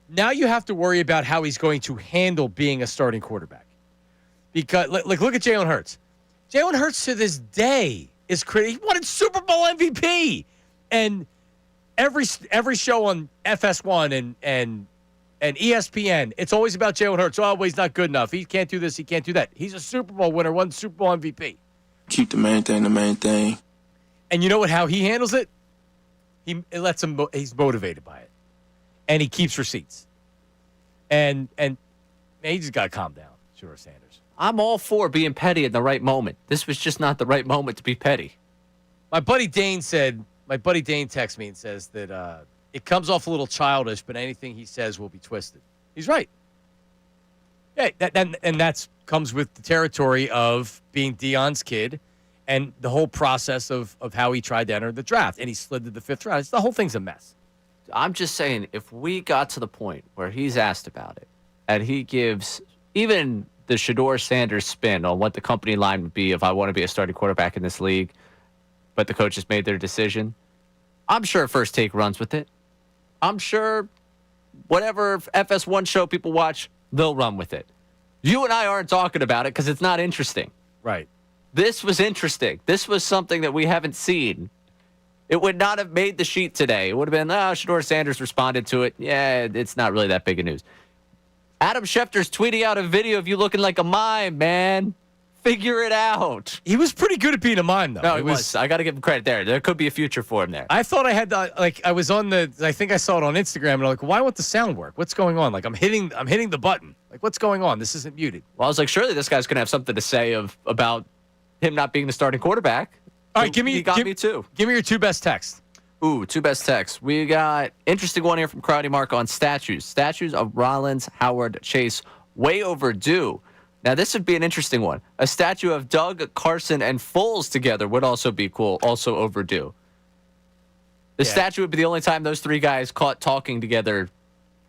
S1: now you have to worry about how he's going to handle being a starting quarterback. Because, like, look at Jalen Hurts. Jalen Hurts to this day is crazy. He won Super Bowl MVP, and every show on FS1 and ESPN, it's always about Jalen Hurts. Oh, well, he's not good enough. He can't do this. He can't do that. He's a Super Bowl winner, won Super Bowl MVP.
S11: Keep the main thing the main thing.
S1: And you know how he handles it? It lets him. He's motivated by it, and he keeps receipts. And man, he just got to calm down, Shedeur Sanders.
S3: I'm all for being petty at the right moment. This was just not the right moment to be petty.
S1: My buddy Dane texts me and says that it comes off a little childish, but anything he says will be twisted. He's right. Yeah, that comes with the territory of being Deion's kid and the whole process of how he tried to enter the draft, and he slid to the fifth round. The whole thing's a mess.
S3: I'm just saying, if we got to the point where he's asked about it, and he gives even the Shedeur Sanders spin on what the company line would be if I want to be a starting quarterback in this league, but the coaches made their decision, I'm sure First Take runs with it. I'm sure whatever FS1 show people watch, they'll run with it. You and I aren't talking about it because it's not interesting.
S1: Right.
S3: This was interesting. This was something that we haven't seen. It would not have made the sheet today. It would have been, Shedeur Sanders responded to it. Yeah, it's not really that big of news. Adam Schefter's tweeting out a video of you looking like a mime, man. Figure it out.
S1: He was pretty good at being a mime, though.
S3: No, he was. I got to give him credit there. There could be a future for him there.
S1: I thought I had I was on I think I saw it on Instagram, and I'm like, why won't the sound work? What's going on? Like, I'm hitting the button. Like, what's going on? This isn't muted.
S3: Well, I was like, surely this guy's going to have something to say about him not being the starting quarterback.
S1: All right,
S3: me too.
S1: Give me your two best texts.
S3: Ooh, two best texts. We got interesting one here from Crowdy Mark on statues. Statues of Rollins, Howard, Chase, way overdue. Now, this would be an interesting one. A statue of Doug, Carson, and Foles together would also be cool, also overdue. The statue would be the only time those three guys caught talking together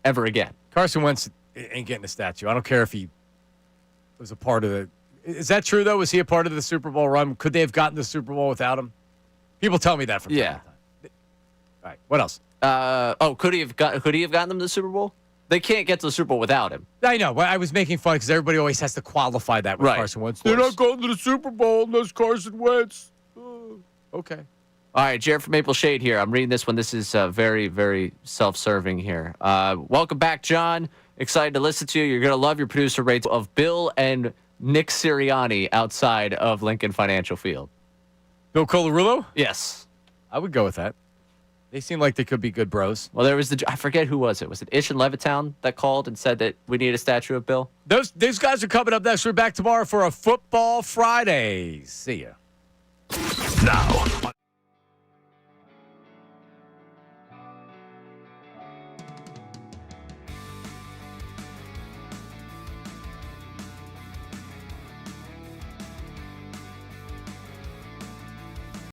S3: ever again.
S1: Carson Wentz ain't getting a statue. I don't care if he was a part of it. Is that true, though? Was he a part of the Super Bowl run? Could they have gotten the Super Bowl without him? People tell me that from time to time. All right, what else?
S3: Could he have gotten them to the Super Bowl? They can't get to the Super Bowl without him.
S1: I know. I was making fun because everybody always has to qualify that with Carson Wentz. They're not going to the Super Bowl unless Carson Wentz. Okay.
S3: All right, Jared from Maple Shade here. I'm reading this one. This is very, very self-serving here. Welcome back, John. Excited to listen to you. You're going to love your producer rates of Bill and Nick Sirianni outside of Lincoln Financial Field.
S1: Bill Colarulo?
S3: Yes.
S1: I would go with that. They seem like they could be good bros.
S3: Well, there was I forget who was it. Was it Ish and Levittown that called and said that we need a statue of Bill?
S1: Those guys are coming up next. We're back tomorrow for a Football Friday. See ya.
S4: Now,